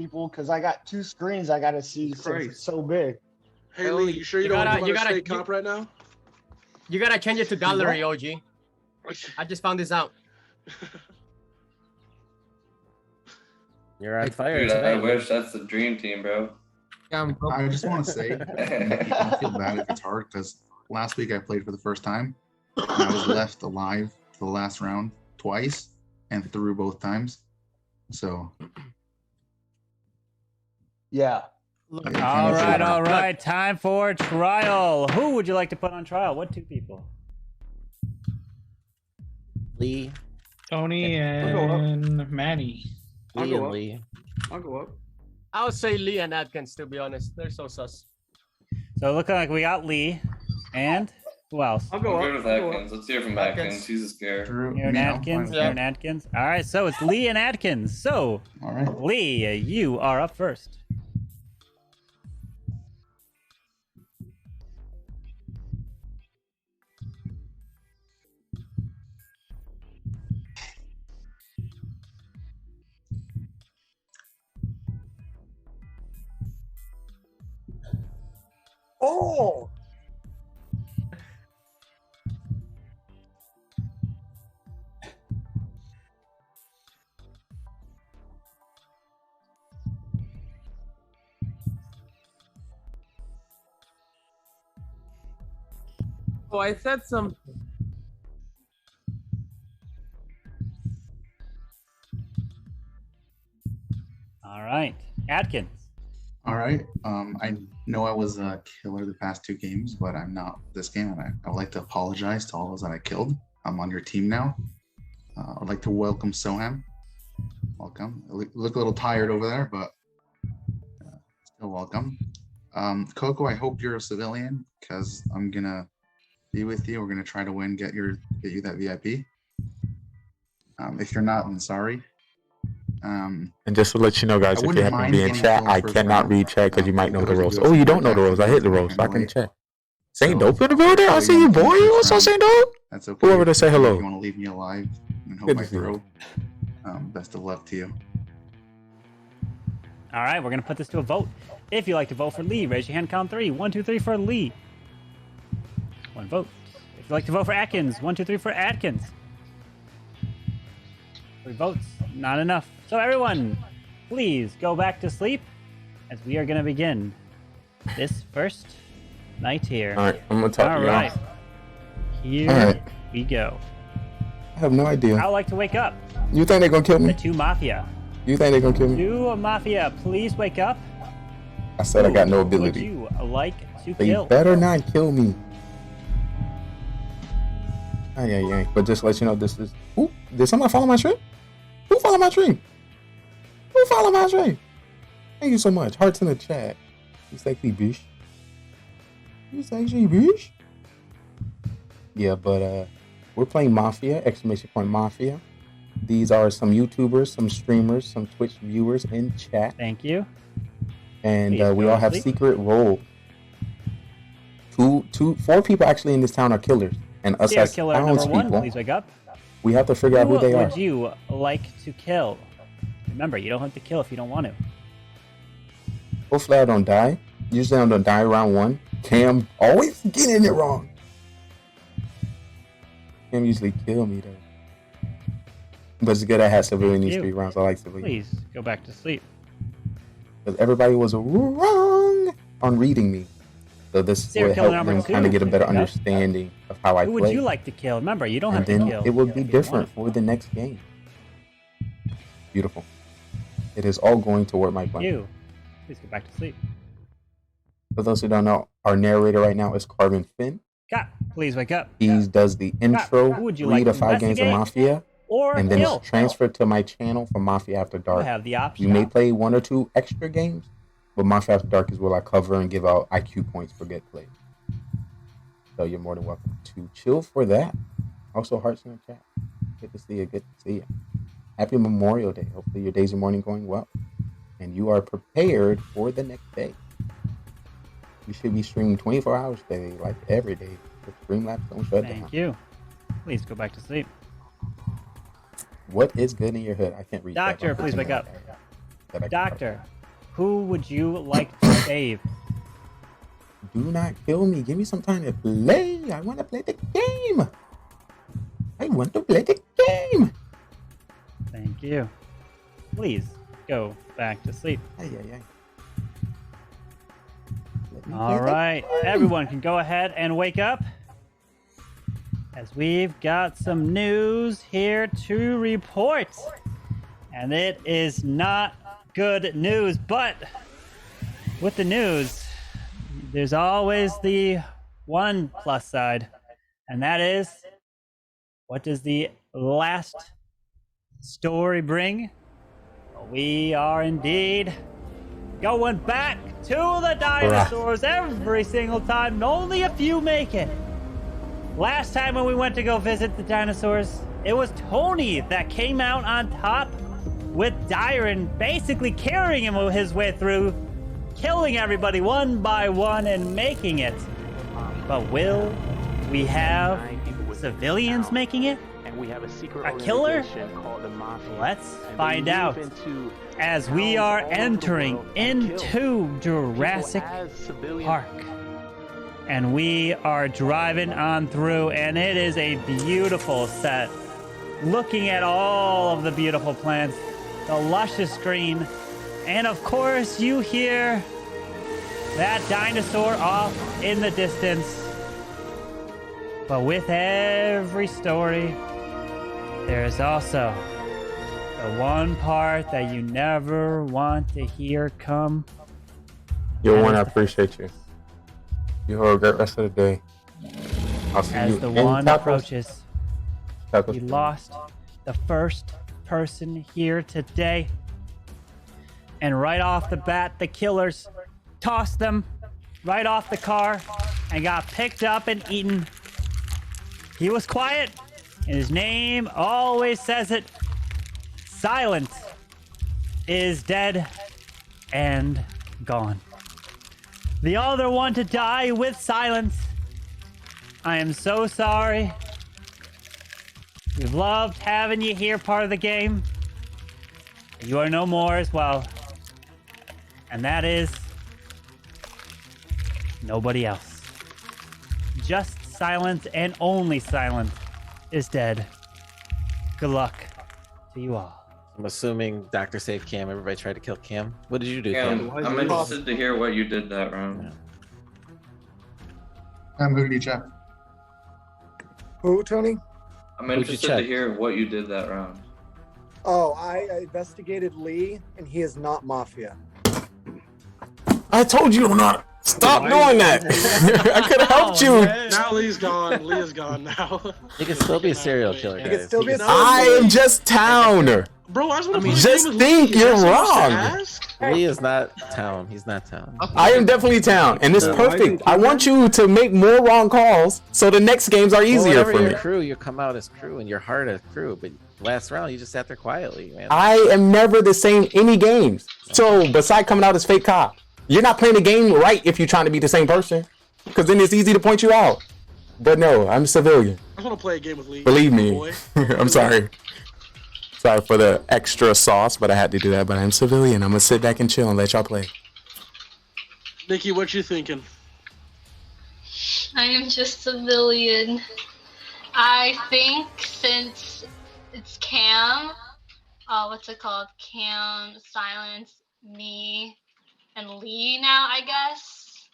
people because I got 2 screens I gotta see since it's so big. Hey Lee, you sure you don't want to stay comp right now? You gotta change it to gallery, OG. I just found this out. You're on fire. Dude, I wish that's the dream team, bro. I just want to say, I feel bad if it's hard because last week I played for the first time and I was left alive for the last round twice and through both times. So, yeah. All right. Time for trial. Who would you like to put on trial? What 2 people? Lee. Tony and Manny. Lee and Lee. I'll go up. I would say Lee and Atkins, to be honest. They're so sus. So looking like we got Lee and who else? I'll go I'm up. good with Atkins. Let's hear from Atkins. He's a scare. You're an Atkins. You're an Atkins. All right, so it's Lee and Atkins. So, all right, Lee, you are up first. Oh. Oh, I said something. All right, Atkins. all right. I know I was a killer the past 2 games, but I'm not this game. And I would like to apologize to all those that I killed. I'm on your team now. I'd like to welcome Soham. Welcome. You look a little tired over there, but still welcome. Coco, I hope you're a civilian because I'm gonna be with you. We're gonna try to win, get you that VIP. If you're not, then sorry. And just to let you know, guys, if you happen to be in chat, I cannot read chat because you might know the rules. Oh, you don't know the rules. I hit the rules, so I can check. Saint Dope in the building? I see you, boy. What's up, Saint Dope? That's okay. Whoever to say hello. If you want to leave me alive and hope I throw, best of luck to you. All right, we're gonna put this to a vote. If you like to vote for Lee, raise your hand. Count 3. 1, 2, 3 for Lee. 1 vote. If you like to vote for Atkins, 1, 2, 3 for Atkins. 3 votes. Not enough. So everyone, please go back to sleep as we are gonna begin this first night here. All right, I'm gonna talk to you. All right. Here we go. I have no idea. I would like to wake up. You think they're gonna kill me? The 2 Mafia. You think they're gonna kill me? 2 Mafia, please wake up. I said I got no Would ability. you like to They kill? better not kill me. Yeah. But just to let you know, this is. Ooh, did someone follow my stream? Who followed my stream? Who followed my stream? Thank you so much. Hearts in the chat. You sexy bitch. You sexy bitch. Yeah, but we're playing Mafia, ! Mafia. These are some YouTubers, some streamers, some Twitch viewers in chat. Thank you. And we all have secret role. 4 people actually in this town are killers. And us as killer number 1, people, please wake up. we have to figure out who they are. Would you like to kill? Remember, you don't have to kill if you don't want to. Hopefully I don't die. Usually I don't die round 1. Cam always getting it wrong. Cam usually kill me though. But it's good I had civilian these 3 rounds. I like civilian. Please go back to sleep. Because everybody was wrong on reading me. So this will help them kind of get a better understanding of how I play. Who would you like to kill? Remember, you don't have to kill. It will be different for the next game. Beautiful. It is all going toward my plan. Please go back to sleep. For those who don't know, our narrator right now is Carbon Finn. Cop, please wake up. He does the intro, 3 to 5 games of Mafia, or and then it's transferred to my channel for Mafia After Dark. Have the option. You may play 1 or 2 extra games, but Mafia After Dark is where I cover and give out IQ points for get played. So you're more than welcome to chill for that. Also, hearts in the chat. Good to see you. Good to see you. Happy Memorial Day. Hopefully your days and morning going well, and you are prepared for the next day. You should be streaming 24 hours a day, like every day. The Streamlabs don't shut down. Thank you. Please go back to sleep. What is good in your hood? I can't read. Doctor, please wake up. that I can Doctor, who would you like to save? Do not kill me. Give me some time to play. I want to play the game. I want to play the game. Thank you. Please go back to sleep. Ay, ay, ay. All right, everyone can go ahead and wake up, as we've got some news here to report. And it is not good news, but with the news, there's always the one plus side, and that is, what does the last story bring? We are indeed going back to the dinosaurs every single time, and only a few make it. Last time when we went to go visit the dinosaurs, it was Tony that came out on top with Dyron basically carrying him his way through, killing everybody one by one and making it. But will we have civilians making it? We have a secret A killer? called the MAFIA. Let's find out as we are entering into Jurassic Park. And we are driving on through, and it is a beautiful set. Looking at all of the beautiful plants, the luscious green, and of course you hear that dinosaur off in the distance. But with every story, there's also the one part that you never want to hear come. Yo, one, I appreciate you. You have a great rest of the day. I'll see As you the in one tacos. approaches, Tacos. we lost the first person here today. And right off the bat, the killers tossed them right off the car and got picked up and eaten. He was quiet, and his name always says it. Silence is dead and gone. The other one to die with silence. I am so sorry. We've loved having you here, part of the game. You are no more as well. And that is nobody else. Just silence, and only silence is dead. Good luck to you all. I'm assuming Dr. saved Cam. Everybody tried to kill Cam. What did you do, Cam, Cam? I'm interested to hear what you did that round. I'm going to check. Who, Tony? I'm interested to hear what you did that round. Oh, I investigated Lee, and he is not Mafia. I told you not. Stop doing that. I could have helped you. Now Lee's gone. Lee is gone now. He can still be a serial killer, guys. He can still be a I am just town. Bro, I just want to Just think you're wrong. Lee is not town. He's not town. I am definitely town, and it's perfect. I want you to make more wrong calls so the next games are easier for me. You're crew, you come out as crew, and you're hard as crew. But last round, you just sat there quietly, man. I am never the same any games. So besides coming out as fake cop, you're not playing the game right if you're trying to be the same person, because then it's easy to point you out. But no, I'm a civilian. I want to play a game with Lee. Believe me. I'm sorry. Sorry for the extra sauce, but I had to do that. But I'm civilian. I'm gonna sit back and chill and let y'all play. Nikki, what you thinking? I am just civilian. I think since it's Cam, what's it called? Cam, Silence, me, and Lee now, I guess.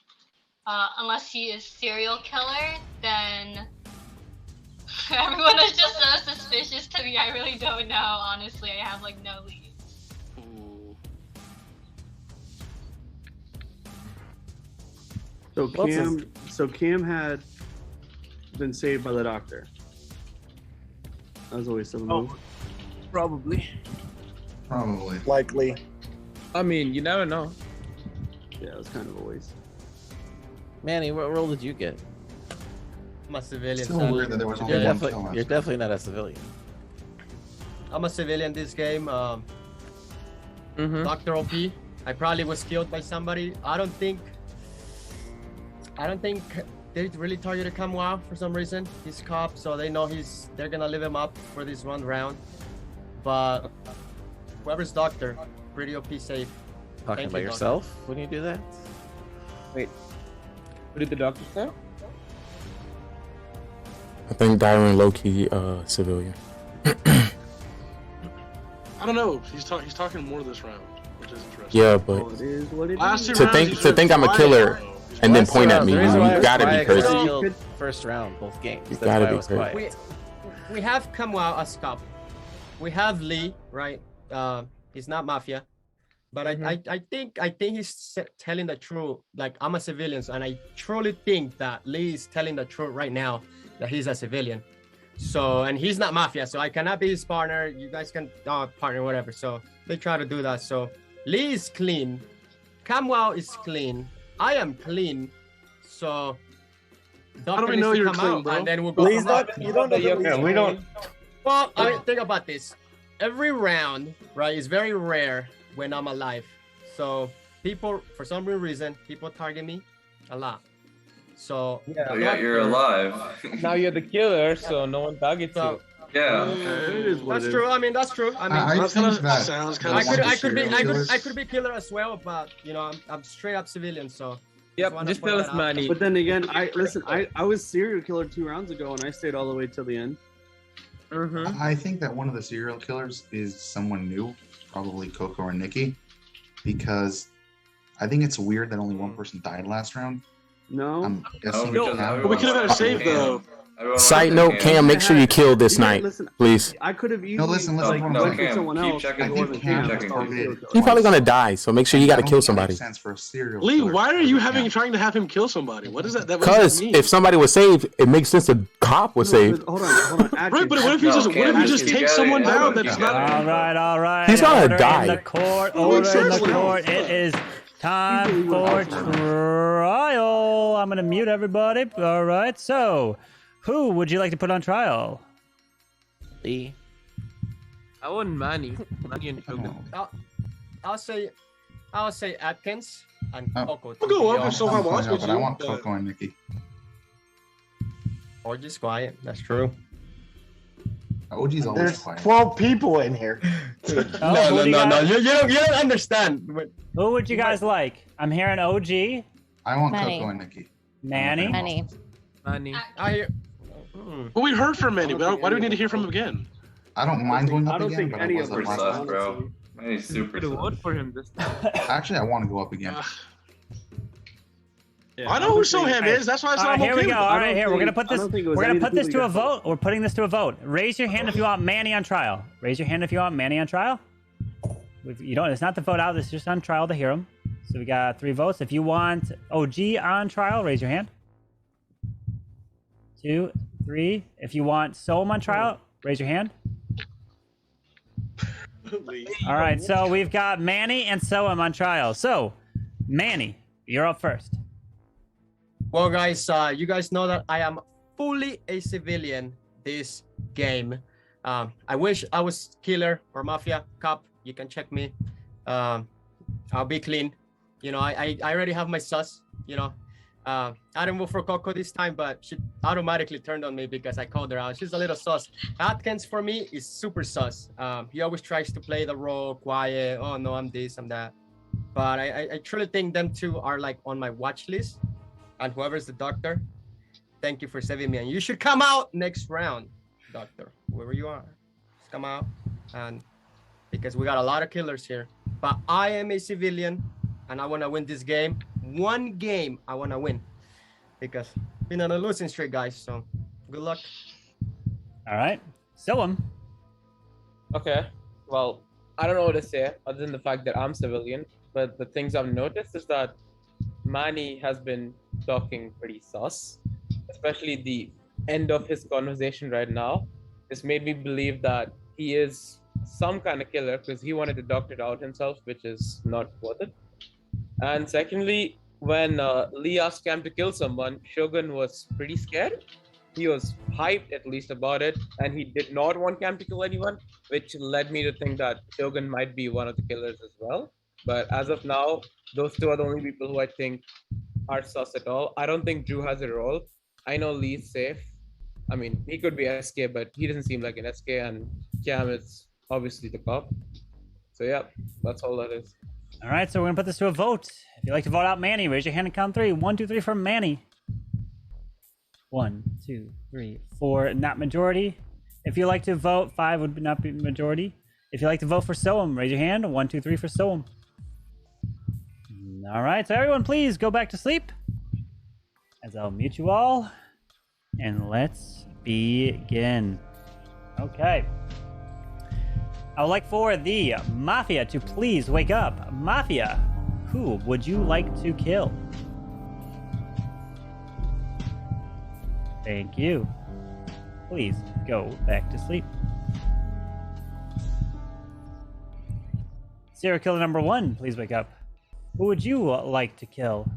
Unless he is serial killer, then everyone is just so suspicious to me. I really don't know, honestly. I have like no leads. So Cam had been saved by the doctor. That was always something. Probably. Probably. Likely. I mean, you never know. Yeah, it was kind of always. Manny, what role did you get? I'm a civilian. Still weird that there was only You're one definitely, kill. you're definitely not a civilian. I'm a civilian this game. Dr. OP. I probably was killed by somebody. I don't think they really targeted Kamwa for some reason. He's cop, so they know they're gonna leave him up for this one round. But whoever's doctor, pretty OP safe. Talking Thank about you, yourself when you do that? Wait, what did the doctor say? I think Dyron low-key civilian. I don't know. He's talking more this round, which is interesting. Yeah, but It is what it Last two is. rounds, to he's been think I'm a quiet, killer though. He's and then quiet. point at me, The you reason why I was gotta be quiet, 'cause crazy. I killed first round, both games. You That's gotta why I be was crazy. quiet. We have Kamwao as cop. We have Lee, right? He's not Mafia. But I think he's telling the truth. Like, I'm a civilian, and I truly think that Lee is telling the truth right now that he's a civilian. So, and he's not Mafia, so I cannot be his partner. You guys can partner, whatever. So they try to do that. So Lee is clean. Kamwao is clean. I am clean. So How do we needs know to you're come clean, out, bro? and then we'll go. Lee's from not. there. You don't know. Yeah, we don't. Well, I mean, think about this. Every round, right, is very rare when I'm alive. So people, for some weird reason, people target me a lot. So Oh, yeah, you're alive. Now you're the killer, so no one targets you. Yeah. It is what that's it is. true. I mean, that's true. I mean, I think that sounds I killers- could be killer as well, but you know, I'm straight up civilian. So Yep, just tell us, Manny. But then again, I was serial killer 2 rounds ago, and I stayed all the way till the end. I think that one of the serial killers is someone new, probably Coco or Nikki, because I think it's weird that only one person died last round. No. I'm guessing But we could have had a save though. Side note, Cam, make sure you kill this night, please. I could have easily. No, listen, like, no, went Cam, for someone keep else. checking, and it keep wasn't checking, Cam. checking. Targeted. He's probably gonna die, so make sure you gotta kill somebody. Makes sense for a serial Lee, killer. why are you trying to have him kill somebody? What is that? What does Because that mean? if somebody was saved, it makes sense the cop was saved. Hold on. Right, but what if he just takes someone down that's not? All right. He's gonna Order die. In the court. Well, Order in the seriously. court. It is time for trial. I'm gonna mute everybody. All right. So, who would you like to put on trial? Lee. I want Manny. Manny and Shogun. I'll say Atkins and Coco. I'll go up if someone I'm wants fine, me but I to. want Coco and Nikki. Or just quiet. That's true. OG's always There's quiet. 12 people in here. No. You don't understand. Who would you guys like? I'm hearing OG, I want Manny. Coco and Nikki. Manny. Manny. Manny. I hear. But we heard from Manny. Why do we need to hear from him again? I don't mind going I up don't again, think but I any was of up Super us. last sus, time. bro. Manny's super To vote sus. for him this time. Actually, I want to go up again. Yeah, I know who Soham is. That's why I said All right, I'm here okay we with go. it. All right, here we're gonna put I this. don't think it We're was gonna any of put the this people to a you got. vote. We're putting this to a vote. Raise your hand if you want Manny on trial. Raise your hand if you want Manny on trial. You don't. It's not the vote out. It's just on trial to hear him. So we got 3 votes. If you want OG on trial, raise your hand. 2, 3. If you want Soam on trial, raise your hand. All right. So we've got Manny and Soam on trial. So, Manny, you're up first. Well, guys, you guys know that I am fully a civilian this game. I wish I was killer or mafia cop. You can check me. I'll be clean. You know, I already have my sus. You know, I didn't vote for Coco this time, but she automatically turned on me because I called her out. She's a little sus. Atkins for me is super sus. He always tries to play the role quiet. Oh no, I'm this, I'm that. But I truly think them two are like on my watch list. And whoever's the doctor, thank you for saving me. And you should come out next round, doctor, whoever you are. Just come out, and because we got a lot of killers here. But I am a civilian, and I want to win this game. One game I want to win, because been on a losing streak, guys. So good luck. All right. Soam. Okay. Well, I don't know what to say other than the fact that I'm civilian. But the things I've noticed is that Manny has been talking pretty sus, especially the end of his conversation right now. This made me believe that he is some kind of killer because he wanted to doctor it out himself, which is not worth it. And secondly, when Lee asked Cam to kill someone, Shogun was pretty scared. He was hyped at least about it, and he did not want Cam to kill anyone, which led me to think that Shogun might be one of the killers as well. But as of now, those two are the only people who I think are sus at all. I don't think Drew has a role. I know Lee's safe. I mean, he could be SK, but he doesn't seem like an SK, and Cam is obviously the cop. So yeah, that's all that is. All right, so we're gonna put this to a vote. If you'd like to vote out Manny, raise your hand and count 3. 1, 2, 3 for Manny. 1, 2, 3, 4. Not majority. If you like to vote, 5 would not be majority. If you like to vote for Soam, raise your hand. 1, 2, 3 for Soam. All right, so everyone, please go back to sleep. As I'll mute you all, and let's begin. Okay. I would like for the Mafia to please wake up. Mafia, who would you like to kill? Thank you. Please go back to sleep. Serial killer number 1, please wake up. Who would you like to kill?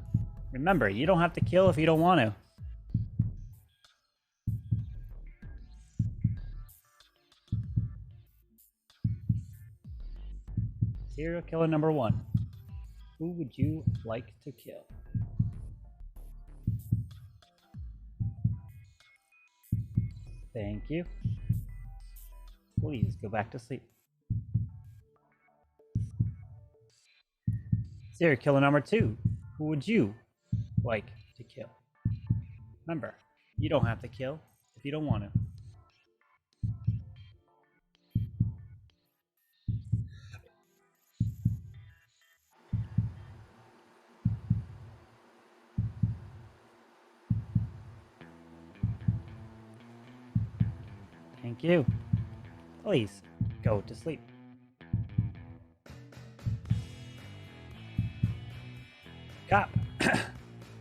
Remember, you don't have to kill if you don't want to. Serial killer number 1. Who would you like to kill? Thank you. Please go back to sleep. Serial killer number 2. Who would you like to kill? Remember, you don't have to kill if you don't want to. Thank you. Please go to sleep. Cop,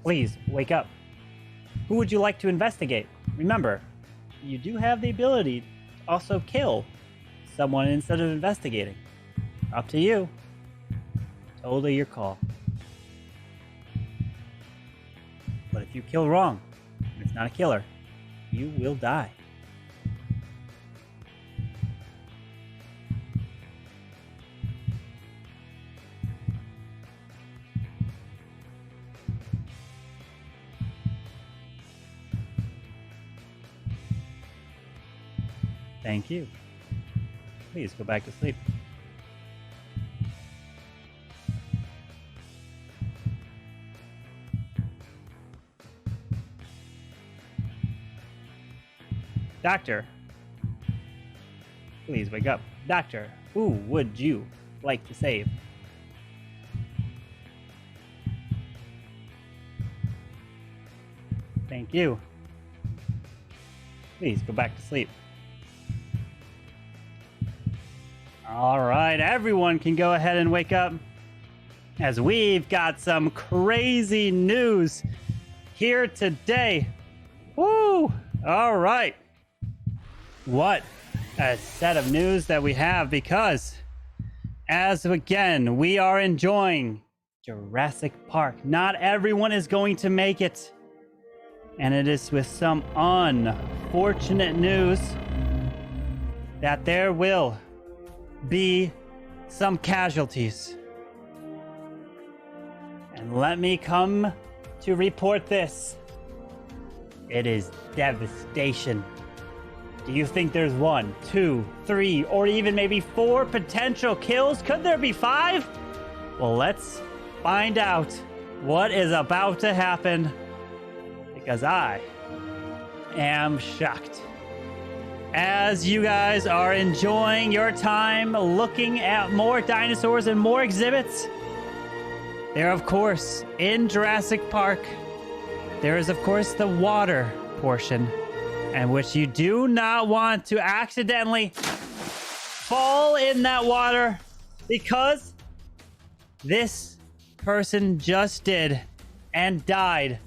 please wake up. Who would you like to investigate? Remember, you do have the ability to also kill someone instead of investigating. Up to you. Totally your call. But if you kill wrong, and it's not a killer, you will die. Thank you. Please go back to sleep. Doctor, please wake up. Doctor, who would you like to save? Thank you. Please go back to sleep. All right, everyone can go ahead and wake up as we've got some crazy news here today. Woo! All right. What a set of news that we have, because as again, we are enjoying Jurassic Park. Not everyone is going to make it. And it is with some unfortunate news that there will be some casualties. And let me come to report this. It is devastation. Do you think there's 1, 2, 3, or even maybe 4 potential kills? Could there be 5? Well, let's find out what is about to happen, because I am shocked. As you guys are enjoying your time looking at more dinosaurs and more exhibits, there, of course, in Jurassic Park, there is, of course, the water portion, and which you do not want to accidentally fall in that water, because this person just did and died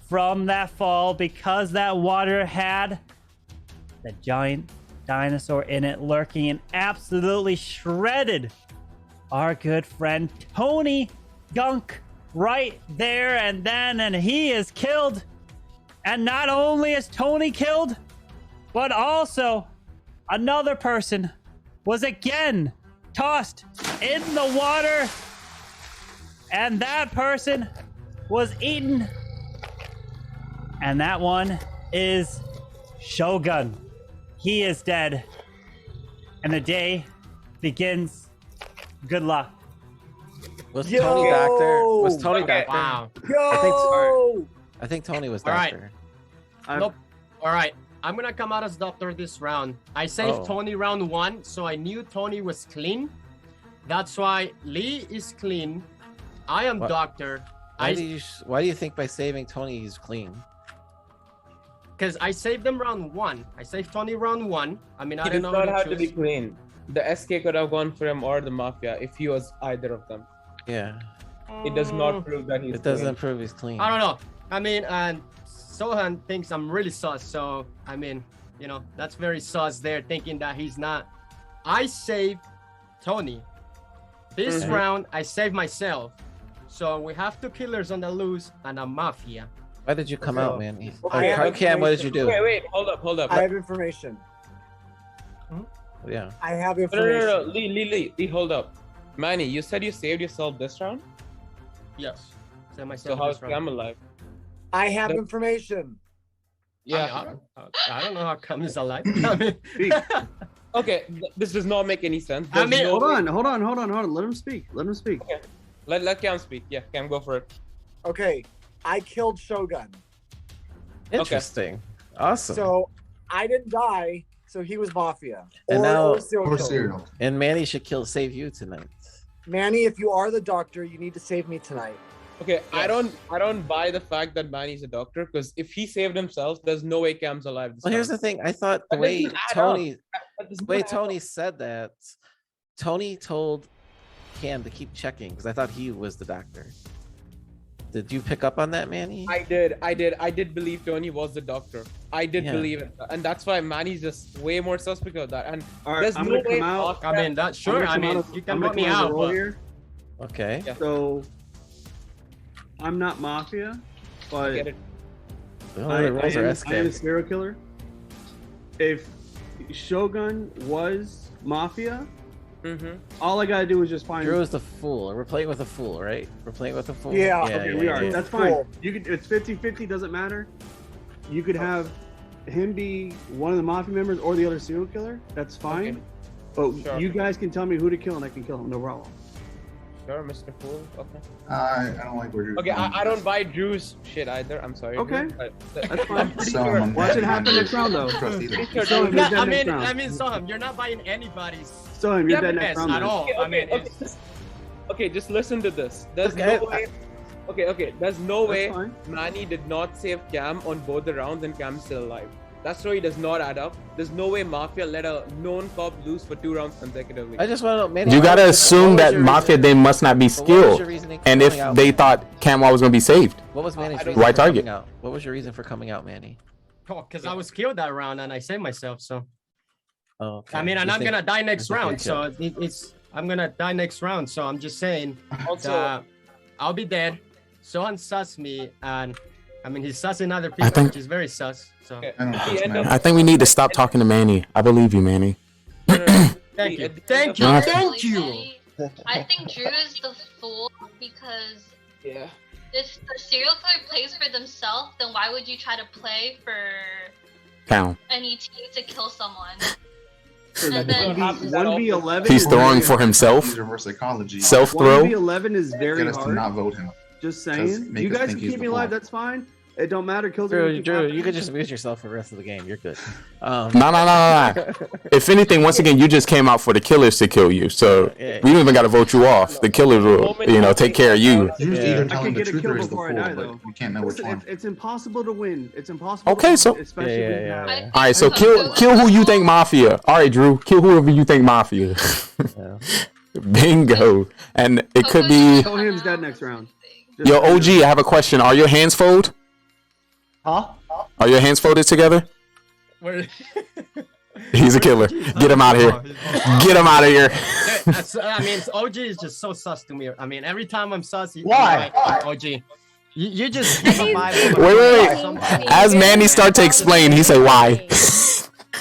from that fall, because that water had the giant dinosaur in it lurking and absolutely shredded our good friend Tony Gunk right there and then, and he is killed. And not only is Tony killed, but also another person was again tossed in the water, and that person was eaten, and that one is Shogun. He is dead, and the day begins Good luck. Was Yo! Tony doctor? Was Tony Okay. doctor? Wow. Yo! I think Tony was All right. doctor. Nope. All right. I'm gonna come out as doctor this round. I saved Oh. Tony round 1, so I knew Tony was clean. That's why Lee is clean. I am What? doctor. Why do you think by saving Tony he's clean? Because I saved them round 1. I saved Tony round 1. I mean, I He don't does know. not who have to be choose. clean. The SK could have gone for him or the Mafia if he was either of them. Yeah. It does not prove that he's It doesn't clean. prove he's clean. I don't know. I mean, and Sohan thinks I'm really sus. So, I mean, you know, that's very sus there, thinking that he's not. I saved Tony. This Mhm. round, I saved myself. So we have 2 killers on the loose and a Mafia. Why did you come out, man? I have Cam, what did you do? Wait, hold up. I have information. Yeah. I have No, information. Lee, hold up. Manny, you said you saved yourself this round? Yes. Save So myself how's this round. Cam alive? I have That- information. Yeah. I don't know how come he's alive. I mean, Okay, this does not make any sense. I mean, Hold on. Let him speak. Okay. Let Cam speak. Yeah, Cam, go for it. Okay, I killed Shogun. Interesting. Awesome. So I didn't die. So he was Mafia. and now, serial killer. and Manny should save you tonight. Manny, if you are the doctor, you need to save me tonight. Okay, I don't buy the fact that Manny's a doctor because if he saved himself, there's no way Cam's alive. This Well, here's time. the thing. I thought the That way doesn't add Tony, up. That does the way not add Tony up. said that, Tony told Cam to keep checking because I thought he was the doctor. Did you pick up on that, Manny? I did believe Tony was the doctor. I did Yeah. believe it, and that's why Manny's just way more suspect of that. And All right, there's I'm no gonna way. come out. I mean, that's sure. I mean, you can put me out. But... here. Okay. Yeah. So I'm not Mafia, but Get it. Oh, the roles are I am a SK. serial killer. If Shogun was Mafia, all I gotta do is just find. Drew is the fool. We're playing with a fool, right? We're playing with a fool. Okay, we are. yeah. That's fine. You could. It's 50-50. Doesn't matter. You could have him be one of the Mafia members or the other serial killer. That's fine. But Sure. you guys can tell me who to kill, and I can kill him. No problem. Sure, Mr. Fool. Okay. I don't like where you're Okay, I don't buy Drew's shit either. I'm sorry. Okay. Drew, but That's fine. I'm pretty So sure. I'm Watch it happen next round, though. Pretty sure So Drew- you're dead I next mean, round. Soham, you're not buying anybody's. Soham, you're dead evidence next round. at then. all. I mean, okay, okay, just listen to this. There's Okay. no way. Okay. There's no That's way fine. Manny did not save Cam on both the rounds and Cam's still alive. That story does not add up. There's no way Mafia let a known cop lose for 2 rounds consecutively. I just want to know, Manny. You gotta what assume was that your Mafia reason- they must not be but what was your skilled. reasoning for And if coming out, they Manny? thought Camwa was gonna be saved, What was Manny's I don't- reason Why for target? coming out? What was your reason for coming out, Manny? because I was killed that round and I saved myself. So Oh, okay. I mean, and You I'm think- gonna die next you think round. you're So it's I'm gonna die next round. So I'm just saying Also, that I'll be dead. Sohan sus me, and I mean he's sussing other people, think- which is very sus. So okay. I don't At the trust end Manny. of- I think we need to stop talking to Manny. I believe you, Manny. thank you, At the end thank of- you, No, thank you. I think Drew is the fool because Yeah. if the serial killer plays for themselves, then why would you try to play for Pound. any team to kill someone? So And the then- 1v11. He's is throwing very for hard. himself. Use reverse psychology. Self throw. 1v11 is very Get us to hard. not vote him. Just Does saying. make You us guys think can he's keep the me alive. fool. That's fine. It don't matter. Kills are Drew, gonna keep Drew, you happening. could just mute yourself for the rest of the game. You're good. No. If anything, once again, you just came out for the killers to kill you. So Yeah. we don't even gotta vote you off. The killers will, take care of you. Drew's Yeah. either I telling could the get a truth kill or he's the before I fool, die, but though. we can't know which Listen, one. it's impossible to win. It's impossible. Okay, to so- win, especially Yeah, when you yeah, have. yeah. All right, so kill who you think Mafia. All right, Drew, kill whoever you think Mafia. Yeah. Bingo. And it could be Soham's dead next round. Just yo so you OG. know. I have a question. Are your hands folded? Huh? Are your hands folded together? Where- He's a killer. Get him out of here. Get him out of here. I mean, OG is just so sus to me. I mean, every time I'm sus, Why? Like, OG, you just give a vibe. Wait. As Manny start to explain, he say why.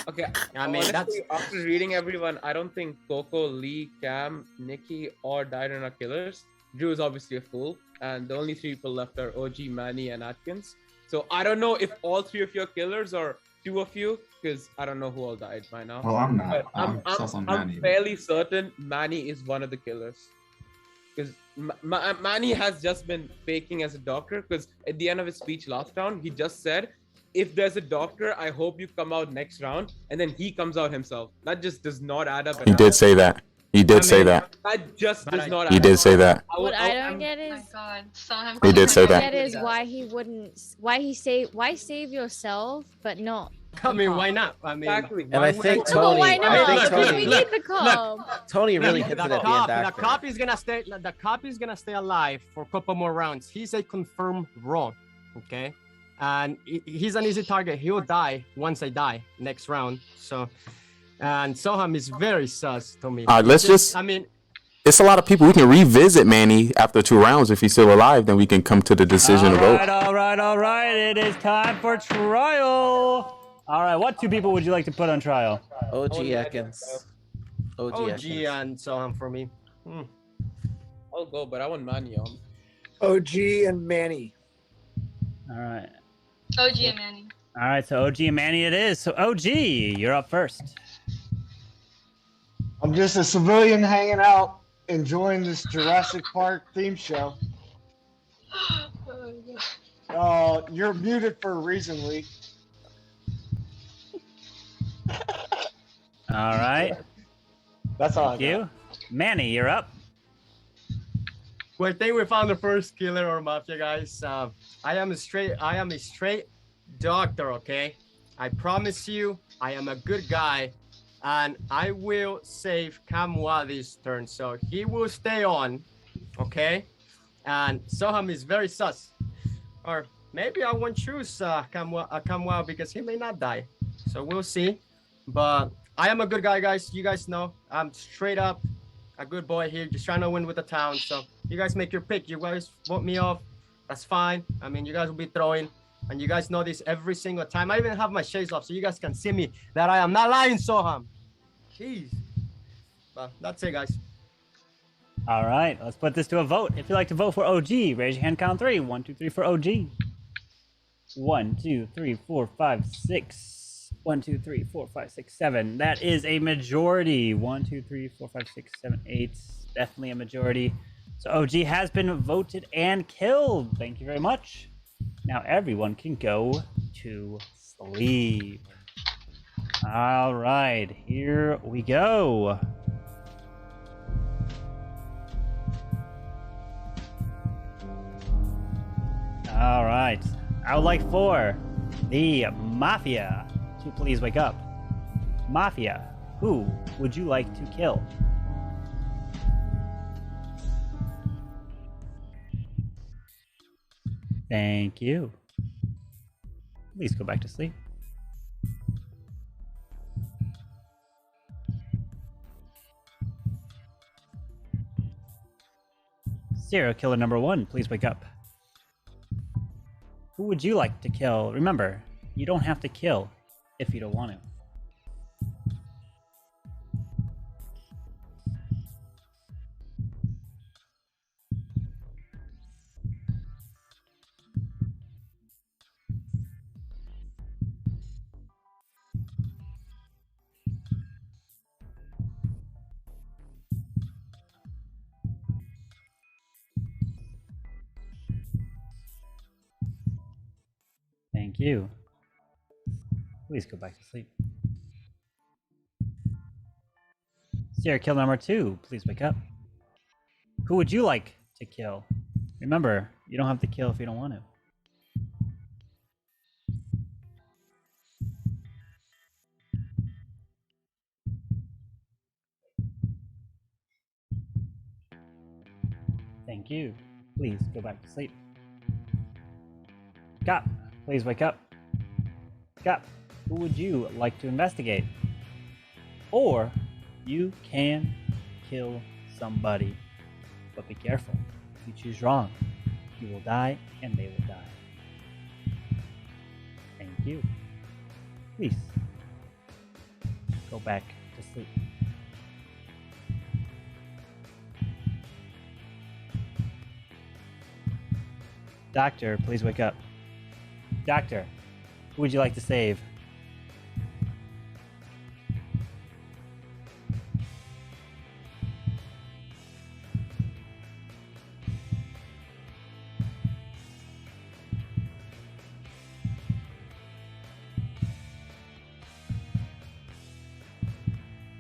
Okay. I mean, honestly, after reading everyone, I don't think Coco, Lee, Cam, Nikki, or Dyron are killers. Drew is obviously a fool, and the only 3 people left are OG, Manny, and Atkins. So I don't know if all 3 of you are killers or two of you because I don't know who all died by now. Well, I'm not. But I'm sus on I'm Manny. fairly certain Manny is one of the killers. Because Manny has just been faking as a doctor. Because at the end of his speech last round, he just said, "If there's a doctor, I hope you come out next round." And then he comes out himself. That just does not add up. He did say that. He did say that. That just does not add up. He did say that. What I don't get is He did say that that. is why he wouldn't. Why save yourself, but not. I mean, why not? I mean, exactly. And I think No, Tony. why I not? think Because Tony. we need the cop. Tony really Look, hits it the at the end. The Actor. cop is gonna stay. The cop is gonna stay alive for a couple more rounds. He's a confirmed raw, okay, and he's an easy target. He'll die once I die next round. So, and Soham is very sus to me. Let's just. I mean, it's a lot of people. We can revisit Manny after 2 rounds if he's still alive. Then we can come to the decision of vote. All right. It is time for trial. All right, what 2 people would you like to put on trial? OG Ekins. OG and Soham for me. I'll go, but I want Manny on. OG and Manny. All right. OG and Manny. All right, so OG and Manny it is. So OG, you're up first. I'm just a civilian hanging out, enjoying this Jurassic Park theme show. You're muted for a reason, Lee. All right. That's all. Thank you. Manny, you're up. Well, I think we found the first killer or mafia, guys. I am a straight doctor, okay? I promise you, I am a good guy, and I will save Kamwa this turn, so he will stay on, okay? And Soham is very sus, or maybe I won't choose Kamwa because he may not die, so we'll see. But I am a good guy, guys. You guys know I'm straight up a good boy here, just trying to win with the town. So you guys make your pick. You guys vote me off. That's fine. I mean, you guys will be throwing, and you guys know this every single time. I even have my shades off so you guys can see me that I am not lying, Soham. Jeez. But that's it, guys. All right, let's put this to a vote. If you'd like to vote for OG, raise your hand, count 3. 1, 2, 3 for OG. 1, 2, 3, 4, 5, 6. 1, 2, 3, 4, 5, 6, 7. That is a majority. 1, 2, 3, 4, 5, 6, 7, 8. Definitely a majority. So OG has been voted and killed. Thank you very much. Now everyone can go to sleep. All right, here we go. All right, I would like for the Mafia to please wake up. Mafia, who would you like to kill? Thank you. Please go back to sleep. Serial killer number 1, please wake up. Who would you like to kill? Remember, you don't have to kill if you don't want to. Thank you. Please go back to sleep. Serial killer number 2, please wake up. Who would you like to kill? Remember, you don't have to kill if you don't want to. Thank you. Please go back to sleep. Cop, please wake up. Cop, who would you like to investigate? Or you can kill somebody. But be careful. If you choose wrong, you will die and they will die. Thank you. Please go back to sleep. Doctor, please wake up. Doctor, who would you like to save?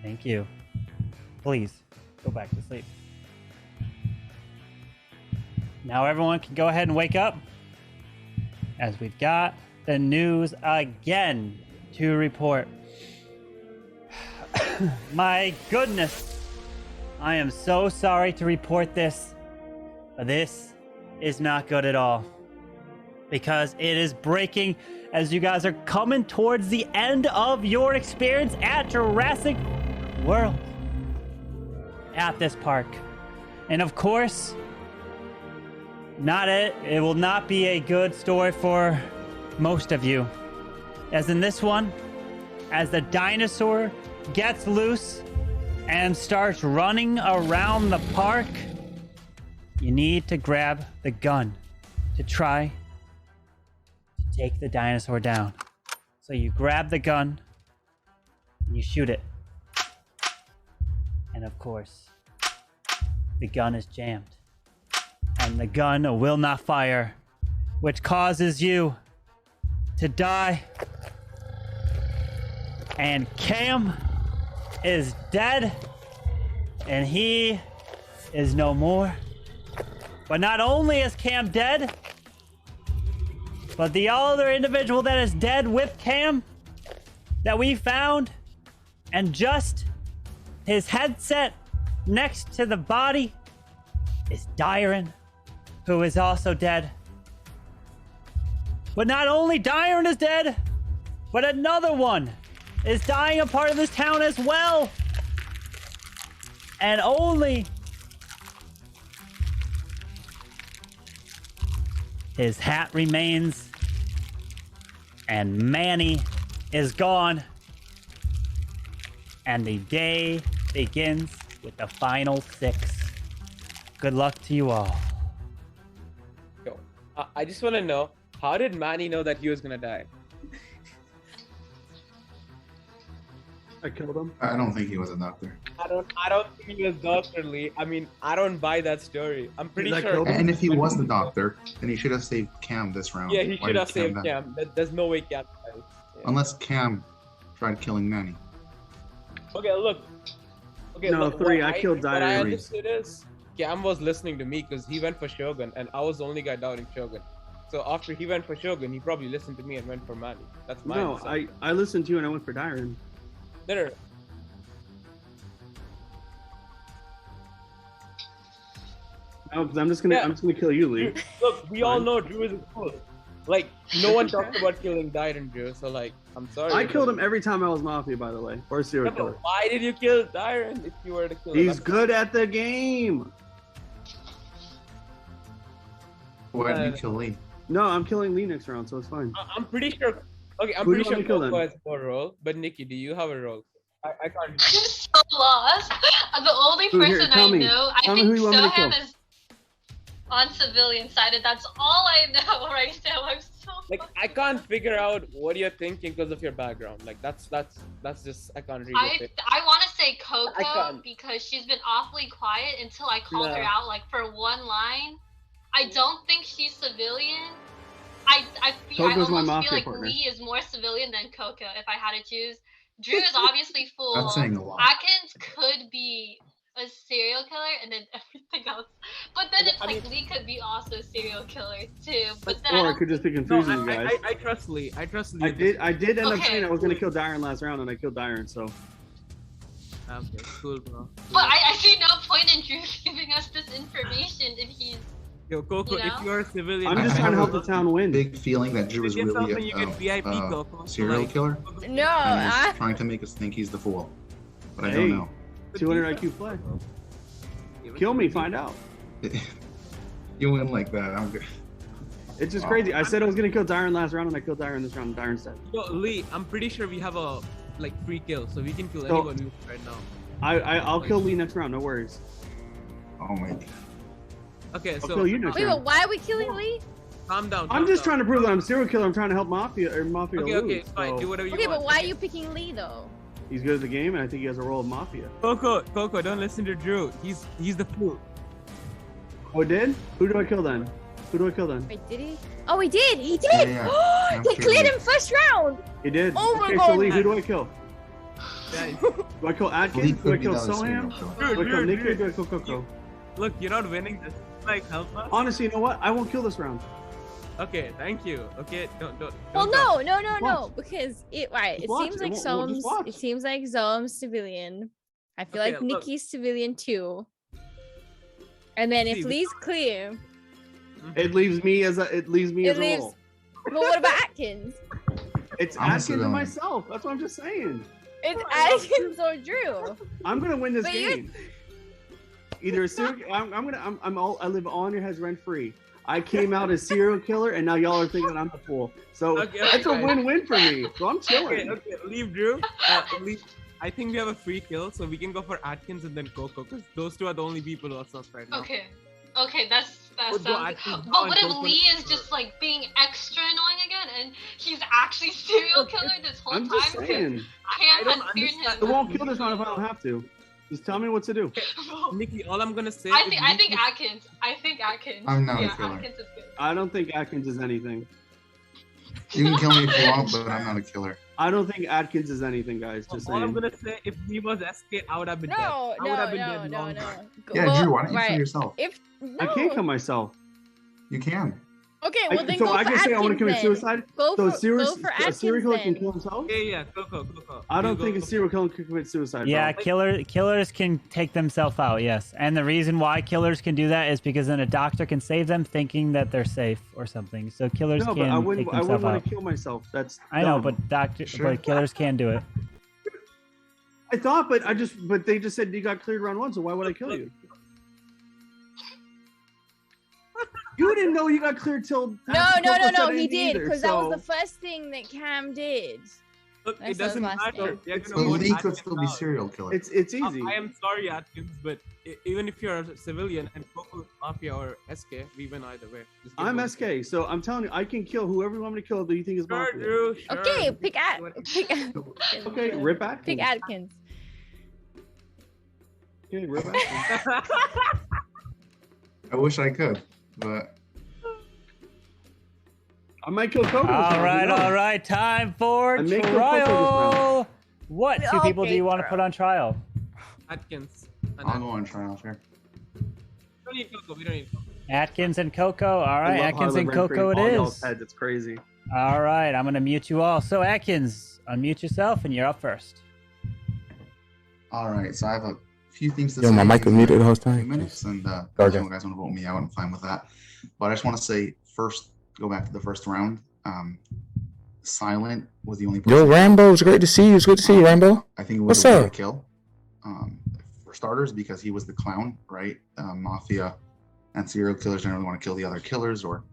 Thank you. Please go back to sleep. Now everyone can go ahead and wake up, as we've got the news again to report. My goodness, I am so sorry to report this, but this is not good at all, because it is breaking as you guys are coming towards the end of your experience at Jurassic World at this park. And of course, it will not be a good story for most of you, as in this one, as the dinosaur gets loose and starts running around the park, you need to grab the gun to try to take the dinosaur down. So you grab the gun and you shoot it, and of course the gun is jammed and the gun will not fire, which causes you to die. And Cam is dead, and he is no more. But not only is Cam dead, but the other individual that is dead with Cam that we found, and just his headset next to the body, is Dyron, who is also dead. But not only Dyron is dead, but another one is dying a part of this town as well. And only his hat remains, and Manny is gone. And the day begins with the final 6. Good luck to you all. Yo, I just want to know, how did Manny know that he was gonna die? I killed him. I don't think he was a doctor. I don't think he was Dr. Lee. I mean, I don't buy that story. I'm pretty sure. And if he was the doctor, then he should have saved Cam this round. Yeah, he Why should did have saved die? Cam. There's no way Cam dies. Yeah. Unless Cam tried killing Manny. Okay, look. Okay, No, look, 3. what I killed What I Dyron. understood is Cam was listening to me because he went for Shogun, and I was the only guy doubting Shogun. So after he went for Shogun, he probably listened to me and went for Manny. That's my No, understanding. I listened to you and I went for Dyron. No. No, because I'm just gonna kill you, Lee. Look, we all know Drew is a fool. Like, no one talked about killing Dyron, Drew. So like, I'm sorry. I killed him every time I was Mafia, by the way, or serial Yeah, killer. but why did you kill Dyron if you were to kill him? He's good at the game. Why did you kill Lee? No, I'm killing Lee next round, so it's fine. I'm pretty sure. Okay, I'm Who do pretty you sure want me to kill Coco then? has a role, but Nikki, do you have a role? I can't. I'm so lost. The only Who, here, person tell I me. know, I Tell me think who you want me to Soham kill. is on civilian side, and that's all I know right now. I'm so Like, I can't figure out what you're thinking because of your background. Like, that's just I can't read your face. I want to say I Coco can't. because she's been awfully quiet until I called her No. out like for one line. I don't think she's civilian. I Coco's my almost Mafia feel like partner. Lee is more civilian than Coco if I had to choose. Drew is obviously full. That's saying a lot. Atkins could be a serial killer and then everything else. But then it's like Lee could be also a serial killer too. But then Or I could just be confusing No, you guys. I trust Lee. I trust Lee. I did end up Okay. saying I was gonna kill Dyron last round, and I killed Dyron. So Okay, cool, bro. But I see no point in Drew giving us this information if he's Yo, Coco, You know? if you're a civilian, I'm just I trying to have help the town win. Big feeling that Drew is Get something, really you get VIP, Coco. serial Like- killer. No, And I, he's trying to make us think he's the fool. But I Hey. don't know. 200 IQ play. Kill me, find out. You win like that. I'm good. It's just crazy. I said I was gonna kill Dyron last round, and I killed Dyron this round. And Dyron's dead. Yo, Lee, I'm pretty sure we have a free kill, so we can kill So- anyone we want right now. I'll kill Lee next round. No worries. Oh my god. Okay, I'll so kill you next wait, round. but why are we killing Lee? calm down. I'm calm just down. trying to prove that I'm a serial killer. I'm trying to help Mafia Okay, lose. okay, it's fine. so- Do whatever you Okay, want. but why are you picking Lee though? He's good at the game, and I think he has a role of Mafia. Coco, don't listen to Drew. He's the fool. Oh, it did? Who do I kill then? Who do I kill then? Wait, did he? Oh, he did! He did! Yeah, yeah. He cleared him first round! He did. Oh my okay, God. so Lee, who do I kill? Do I kill Atkins? Lee Do I could be kill the other Soham? serial Do I killer. kill Nikki? Do I kill Coco? Look, you're not winning this. Like, help us. Honestly, you know what? I won't kill this round. Okay, thank you. Okay, don't. Well, don't no, because it Just watch. seems like We'll just watch. It seems like Zoam's civilian. I feel Okay, like look. Nikki's civilian too. And then if See, Lee's clear, It leaves me as a role. but what about Atkins? It's I'm a Atkins and civilian. myself. That's what I'm just saying. It's Atkins or Drew. I'm gonna win this But you- game. Either a serial. I live all in your heads rent free. I came out as serial killer, and now y'all are thinking I'm the fool. So Okay, that's a okay. win-win for me. So I'm chilling. Okay, leave Drew. Leave. I think we have a free kill, so we can go for Atkins and then Coco, because those two are the only people who are sus right now. Okay. Okay, that Would go sounds Atkins good. now But what and if Coco Lee is first. just like being extra annoying again, and he's actually serial killer this whole I'm time? just saying. Cam don't had feared understand. I him. won't kill this round if I don't have to. Just tell me what to do. Nikki, all I'm gonna say I is think Atkins. I think Atkins. I'm not a Yeah, killer. Atkins is good. I don't think Atkins is anything. You can kill me if you want, but I'm not a killer. I don't think Atkins is anything, guys. Just all I'm saying. gonna say, if he was SK, I would have been dead. No, I would have been dead no. long time. Yeah, Drew, why don't you kill yourself? If no. I can't kill myself. You can. Okay, well then so go I for can say I want to Atkins commit then. suicide. Go So for a serial killer can Atkins kill himself. Yeah, Coco. I don't You think a go- serial killer can commit suicide. Yeah, bro. killers can take themselves out, yes. And the reason why killers can do that is because then a doctor can save them thinking that they're safe or something. So killers No, can but I take wouldn't themselves want out. to kill myself. That's. I know, dumb. but Sure. but killers can do it. I thought, but they just said you got cleared round one, so why would I kill you? You didn't know you got cleared till. No, after Coco said he anything did either, because that was so- the first thing that Cam did. Look, That's it doesn't the last matter. thing. They're But gonna vote Lee could Atkins still be out. serial killer. It's easy. I am sorry, Atkins, but even if you're a civilian and Coco is Mafia or SK, we win either way. Just give I'm them- SK, so I'm telling you, I can kill whoever you want me to kill that you think is Sure, mafia. Drew. Sure. Okay, pick Okay, rip Atkins. Pick Atkins. Okay, rip Atkins. I wish I could, but I might kill Coco. All right. Time for I may kill Coco this trial. What two people do Okay, you want to put on trial? Atkins. I'll go on trial, sure. We don't need Coco. We don't need Coco. Atkins and Coco. All right, I love how Atkins I and live rent-free Coco in it all y'all's is. heads. It's crazy. All right, I'm gonna mute you all. So Atkins, unmute yourself, and you're up first. All right, so I have a few things to Yo, say. my mic was muted the whole in a few time. minutes, and Okay. if you guys want to vote me out, I'm fine with that. But I just want to say first, go back to the first round. Silent was the only person. Yo, Rambo, it's great to see you. It's good to see you, Rambo. I think it was What's a weird up? kill. For starters, because he was the clown, right? Mafia and serial killers generally want to kill the other killers or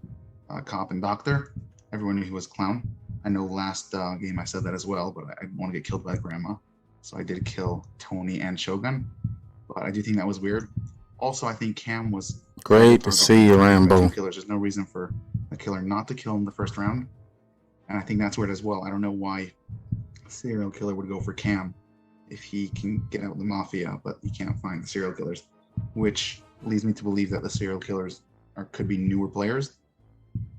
cop and doctor. Everyone knew he was clown. I know last game I said that as well, but I didn't want to get killed by grandma. So I did kill Tony and Shogun. But I do think that was weird. Also, I think Cam was Great to see you, Rambo. two killers. There's no reason for a killer not to kill him the first round. And I think that's weird as well. I don't know why a serial killer would go for Cam if he can get out of the mafia, but he can't find the serial killers, which leads me to believe that the serial killers could be newer players.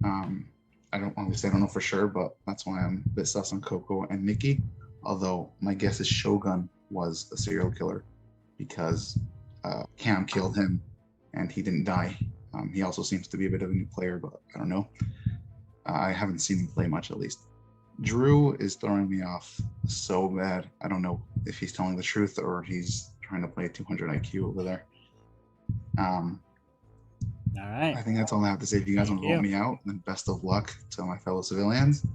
I don't know for sure, but that's why I'm a bit sus on Coco and Nikki. Although my guess is Shogun was a serial killer because Cam killed him and he didn't die. He also seems to be a bit of a new player, but I don't know. I haven't seen him play much, at least. Drew is throwing me off so bad. I don't know if he's telling the truth or he's trying to play 200 IQ over there. All right. I think that's all I have to say. If you guys want to vote me out, then best of luck to my fellow civilians.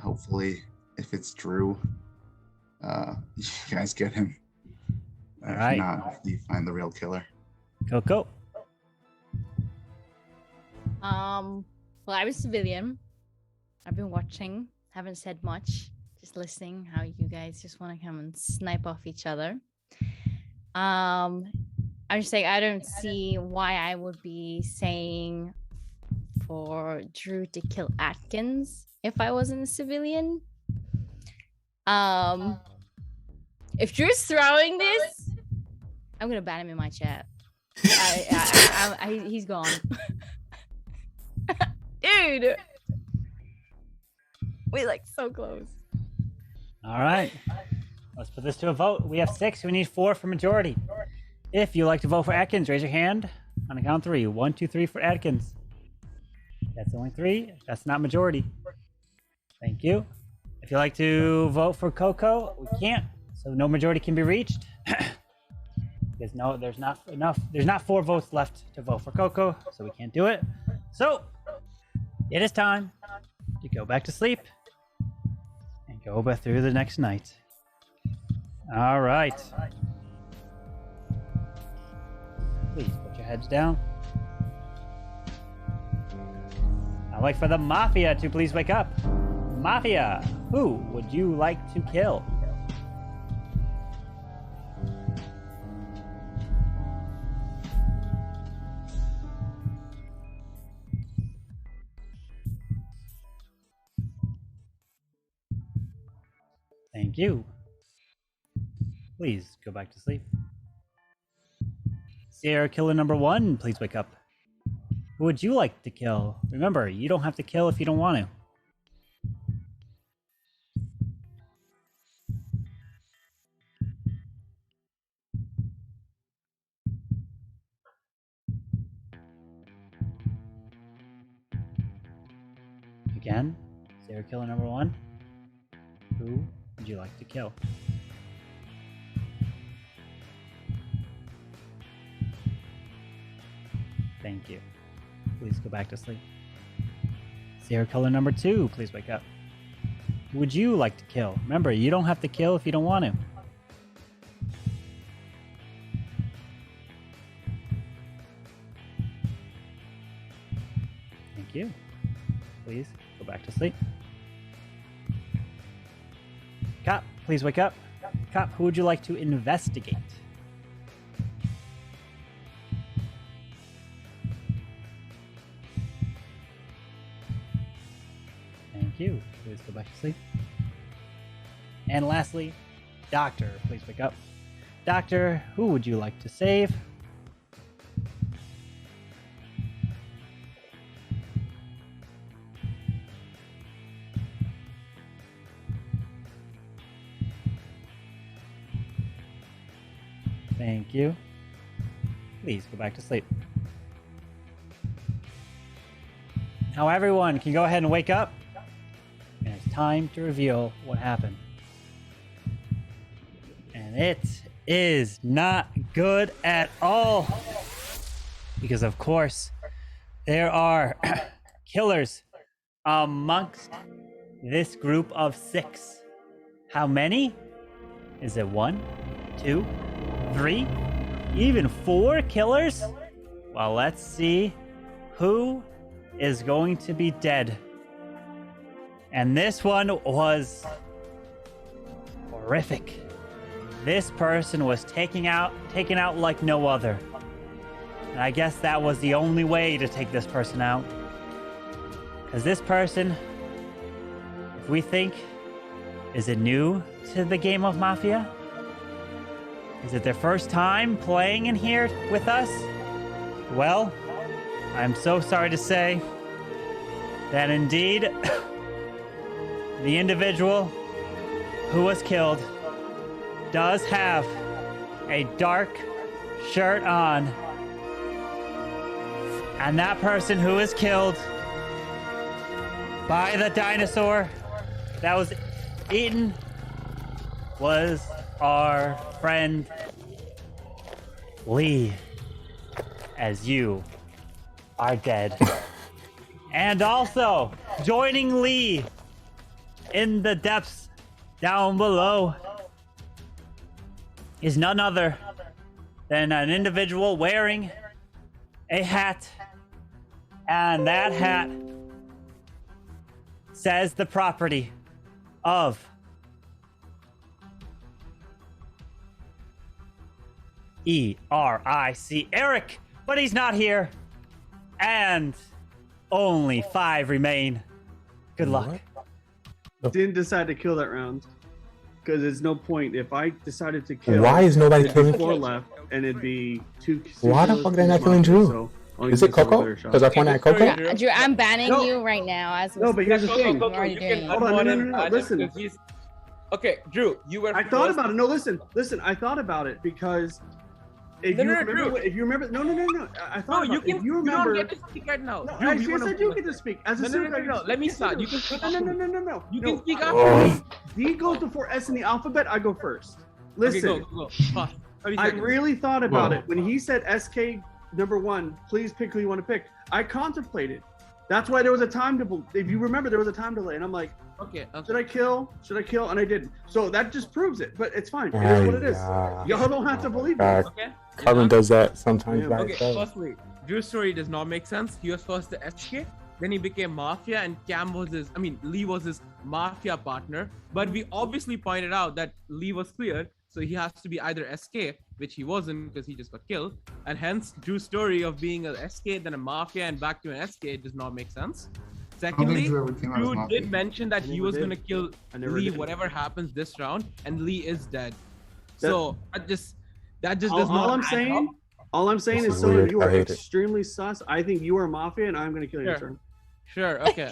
Hopefully, if it's Drew, you guys get him. All if right. not, you find the real killer. Coco. Well, I was civilian. I've been watching, haven't said much, just listening how you guys just want to come and snipe off each other. I'm just saying I don't see why I would be saying for Drew to kill Atkins if I wasn't a civilian. If Drew's throwing this, I'm gonna ban him in my chat. He's gone. Dude, we like so close. All right. let's put this to a vote. We have 6. We need 4 for majority. If you like to vote for Atkins, raise your hand on the count of 3. 1, 2, 3 for Atkins. That's only 3. That's not majority. Thank you. If you like to vote for Coco, we can't. So no majority can be reached. Because no, there's not enough. There's not 4 votes left to vote for Coco, so we can't do it. So it is time to go back to sleep and go back through the next night. All right. Please put your heads down. I'd like for the Mafia to please wake up. Mafia, who would you like to kill? Thank you. Please go back to sleep. Serial killer number 1, please wake up. Who would you like to kill? Remember, you don't have to kill if you don't want to. Again, serial killer number 1. Who would you like to kill? Thank you. Please go back to sleep. Serial killer number 2, please wake up. Who would you like to kill? Remember, you don't have to kill if you don't want to. Thank you. Please go back to sleep. Cop, please wake up. Cop, who would you like to investigate? Thank you. Please go back to sleep. And lastly, Doctor, please wake up. Doctor, who would you like to save? Thank you. Please go back to sleep. Now everyone can go ahead and wake up. And it's time to reveal what happened. And it is not good at all. Because of course, there are killers amongst this group of 6. How many? Is it 1, 2, 3, even 4 killers? Well, let's see who is going to be dead. And this one was horrific. This person was taken out like no other. And I guess that was the only way to take this person out. Because this person, if we think, is it new to the game of Mafia? Is it their first time playing in here with us? Well, I'm so sorry to say that indeed, the individual who was killed does have a dark shirt on. And that person who was killed by the dinosaur that was eaten was our friend Lee, as you are dead. And also joining Lee in the depths down below is none other than an individual wearing a hat, and that hat says the property of E-R-I-C, Eric, but he's not here. And only 5 remain. Good luck. Didn't decide to kill that round. Because there's no point. If I decided to kill... Why is nobody it'd be killing 4 left, and it'd be 2... Why the fuck are they not killing Drew? Is it Coco? Because I pointed at Coco? Yeah, Drew, I'm banning you right now. As No, but here's the thing. I'm already doing it. Hold on, no. Listen. Okay, Drew, you were. I thought about it. No, listen. I thought about it because if you remember, no. I thought No, about it. If you remember, don't get to speak right now. No, Drew, yes, I do get to speak. As a no. Let me start. You can speak. No. You can speak after. D goes before S in the alphabet. I go first. Listen, Okay, go. Fast. 30 I seconds. really thought about it when he said SK #1. Please pick who you want to pick. I contemplated. That's why there was a time to. If you remember, there was a time delay, and I'm like, okay. Should I kill? And I didn't. So that just proves it. But it's fine. It is what it is. Y'all don't have to believe me. Okay. Coven does that sometimes by Okay, itself. firstly, Drew's story does not make sense. He was first the SK, then he became Mafia, and Lee was his Mafia partner. But we obviously pointed out that Lee was cleared, so he has to be either SK, which he wasn't because he just got killed, and hence Drew's story of being a SK, then a Mafia, and back to an SK does not make sense. Secondly, Drew did mention that he was going to kill Lee whatever happens this round, and Lee is dead. So that just does not. All I'm saying is, so you are extremely sus. I think you are Mafia, and I'm going to kill you. Sure. Okay.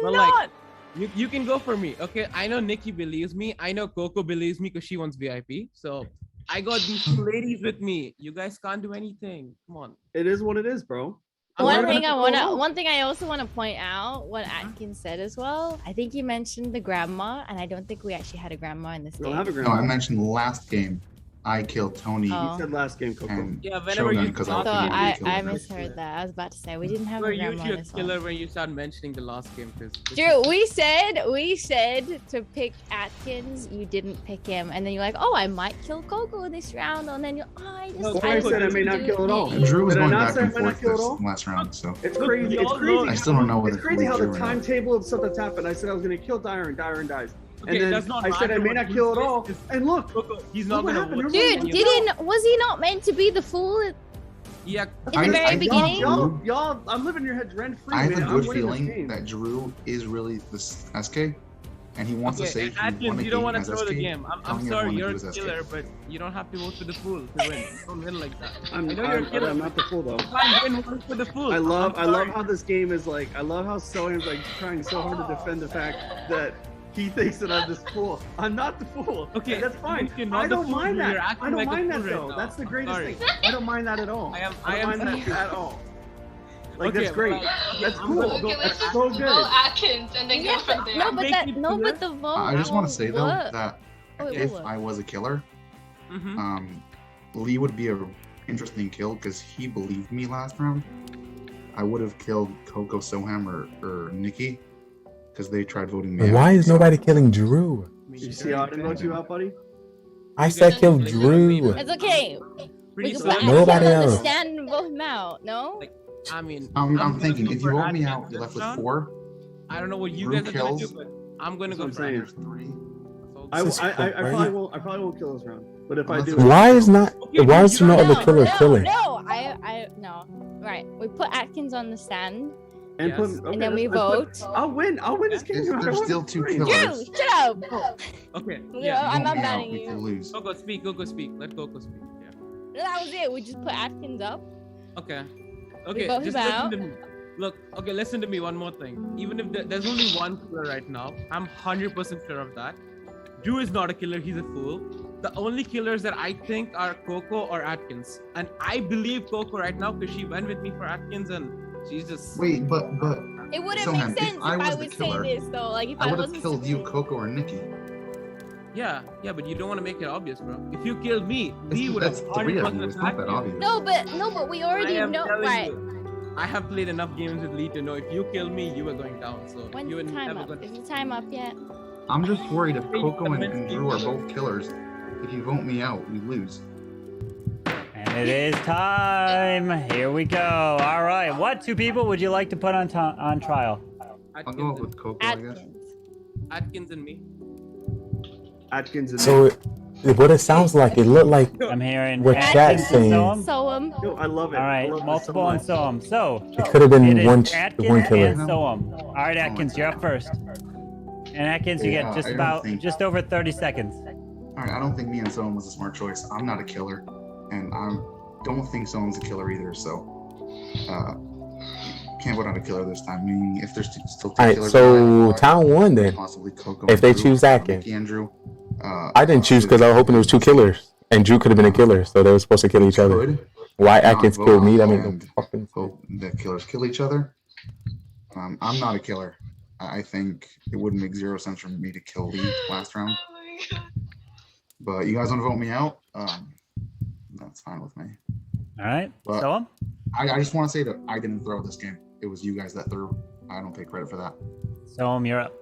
Well, like, you can go for me. Okay. I know Nikki believes me. I know Coco believes me because she wants VIP. So I got these two ladies with me. You guys can't do anything. Come on. It is what it is, bro. One thing I also want to point out what Atkins said as well. I think you mentioned the grandma, and I don't think we actually had a grandma in this game. No, I mentioned last game. I killed Tony. He said last game, Coco. Yeah, whenever you I misheard that. I was about to say we didn't have a grandma in this killer when you start mentioning the last game. Drew, we said to pick Atkins. You didn't pick him, and then you're like, "Oh, I might kill Coco this round," and then I said I may not kill at all. And Drew was Did I going not back say I and may not forth kill at this all? last round, so It's crazy. It's crazy. I still don't know whether It's crazy how the Drew or not. timetable of stuff that's happened. I said I was going to kill Dyer, and Dyer dies. Okay, And then that's not I said I may not kill at all. And look, he's not what gonna. happened? Dude, was he not meant to be the fool Yeah. in the very beginning? Y'all, I'm living in your heads rent free. I have man. a I'm good winning this feeling game. that Drew is really the SK, and he wants to say he won Atkins, a you don't want to as throw the SK, game. I'm telling sorry, everyone you're he a was SK. killer, but you don't have to vote for the fool to win. Don't win like that. I'm not the fool though. Fine, win for the fool. I love how this game is like. I love how Sohan's like trying so hard to defend the fact that he thinks that I'm this fool. I'm not the fool. Okay, that's fine. you're not I the don't fool, mind you're that. acting I don't like a mind fool that right though. now. That's the greatest Sorry. thing. I don't mind that at all. I am don't mind that at all. Like Okay, that's great. well, That's I'm cool. gonna go- That's Let's so vote good. Atkins and then go from there. But the vote. I just want to say though What? that Wait, if what? I was a killer, Mm-hmm. Lee would be a interesting kill because he believed me last round. I would have killed Coco, Soham, or Nikki because they tried voting me out. Why is nobody killing Drew? You see how I didn't vote you out, buddy? I said kill Drew. It's okay. We can put Nobody Atkins on the else. stand and vote him out. No. I mean, I'm thinking if you vote me out, you're left with 4. I don't know what you Drew guys are gonna kills. do, but I'm gonna That's go what I'm for saying. There's 3. I probably won't kill this round. But if I do, Why is not? Why is there no other killer killing? No. No. Right. We put Atkins on the stand. and put, Yes. okay, And then we let's vote. I'll win this game. no matter There's what. still 2 Drew, killers. shut up. Okay. No, Yeah. I'm not Vote me out banning if you you. lose. Go speak. Go speak. Let Coco speak. Yeah. That was it. We just put Atkins up. Okay. Okay. vote Just him listen out. to me. Look. Okay. Listen to me. One more thing. Even if there's only one killer right now, I'm 100% sure of that. Drew is not a killer. He's a fool. The only killers that I think are Coco or Atkins, and I believe Coco right now because she went with me for Atkins, and she's just. Wait, but It wouldn't Soham, make sense if I was the would say killer, this though. Like if I I would have wasn't. killed you, Coco, or Nikki. Yeah, but you don't want to make it obvious, bro. If you killed me, Lee would have That's 3 of you. 100% It's not that attacked you. obvious. No, but we already I am know. telling Right. you, I have played enough games with Lee to know if you kill me, you are going down. So When's you the are time never up? going. Is the time up yet? I'm just worried if Hey, Coco and convince Drew are me. both killers. If you vote me out, we lose. And it is time. Here we go. All right. What 2 people would you like to put on trial? I'll go up with Coco, I guess. Atkins and me. Atkins and So what it sounds like, it looked like I'm hearing what Atkins chat's and saying. Soham. Soham. No, I love it. All right, I love this multiple so and much. Soham. So It could have it been is one Atkins killer. and Soham. All right, Atkins, you're up first. And Atkins, you Yeah, get I don't think- just over 30 seconds. All right, I don't think me and Soham was a smart choice. I'm not a killer, and I don't think Soham's a killer either. So, can't vote on a killer this time. Meaning, if there's still 2 All right, killers, so alive, town 1 then. possibly Coco. If they and Drew, choose Atkins. Nikki and Drew. I didn't choose because I was hoping there was two killers, and Drew could have been a killer, so they were supposed to kill each other. Why Atkins killed me? That made no fucking sense. The killers kill each other. I'm not a killer. I think it wouldn't make zero sense for me to kill Lee last round. But you guys want to vote me out? That's fine with me. All right. But So I just want to say that I didn't throw this game. It was you guys that threw. I don't take credit for that. So you're up.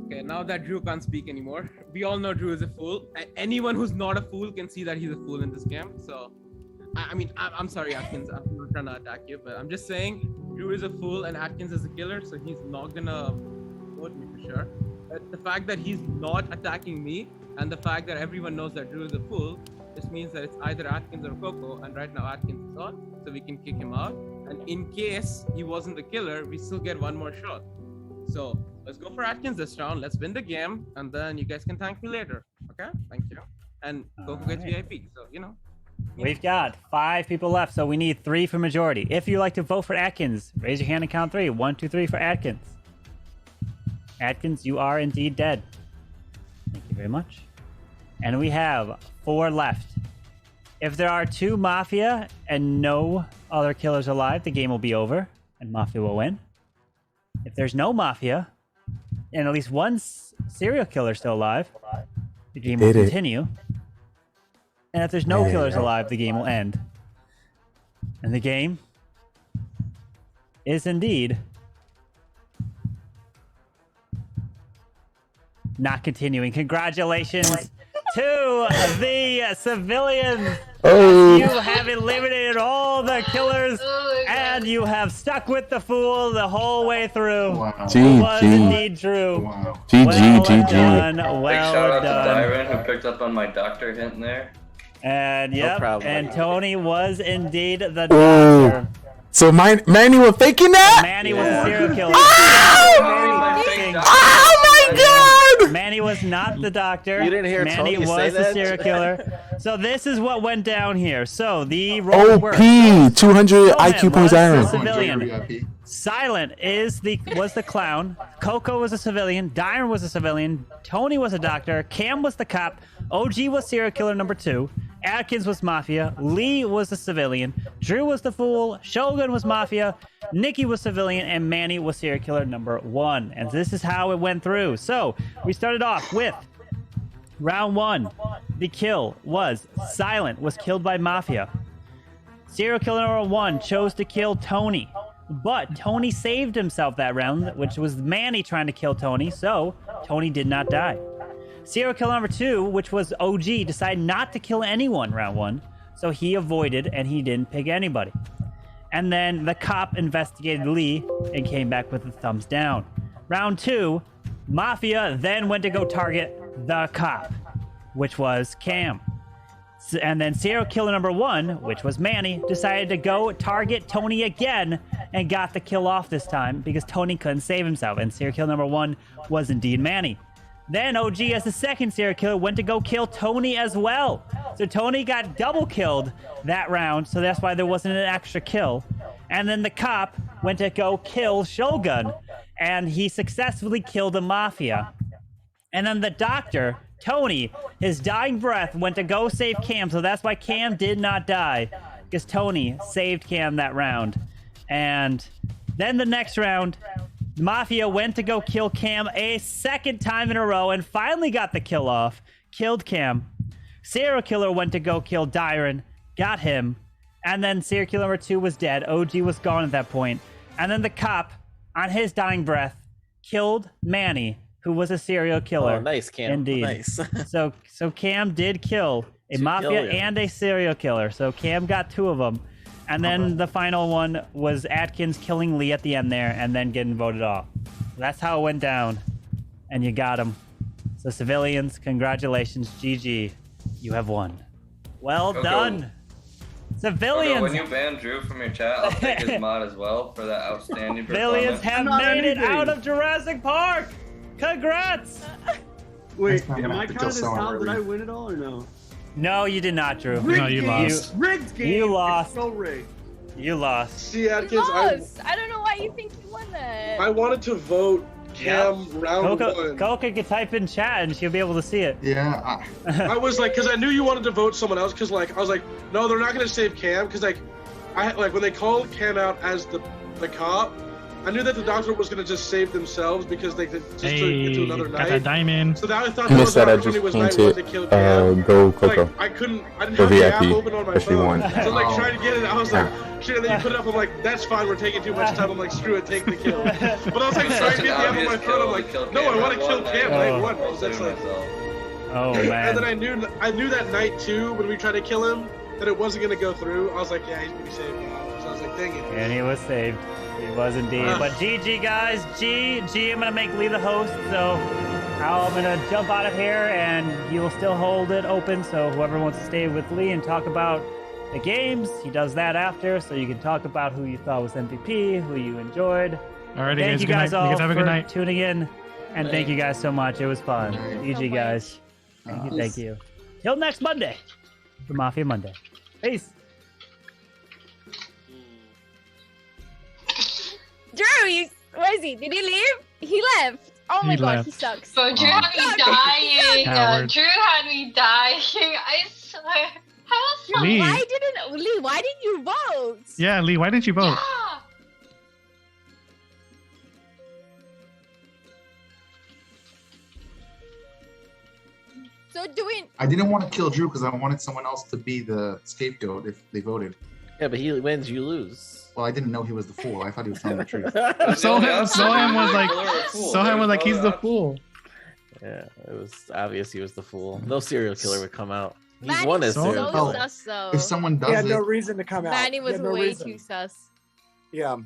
Okay, now that Drew can't speak anymore, we all know Drew is a fool. Anyone who's not a fool can see that he's a fool in this game. So, I'm sorry, Atkins. I'm not trying to attack you, but I'm just saying Drew is a fool and Atkins is a killer, so he's not gonna vote me for sure. But the fact that he's not attacking me and the fact that everyone knows that Drew is a fool, this means that it's either Atkins or Coco, and right now Atkins is on, so we can kick him out. And in case he wasn't the killer, we still get one more shot. So let's go for Atkins this round. Let's win the game, and then you guys can thank me later. Okay? Thank you. And Coco gets VIP, so you know. We've got 5 people left, so we need 3 for majority. If you'd like to vote for Atkins, raise your hand and count 3. 1, 2, 3 for Atkins. Atkins, you are indeed dead. Thank you very much. And we have 4 left. If there are 2 Mafia and no other killers alive, the game will be over and Mafia will win. If there's no Mafia and at least one serial killer still alive, the game will continue. And if there's no killers alive, the game will end. And the game is indeed not continuing. Congratulations to the civilians. Oh. You have eliminated all the killers and you have stuck with the fool the whole way through. Wow. It was indeed true. Wow. GG. Done, Big well shout out done. to Dyron who picked up on my doctor hint there. And No yep, problem. and Tony was indeed the Oh. doctor. So Manny was faking that? Manny was a serial killer. Oh my god! Manny was not the doctor. You didn't hear Manny Tony was say the that? serial killer. So this is what went down here. So the roll OP, worked. 200 Conan IQ points was a iron. civilian. Silent was the clown. Coco was a civilian. Dyron was a civilian. Tony was a doctor. Cam was the cop. OG was serial killer number 2. Atkins was Mafia. Lee was the civilian. Drew was the fool. Shogun was Mafia. Nikki was civilian. And Manny was serial killer number 1. And this is how it went through. So we started off with round 1. The kill was Silent was killed by Mafia. Serial killer number 1 chose to kill Tony. But Tony saved himself that round, which was Manny trying to kill Tony. So Tony did not die. Serial killer number 2, which was OG, decided not to kill anyone round 1, so he avoided and he didn't pick anybody. And then the cop investigated Lee and came back with a thumbs down. Round 2, Mafia then went to go target the cop, which was Cam. And then serial killer number 1, which was Manny, decided to go target Tony again and got the kill off this time because Tony couldn't save himself. And serial killer number 1 was indeed Manny. Then OG, as the second serial killer, went to go kill Tony as well. So Tony got double killed that round, so that's why there wasn't an extra kill. And then the cop went to go kill Shogun, and he successfully killed the Mafia. And then the doctor, Tony, his dying breath, went to go save Cam, so that's why Cam did not die, because Tony saved Cam that round. And then the next round, Mafia went to go kill Cam a second time in a row and finally got the kill off. Killed Cam. Serial killer went to go kill Dyron. Got him. And then serial killer number 2 was dead. OG was gone at that point. And then the cop, on his dying breath, killed Manny, who was a serial killer. Oh, nice, Cam. Indeed. Nice. so Cam did kill a Mafia and a serial killer. So Cam got 2 of them. And then the final one was Atkins killing Lee at the end there and then getting voted off. That's how it went down. And you got him. So civilians, congratulations. GG. You have won. Well done. Civilians. When you ban Drew from your chat, I'll take his mod as well for that outstanding Civilians performance. have made it out of Jurassic Park. Congrats. Wait, am I counted as out? Did I win it all or no? No, you did not, Drew. No, you lost. Rigged game. You lost. It's so rigged. You lost. See, You Atkins, lost. I don't know why you think you won that. I wanted to vote Cam round one. Coca can type in chat and she'll be able to see it. Yeah. I was like, because I knew you wanted to vote someone else. Because like, I was like, no, they're not gonna save Cam. Because like, when they called Cam out as the cop, I knew that the doctor was gonna just save themselves because they could just get to another got night. that diamond. So that I thought I that missed was that. I our just opportunity was night one to kill painted Cam. Go Coco. Like, I didn't For have the app VIP, open on my but she phone. won. So I was like trying to get it. I was like, shit, and then you put it up. I'm like, that's fine. We're taking too much time. I'm like, screw it, take the kill. But I was like trying to get the app on my phone. I'm like, no, I want to kill Cam night one. That's like, Oh and man. then I knew that night two when we tried to kill him that it wasn't gonna go through. I was like, yeah, he's gonna be saved now. So I was like, dang it. And he was saved. He was indeed. But GG guys, I'm gonna make Lee the host, so I'm gonna jump out of here and he will still hold it open. So whoever wants to stay with Lee and talk about the games, he does that after. So you can talk about who you thought was MVP, who you enjoyed. Alrighty, Thank guys. you Good guys night. all You guys have a for good night. tuning in. And thank you guys so much. It was fun. GG guys. Thank you. Till next Monday. For Mafia Monday. Peace. Drew, where is he? Did he leave? He left. Oh my He god, left. he sucks. Bro, Drew had me dying. Coward. Drew had me dying. I swear. How Lee. Why didn't you vote? Yeah, Lee, why didn't you vote? Yeah. So doing I didn't want to kill Drew because I wanted someone else to be the scapegoat if they voted. Yeah, but he wins, you lose. Well, I didn't know he was the fool. I thought he was telling the truth. Sohan was like, he's the fool. Yeah, it was obvious he was the fool. No serial killer would come out. He's Manny one was as so serial killer. sus though. If someone does He had it, no reason to come out. Manny He was had no way reason. too sus. Yeah.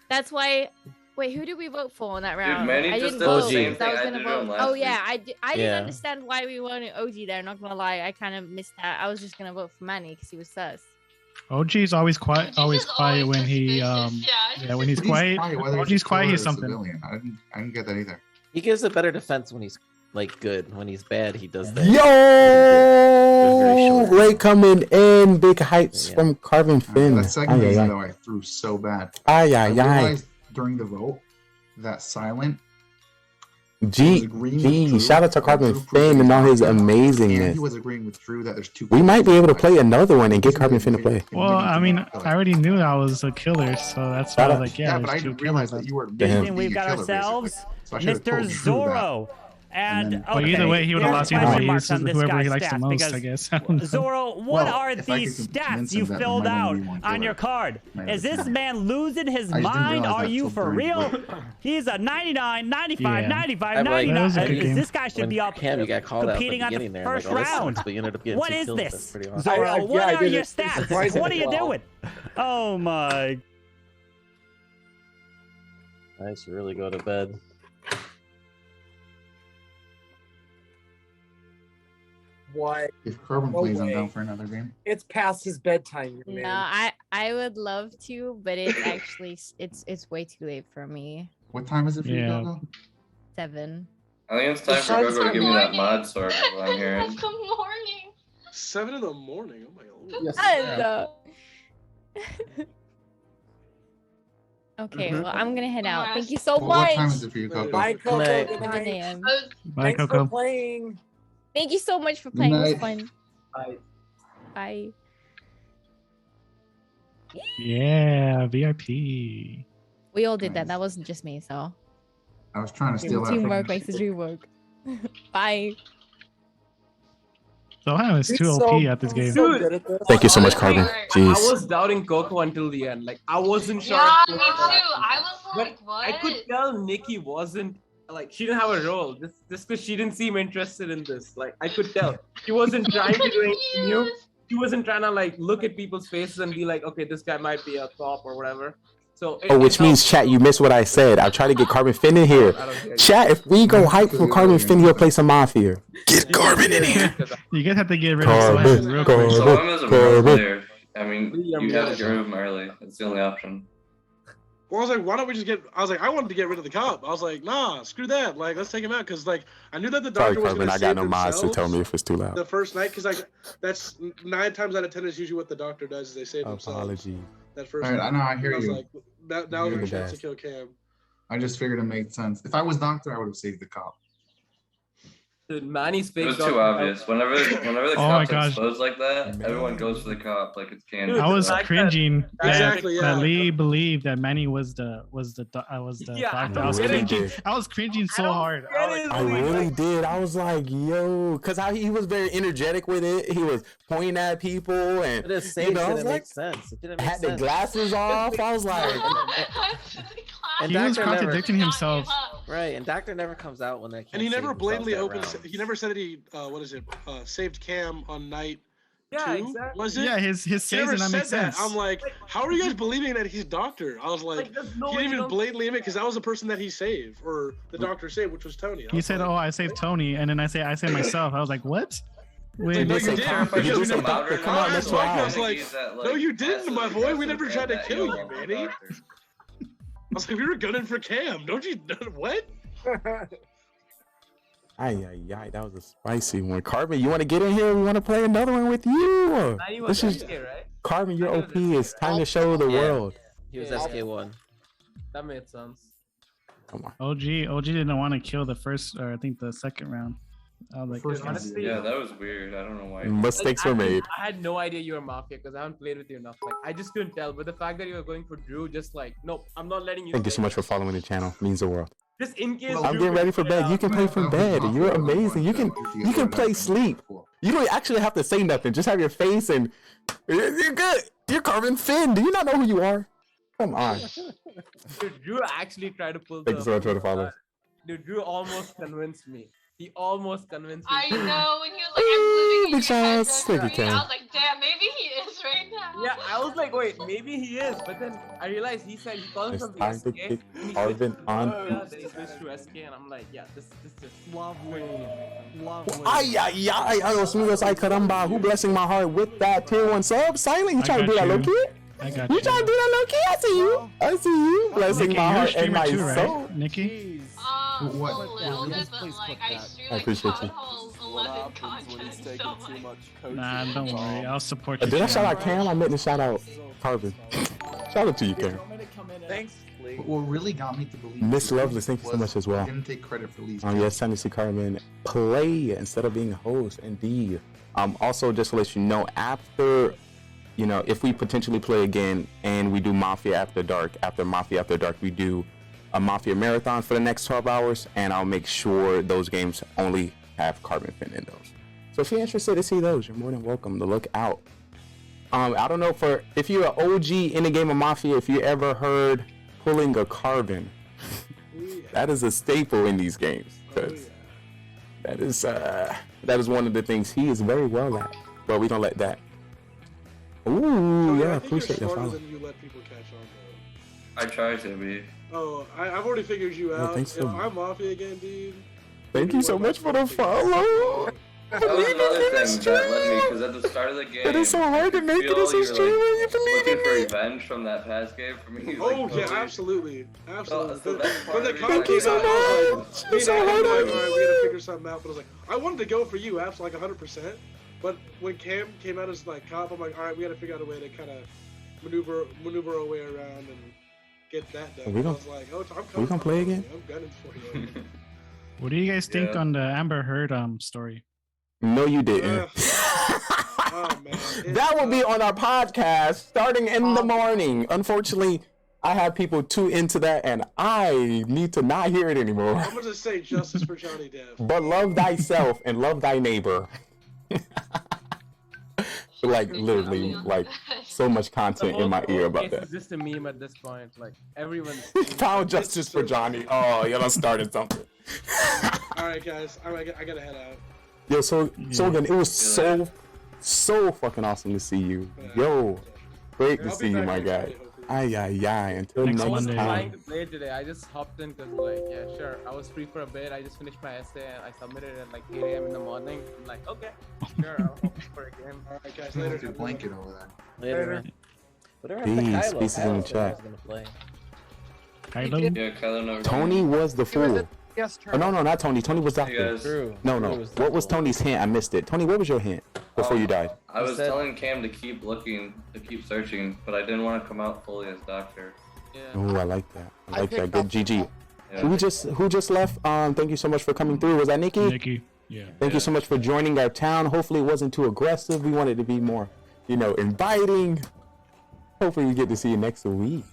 That's why. Wait, who did we vote for in that round? Manny I just didn't did the vote. same 'cause I was thing I gonna did to him vote. last Oh yeah, week. I didn't Yeah. understand why we wanted OG there. Not gonna lie, I kind of missed that. I was just gonna vote for Manny because he was sus. OG's always quiet. Always quiet when he Yeah, when he's quiet. whether OG's quiet. killer He's or something. civilian. I didn't get that either. He gives a better defense when he's like good. When he's bad, he does that. Yo, Ray coming in, big hypes from Carvin Finn. That second reason though, I threw so bad. I realized during the vote that Silent G, shout out to Carvin Finn and all his and amazingness. he was agreeing with Drew that there's two. We might be able to play another one and get Carvin Finn to play. Well, I mean, I already knew I was a killer, so that's why I was like, yeah, but I there's two didn't realize killers. that you were. And we've got ourselves So I should've Mr. told Drew Zorro. And But either way, he would have lost either question way. marks This is on this whoever guy's he likes the stats most, because I guess. I don't know. Zorro, what Well, are if I these could convince stats him you that there filled might out only be one on killer, your card? might Is this understand. man losing his I just didn't mind? realize Are that you till for during real? vote. He's a 99, 95, Yeah. 95, I'm like, 99. That was a good game. This guy should When be up Cam, you got called out at the competing on the beginning there. first like, oh, this round. sucks, but you ended up getting What two is kills. this, That's pretty awesome. Zorro? I- What yeah, I are did your it stats? surprisingly What are you well. doing? Oh my. I should really go to bed. What? If Carbon No plays, I'm way. down for another game. It's past his bedtime, No, man. I would love to, but it's actually it's way too late for me. What time is it for you, Yeah. Gogo? 7. I think it's time for Gogo to give me that mod sword. Is what I'm hearing. It's the morning. 7 in the morning. Oh my god. Yes, Hello. Okay, well I'm gonna head out. Thank you so Well, what much. time is it for you, Gogo? Bye, Coco. night. Good 9 night. a.m. Bye, Thanks Coco. for playing. Thank you so much for playing. It was night. fun. Bye. Bye. Yeah, VIP. We all did that. That wasn't just me, so I was trying to steal that from teamwork you. makes the dream work. Bye. Sohan is too He's OP so- at this he's game. so good at this. Thank you so much, Carvin. I Jeez. was doubting Coco until the end. Like I wasn't sure. Yeah, if me Coco too. was actually- I was But like, what? I could tell Nikki wasn't like she didn't have a role. Just because she didn't seem interested in this. Like I could tell she wasn't trying to do anything new. She wasn't trying to like look at people's faces and be like, okay, this guy might be a cop or whatever. So Oh, which means, chat, you missed what I said. I'll try to get Carvin Finn in here. Chat, if we go hype for Carvin Finn, he'll play some Mafia. Get Carvin in here. You guys have to get rid of Carvin, Sohan real quick. Carvin. So I'm as a pro Carvin. player. I mean, you have to get rid of him early. It's the only option. Well, I was like, why don't we just get? I was like, I wanted to get rid of the cop. I was like, nah, screw that. Like, let's take him out because like I knew that the Sorry, doctor was Carvin. gonna I save got no mods to tell themselves me if it's too loud. the first night because like that's 9 times out of 10 is usually what the doctor does is they save themselves Apology. that first All right, night. I know, I hear And I was you. like, that was You're our the chance to best. kill Cam. I just figured it made sense. If I was doctor, I would have saved the cop. Dude, Manny's fake. It was too obvious. Whenever the Oh my cop's gosh. exposed like that, everyone goes for the cop like it's candy. I was like that- cringing Exactly, that yeah. Lee believed that Manny was the Yeah, doctor. I I was really cringing. did. I was cringing so hard. I really did. I was like, yo, because how he was very energetic with it. He was pointing at people and But his save I was didn't like, make sense. It didn't make had the sense. glasses off. I was like, And He was Doctor never, contradicting himself. right? And Doctor never comes out when they can't And he save never themselves blatantly that opened. round. He never said that he saved Cam on night Yeah, 2. exactly. Was it? Yeah, his He saves never and that said makes that. sense. I'm like, how are you guys believing that he's doctor? I was like, there's no he way didn't you even don't- blatantly admit because that was the person that he saved or the doctor saved, which was Tony. I He was said, like, "Oh, I saved Tony," and then I say myself. I was like, "What?" Wait, no, Did you you did. say Because you you say never- doctor? Come I on, asked let's Mike, I try. was like, no, you didn't, my boy. We never tried to kill you, Manny. I was like, we were gunning for Cam. Don't you? What? That was a spicy one. Carmen, you want to get in here? We want to play another one with you. Manny This was is SK, right? Carmen, you're OP. It's time to show the world. He was Yeah. SK1. That made sense. Come on. OG didn't want to kill the first, or I think the second round. I was like, First one. Honestly, Yeah, that was weird. I don't know why. Mistakes were I made. had no idea you were Mafia because I haven't played with you enough. Like, I just couldn't tell. But the fact that you were going for Drew, just like, nope, I'm not letting you. Thank you so stay. much for following the channel. Means the world. Just in case. I'm getting ready for bed. You can play from bed. You're amazing. You can play sleep. You don't actually have to say nothing. Just have your face and you're good. You're Carmen Finn. Do you not know who you are? Come on. Dude, Drew actually tried to pull. Thank you so much for the follow. Dude, Drew almost convinced me. He almost convinced me. I know when he was like, I'm living in Big your head shots. Thank you, rent-free, I Cam. was like, damn, maybe he is right now. Yeah, I was like, wait, maybe he is. But then I realized he said he called It's him from time the to SK. kick and he Arvin switched to on. Mafia, then he switched to SK, and I'm like, yeah, this just Lovely. Lovely. Ay, Dios mío, ay, caramba. Who blessing my heart with that tier 1 sub? Silent, you I trying to do got that low you. key? I got You you. trying to do that low key? I see you. I see you. Blessing Nikki, my you're a heart and streamer my too, soul. right? Nikki? A What? little bit, but like, I stream I like appreciate Town you. Hall 11 content so much. Nah, don't worry. I'll support you. Did I shout Cam. out Cam? I meant to shout out Carvin. Shout out to you, Cam. Thanks, Lee. What really got me to believe Miss Loveless, thank you so much as well. I didn't take credit for Lee's. Yes, time to see Carmen play instead of being a host. Indeed. Also, just to let you know, after, if we potentially play again and we do Mafia After Dark, after Mafia After Dark, we do a Mafia marathon for the next 12 hours, and I'll make sure those games only have Carmen Finn in those. So if you're interested to see those, you're more than welcome to look out. I don't know if you're an OG in the game of Mafia, if you ever heard pulling a Carbon. That is a staple in these games. 'Cause that is one of the things he is very well at. But we don't let that. Ooh, yeah, I think appreciate you're that smarter follow. than you let people catch on I try to be. to. Oh, I've already figured you Oh, out. thanks If so I'm Mafia again, dude. Thank you so much for the follow. That was another thing that led me, because at the start of the game, It is so hard to make it as a you're, streamer. You believe looking in for me. revenge from that past game for me. Oh like, yeah, totally- absolutely, absolutely. So that's part When the of the con reason came I out, got I was much. like, me and So Adam were hard like, on all right, we gotta you. figure something out. But I was like, I wanted to go for you, apps like 100%. But when Cam came out as like cop, I'm like, all right, we gotta figure out a way to kind of maneuver our way around and get that done. We I gon- was like, oh, I'm we coming gonna for play you. again? I'm gunning for you. What do you guys think Yeah. on the Amber Heard story? No, you didn't. Oh man, That will be on our podcast starting in the morning. Unfortunately, I have people too into that, and I need to not hear it anymore. I'm gonna just say justice for Johnny Depp. But love thyself and love thy neighbor. Like literally, like so much content in my ear about that. It's just a meme at this point. Like everyone's. Found justice for Johnny. Oh, y'all done started something. All right, guys, I gotta head out. Yo, so again, it was so fucking awesome to see you. Yo, great to I'll be see you, back my next guy. Friday, hopefully. Ay. Until Next I next wasn't Monday. trying to time. play today. I just hopped in because, like, yeah, sure. I was free for a bit. I just finished my essay and I submitted it at like 8 a.m. in the morning. I'm like, okay, sure, I'll hop for a game. All right, guys, Later, later. your blanket over there. Later, man. Whatever happened to Peace. Kylo? Pieces in the Kylo said I chat. was gonna play. Kylo? Yeah, Kylo never. Tony was the fool. Yes, Oh, no, not Tony. Tony was You doctor. guys, True. No. True What was Tony's hint? I missed it. Tony, what was your hint before you died? I was said- telling Cam to keep looking, to keep searching, but I didn't want to come out fully as Doctor. Yeah. Oh, I like that. I like that. picked Good up- GG. Who just left? Thank you so much for coming through. Was that Nikki? Nikki. Yeah. Thank you so much for joining our town. Hopefully it wasn't too aggressive. We wanted to be more, inviting. Hopefully we get to see you next week.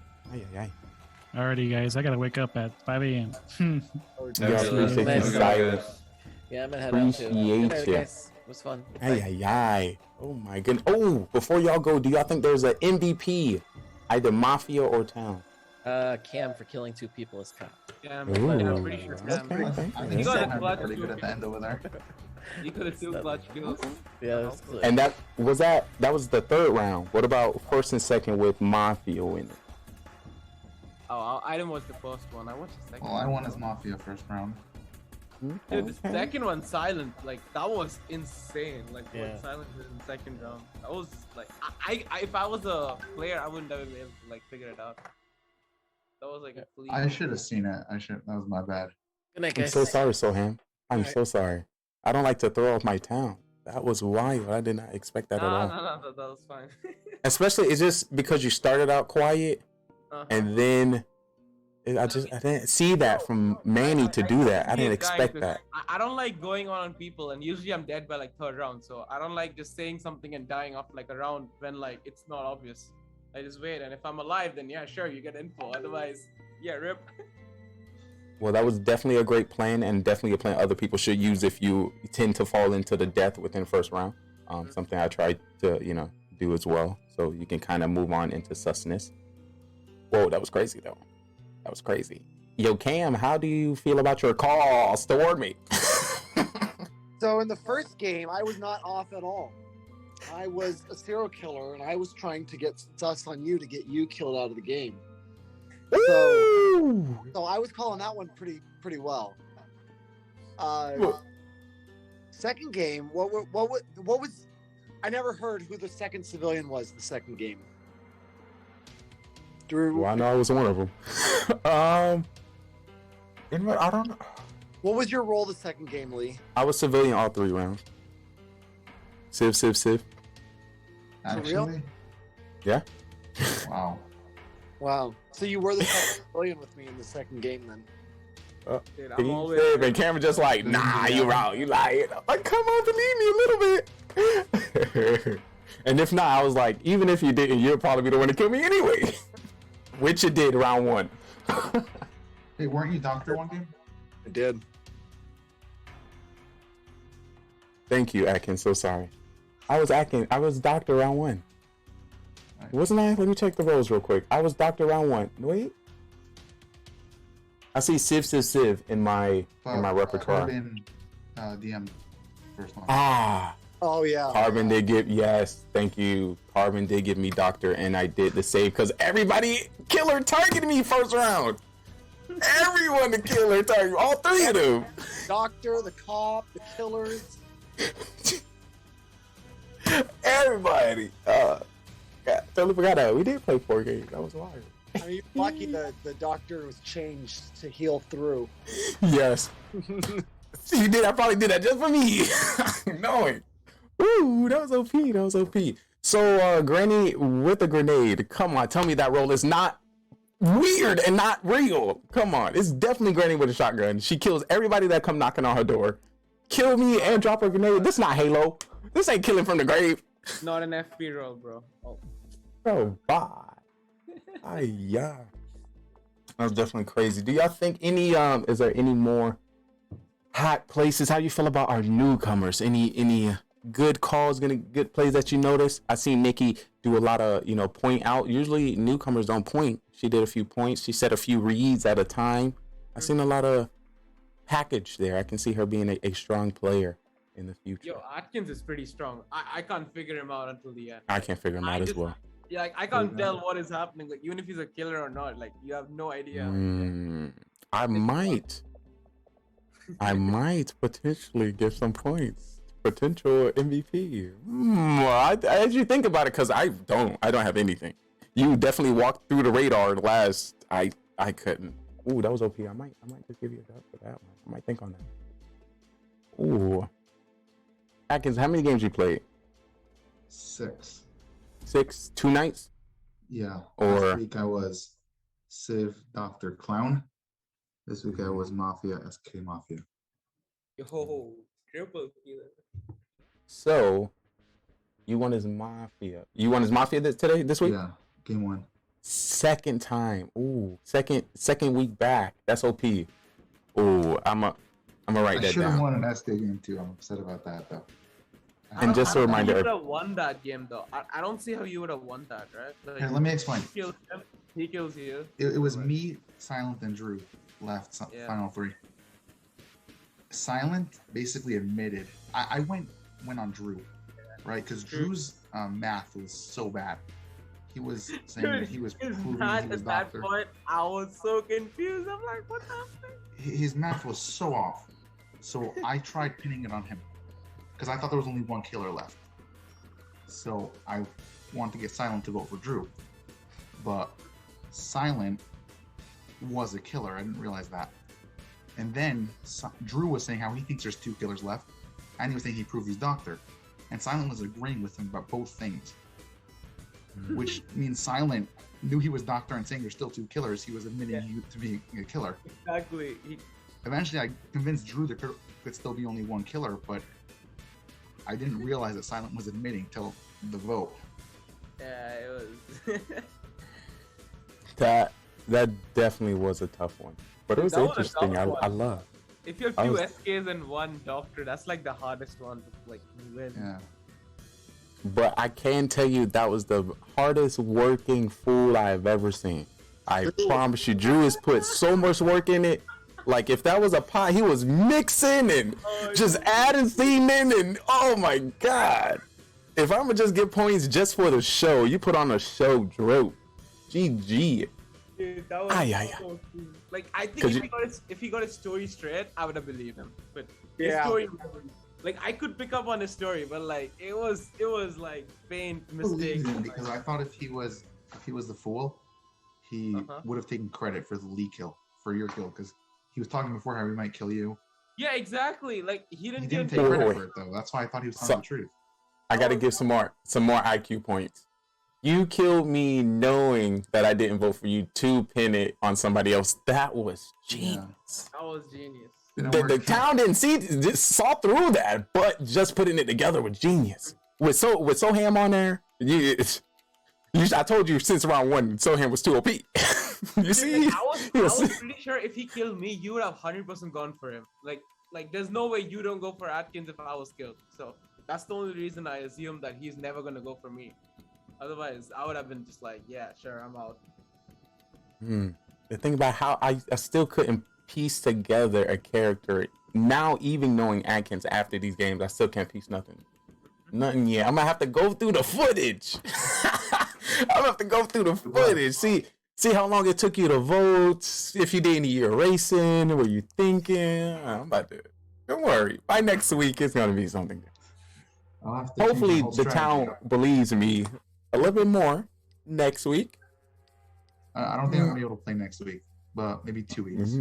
Alrighty, guys. I gotta wake up at 5 a.m. Yeah, appreciate you, Silas. Yeah, I'm gonna head out too. Good night, Appreciate you. guys. It was fun. Oh my goodness. Oh, before y'all go, do y'all think there's an MVP, either Mafia or Town? Cam for killing 2 people as cop. Yeah, Ooh, I'm pretty sure. okay. He got a clutch Pretty good at the end over there. He could have 2 clutch kills. Yeah, that's clear. And that was the 3rd round. What about 1st and 2nd with Mafia winning? Oh, I didn't watch the first one. I watched the second. Well, I won as Mafia first round. Dude, the second one, Silent, like that was insane. Like Yeah. what Silent did in the second round, that was like, I if I was a player, I wouldn't have been able to like figure it out. That was like a complete. I should have seen it. That was my bad. Good night, I'm guys. so sorry, Soham. I'm so sorry. I don't like to throw off my town. That was wild. I did not expect that at all. No, that was fine. Especially, it's just because you started out quiet, and then I didn't see that from Manny to do that. I didn't expect that. I don't like going on people, and usually I'm dead by like 3rd round, so I don't like just saying something and dying off like a round when like it's not obvious. I just wait, and if I'm alive, then yeah, sure, you get info. Otherwise, yeah, rip. Well, that was definitely a great plan, and definitely a plan other people should use if you tend to fall into the death within the 1st round. Something I tried to, do as well, so you can kind of move on into susness. Whoa, that was crazy though. That was crazy. Yo, Cam, how do you feel about your calls toward me? So in the first game, I was not off at all. I was a serial killer, and I was trying to get sus on you to get you killed out of the game. So I was calling that one pretty well. Second game, what was? I never heard who the second civilian was. The second game. Well, I know I was one of them. I don't know. What was your role the second game, Lee? I was civilian all 3 rounds. Civ. Actually? Yeah. Wow. So you were the second civilian with me in the second game then. Dude, I'm always... And Cameron just like, nah, you wrong, you lying. I'm like, come on, believe me a little bit. And if not, I was like, even if you didn't, you'll probably be the one to kill me anyway. Which you did round 1. Hey, weren't you Doctor one game? I did. Thank you, Atkins. So sorry. I was Doctor round 1. Wasn't I? Let me check the roles real quick. I was Doctor round 1. Wait. I see Civ in my repertoire. Carbon, DM first one. Oh yeah. Carbon did give thank you. Carbon did give me Doctor, and I did the save because everybody killer targeted me 1st round. Everyone the killer targeted, all 3 of them. Doctor, the cop, the killers. Everybody. Totally forgot that we did play 4 games. That was wild. I mean, you're lucky the doctor was changed to heal through. Yes. You did. I probably did that just for me. Knowing. Ooh, that was OP. That was OP. So, Granny with a grenade. Come on, tell me that role is not weird and not real. Come on, it's definitely Granny with a shotgun. She kills everybody that come knocking on her door. Kill me and drop a grenade. This not Halo. This ain't killing from the grave. Not an FP role, bro. Oh. Bro, bye. Yeah. That was definitely crazy. Do y'all think is there any more hot places? How do you feel about our newcomers? Any good calls, good plays that you notice? I seen Nikki do a lot of, point out. Usually newcomers don't point. She did a few points. She set a few reads at a time. I seen a lot of package there. I can see her being a strong player in the future. Yo, Atkins is pretty strong. I can't figure him out until the end. I can't figure him out as well. Yeah, like, I can't tell what is happening. Like, even if he's a killer or not, like, you have no idea. I might potentially get some points. Potential MVP. As you think about it, because I don't have anything. You definitely walked through the radar last. I couldn't. Ooh, that was OP. I might just give you a dub for that one. I might think on that. Ooh. Atkins, how many games you played? 6. 6, 2 nights? Yeah. Or last week I was Civ Dr. Clown. This week I was Mafia, SK Mafia. Yo, triple killer. So, you won as Mafia. You won as Mafia this week? Yeah, game 1. Second time. Ooh, second week back. That's OP. Ooh, I'm gonna write I that should have down. won an SK game too. I'm upset about that though. And just a You reminder. would have won that game though. I don't see how you would have won that, right? Like, Here, let me explain. He kills him. He kills you. It was me, Silent, and Drew left Yeah. final 3. Silent basically admitted I went on Drew, right? Because Drew's math was so bad. He was saying that he was proving he was At that doctor. point, I was so confused. I'm like, what the fuck? His math was so off. So I tried pinning it on him because I thought there was only one killer left. So I wanted to get Silent to vote for Drew, but Silent was a killer. I didn't realize that. And then Drew was saying how he thinks there's 2 killers left, and he was saying he proved he's doctor. And Silent was agreeing with him about both things, which means Silent knew he was doctor and saying there's still 2 killers. He was admitting you to be a killer. Exactly. Eventually, I convinced Drew there could still be only 1 killer, but I didn't realize that Silent was admitting till the vote. Yeah, it was. That definitely was a tough one, but it was That was a interesting. tough I one. love. If you have I 2 was- SKs and 1 doctor, that's like the hardest one to like win. Yeah. But I can tell you that was the hardest working fool I've ever seen. I promise you, Drew has put so much work in it. Like if that was a pot, he was mixing and just adding seasoning and oh my god. If I'm gonna just get points just for the show, you put on a show, Drew. GG. Dude, that was so cool. Like I think if he got his story straight, I would have believed him. But his Yeah. story, like I could pick up on his story, but like it was like faint I believed mistake. him because I thought if he was the fool, he would have taken credit for the Lee kill, for your kill, because he was talking before how he might kill you. Yeah, exactly. Like he didn't, He didn't give take credit Wait. for it though. That's why I thought he was telling the truth. I gotta give some more IQ points. You killed me knowing that I didn't vote for you to pin it on somebody else. That was genius. That was genius. The town didn't just saw through that, but just putting it together was genius. With Soham on there, I told you since round 1, Soham was too OP. You see, I was pretty sure if he killed me, you would have 100% gone for him. Like there's no way you don't go for Atkins if I was killed. So that's the only reason I assume that he's never gonna go for me. Otherwise, I would have been just like, yeah, sure, I'm out. The thing about how I still couldn't piece together a character. Now, even knowing Atkins after these games, I still can't piece nothing yet. I'm gonna have to go through the footage. I'm gonna have to go through the footage. See how long it took you to vote. If you did any erasing, were you thinking? I'm about to. Don't worry. By next week, it's gonna be something. I'll have to change Hopefully, whole the strategy. town believes me a little bit more next week. I don't think I'm gonna be able to play next week, but maybe 2 weeks.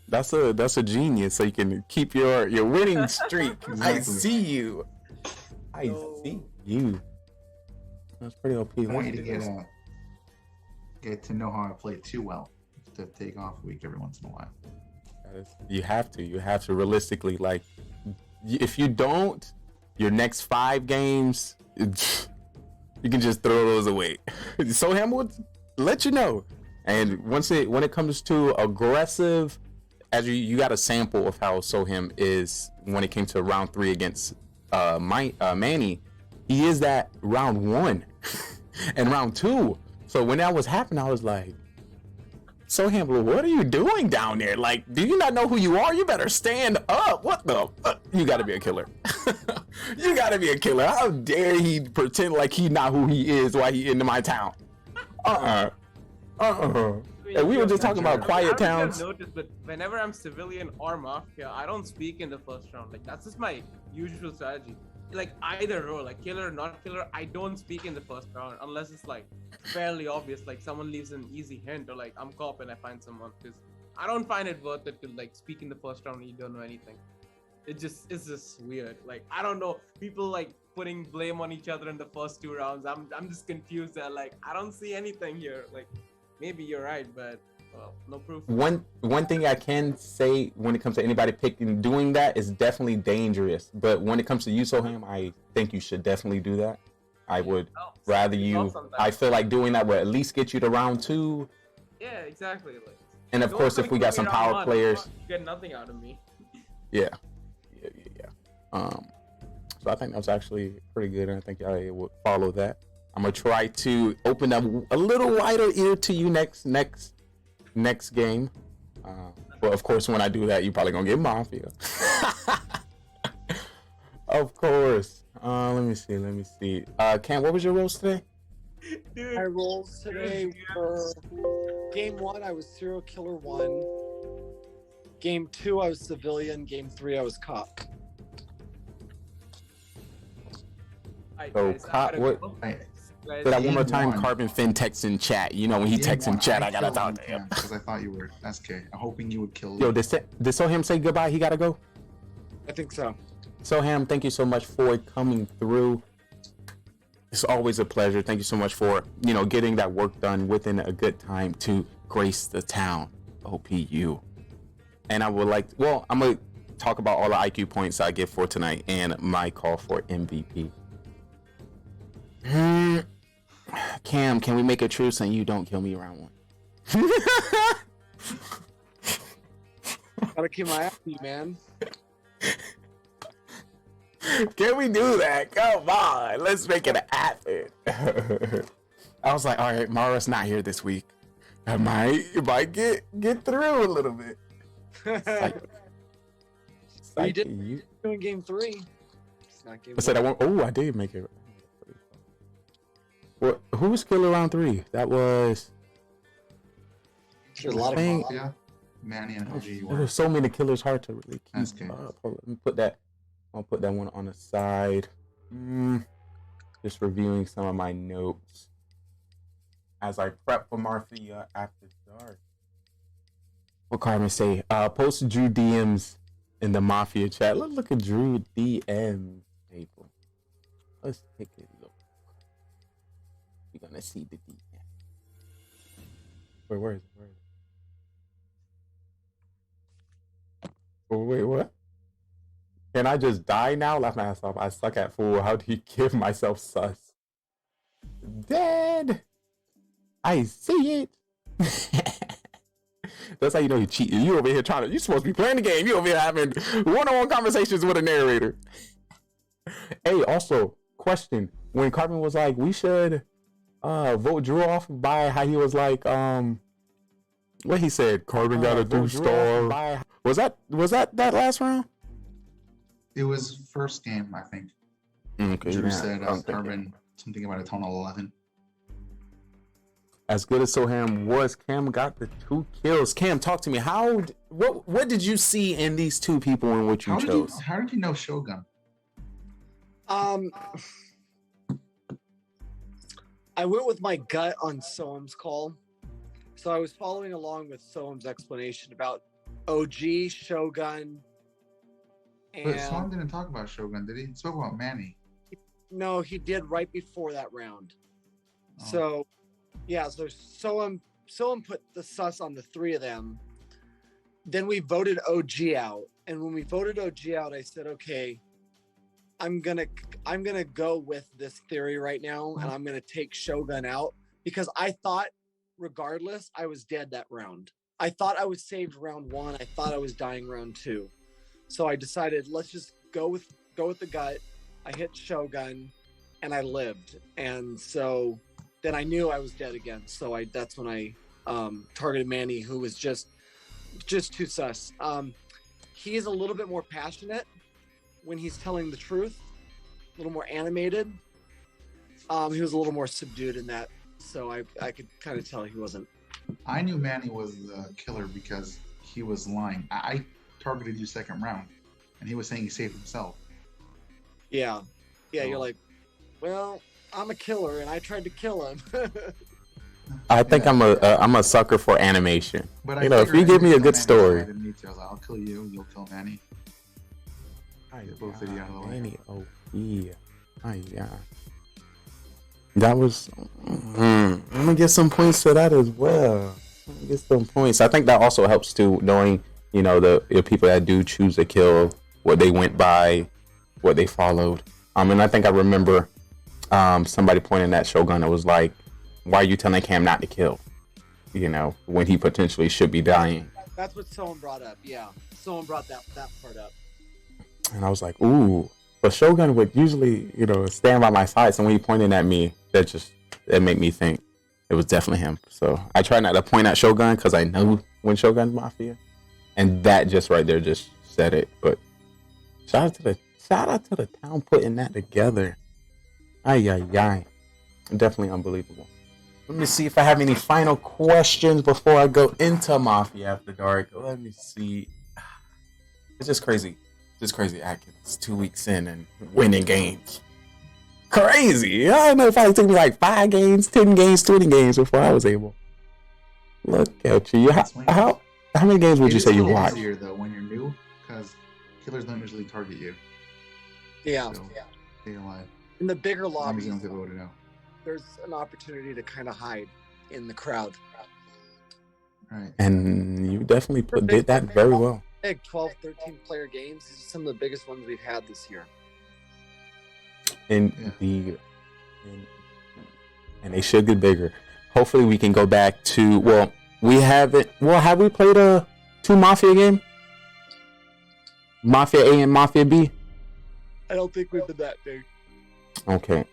That's a genius. So you can keep your winning streak. I Exactly. see you. I see you. That's pretty OP. I want you to get to know how I play too well to take off a week every once in a while. You have to realistically, like, if you don't, your next 5 games, you can just throw those away. Soham would let you know. And when it comes to aggressive, as you got a sample of how Soham is when it came to round 3 against Manny. He is that round 1 and round 2. So when that was happening, I was like, Soham, what are you doing down there? Like, do you not know who you are? You better stand up. What the? You got to be a killer. You got to be a killer. How dare he pretend like he not who he is while he into my town? And we were just talking about quiet towns. I've noticed, but whenever I'm civilian or mafia, I don't speak in the first round. Like that's just my usual strategy. Like either role, like killer or not killer, I don't speak in the first round unless it's like fairly obvious, like someone leaves an easy hint or like I'm cop and I find someone. Because I don't find it worth it to like speak in the first round when you don't know anything. It's just weird. Like I don't know, people like putting blame on each other in the first 2 rounds. I'm just confused. That like I don't see anything here. Like maybe you're right, but no proof. One thing I can say when it comes to anybody picking doing that is definitely dangerous. But when it comes to you, Soham, I think you should definitely do that. I would rather you. I feel like doing that would at least get you to round 2. Yeah, exactly. Like, And of course, if we got some power players, you get nothing out of me. yeah. So I think that's actually pretty good, and I think I would follow that. I'm gonna try to open up a little wider ear to you next game. But of course, when I do that, you're probably gonna get Mafia. Of course. Let me see. Cam, what was your roles today? My roles today were game 1, I was serial killer 1. Game 2, I was civilian. Game 3, I was cop. So, cop, what? Say that one more time. Carbon Fin texts in chat. You know, when he texts in chat, I gotta talk to him. Because I thought you were SK. I'm hoping you would kill. Yo, did Soham say goodbye? He gotta go? I think so. Soham, thank you so much for coming through. It's always a pleasure. Thank you so much for, getting that work done within a good time to grace the town. OPU. And I would like, I'm going to talk about all the IQ points I get for tonight and my call for MVP. Cam, can we make a truce and you don't kill me round 1? Gotta keep my eye on you, man. Can we do that? Come on, let's make it happen. I was like, all right, Mara's not here this week. I might get through a little bit. You did doing game 3. It's not game I said 1. I won't. Oh, I did make it. What? Who was killer round 3? That was. There's a lot of Mafia, Manny, and OG. There were so many killers, hard to really keep SK. up. Let me put that. I'll put that one on the side. Just reviewing some of my notes as I prep for Mafia after dark. What Carmen say? Post Drew DMs in the Mafia chat. Let's look at Drew DMs, people. Let's take a look. We're gonna see the DM. Where is it? Oh, wait, what? Can I just die now? Laugh my ass off. I suck at fool. How do you give myself sus? Dead. I see it. That's how you know you cheating. You over here you're supposed to be playing the game. You over here having one-on-one conversations with a narrator. Hey, also, question. When Carbon was like, we should vote Drew off by how he was like, what he said, Carbon got a 2-star. Was that last round? It was first game, I think. Okay, Drew said Carbon something about a total 11. As good as Soham was, Cam got the 2 kills. Cam, talk to me. What did you see in these 2 people in which you chose? How did you know Shogun? I went with my gut on Soam's call. So I was following along with Soam's explanation about OG, Shogun, But Soam didn't talk about Shogun, did he? He spoke about Manny. No, he did right before that round. So, yeah, so Soam put the sus on the 3 of them. Then we voted OG out. And when we voted OG out, I said, okay, I'm gonna go with this theory right now, and I'm gonna take Shogun out because I thought, regardless, I was dead that round. I thought I was saved round 1. I thought I was dying round 2. So I decided, let's just go with the gut. I hit Shogun, and I lived. And so then I knew I was dead again. So that's when I targeted Manny, who was just too sus. He is a little bit more passionate when he's telling the truth, a little more animated. He was a little more subdued in that. So I could kind of tell he wasn't. I knew Manny was the killer because he was lying. I targeted you second round, and he was saying he saved himself. Yeah, you're like, well, I'm a killer, and I tried to kill him. I think I'm a sucker for animation. But if you give me a good story. I didn't need to. I was like, I'll kill you, you'll kill Manny. Both of you out of the way. Manny, oh yeah. That was. I'm gonna get some points to that as well. get some points. I think that also helps too, knowing the people that do choose to kill, what they went by, what they followed. And I think I remember somebody pointing at Shogun. It was like, why are you telling Cam not to kill? When he potentially should be dying. That's what someone brought up. Yeah, someone brought that part up. And I was like, ooh. But Shogun would usually, stand by my side. So when he pointed at me, that made me think it was definitely him. So I try not to point at Shogun because I know when Shogun's Mafia. And that just right there just said it. But shout out to the town putting that together. Ay, ay, ay. Definitely unbelievable. Let me see if I have any final questions before I go into Mafia After Dark. Let me see. It's just crazy. Just crazy Atkins. 2 weeks in and winning games. Crazy. I don't know if it took me like 5 games, 10 games, 20 games before I was able. Look at you. How many games would you say you watched? It's easier though when you're new because killers don't usually target you. Yeah. So, stay alive. In the bigger lobbies, You don't get voted out. there's an opportunity to kind of hide in the crowd. Right. And you definitely did that very well. Big 12, 13 player games. These are some of the biggest ones we've had this year. Indeed. And they should get bigger. Hopefully we can go back to, we haven't, have we played 2 Mafia game? Mafia A and Mafia B? I don't think we've been that big. Okay.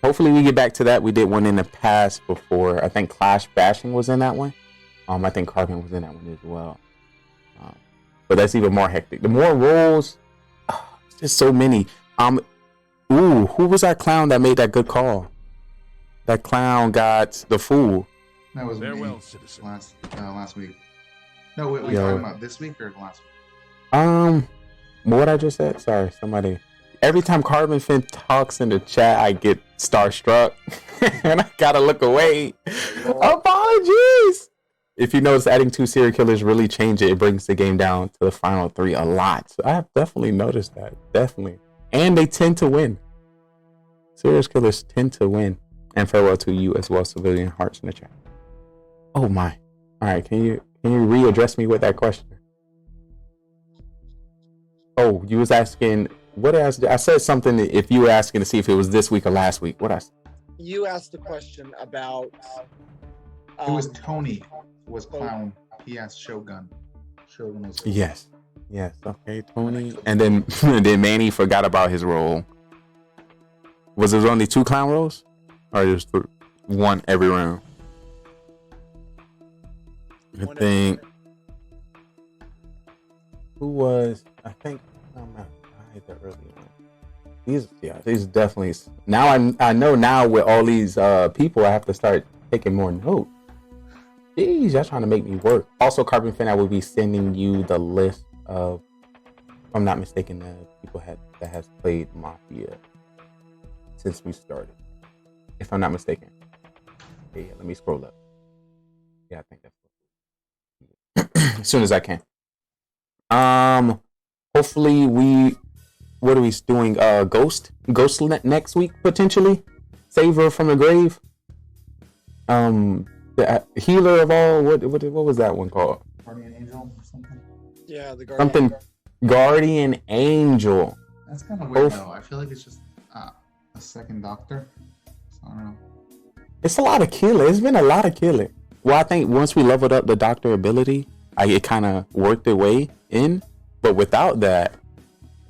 Hopefully we get back to that. We did one in the past before. I think Clash Bashing was in that one. I think Carbon was in that one as well. But that's even more hectic. The more roles, just so many. Who was that clown that made that good call? That clown got the fool. That was Farewell, me citizen. last week. No, we talking about this week or last week? What I just said? Sorry, somebody. Every time Carbon Finn talks in the chat, I get starstruck and I gotta look away. Apologies. If you notice, adding 2 serial killers really change it. It brings the game down to the final 3 a lot. So I have definitely noticed that. Definitely. And they tend to win. Serial killers tend to win. And farewell to you as well, civilian hearts in the chat. Oh my. All right, can you readdress me with that question? Oh, you was asking what I said something if you were asking to see if it was this week or last week. What I said? You asked a question about. It was Tony was clown. He asked Shogun. Shogun was. Yes. Okay, Tony. And then Manny forgot about his role. Was there only 2 clown roles, or just 1 every round? I think. Who was? I think. I hit that early one. These definitely. Now I know now with all these people, I have to start taking more notes. Jeez, y'all trying to make me work. Also, Carbon Finn, I will be sending you the list of, if I'm not mistaken, the people that has played Mafia since we started. If I'm not mistaken. Yeah, let me scroll up. Yeah, I think that's as soon as I can. Hopefully what are we doing? Ghost next week potentially. Save her from the grave. The healer of all. What was that one called? Guardian Angel or something. Yeah, the Guardian. Something Guardian Angel. That's kind of weird though. I feel like it's just a second Doctor. So I don't know. It's a lot of killing. It's been a lot of killing. Well, I think once we leveled up the Doctor ability, it kind of worked their way in. But without that,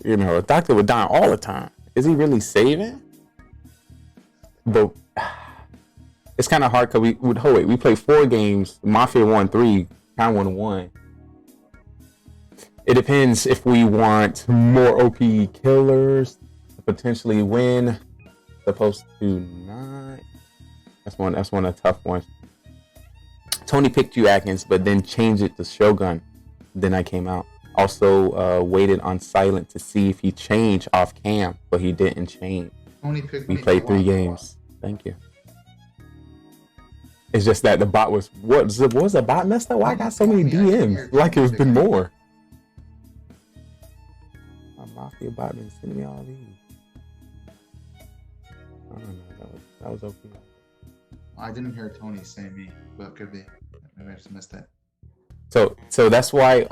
the Doctor would die all the time. Is he really saving? But it's kind of hard because we played 4 games. Mafia won 3, Town won. It depends if we want more OP killers to potentially win. Supposed to not. That's one of the tough ones. Tony picked you Atkins, but then changed it to Shogun. Then I came out. Also waited on silent to see if he changed off cam, but he didn't change. Tony picked We me played for 3 one. games. Thank you. It's just that the bot was was the bot messed up? Why I got so many DMs? Like it's been more. My Mafia bot been sending me all these. I don't know. That was okay. I didn't hear Tony say me, but could be. Maybe I just missed it. So that's why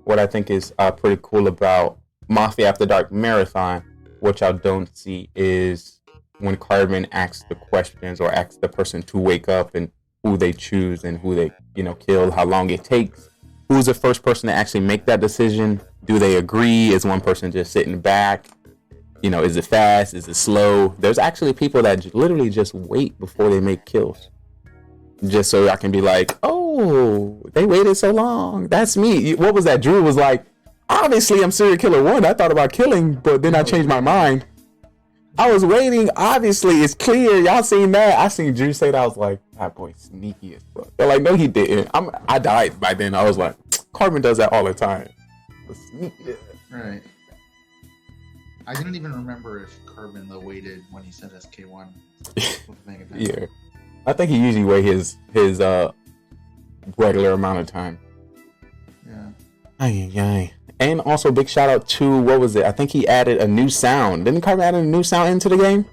what I think is pretty cool about Mafia After Dark Marathon, which I don't see, is when Carbon asks the questions or asks the person to wake up and who they choose and who they kill, how long it takes. Who's the first person to actually make that decision? Do they agree? Is one person just sitting back? Is it fast? Is it slow? There's actually people that literally just wait before they make kills. Just so I can be like, oh, they waited so long. That's me. What was that? Drew was like, obviously I'm serial killer 1. I thought about killing, but then I changed my mind. I was waiting. Obviously, it's clear. Y'all seen that? I seen Drew say that. I was like, that boy sneaky as fuck. They're like, no, he didn't. I died by then. I was like, Carbon does that all the time. Sneaky. Right. I didn't even remember if Carbon though waited when he said SK1. Yeah. I think he usually wait his regular amount of time. Yeah. Ay. And also big shout out to, what was it? I think he added a new sound. Didn't Carbon add a new sound into the game?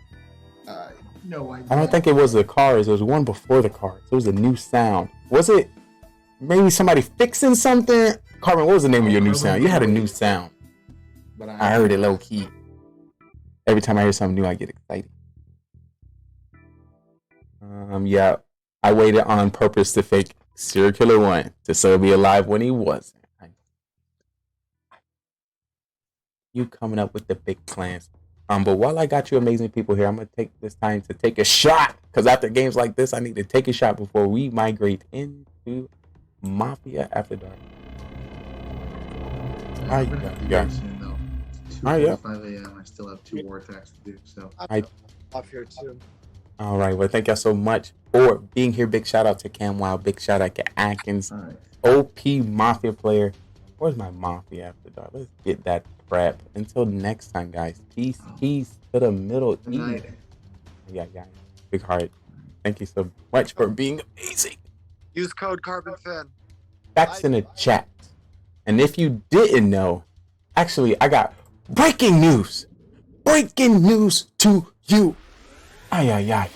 No, I don't think it was the cars. It was one before the cars. It was a new sound. Was it maybe somebody fixing something? Carbon, what was the name of your new sound? You had a new sound. But I heard it low key. Every time I hear something new, I get excited. Yeah, I waited on purpose to fake serial killer 1 to still be alive when he wasn't. You coming up with the big plans. But while I got you amazing people here, I'm gonna take this time to take a shot, because after games like this, I need to take a shot before we migrate into Mafia After Dark. I'm gonna have to go soon though. It's 2:45 a.m. I still have 2 war attacks to do. So I'm off here too. All right. Well, thank y'all so much for being here. Big shout out to Cam Wild. Big shout out to Atkins. Right. OP Mafia player. Where's my Mafia After Dark? Let's get that prep. Until next time, guys. Peace to the Middle East. Yeah. Big heart. Thank you so much for being amazing. Use code CarbonFin. Facts in the chat. And if you didn't know, actually, I got breaking news. Breaking news to you. Ay.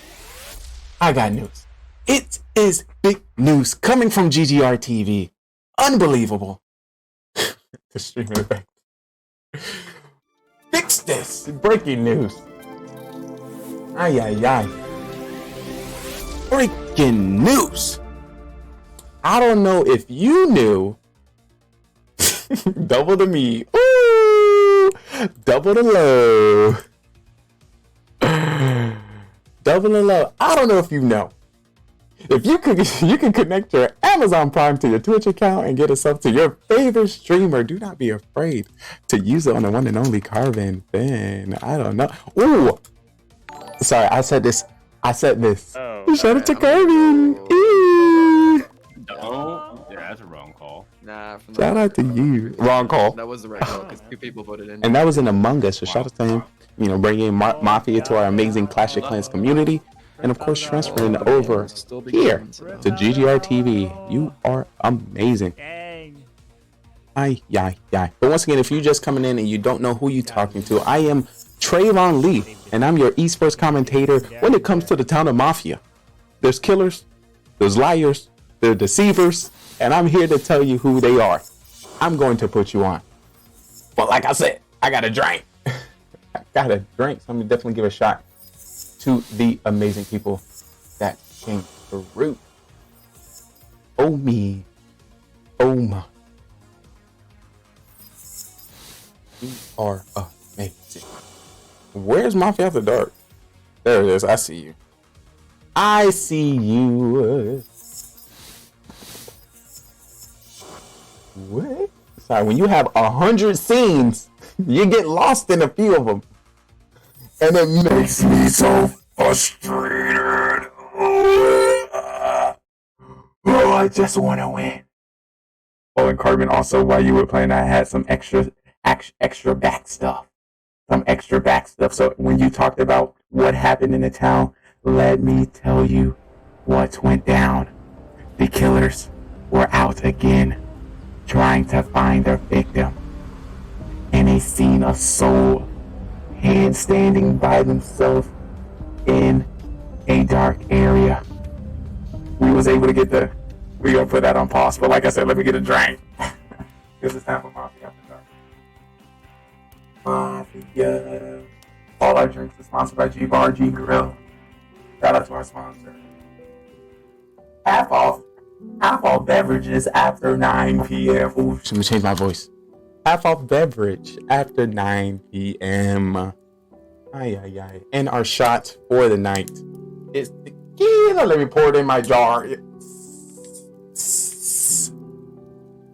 I got news. It is big news coming from GGR TV. Unbelievable. The streaming effect. Fix this. Breaking news. Ay. Breaking news. I don't know if you knew. Double the me. Ooh. Double the low. Double the low. I don't know if you know. If you can connect your Amazon Prime to your Twitch account and get a sub to your favorite streamer. Do not be afraid to use it on the one and only Carbon Fin. I don't know. Ooh. Sorry, I said this. Oh, shout out to Carbon. Oh, yeah, that's a wrong call. Nah. Shout out to you. Wrong call. That was the right call because 2 people voted in. And that was in Among Us. So shout out to him. Bringing Mafia to our amazing Clash of Clans community. And of course, transferring over here to GGR TV. You are amazing. Ay. But once again, if you're just coming in and you don't know who you're talking to, I am Trayvon Lee, and I'm your esports commentator when it comes to the town of Mafia. There's killers, there's liars, there's deceivers, and I'm here to tell you who they are. I'm going to put you on. But like I said, I got a drink. So I'm gonna definitely give a shot to the amazing people that came through. Oh me. Oh my. You are amazing. Where's Mafia After Dark? There it is. I see you. I see you. What? Sorry, when you have 100 scenes, you get lost in a few of them. And it makes me so frustrated. Oh, I just want to win. Oh, and Carbon, also, while you were playing, I had some extra back stuff. So when you talked about what happened in the town, let me tell you what went down. The killers were out again, trying to find their victim. And they seen a soul hand standing by themselves in a dark area. We was able to get the We gonna put that on pause. But like I said, let me get a drink. Because it's time for Mafia After Dark. Mafia. All our drinks are sponsored by G-Bar G Grill. Shout out to our sponsor. Half off beverages after 9 p.m. Ooh, let me change my voice. Half off beverage after 9 p.m. Ay, ay, ay. And our shot for the night is tequila. Let me pour it in my jar.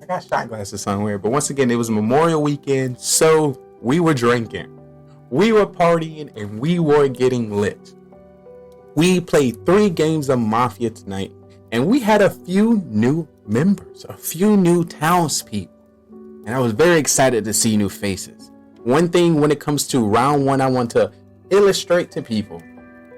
I got shot glasses somewhere. But once again, it was Memorial Weekend, so we were drinking. We were partying, and we were getting lit. We played 3 games of Mafia tonight, and we had a few new members, a few new townspeople. And I was very excited to see new faces. One thing when it comes to round 1, I want to illustrate to people.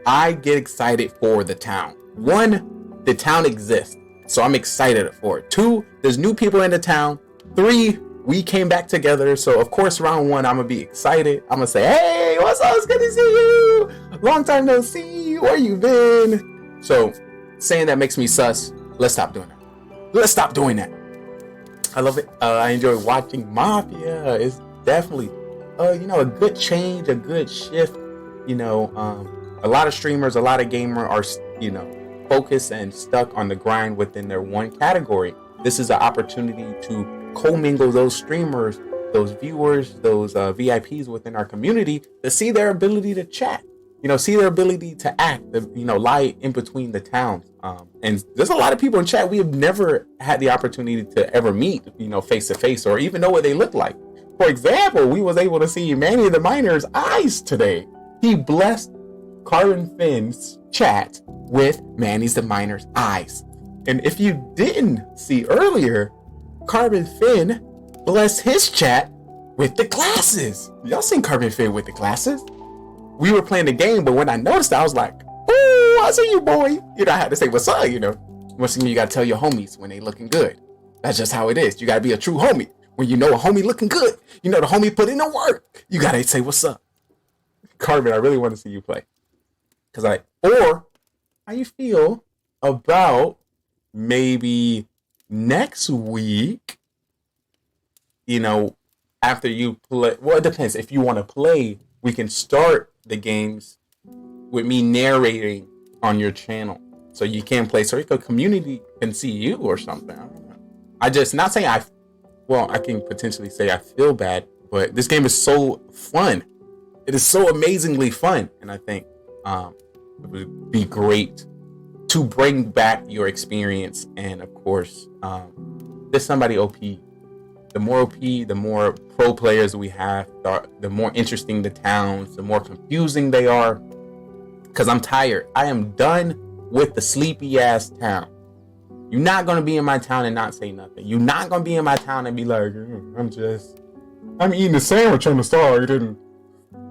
I get excited for the town. 1, the town exists, so I'm excited for it. 2, there's new people in the town. 3, we came back together, so of course round 1, I'm going to be excited. I'm going to say, hey, what's up? It's good to see you. Long time no see. Where you been? So saying that makes me sus. Let's stop doing that. Let's stop doing that. I love it. I enjoy watching Mafia. It's definitely, a good change, a good shift. A lot of streamers, a lot of gamers are, focused and stuck on the grind within their one category. This is an opportunity to commingle those streamers, those viewers, those VIPs within our community to see their ability to chat. See their ability to act, lie in between the towns. And there's a lot of people in chat we have never had the opportunity to ever meet, face to face, or even know what they look like. For example, we was able to see Manny the Miner's eyes today. He blessed Carbon Finn's chat with Manny's the Miner's eyes. And if you didn't see earlier, Carbon Finn blessed his chat with the glasses. Y'all seen Carbon Finn with the glasses? We were playing the game, but when I noticed it, I was like, "Ooh, I see you, boy." I had to say, "What's up?" Once again, you gotta tell your homies when they looking good. That's just how it is. You gotta be a true homie. When you know a homie looking good, the homie put in the work. You gotta say, "What's up?" Carbon, I really want to see you play. Or how you feel about maybe next week, after you play. Well, it depends. If you want to play, we can start the games with me narrating on your channel, so you can play, so the community can see you or something. I don't know. I just not saying I can potentially say I feel bad, but this game is so fun. It is so amazingly fun, and I think it would be great to bring back your experience. And of course, there's somebody OP. The more OP, the more pro players we have, the more interesting the towns, the more confusing they are. Because I'm tired. I am done with the sleepy ass town. You're not going to be in my town and not say nothing. You're not going to be in my town and be like, I'm eating a sandwich on the side and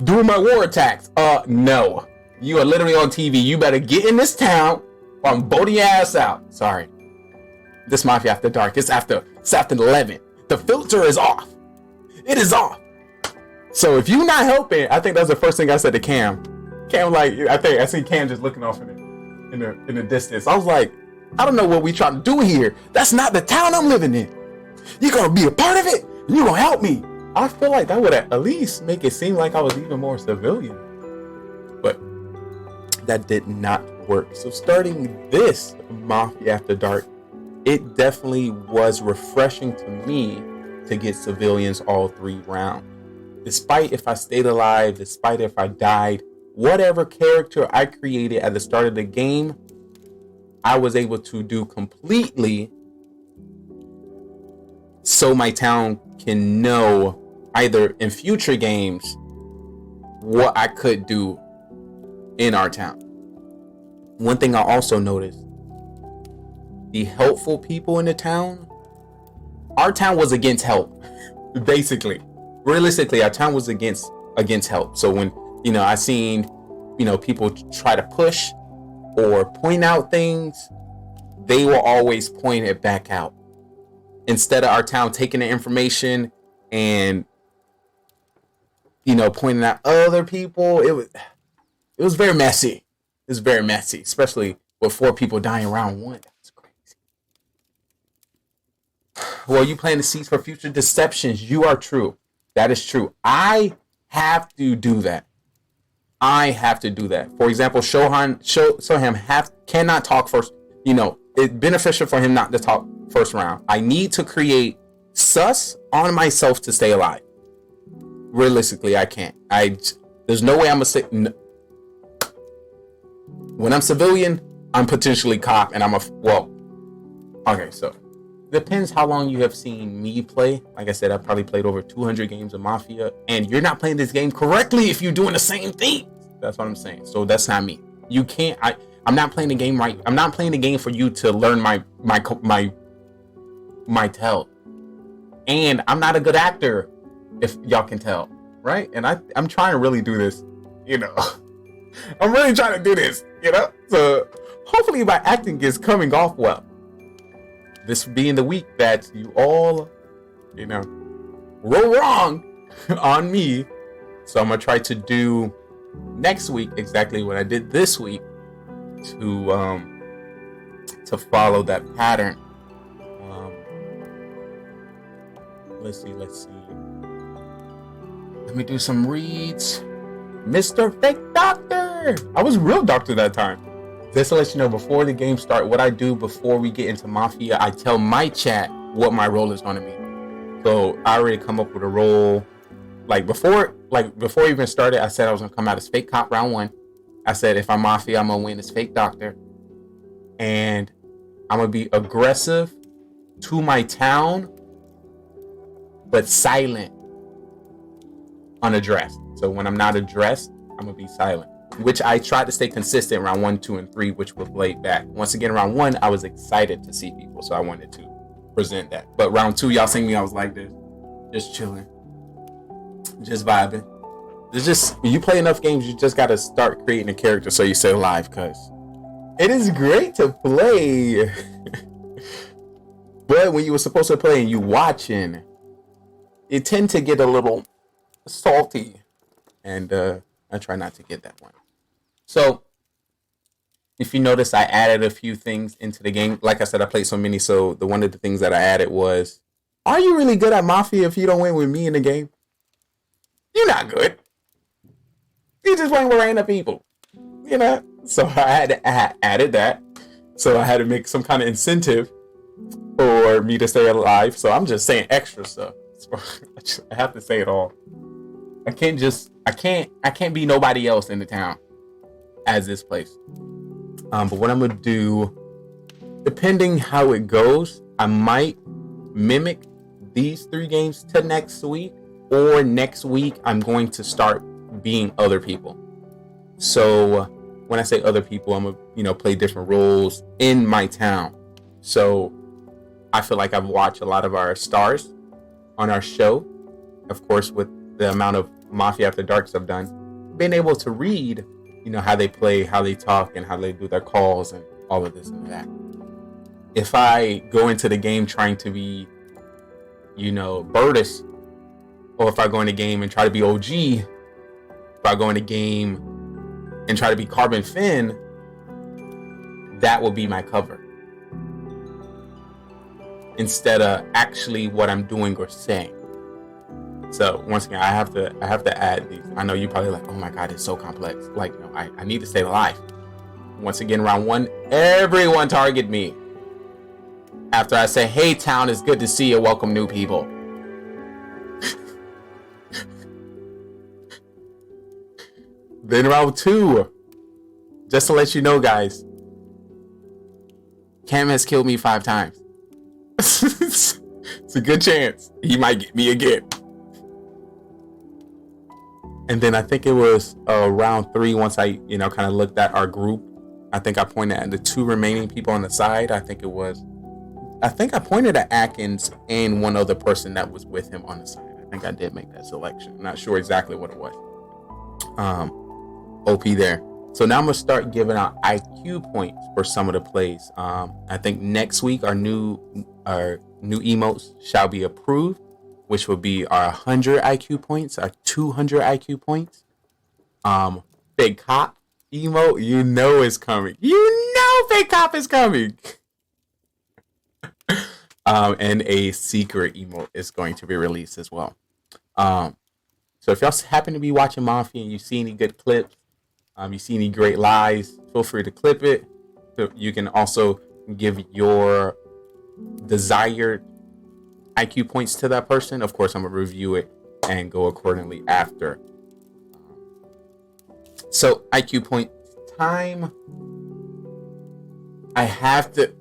doing my war attacks. No. You are literally on TV. You better get in this town or I'm boating your ass out. Sorry. This Mafia After Dark. It's after 11. The filter is off. It is off. So if you're not helping, I think that's the first thing I said to Cam. Cam, I see Cam just looking off in the distance. I was like, I don't know what we trying to do here. That's not the town I'm living in. You're gonna be a part of it, and you're gonna help me. I feel like that would at least make it seem like I was even more civilian. But that did not work. So starting this Mafia After Dark, it definitely was refreshing to me to get civilians all 3 rounds. Despite if I stayed alive, despite if I died, whatever character I created at the start of the game, I was able to do completely so my town can know either in future games what I could do in our town. One thing I also noticed, the helpful people in the town, our town was against help. Basically, realistically, our town was against help. So when I seen people try to push or point out things, they will always point it back out instead of our town taking the information and pointing out other people. It was very messy. It was very messy, especially with 4 people dying round 1. That's crazy. Well, you plant the seeds for future deceptions. You are true. That is true. I have to do that. For example, Soham cannot talk first. You know, it's beneficial for him not to talk first round. I need to create sus on myself to stay alive. Realistically, I can't. There's no way I'm gonna say. No. When I'm civilian, I'm potentially cop, and okay, so depends how long you have seen me play. Like I said, I've probably played over 200 games of Mafia, and you're not playing this game correctly if you're doing the same thing. That's what I'm saying. So that's not me. You can't. I'm not playing the game right. I'm not playing the game for you to learn my tell. And I'm not a good actor, if y'all can tell, right? And I'm trying to really do this, you know. I'm really trying to do this, you know. So hopefully my acting is coming off well. This being the week that you all, you know, roll wrong on me. So I'm gonna try to do next week exactly what I did this week to follow that pattern. Let's see. Let me do some reads. Mr. Fake Doctor! I was real doctor that time. Just to let you know, before the game start, what I do before we get into Mafia, I tell my chat what my role is going to be. So I already come up with a role. Before we even started, I said I was going to come out as Fake Cop round 1. I said if I'm Mafia, I'm going to win as Fake Doctor. And I'm going to be aggressive to my town, but silent, unaddressed. So when I'm not addressed, I'm gonna be silent, which I tried to stay consistent around 1, 2, and 3, which was laid back. Once again, round 1, I was excited to see people, so I wanted to present that. But round 2, y'all seen me, I was like this, just chilling, just vibing. It's just, you play enough games, you just gotta start creating a character so you stay alive, cause it is great to play. But when you were supposed to play and you watching, it tend to get a little salty, and I try not to get that one. So if you notice, I added a few things into the game. Like I said, I played so many, so one of the things that I added was, are you really good at Mafia if you don't win with me in the game? You're not good. You just playing with random people, you know? So I added that. So I had to make some kind of incentive for me to stay alive. So I'm just saying extra stuff. I have to say it all. I can't be nobody else in the town as this place. But what I'm gonna do, depending how it goes, I might mimic these 3 games to next week, or next week I'm going to start being other people. So when I say other people, I'm gonna play different roles in my town. So I feel like I've watched a lot of our stars on our show, of course, with the amount of Mafia After Darks I've done, being able to read, how they play, how they talk, and how they do their calls, and all of this and that. If I go into the game trying to be, Burtis, or if I go in the game and try to be OG, if I go in the game and try to be Carbon Finn, that will be my cover, instead of actually what I'm doing or saying. So once again, I have to add these. I know you're probably like, oh my God, it's so complex. Like, no, I need to stay alive. Once again, round 1, everyone target me. After I say, hey town, it's good to see you, welcome new people. Then round 2, just to let you know, guys, Cam has killed me 5 times. It's a good chance he might get me again. And then I think it was round 3, once I kind of looked at our group, I think I pointed at the 2 remaining people on the side. I think I pointed at Atkins and one other person that was with him on the side. I think I did make that selection. I'm not sure exactly what it was. OP there. So now I'm gonna start giving out IQ points for some of the plays. I think next week our new emotes shall be approved, which will be our 100 IQ points, our 200 IQ points. Big Cop emote, is coming. Big Cop is coming. And a secret emote is going to be released as well. So if y'all happen to be watching Mafia and you see any good clips, you see any great lies, feel free to clip it. You can also give your desired IQ points to that person. Of course, I'm gonna review it and go accordingly after. So IQ point time. I have to.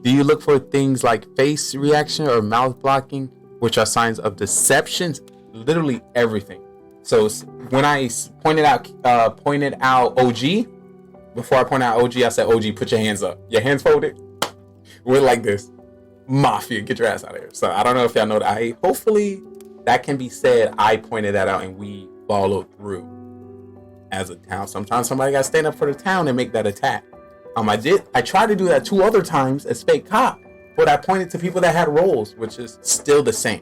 Do you look for things like face reaction or mouth blocking, which are signs of deceptions? Literally everything. So when I pointed out OG, before I pointed out OG, I said, OG, put your hands up. Your hands folded. We're like this. Mafia, get your ass out of here. So I don't know if y'all know that. Hopefully that can be said. I pointed that out and we followed through as a town. Sometimes somebody got to stand up for the town and make that attack. I tried to do that 2 other times as fake cop, but I pointed to people that had roles, which is still the same.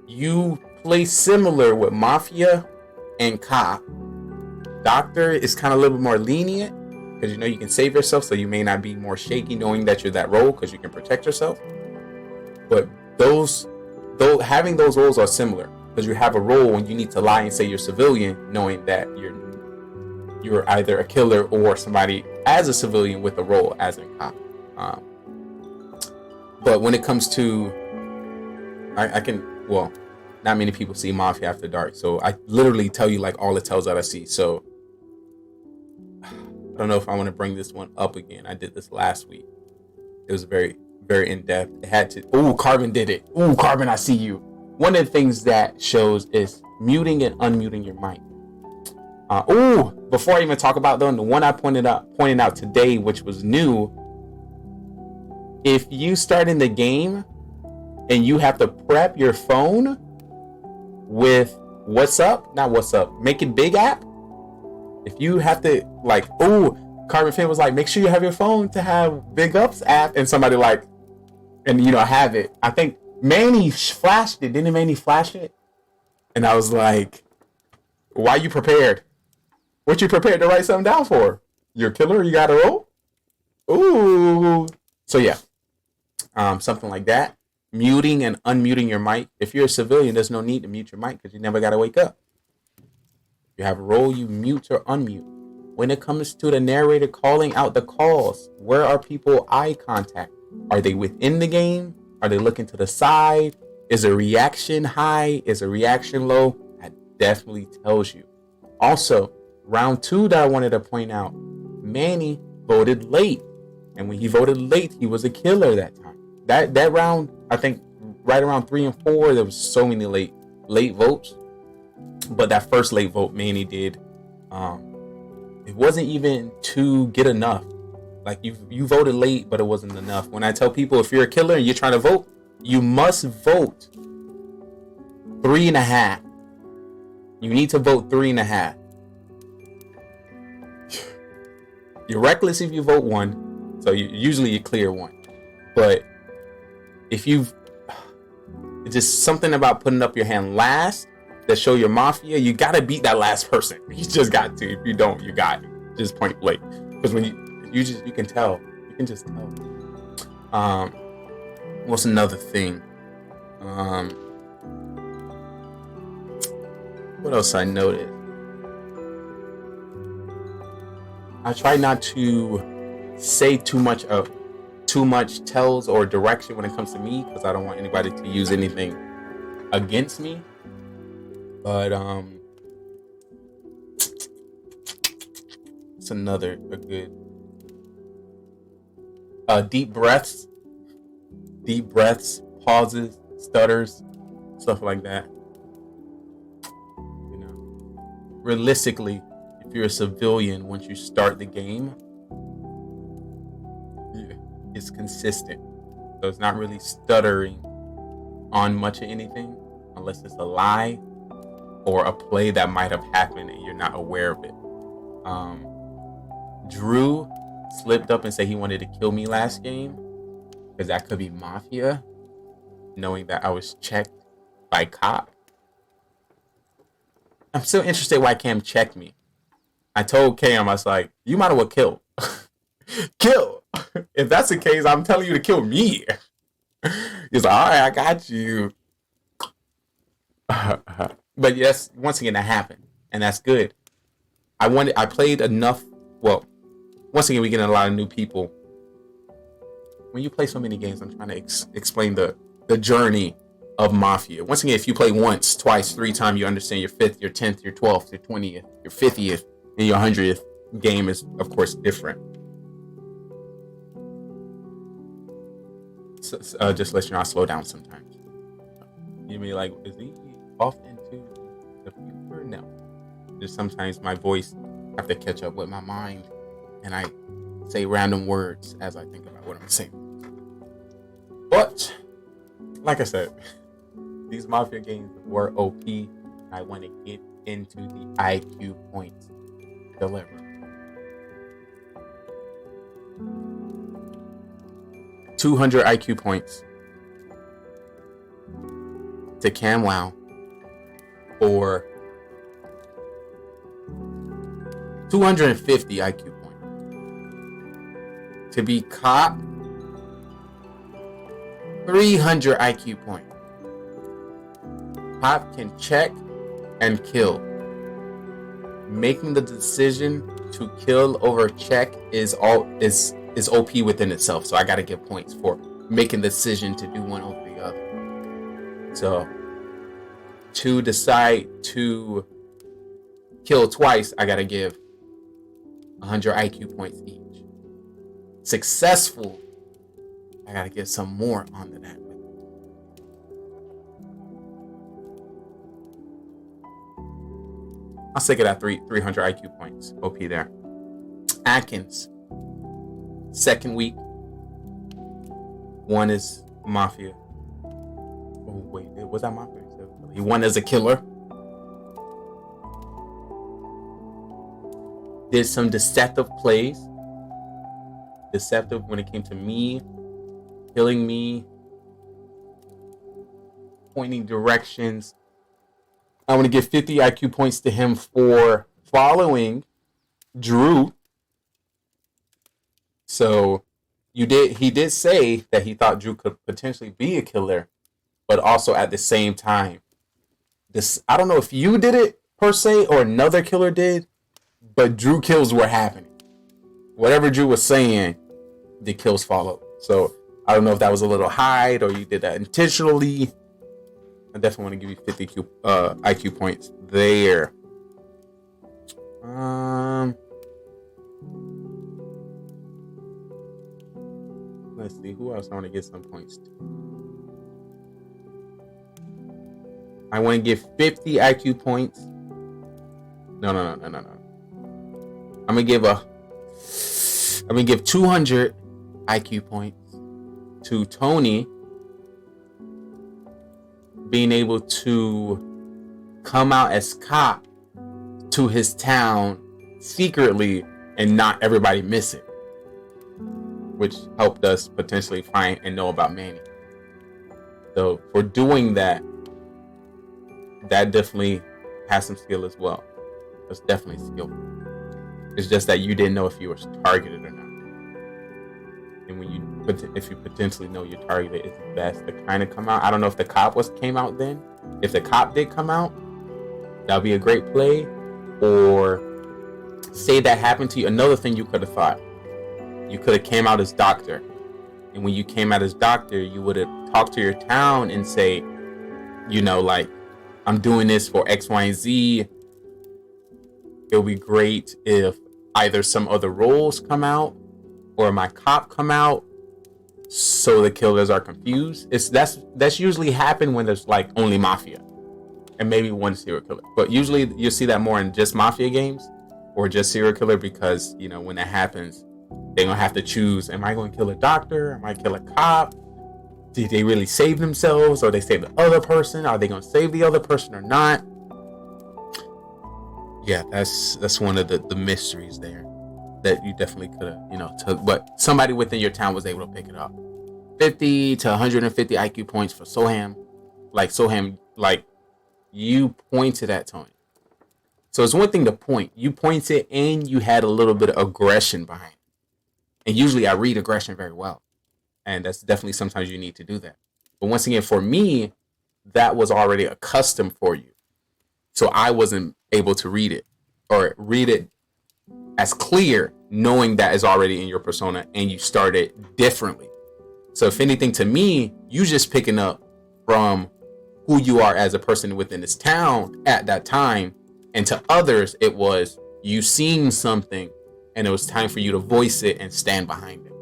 You play similar with Mafia and cop. Doctor is kind of a little bit more lenient because you know you can save yourself, so you may not be more shaky knowing that you're that role because you can protect yourself. But having those roles are similar because you have a role when you need to lie and say you're civilian, knowing that you're either a killer or somebody as a civilian with a role as a cop. But when it comes to, not many people see Mafia After Dark, so I literally tell you like all the tells that I see. So I don't know if I want to bring this one up again. I did this last week. It was very, very in depth. It had to. Ooh, Carbon did it. Ooh, Carbon, I see you. One of the things that shows is muting and unmuting your mic. Before I even talk about the one I pointed out today, which was new. If you start in the game and you have to prep your phone with Make It Big app. If you have to Carbon Fan was like, make sure you have your phone to have Big Ups app, and somebody have it. I think Manny flashed it. Didn't Manny flash it? And I was like, why you prepared? What you prepared to write something down for? You're a killer? You got to roll? Ooh. So yeah. Something like that. Muting and unmuting your mic. If you're a civilian, there's no need to mute your mic because you never got to wake up. If you have a role, you mute or unmute. When it comes to the narrator calling out the calls, where are people eye contact? Are they within the game? Are they looking to the side? Is a reaction high? Is a reaction low? That definitely tells you. Also, round 2 that I wanted to point out, Manny voted late. And when he voted late, he was a killer that time. That round, I think right around 3 and 4, there was so many late votes. But that first late vote Manny did, it wasn't even to get enough. Like you voted late, but it wasn't enough. When I tell people if you're a killer and you're trying to vote, you must vote 3.5. You need to vote 3.5. You're reckless if you vote 1, so you clear 1. But if it's just something about putting up your hand last that show your Mafia, you gotta beat that last person. You just got to. If you don't, you got it. Just point blank. Because when you can tell. You can just tell. What's another thing? What else I noticed? I try not to say too much tells or direction when it comes to me because I don't want anybody to use anything against me. But it's a good deep breaths, pauses, stutters, stuff like that. You know, realistically, if you're a civilian, once you start the game, it's consistent. So it's not really stuttering on much of anything unless it's a lie or a play that might have happened and you're not aware of it. Drew slipped up and said he wanted to kill me last game because that could be Mafia, knowing that I was checked by cop. I'm still interested why Cam checked me. I told Cam, I was like, you might as well kill. Kill! if that's the case, I'm telling you to kill me. He's like, all right, I got you. But yes, once again, that happened, and that's good. I played enough. Well, once again, we get a lot of new people. When you play so many games, I'm trying to explain the journey of Mafia. Once again, if you play once, twice, 3 times, you understand your 5th, your 10th, your 12th, your 20th, your 50th, and your 100th game is, of course, different. So, just let you know, I slow down sometimes. You may like, is he off into the future? No. Just sometimes my voice have to catch up with my mind, and I say random words as I think about what I'm saying. But like I said, these Mafia games were OP. I want to get into the IQ points delivered. 200 IQ points to Cam Wow, or 250 IQ points to be Cop. 300 IQ points. Cop can check and kill. Making the decision to kill over check is OP within itself. So I gotta give points for making the decision to do one over the other. So to decide to kill twice, I gotta give 100 IQ points each. Successful, I gotta give some more onto that. I'll stick it at 300 IQ points. OP there. Atkins, second week. 1 is Mafia. Oh wait, was that Mafia? He won as a killer. Did some deceptive plays. Deceptive when it came to me, killing me, pointing directions. I want to give 50 IQ points to him for following Drew. So he did say that he thought Drew could potentially be a killer, but also at the same time, I don't know if you did it per se or another killer did, but Drew kills were happening. Whatever Drew was saying, the kills followed. So I don't know if that was a little hide or you did that intentionally. I definitely want to give you 50 IQ points there. Let's see, who else I want to get some points to. I want to give 50 IQ points. No. I'm gonna give 200 IQ points to Tony, being able to come out as Cop to his town secretly and not everybody miss it, which helped us potentially find and know about Manny. So for doing that definitely has some skill as well. That's definitely skillful. It's just that you didn't know if you were targeted or not. And if you potentially know you're targeted, it's best to kind of come out. I don't know if the Cop came out then. If the Cop did come out, that'd be a great play. Or say that happened to you. Another thing you could have thought, you could have came out as Doctor. And when you came out as Doctor, you would have talked to your town and say, like, I'm doing this for X, Y, and Z. It would be great if either some other roles come out or my Cop come out, so the killers are confused. That's usually happen when there's like only Mafia and maybe one serial killer. But usually you'll see that more in just Mafia games or just serial killer, because when that happens, they're gonna have to choose: am I going to kill a Doctor? Am I kill a Cop? Did they really save themselves, or they save the other person? Are they gonna save the other person or not? Yeah, that's one of the mysteries there that you definitely could have took, but somebody within your town was able to pick it up. 50 to 150 IQ points for Soham. Like you pointed at Tony. So it's one thing to point. You pointed and you had a little bit of aggression behind it. And usually I read aggression very well. And that's definitely sometimes you need to do that. But once again, for me, that was already a custom for you. So I wasn't able to read it or read it as clear, knowing that is already in your persona and you started differently. So if anything, to me, you just picking up from who you are as a person within this town at that time. And to others, it was you seeing something and it was time for you to voice it and stand behind it.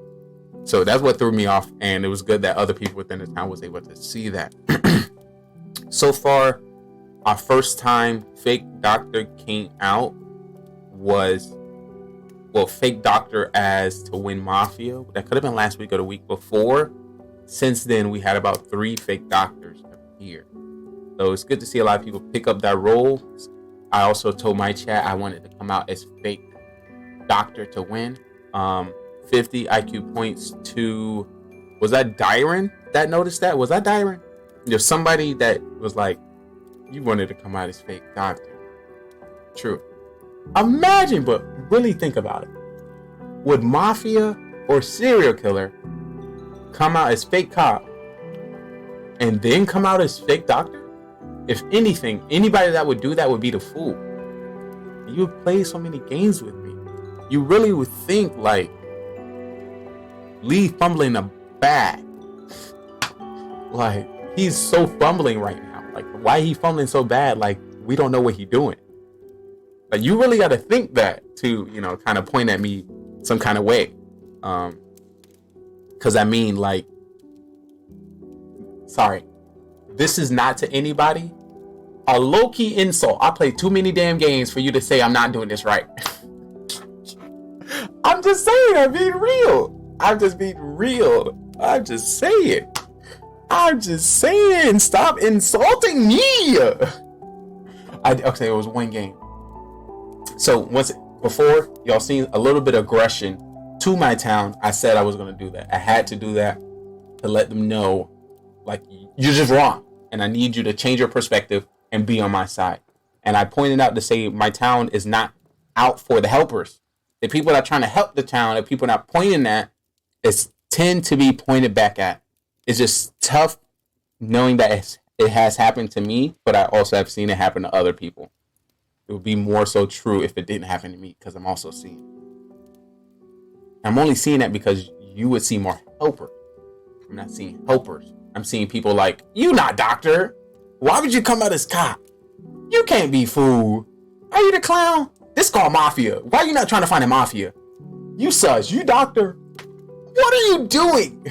So that's what threw me off. And it was good that other people within the town was able to see that. So far, our first time Fake Doctor came out was, well, Fake Doctor as to win Mafia. That could have been last week or the week before. Since then, we had about 3 Fake Doctors here. So it's good to see a lot of people pick up that role. I also told my chat I wanted to come out as Fake Doctor to win. 50 IQ points to, was that Dyron that noticed that? Was that Dyron? There's somebody that was like, you wanted to come out as Fake Doctor. True. Imagine, but really think about it. Would Mafia or Serial Killer come out as Fake Cop and then come out as Fake Doctor? If anything, anybody that would do that would be the fool. You play so many games with me. You really would think like Lee fumbling a bag. Like, he's so fumbling right now. Like, why he fumbling so bad? Like, we don't know what he's doing. Like, you really got to think that to, you know, kind of point at me some kind of way. Because I mean, like, sorry, this is not to anybody a low-key insult. I play too many damn games for you to say I'm not doing this right. I'm just saying, I'm being real. I'm just being real. I'm just saying. I'm just saying. Stop insulting me. Okay, it was one game. So once before, y'all seen a little bit of aggression to my town. I said I was gonna do that. I had to do that to let them know, like, you're just wrong, and I need you to change your perspective and be on my side. And I pointed out to say my town is not out for the helpers. The people that are trying to help the town, the people not pointing at, it's tend to be pointed back at. It's just tough knowing that it has happened to me, but I also have seen it happen to other people. It would be more so true if it didn't happen to me, because I'm also seeing it. I'm only seeing that because you would see more helpers. I'm not seeing helpers. I'm seeing people like, you not doctor. Why would you come out as cop? You can't be fooled. Are you the clown? This called Mafia. Why are you not trying to find a Mafia? You sus. You doctor. What are you doing?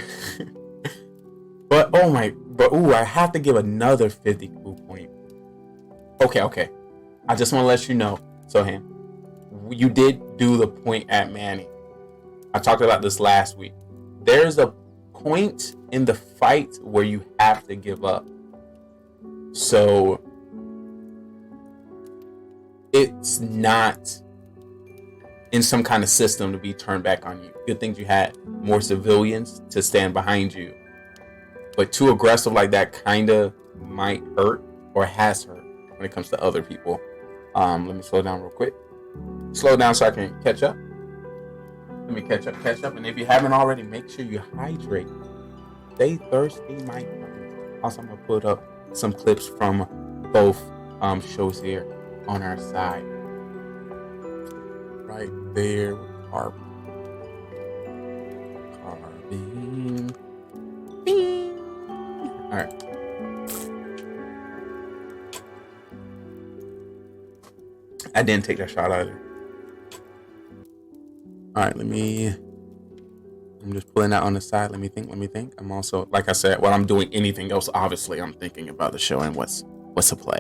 But oh my, but ooh, I have to give another 50 cool point. Okay. I just want to let you know, Sohan, you did do the point at Manny. I talked about this last week. There's a point in the fight where you have to give up. So it's not in some kind of system to be turned back on you. Good things you had more civilians to stand behind you. But too aggressive like that kind of might hurt or has hurt when it comes to other people. Let me slow down real quick. Slow down so I can catch up. Let me catch up. And if you haven't already, make sure you hydrate. Stay thirsty, my friend. Also, I'm going to put up some clips from both shows here on our side. Right there with Carbine. Bing. All right. I didn't take that shot either. All right, I'm just pulling that on the side. Let me think. I'm also, like I said, while I'm doing anything else, obviously I'm thinking about the show and what's to play.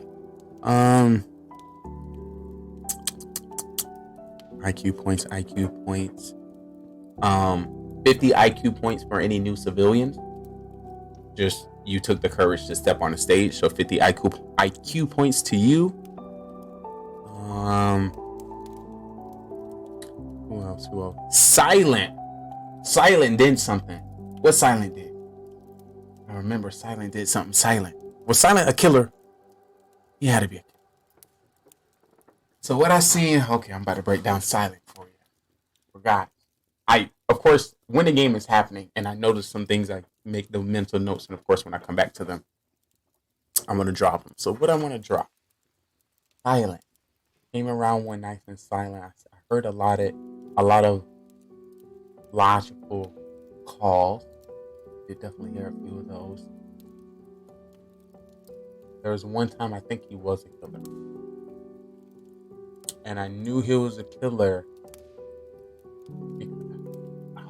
IQ points. 50 IQ points for any new civilians. Just, you took the courage to step on the stage, so 50 IQ points to you. Who else? Silent did something. What Silent did? I remember Silent did something. Silent. Was Silent a killer? He had to be a killer. So what I seen, okay, I'm about to break down Silent for you. For guys. of course, when the game is happening and I notice some things, I make the mental notes. And of course, when I come back to them, I'm going to drop them. So what I want to drop, silent. Came around one nice and silent. I heard a lot of logical calls. Did definitely hear a few of those. There was one time I think he was a killer. And I knew he was a killer.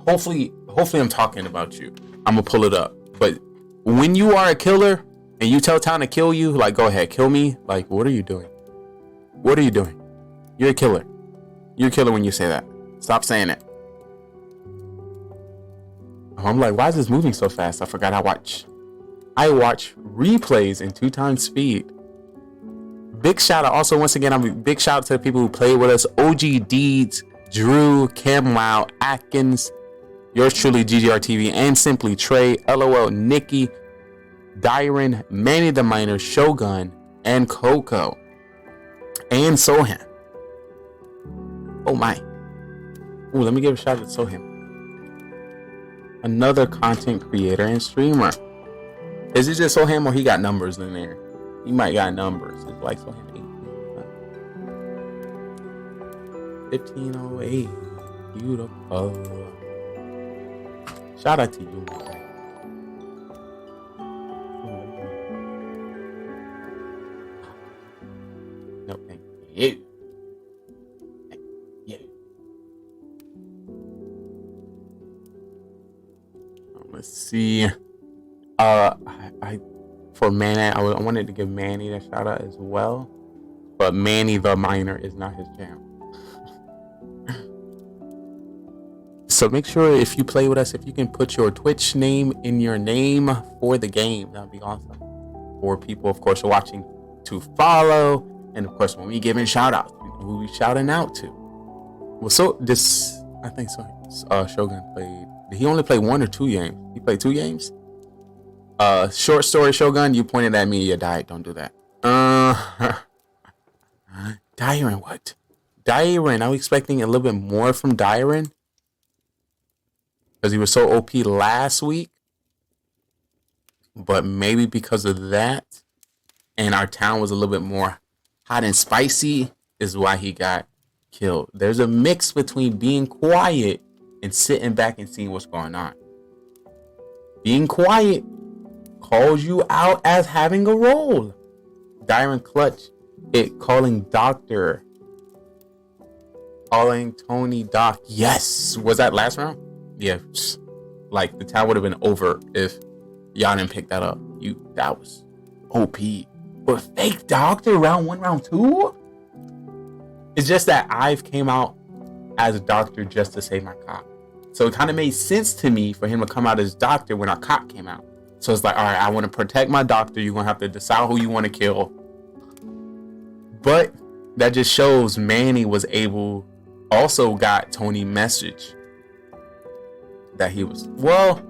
Hopefully I'm talking about you. I'm gonna pull it up. But when you are a killer and you tell town to kill you, like, go ahead, kill me. Like, what are you doing? What are you doing? You're a killer. You're a killer when you say that. Stop saying it. I'm like, why is this moving so fast? I forgot I watch replays in 2x speed. Big shout out also once again, I'm a big shout out to the people who played with us. OG Deeds, Drew, Camwow, Atkins, yours truly, GGRTV, and Simply Trey, LOL, Nikki, Dyron, Manny the Miner, Shogun, and Coco, and Sohan. Oh my. Ooh, let me give a shout out to Sohan. Another content creator and streamer. Is it just Sohan or he got numbers in there? He might got numbers. It's like Sohan 1508. Beautiful. Shout out to you, my guy. No, thank you. Thank you. Let's see. For Manny, I wanted to give Manny a shout out as well, but Manny the Miner is not his channel. So make sure if you play with us, if you can put your Twitch name in your name for the game, that'd be awesome. For people, of course, watching to follow, and of course, when we giving shout outs, who we shouting out to. Well, so this, I think so. Shogun played. Did he only play 1 or 2 games? He played 2 games. Short story, Shogun, you pointed at me, you died. Don't do that. Dyron, what? Dyron, I was expecting a little bit more from Dyron. Because he was so OP last week. But maybe because of that, and our town was a little bit more hot and spicy, is why he got killed. There's a mix between being quiet and sitting back and seeing what's going on. Being quiet calls you out as having a role. Dyron Clutch, it calling Doctor, calling Tony Doc. Yes, was that last round? Yeah, like the town would have been over if y'all didn't pick that up. That was OP. But fake Doctor round 1, round 2. It's just that I've came out as a doctor just to save my cop. So it kind of made sense to me for him to come out as doctor when our cop came out. So it's like, all right, I want to protect my doctor. You're going to have to decide who you want to kill. But that just shows Manny was able, also got Tony message that he was, well,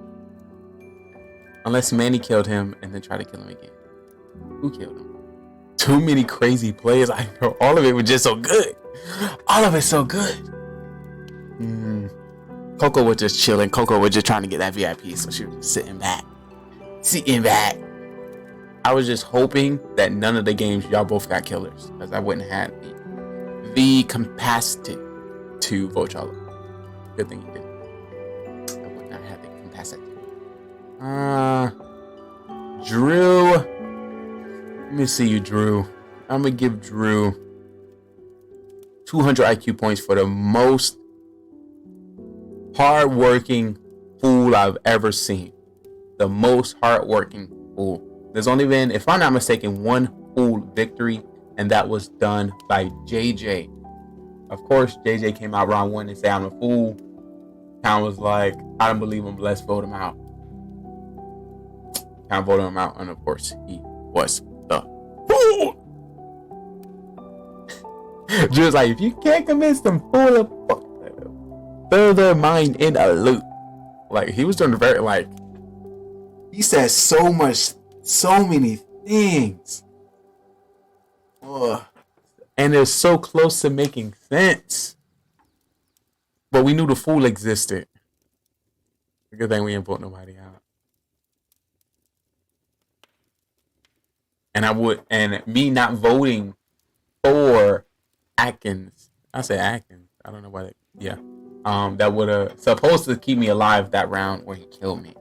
unless Manny killed him and then tried to kill him again. Who killed him? Too many crazy players. I know all of it was just so good. All of it so good. Coco was just chilling. Coco was just trying to get that VIP, so she was just sitting back. I was just hoping that none of the games y'all both got killers, because I wouldn't have the capacity to vote y'all. Good thing you did. I would not have the capacity. Drew. Let me see you, Drew. I'm gonna give Drew 200 IQ points for the most hardworking fool I've ever seen. The most hardworking fool. There's only been, if I'm not mistaken, 1 fool victory, and that was done by JJ. Of course, JJ came out round 1 and said, I'm a fool. Town was like, I don't believe him, let's vote him out. Town voted him out, and of course, he was the fool. Just like, if you can't convince them fool, throw their mind in a loop. Like, he was doing the very, like, he said so many things. Ugh. And it's so close to making sense. But we knew the fool existed. a good thing we didn't vote nobody out. And me not voting for Atkins. I say Atkins. I don't know why. Yeah. That would have supposed to keep me alive that round where he killed me.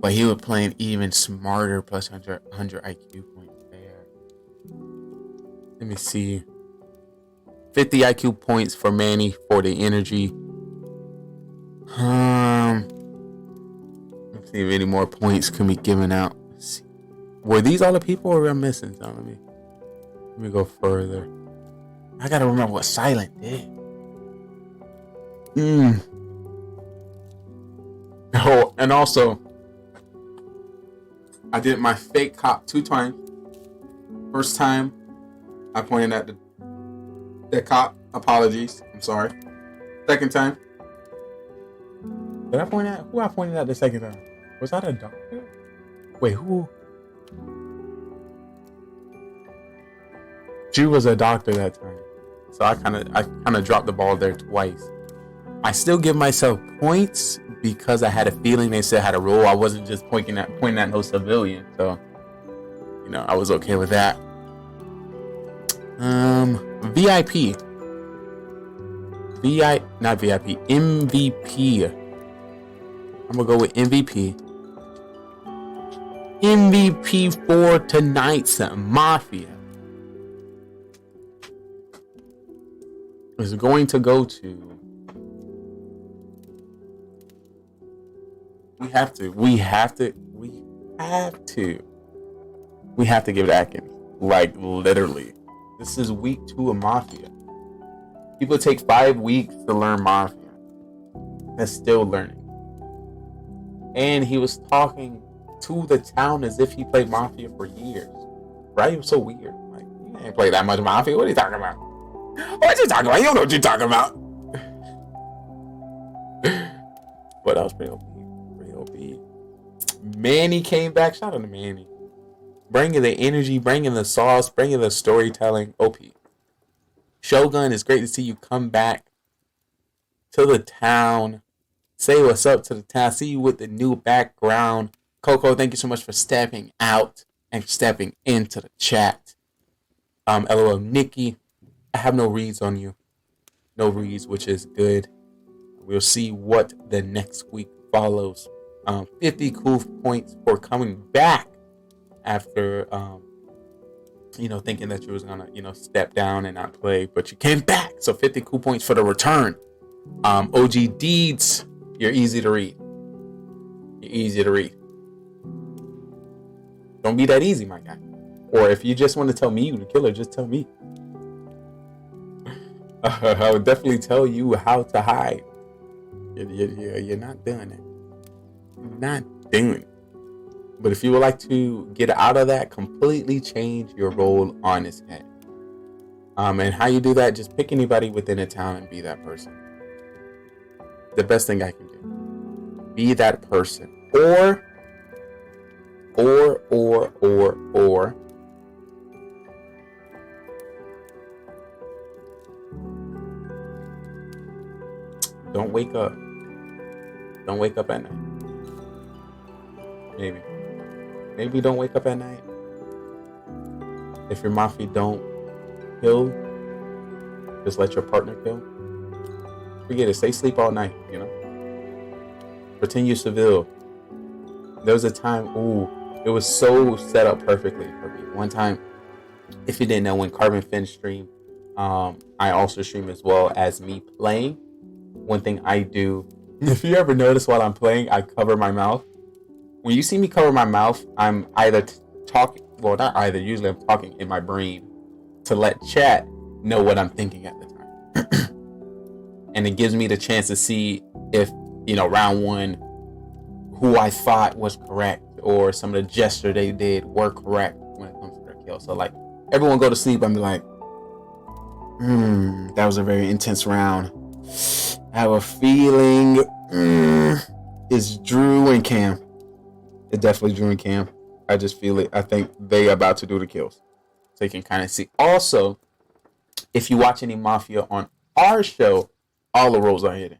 But he was playing even smarter, plus 100 IQ points there. Let me see. 50 IQ points for Manny for the energy. Let's see if any more points can be given out. Were these all the people or am I missing something? Let me go further. I gotta remember what Silent did. Oh, and also, I did my fake cop 2 times. First time, I pointed at the cop. Apologies. I'm sorry. Second time. Did I point at who I pointed at the second time? Was that a doctor? Wait, who? She was a doctor that time. So I kind of dropped the ball there twice. I still give myself points because I had a feeling they still had a rule. I wasn't just pointing at no civilian. So, you know, I was okay with that. VIP. Not VIP. MVP. I'm gonna go with MVP. MVP for tonight's Mafia is going to go to. We have to give it to Atkins. Like, literally. This is week 2 of Mafia. People take 5 weeks to learn Mafia. They're still learning. And he was talking to the town as if he played Mafia for years. Right? It was so weird. Like, you ain't played that much Mafia. What are you talking about? What you talking about? You don't know what you're talking about. But that was pretty OP. Manny came back. Shout out to Manny. Bringing the energy, bringing the sauce, bringing the storytelling. OP. Shogun, it's great to see you come back to the town. Say what's up to the town. See you with the new background. Coco, thank you so much for stepping out and stepping into the chat. LOL, Nikki, I have no reads on you. No reads, which is good. We'll see what the next week follows. 50 cool points for coming back after, thinking that you was gonna, step down and not play, but you came back. So 50 cool points for the return. OG Deeds, you're easy to read. You're easy to read. Don't be that easy, my guy. Or if you just want to tell me you the killer, just tell me. I would definitely tell you how to hide. You're not doing it. Not doing it. But if you would like to get out of that, completely change your role on his head. And how you do that, just pick anybody within a town and be that person. The best thing I can do. Be that person. Or don't wake up. Don't wake up at night. Maybe don't wake up at night. If your mafia don't kill, just let your partner kill. Forget it. Stay sleep all night, Pretend you're Seville. There was a time, it was so set up perfectly for me. One time, if you didn't know, when Carbon Fin stream, I also stream as well as me playing. One thing I do, if you ever notice while I'm playing, I cover my mouth. When you see me cover my mouth, I'm either talking, well, not either, usually I'm talking in my brain to let chat know what I'm thinking at the time. And it gives me the chance to see if, round 1, who I thought was correct or some of the gestures they did were correct when it comes to their kill. So, like, everyone go to sleep and be like, that was a very intense round. I have a feeling it's Drew and Cam. It's definitely Drew and Cam. I just feel it. I think they about to do the kills. So you can kind of see. Also, if you watch any Mafia on our show, all the roles are hidden.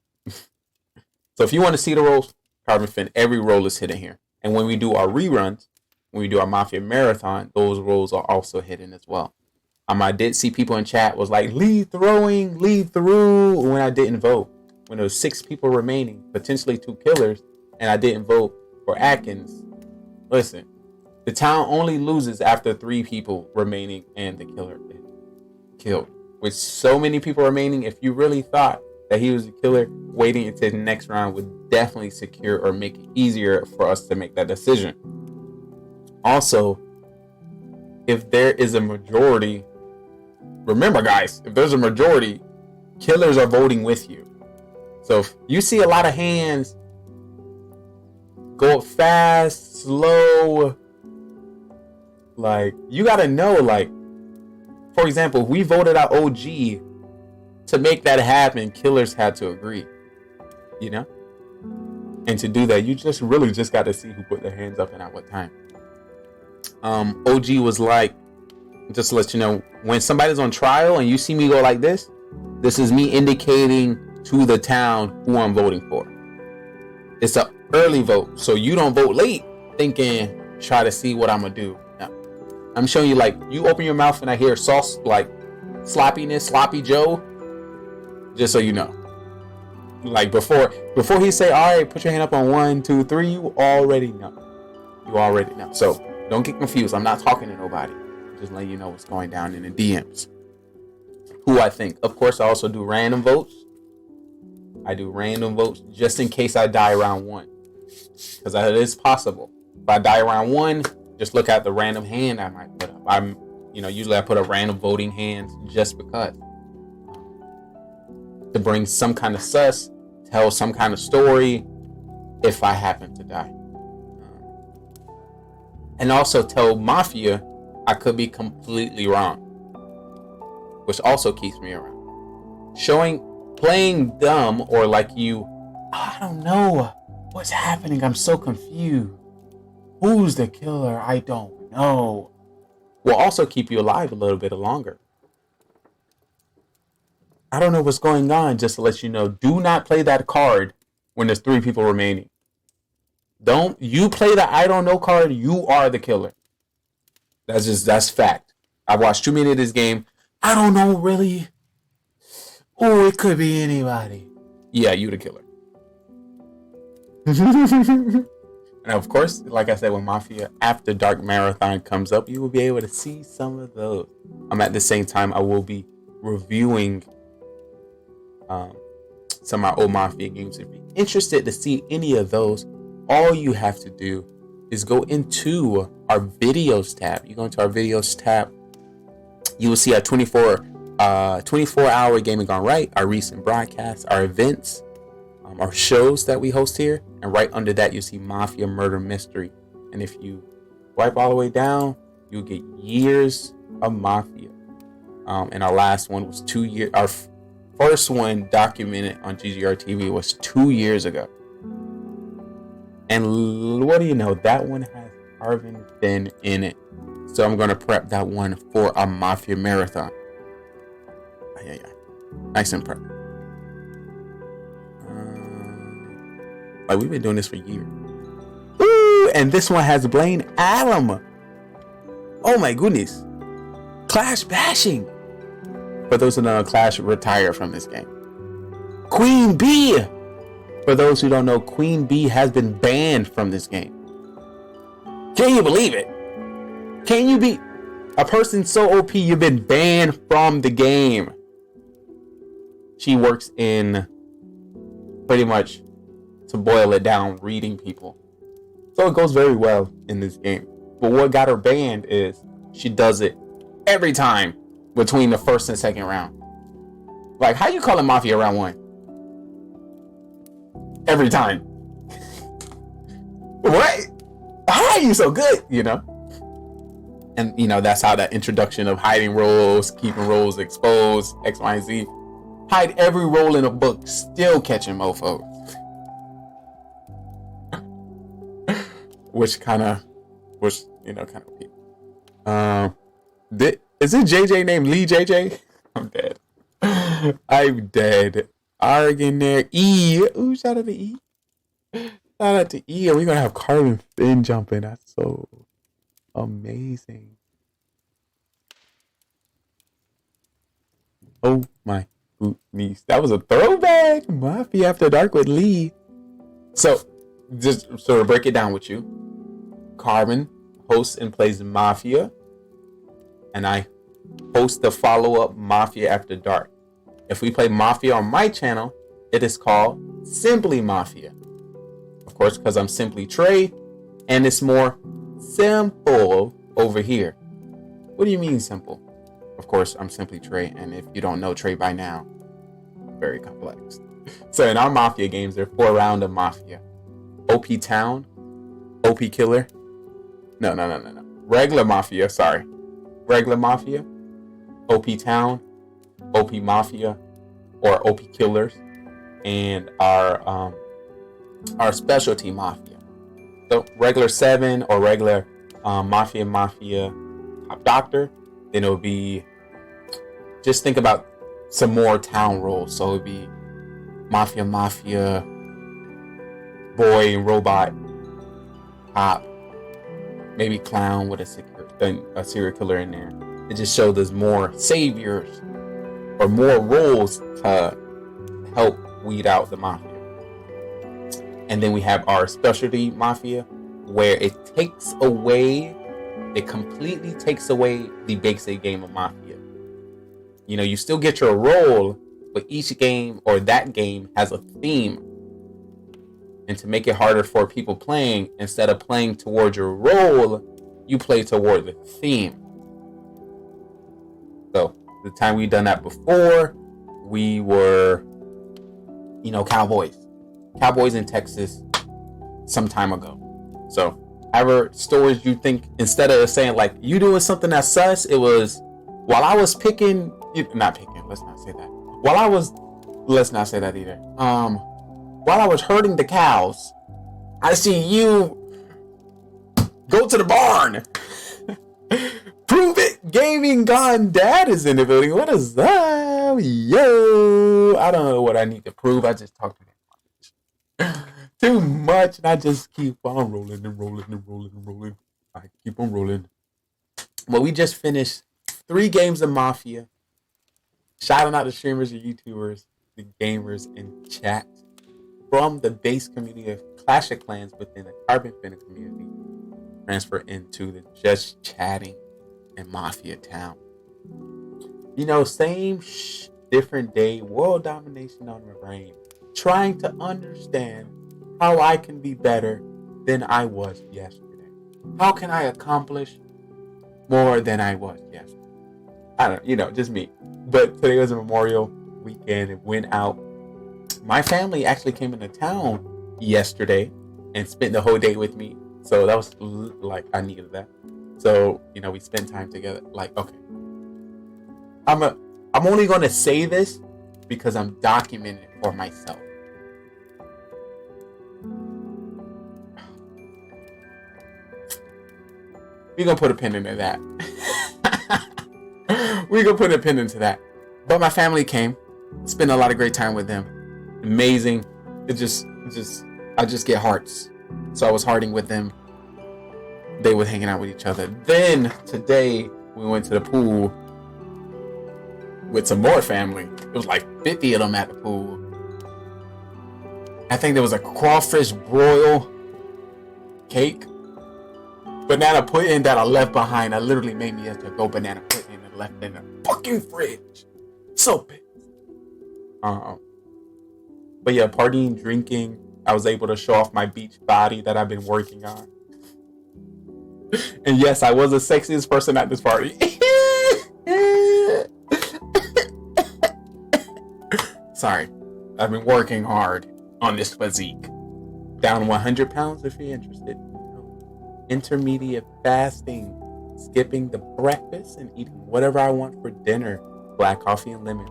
So if you want to see the roles, Carbon Fin, every role is hidden here. And when we do our reruns, when we do our Mafia Marathon, those roles are also hidden as well. I did see people in chat was like, lead throwing, lead through, when I didn't vote. When there was 6 people remaining, potentially 2 killers, and I didn't vote for Atkins. Listen, the town only loses after 3 people remaining and the killer is killed. With so many people remaining, if you really thought that he was the killer, waiting until the next round would definitely secure or make it easier for us to make that decision. Also, if there is a majority, remember guys, if there's a majority, killers are voting with you. So if you see a lot of hands go up fast, slow, like you gotta know, like, for example, if we voted out OG, to make that happen, killers had to agree, you know? And to do that, you just really just got to see who put their hands up and at what time. OG was like, just to let you know, when somebody's on trial and you see me go like this is me indicating to the town who I'm voting for. It's an early vote, so you don't vote late thinking, try to see what I'm going to do. No. I'm showing you, like, you open your mouth and I hear sauce, like, sloppiness, sloppy Joe. Just so you know, like before he say, all right, put your hand up on 1, 2, 3, you already know. So don't get confused. I'm not talking to nobody. I'm just letting you know what's going down in the DMs. Who I think. Of course, I also do random votes. I do random votes just in case I die round 1, because it is possible. If I die round 1, just look at the random hand I might put up. Usually I put up random voting hands just because. To bring some kind of sus, tell some kind of story if I happen to die. And also tell Mafia I could be completely wrong, which also keeps me around. Playing dumb or like I don't know what's happening, I'm so confused. Who's the killer? I don't know. Will also keep you alive a little bit longer. I don't know what's going on, just to let you know. Do not play that card when there's 3 people remaining. Don't you play the I don't know card, you are the killer. That's fact. I've watched too many of this game. I don't know really. Oh, it could be anybody. Yeah, you the killer. And of course, like I said, when Mafia After Dark Marathon comes up, you will be able to see some of those. At the same time, I will be reviewing some of my old Mafia games. If you're interested to see any of those, all you have to do is go into our videos tab. You go into our videos tab, you will see our 24-hour Gaming GoneRight, our recent broadcasts, our events, our shows that we host here, and right under that you see Mafia Murder Mystery. And if you wipe all the way down, you'll get years of Mafia. And our last one was 2 years. Our first one documented on GGR TV was 2 years ago. And what do you know? That one has Carbon Fin in it. So I'm going to prep that one for a Mafia Marathon. Yeah. Nice and prep. We've been doing this for years. Ooh, and this one has Blaine Allen. Oh my goodness. Clash bashing. For those who know, Clash retired from this game. Queen Bee. For those who don't know, Queen Bee has been banned from this game. Can you believe it? Can you be a person so OP you've been banned from the game? She works in, pretty much, to boil it down, reading people. So it goes very well in this game. But what got her banned is she does it every time between the first and second round. Like, how you calling Mafia round 1? Every time. What? How are you so good? You know? And, that's how that introduction of hiding roles, keeping roles exposed, X, Y, and Z. Hide every role in a book, still catching mofos. Which kind of OP. Is it JJ named Lee JJ? I'm dead. I'm dead. Argon there. E. Ooh, shout out to E. Shout out to Ian. We're gonna have Carbon Fin jumping. That's so amazing. Oh my goodness. That was a throwback. Mafia After Dark with Lee. So, just sort of break it down with you. Carbon hosts and plays Mafia. And I host the follow-up Mafia After Dark. If we play Mafia on my channel, it is called Simply Mafia. Of course, because I'm Simply Trey, and it's more simple over here. What do you mean simple? Of course, I'm Simply Trey, and if you don't know Trey by now, very complex. So in our Mafia games, there are 4 rounds of Mafia. OP Town, OP Killer. No. Regular Mafia, sorry. Regular Mafia, OP Town, OP Mafia, or OP Killers, and our specialty Mafia. So regular 7 or regular Mafia Top Doctor. Then it would be, just think about some more town roles. So it would be Mafia, Boy, Robot, Cop, maybe Clown with a serial killer in there. It just showed us more saviors or more roles to help weed out the Mafia. And then we have our specialty Mafia, where it completely takes away the basic game of Mafia. You know, you still get your role, but each game or that game has a theme. And to make it harder for people playing, instead of playing toward your role, you play toward the theme. So the time we've done that before, we were, cowboys in Texas some time ago. So however stories you think, instead of saying like you doing something that's sus, it was while I was let's not say that. Let's not say that either. While I was herding the cows, I see you go to the barn. Prove it. Gaming Gone Dad is in the building. What is that? Yo, I don't know what I need to prove. I just talk too much, and I just keep on rolling. I keep on rolling. Well, we just finished 3 games of Mafia. Shouting out the streamers and YouTubers, the gamers in chat from the base community of Clash of Clans within the Carbon Fin community. Transfer into the just chatting in Mafia Town. Same different day, world domination on my brain. Trying to understand how I can be better than I was yesterday. How can I accomplish more than I was yesterday? I don't, just me. But today was a Memorial weekend. It went out. My family actually came into town yesterday and spent the whole day with me. So that was like, I needed that. So, we spent time together. Like, okay. I'm only going to say this because I'm documenting it for myself. We're going to put a pin into that. We're going to put a pin into that. But my family came. Spent a lot of great time with them. Amazing. I just get hearts. So I was hearting with them. They were hanging out with each other. Then today we went to the pool with some more family. It was like 50 of them at the pool. I think there was a crawfish broil cake. Banana pudding that I left behind. I literally made me have to go banana pudding and left in the fucking fridge. So pissed. But yeah, partying, drinking. I was able to show off my beach body that I've been working on. And yes, I was the sexiest person at this party. Sorry. I've been working hard on this physique. Down 100 pounds if you're interested. Intermediate fasting. Skipping the breakfast and eating whatever I want for dinner. Black coffee and lemon.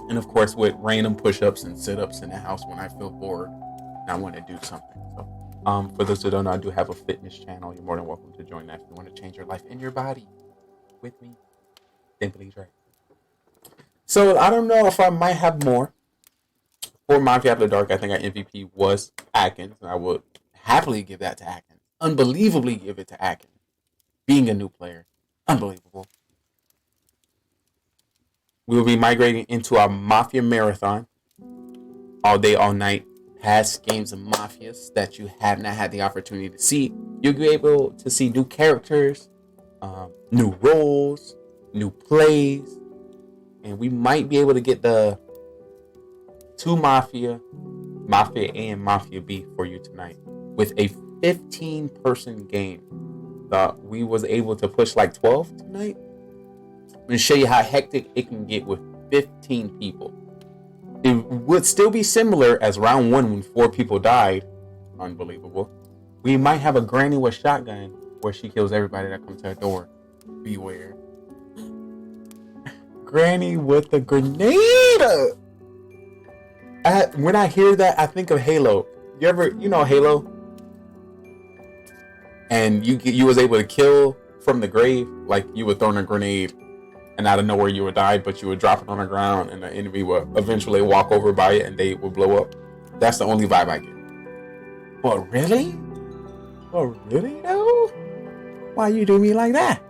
And of course with random push-ups and sit-ups in the house when I feel bored and I want to do something. So for those who don't know, I do have a fitness channel. You're more than welcome to join that if you want to change your life and your body with me. Simply Trey. So I don't know if I might have more. for Mafia After Dark, I think our MVP was Atkins, and I would happily give that to Atkins. Unbelievably give it to Atkins. Being a new player. Unbelievable. We will be migrating into our Mafia Marathon. All day, all night. Past games of Mafias that you have not had the opportunity to see. You'll be able to see new characters, new roles, new plays, and we might be able to get the 2 Mafia A and Mafia B for you tonight with a 15-person game. We was able to push like 12 tonight and show you how hectic it can get with 15 people. It would still be similar as round 1 when 4 people died. Unbelievable. We might have a granny with shotgun where she kills everybody that comes to her door. Beware. Granny with a grenade. When I hear that, I think of Halo. You know Halo? And you was able to kill from the grave, like you were throwing a grenade, and out of nowhere you would die, but you would drop it on the ground, and the enemy would eventually walk over by it, and they would blow up. That's the only vibe I get. But really? Oh, really though? Why you do me like that?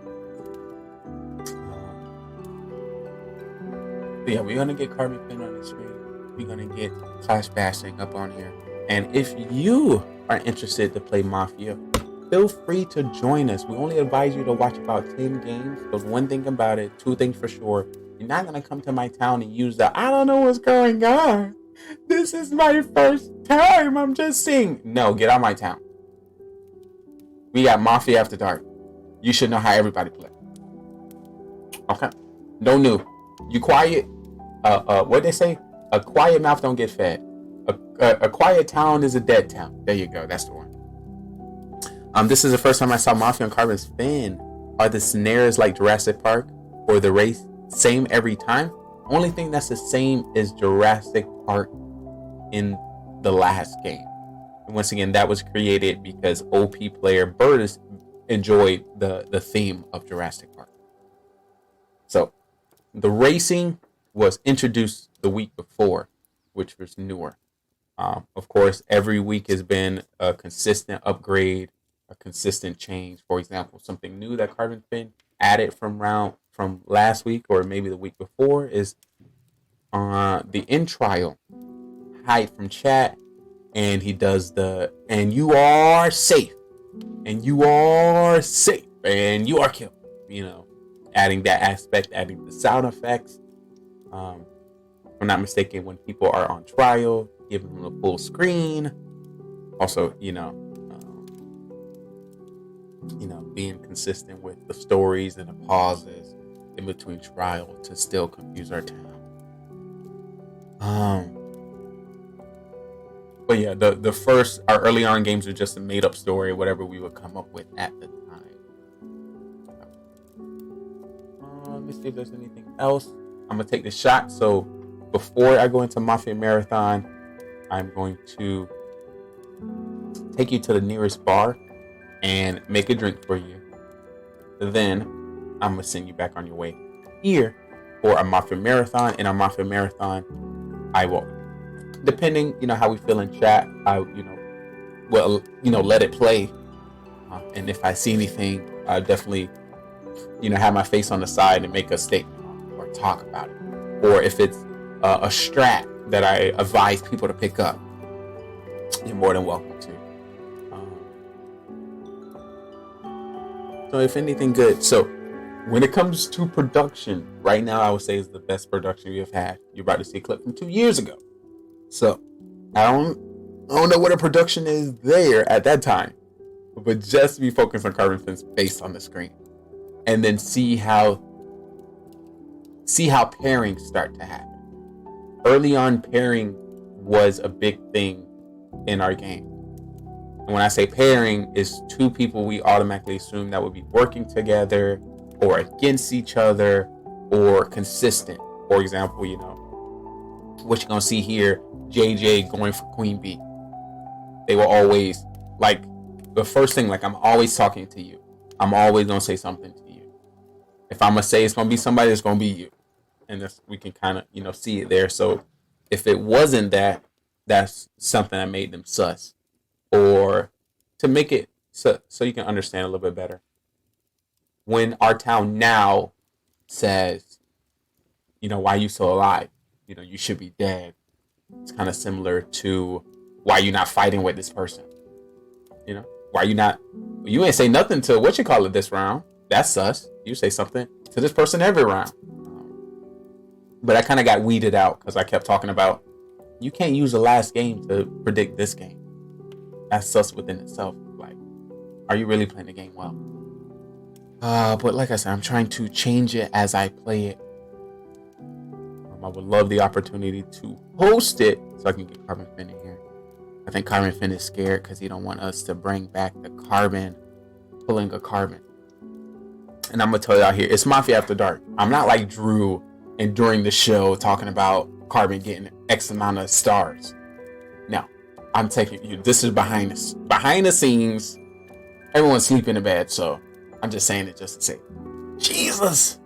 But yeah, we're gonna get Carbon Pin on the screen. We're gonna get Clash Bashing up on here. And if you are interested to play Mafia, feel free to join us. We only advise you to watch about 10 games. But one thing about it, 2 things for sure. You're not gonna come to my town and use the I don't know what's going on. This is my first time. I'm just seeing. No, get out of my town. We got Mafia After Dark. You should know how everybody plays. Okay? No new. You quiet. What they say? A quiet mouth don't get fed. A quiet town is a dead town. There you go. That's the one. This is the first time I saw Mafia on Carbon Spin. Are the snares like Jurassic Park or the race same every time? Only thing that's the same is Jurassic Park in the last game. And once again, that was created because OP player Burtis enjoyed the theme of Jurassic Park. So the racing was introduced the week before, which was newer. Of course, every week has been a consistent upgrade, a consistent change. For example, something new that Carbon Fin added from last week or maybe the week before is the in trial hide from chat, and he does and you are safe, and you are safe, and you are killed. You know, adding that aspect, adding the sound effects. If I'm not mistaken, when people are on trial, giving them a full screen. Also, being consistent with the stories and the pauses in between trial to still confuse our town. But yeah, the first, our early on games were just a made up story, whatever we would come up with at the time. Let me see if there's anything else. I'm gonna take the shot. So before I go into Mafia Marathon, I'm going to take you to the nearest bar and make a drink for you. Then I'm gonna send you back on your way here for a Mafia Marathon. And a Mafia Marathon, I will, depending, how we feel in chat, I, let it play. And if I see anything, I definitely, have my face on the side and make a statement or talk about it. Or if it's a strat that I advise people to pick up, you're more than welcome to. So if anything good, so when it comes to production, right now I would say is the best production we have had. You're about to see a clip from 2 years ago. So I don't know what a production is there at that time, but just be focused on Carbon Fin's face on the screen, and then see how pairings start to happen. Early on, pairing was a big thing in our game. And when I say pairing, is 2 people we automatically assume that would be working together or against each other or consistent. For example, what you're gonna see here, JJ going for Queen Bee. They were always like the first thing, like I'm always talking to you. I'm always gonna say something to you. If I'm gonna say it's gonna be somebody, it's gonna be you. And we can kind of, see it there. So if it wasn't that, that's something that made them sus. Or to make it so you can understand a little bit better. When our town now says, you know, why you so alive? You know, you should be dead. It's kind of similar to why you not fighting with this person. You know, why you not? You ain't say nothing to what you call it this round. That's sus. You say something to this person every round. But I kind of got weeded out because I kept talking about you can't use the last game to predict this game. That's sus within itself. Like, are you really playing the game well? But like I said, I'm trying to change it as I play it. I would love the opportunity to host it so I can get Carbon Finn in here. I think Carbon Finn is scared because he don't want us to bring back the Carbon, pulling a Carbon. And I'm gonna tell y'all here, it's Mafia After Dark. I'm not like Drew and during the show talking about Carbon getting X amount of stars. No, I'm taking you. This is behind the scenes. Everyone's sleeping in bed, so I'm just saying it just to say, Jesus.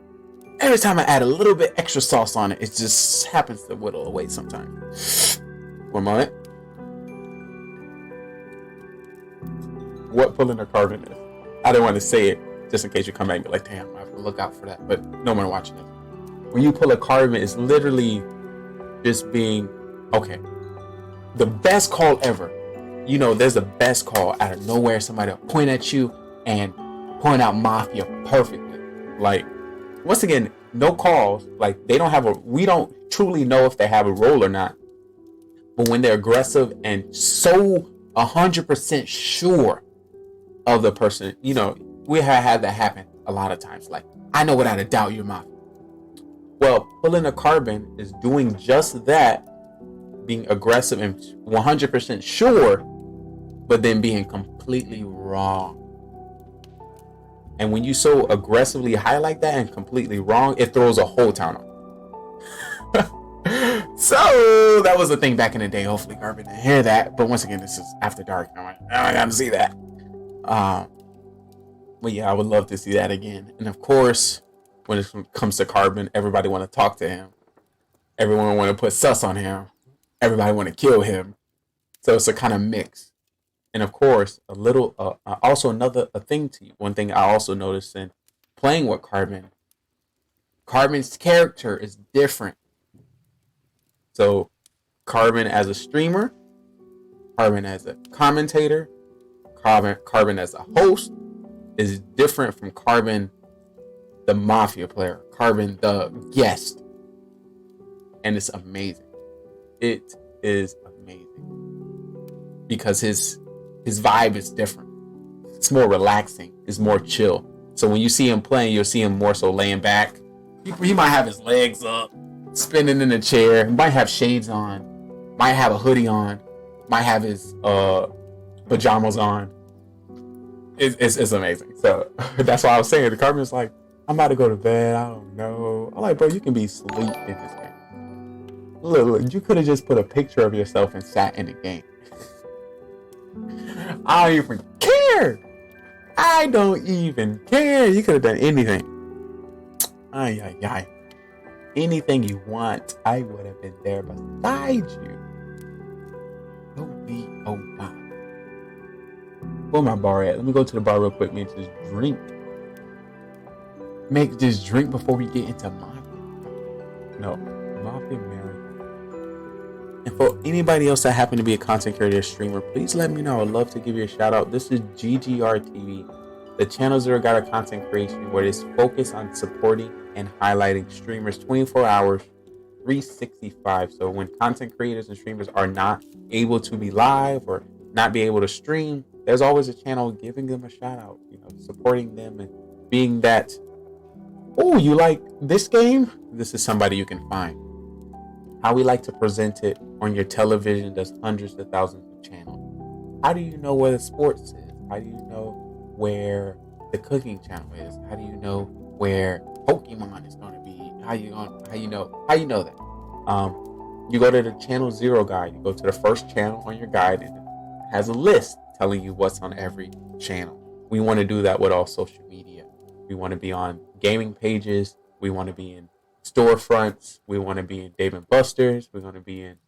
Every time I add a little bit extra sauce on it, it just happens to whittle away sometimes. One moment. What pulling a Carbon is? I didn't want to say it just in case you come back and be like, damn, I have to look out for that. But no one watching it. When you pull a Carbon, it's literally just being, okay, the best call ever. You know, there's the best call out of nowhere. Somebody will point at you and point out Mafia perfectly. Like, once again, no calls. Like, we don't truly know if they have a role or not. But when they're aggressive and so 100% sure of the person, you know, we have had that happen a lot of times. Like, I know without a doubt you're Mafia. Well, pulling a Carbon is doing just that, being aggressive and 100% sure, but then being completely wrong. And when you so aggressively highlight that and completely wrong, it throws a whole town off. So that was the thing back in the day. Hopefully Carbon didn't hear that. But once again, this is After Dark. I got to see that. But yeah, I would love to see that again. And of course, when it comes to Carbon, everybody want to talk to him. Everyone want to put sus on him. Everybody want to kill him. So it's a kind of mix. And of course, a little, also a thing to you. One thing I also noticed in playing with Carbon, Carbon's character is different. So Carbon as a streamer, Carbon as a commentator, Carbon as a host is different from Carbon, the Mafia player, Carbon, the guest. And it's amazing. It is amazing. Because his vibe is different. It's more relaxing. It's more chill. So when you see him playing, you'll see him more so laying back. He might have his legs up, spinning in a chair. He might have shades on. Might have a hoodie on. Might have his pajamas on. It's amazing. So that's why I was saying the Carbon's like, I'm about to go to bed. I don't know. I'm like, bro, you can be asleep in this game. Look, you could have just put a picture of yourself and sat in the game. I don't even care. I don't even care. You could have done anything. Ay. Anything you want, I would have been there beside you. Oh my. Where my bar at? Let me go to the bar real quick, man. Just drink. Make this drink before we get into Mafia. No, Mafia Marathon. And for anybody else that happen to be a content creator or streamer, please let me know. I'd love to give you a shout out. This is GGR TV, the Channel Zero Guide of Content Creation, where it is focused on supporting and highlighting streamers 24 hours, 365. So when content creators and streamers are not able to be live or not be able to stream, there's always a channel giving them a shout out, you know, supporting them and being that, oh, you like this game? This is somebody you can find. How we like to present it on your television, there's hundreds of thousands of channels. How do you know where the sports is? How do you know where the cooking channel is? How do you know where Pokemon is going to be? How you know that? You go to the Channel Zero guide. You go to the first channel on your guide, and it has a list telling you what's on every channel. We want to do that with all social media. We want to be on gaming pages. We want to be in storefronts. We want to be in Dave & Buster's. We want to be in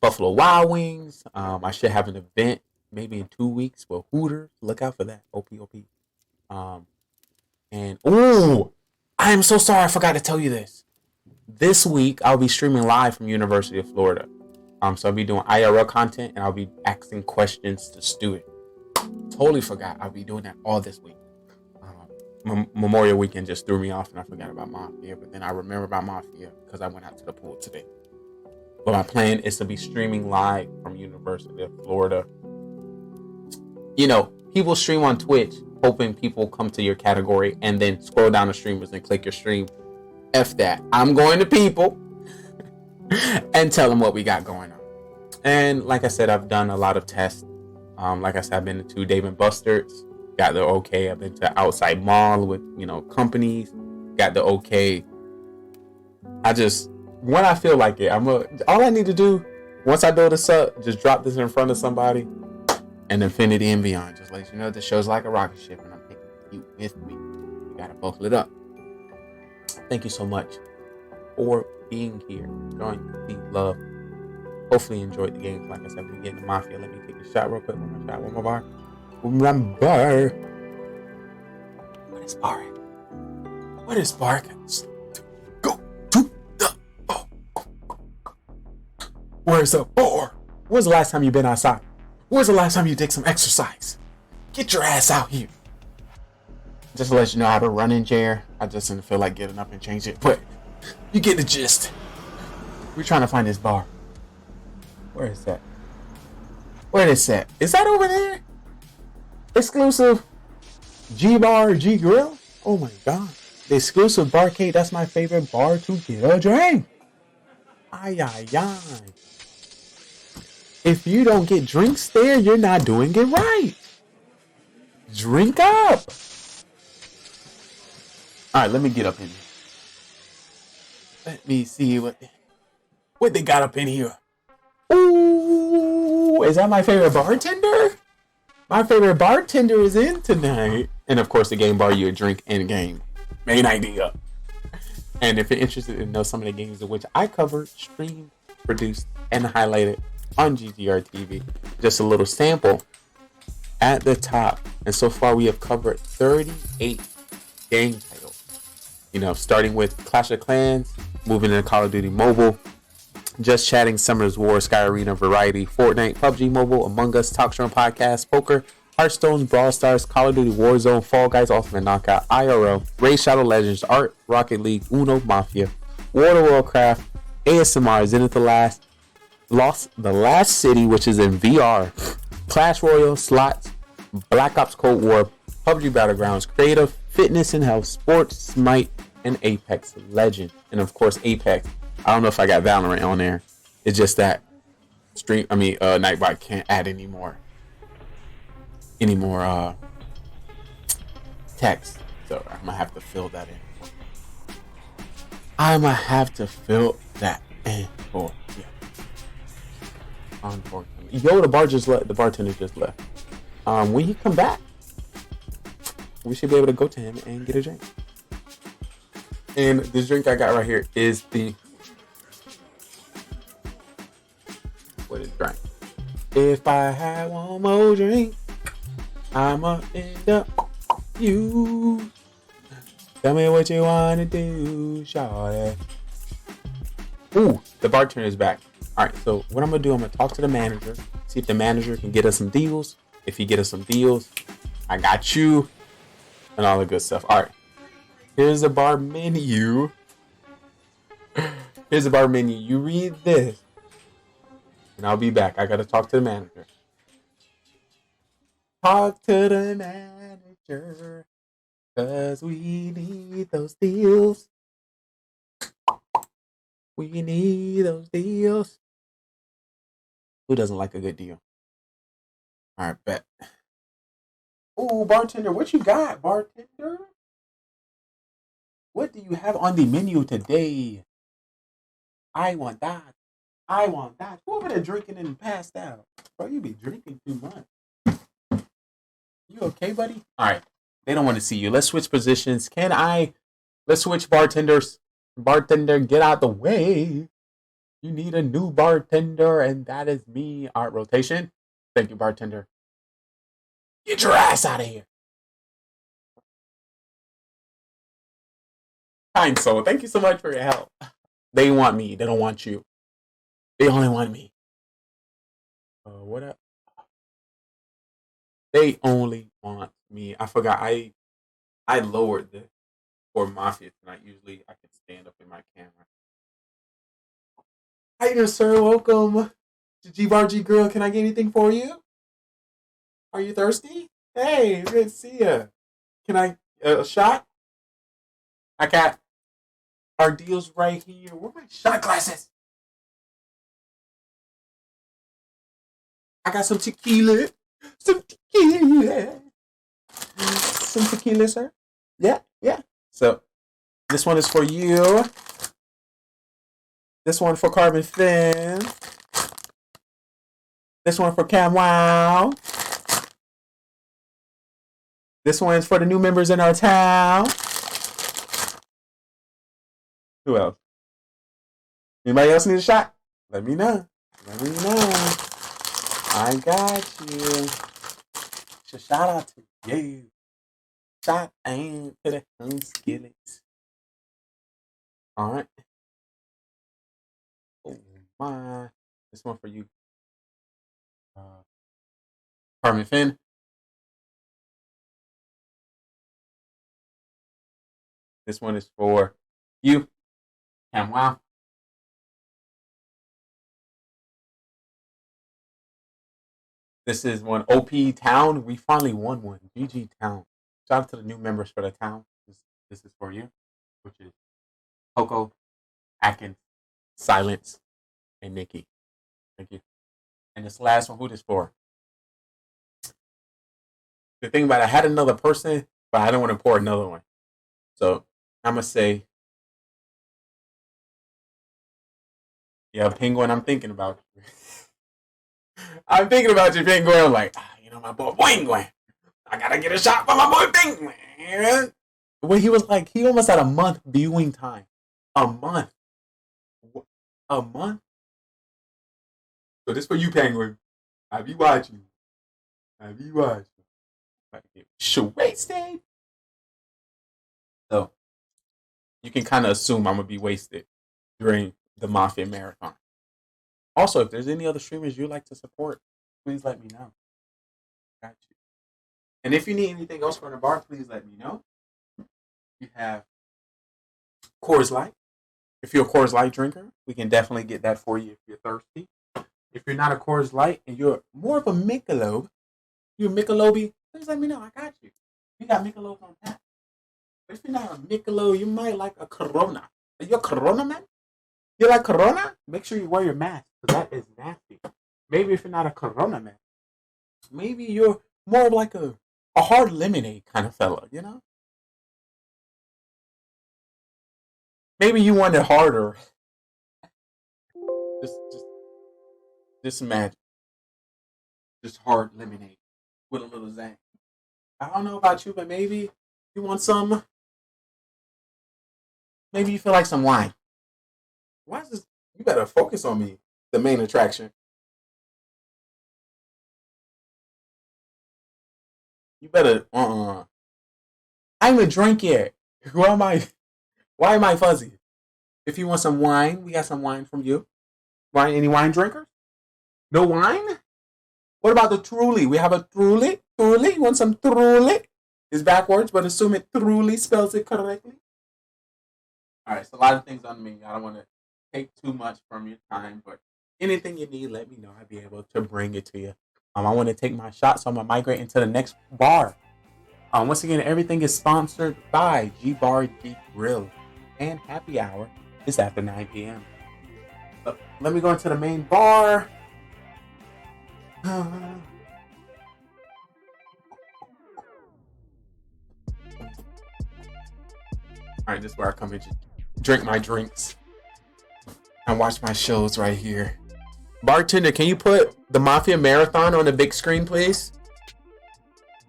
Buffalo Wild Wings. I should have an event maybe in 2 weeks with Hooters. Look out for that. OPOP. And I am so sorry I forgot to tell you this. This week I'll be streaming live from University of Florida. So I'll be doing IRL content and I'll be asking questions to Stuart. Totally forgot. I'll be doing that all this week. Memorial weekend just threw me off and I forgot about Mafia, but then I remember about Mafia because I went out to the pool today. But my plan is to be streaming live from University of Florida. You know, people stream on Twitch hoping people come to your category and then scroll down the streamers and click your stream. F that. I'm going to people and tell them what we got going on. And like I said, I've done a lot of tests. Like I said, I've been to Dave & Buster's, got the okay. I've been to Outside Mall with, companies, got the okay. When I feel like it, all I need to do, once I build this up, just drop this in front of somebody and infinity and beyond. Just let you know this show's like a rocket ship and I'm taking you with me. You gotta buckle it up. Thank you so much for being here, joining the love. Hopefully you enjoyed the game. Like I said, we're getting the Mafia. Let me take a shot real quick. One more bar. What is bar? What is bar? Go to the bar. Where's the bar? When's the last time you've been outside? When's the last time you did some exercise? Get your ass out here. Just to let you know, I have a running chair. I just didn't feel like getting up and change it. But you get the gist. We're trying to find this bar. Where is that? Where is that? Is that over there? Exclusive G Bar, G Grill? Oh my god. The exclusive barcade. That's my favorite bar to get a drink. Ay, ay, ay. If you don't get drinks there, you're not doing it right. Drink up. Alright, let me get up in here. Let me see what they got up in here. Ooh, is that my favorite bartender? My favorite bartender is in tonight. And of course, the game bar you a drink in game. Main idea. And if you're interested to know some of the games in which I covered, streamed, produced, and highlighted on GGR TV, just a little sample at the top. And so far, we have covered 38 game titles. Starting with Clash of Clans, moving into Call of Duty Mobile, Just Chatting, Summoners War, Sky Arena, Variety, Fortnite, PUBG Mobile, Among Us, Talk Show Podcast, Poker, Hearthstone, Brawl Stars, Call of Duty Warzone, Fall Guys, Ultimate Knockout, IRL, Raid Shadow Legends, Art, Rocket League, Uno, Mafia, World of Warcraft, ASMR, Zenith the Last City, which is in VR, Clash Royale, Slots, Black Ops Cold War, PUBG Battlegrounds, Creative, Fitness and Health, Sports, Smite, and Apex Legend. And of course, Apex. I don't know if I got Valorant on there. It's just that Nightbot can't add any more text. So I'm gonna have to fill that in. For you. Unfortunately. Yo, the bartender just left. When he come back, we should be able to go to him and get a drink. And this drink I got right here is what is drink? If I had one more drink, I'ma end up you. Tell me what you wanna do, shawty. Ooh, the bartender is back. Alright, so what I'm gonna do, I'm gonna talk to the manager, see if the manager can get us some deals. If he get us some deals, I got you. And all the good stuff. Alright. Here's the bar menu. You read this. And I'll be back. I gotta talk to the manager. Talk to the manager. 'Cause we need those deals. We need those deals. Who doesn't like a good deal? Alright, bet. Ooh, bartender, what you got, bartender? What do you have on the menu today? I want that. Who over there drinking and passed out? Bro, you be drinking too much. You okay, buddy? Alright. They don't want to see you. Let's switch positions. Let's switch bartenders. Bartender, get out the way. You need a new bartender, and that is me. Art rotation. Thank you, bartender. Get your ass out of here. Kind soul, thank you so much for your help. They want me. They don't want you. They only want me. What up? They only want me. I forgot. I lowered the for Mafia tonight. Usually I can stand up in my camera. Hi there, sir. Welcome to G-Bar-G Grill. Can I get anything for you? Are you thirsty? Hey, good to see ya. Can I a shot? I got our deals right here. Where are my shot glasses? I got some tequila. Some tequila. Some tequila, sir. Yeah, yeah. So this one is for you. This one for Carbon Finn. This one for Cam Wow. This one's for the new members in our town. Who else? Anybody else need a shot? Let me know. Let me know. I got you. So shout out to you. Shout out to the home skillets. Alright. Oh my. This one for you. Carmen Finn. This one is for you. And wow. This is one OP Town. We finally won one. GG Town. Shout out to the new members for the town. This is for you, which is Coco, Atkins, Silence, and Nikki. Thank you. And this last one, who this for? The thing about it, I had another person, but I don't want to pour another one. So I'm gonna say, yeah, Penguin, I'm thinking about you. I'm thinking about you, Penguin. I'm like, you know, my boy Penguin. I gotta get a shot for my boy Penguin. When he was like, he almost had a month viewing time. A month. A month? So this for you, Penguin. I be watching. I be watching. Wasted. So you can kind of assume I'm gonna be wasted during the Mafia Marathon. Also, if there's any other streamers you'd like to support, please let me know. Got you. And if you need anything else for the bar, please let me know. You have Coors Light. If you're a Coors Light drinker, we can definitely get that for you if you're thirsty. If you're not a Coors Light and you're more of a Michelob, you're a Michelob, please let me know. I got you. We got Michelob on tap. But if you're not a Michelob, you might like a Corona. Are you a Corona man? You like Corona? Make sure you wear your mask, because that is nasty. Maybe if you're not a Corona man, maybe you're more of like a hard lemonade kind of fella, you know? Maybe you want it harder. Just imagine. Just hard lemonade with a little zang. I don't know about you, but maybe you want some. Maybe you feel like some wine. Why is this? You better focus on me, the main attraction. You better, I ain't even drink yet. Why am I fuzzy? If you want some wine, we got some wine from you. Wine, any wine drinkers? No wine? What about the Truly? We have a Truly. Truly? You want some Truly? It's backwards, but assume it Truly spells it correctly. All right, so a lot of things on me. I don't want to take too much from your time, but anything you need, let me know. I'll be able to bring it to you. I want to take my shot, so I'm going to migrate into the next bar. Once again, everything is sponsored by G-Bar-G Grill, and happy hour is after 9 p.m. Let me go into the main bar. All right, this is where I come and just drink my drinks and watch my shows right here. Bartender, can you put the Mafia Marathon on the big screen, please?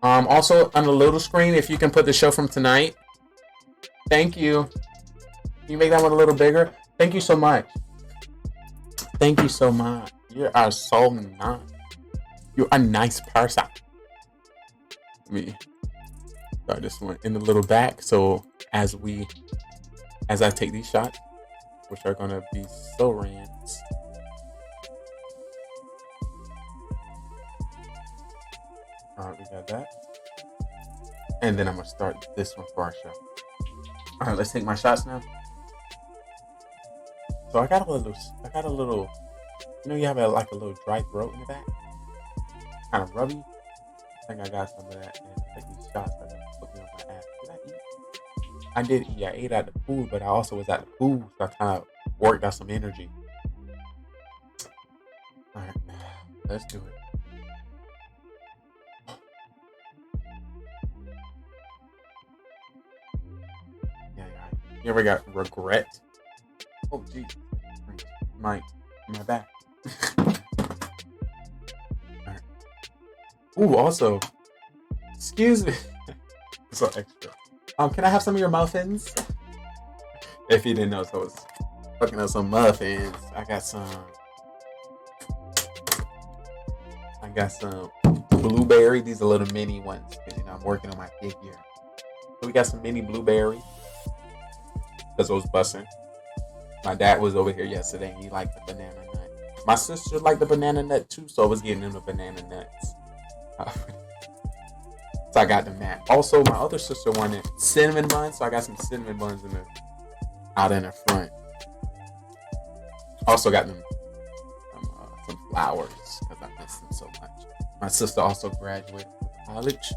Also on the little screen, if you can put the show from tonight. Thank you. Can you make that one a little bigger? Thank you so much. Thank you so much. You are so nice. You're a nice person. Let me start this one in the little back. So as I take these shots, which are gonna be so rants. Alright, we got that. And then I'm gonna start this one for our show. Alright, let's take my shots now. So I got a little, you know, you have like a little dry throat in the back, kind of rubby. I think I got some of that, and I take these shots that put me on my ass. Did I eat? I did eat. I ate at the pool, but I also was at the pool, so I kind of worked out some energy. All right, let's do it. Yeah. You ever got regret? Oh, geez. My back. Right. Ooh, also, excuse me. So extra. Can I have some of your muffins? If you didn't know, so I was fucking up some muffins. I got some blueberry. These are little mini ones. You know, I'm working on my figure. So we got some mini blueberry. Because I was bussing. My dad was over here yesterday and he liked the banana nut. My sister liked the banana nut too, so I was getting him the banana nuts. So I got them that. Also, my other sister wanted cinnamon buns, so I got some cinnamon buns out in the front. Also got them some flowers because I miss them so much. My sister also graduated from college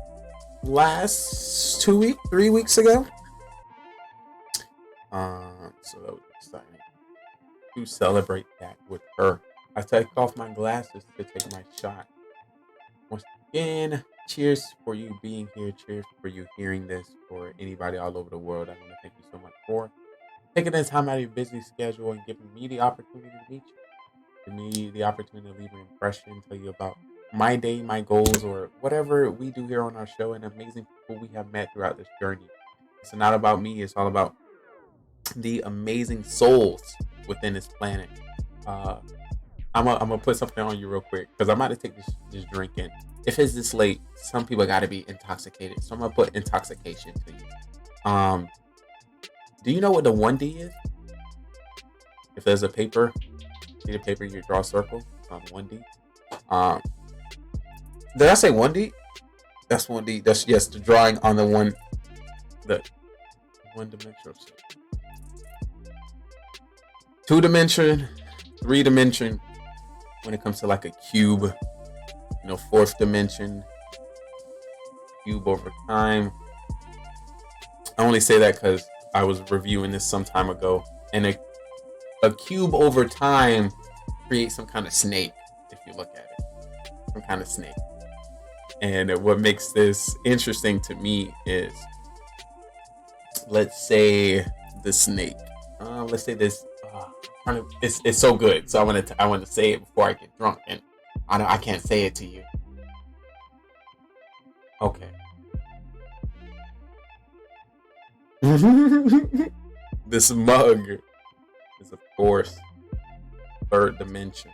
last 3 weeks ago. So that was exciting to celebrate that with her. I take off my glasses to take my shot. Once again, cheers for you being here. Cheers for you hearing this. For anybody all over the world, I want to thank you so much for taking the time out of your busy schedule and giving me the opportunity to meet you. Giving me the opportunity to leave an impression, tell you about my day, my goals, or whatever we do here on our show, and amazing people we have met throughout this journey. It's not about me. It's all about the amazing souls within this planet. I'm gonna put something on you real quick because I'm about to take this drink in. If it's this late, some people got to be intoxicated, so I'm gonna put intoxication to you. Do you know what the 1D is? If there's a paper, sheet of paper, you draw a circle. It's on 1D. Did I say 1D? That's 1D. That's the drawing on the one dimensional. 2-dimension, 3-dimension. When it comes to like a cube, 4th dimension, cube over time. I only say that because I was reviewing this some time ago, and a cube over time creates some kind of snake. If you look at it, some kind of snake. And what makes this interesting to me is, let's say the snake. Let's say this. It's so good, so I want to say it before I get drunk, and I can't say it to you. Okay. This mug is, of course, 3rd dimension.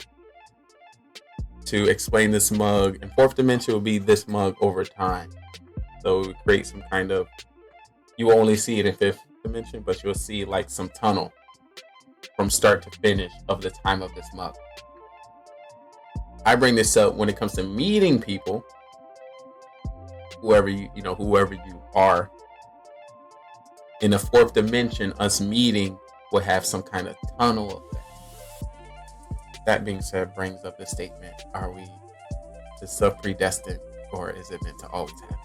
To explain this mug, and 4th dimension will be this mug over time. So it would create some kind of, you will only see it in 5th dimension, but you'll see like some tunnel from start to finish of the time of this mug. I bring this up when it comes to meeting people, whoever you are. In the 4th dimension, us meeting will have some kind of tunnel effect. That being said, brings up the statement: are we just predestined, or is it meant to always happen?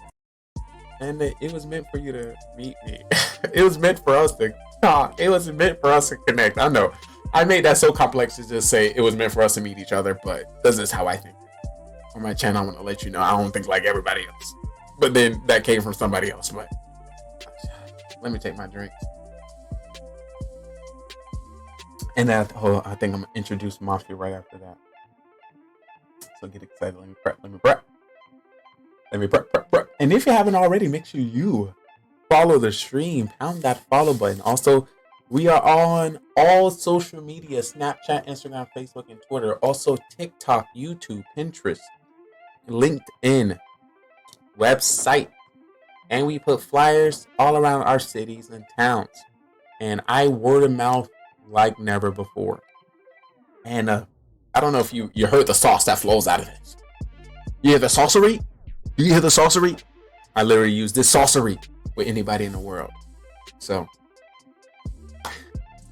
And it was meant for you to meet me. It was meant for us to talk. It was meant for us to connect. I know I made that so complex to just say it was meant for us to meet each other, but this is how I think. On my channel, I want to let you know I don't think like everybody else. But then that came from somebody else. But let me take my drink. And I think I'm gonna introduce MAFIA right after that. So get excited. Let me prep. And if you haven't already, make sure you follow the stream. Pound that follow button. Also, We are on all social media: Snapchat, Instagram, Facebook, and Twitter. Also TikTok, YouTube, Pinterest, LinkedIn, website. And we put flyers all around our cities and towns. And I word of mouth like never before. And I don't know if you heard the sauce that flows out of this. You hear the saucery? Do you hear the saucery? I literally use this saucery with anybody in the world. So,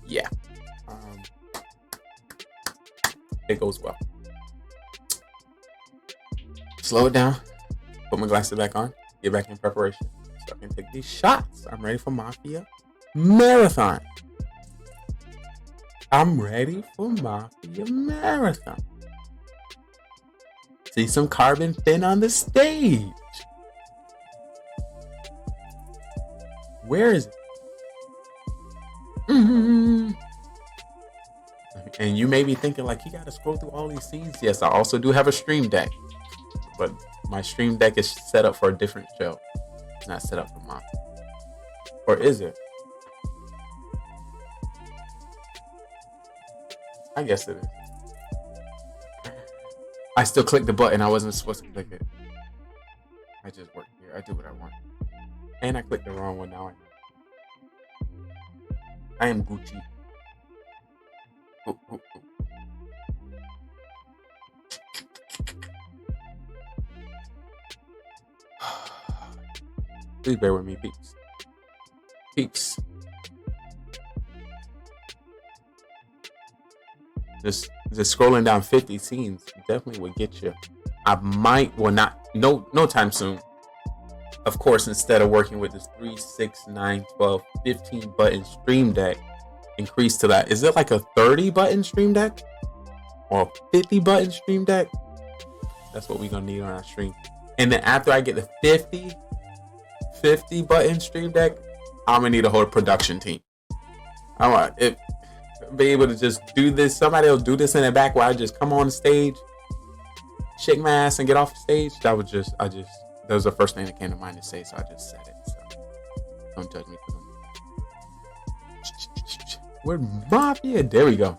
yeah. It goes well. Slow it down. Put my glasses back on. Get back in preparation so I can take these shots. I'm ready for Mafia Marathon. I'm ready for Mafia Marathon. See some Carbon Fin on the stage. Where is it? And you may be thinking, like, you gotta scroll through all these scenes. Yes, I also do have a stream deck, but my stream deck is set up for a different show. It's not set up for Mafia. Or is it? I guess it is. I still clicked the button. I wasn't supposed to click it. I just work here. I do what I want. And I clicked the wrong one now. I am Gucci. Oh. Please bear with me, peeps. Peeps. Just scrolling down 50 scenes definitely would get you. I might, well, not, no time soon. Of course, instead of working with this 3, 6, 9, 12, 15 button stream deck, increase to that. Is it like a 30 button stream deck? Or a 50 button stream deck? That's what we're going to need on our stream. And then after I get the 50 button stream deck, I'm going to need a whole production team. I want it. Be able to just do this. Somebody will do this in the back while I just come on the stage, shake my ass, and get off the stage. That was that was the first thing that came to mind to say, so I just said it. So don't judge me for them. Where Mafia? There we go.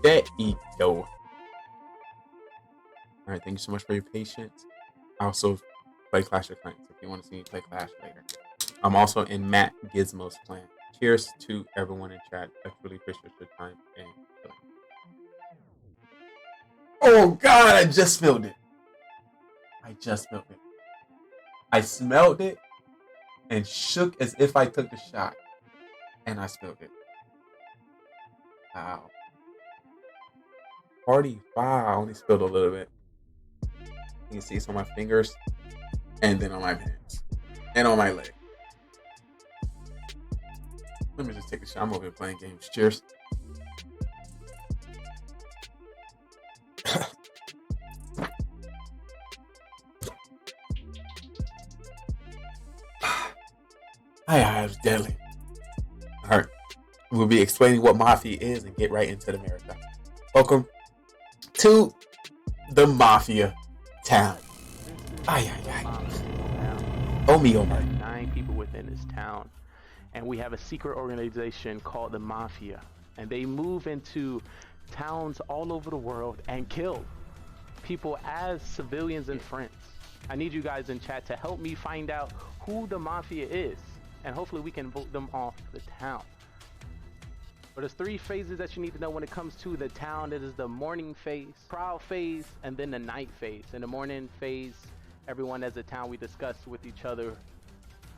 There you go. All right, thank you so much for your patience. I also play Clash of Clans if you want to see me play Clash later. I'm also in Matt Gizmo's clan. Cheers to everyone in chat. I really appreciate your time. And oh God, I just spilled it. I smelled it and shook as if I took the shot. And I spilled it. Wow. 45. I only spilled a little bit. You can see it's on my fingers and then on my hands and on my leg. Let me just take a shot. I'm over here playing games. Cheers. It was deadly. All right. We'll be explaining what Mafia is and get right into the marathon. Welcome to the Mafia town. Oh my. 9 people within this town. And we have a secret organization called the Mafia. And they move into towns all over the world and kill people as civilians and friends. I need you guys in chat to help me find out who the Mafia is. And hopefully we can vote them off the town. But there's 3 phases that you need to know when it comes to the town. It is the morning phase, trial phase, and then the night phase. In the morning phase, everyone as a town, we discuss with each other